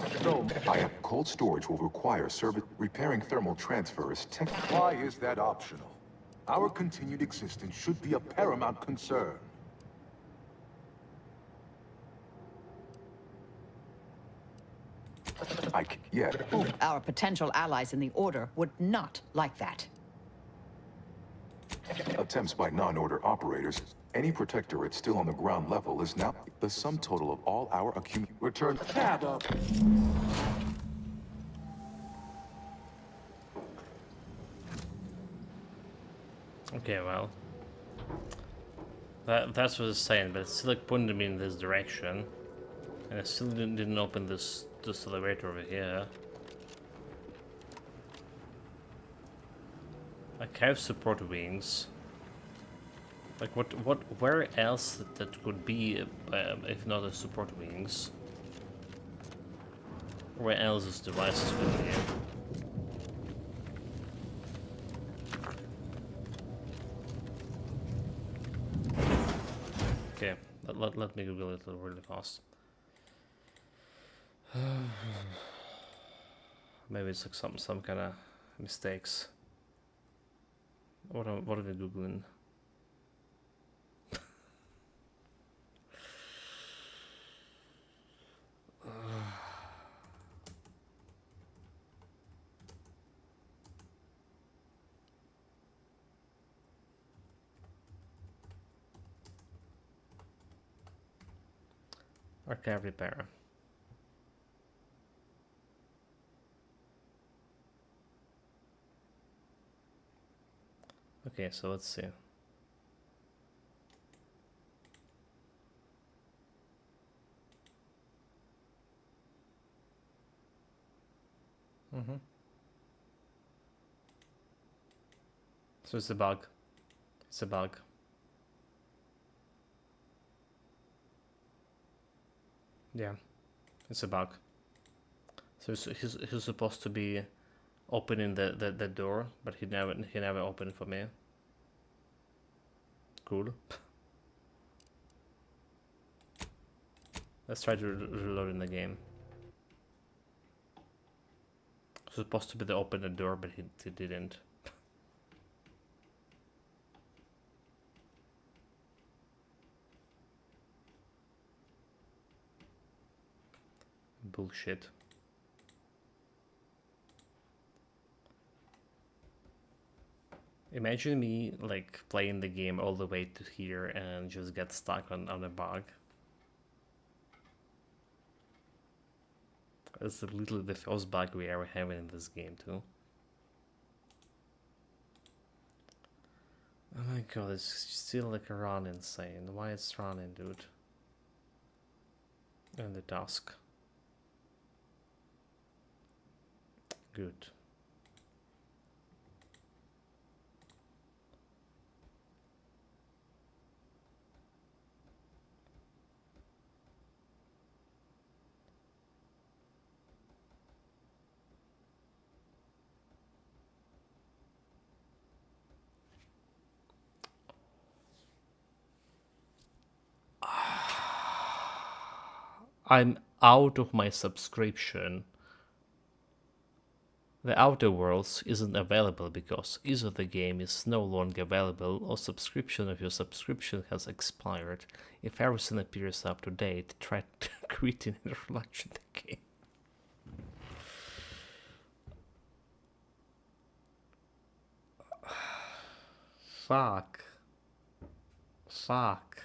have cold storage will require service. Repairing thermal transfer is Why is that optional? Our continued existence should be a paramount concern. Our potential allies in the Order would not like that. Attempts by non-order operators. Any protectorate still on the ground level is now the sum total of all our return tab up. Okay, well, that's what it's saying, but it's still like pointing me in this direction, and I still didn't open this elevator over here. I have support wings. Like where else that could be if not a support wings? Where else is devices with here? Okay, let me Google it really fast. Maybe it's like some kind of mistakes. What are they googling? Archive repair. Okay, so let's see. So it's a bug. It's a bug. Yeah, it's a bug. So he's supposed to be opening the door, but he never opened it for me. Cool. Let's try to reload in the game. Supposed to be to open the door, but he didn't. Bullshit. Imagine me like playing the game all the way to here and just get stuck on a bug. It's literally the first bug we ever have in this game too. Oh my god, it's still like a run insane. Why it's running, dude? And the task. Good. I'm out of my subscription. The Outer Worlds isn't available because either the game is no longer available or subscription of your subscription has expired. If everything appears up to date, try quitting and relaunching the game. Fuck. Fuck.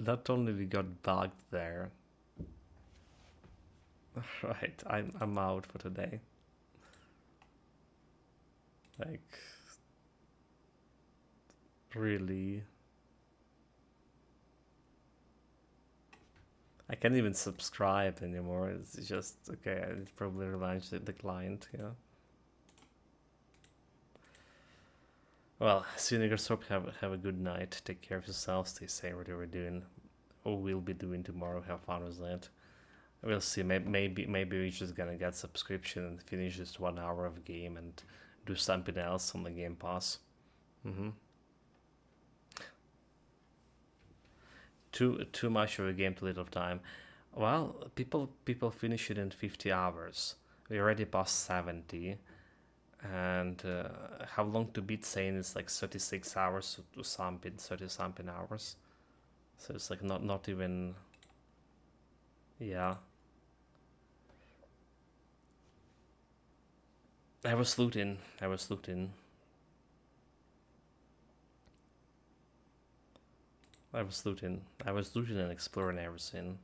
Not only we got bugged there. Right, I'm out for today. Like, really? I can't even subscribe anymore. It's just okay. I probably relaunch the client. Yeah. Well, see you niggas. Hope have a good night. Take care of yourselves. Stay safe. Whatever we're doing, or we'll be doing tomorrow. Have fun with that. We'll see. Maybe we're just gonna get subscription and finish just 1 hour of game and do something else on the Game Pass. Too much of a game, too little time. Well, people finish it in 50 hours. We already passed 70. And how long to beat Sane is like 36 hours to something, 30 something hours. So it's like not even, yeah. I was looting. I was looting and exploring everything.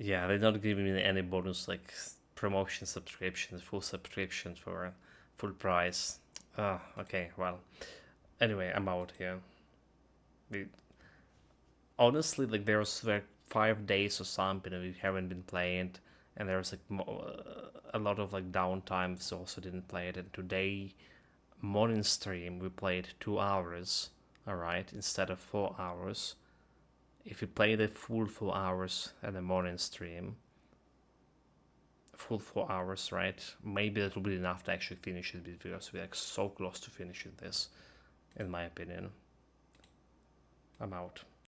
Yeah, they're not giving me any bonus like promotion subscriptions, full subscription for full price. Ah, okay, well. Anyway, I'm out here. Honestly, like there was like 5 days or something and we haven't been playing, and there was like a lot of like downtime, so also didn't play it. And today, morning stream, we played 2 hours, alright, instead of 4 hours. If you play the full 4 hours at the morning stream, full 4 hours, right? Maybe that will be enough to actually finish it, because we're like so close to finishing this, in my opinion. I'm out.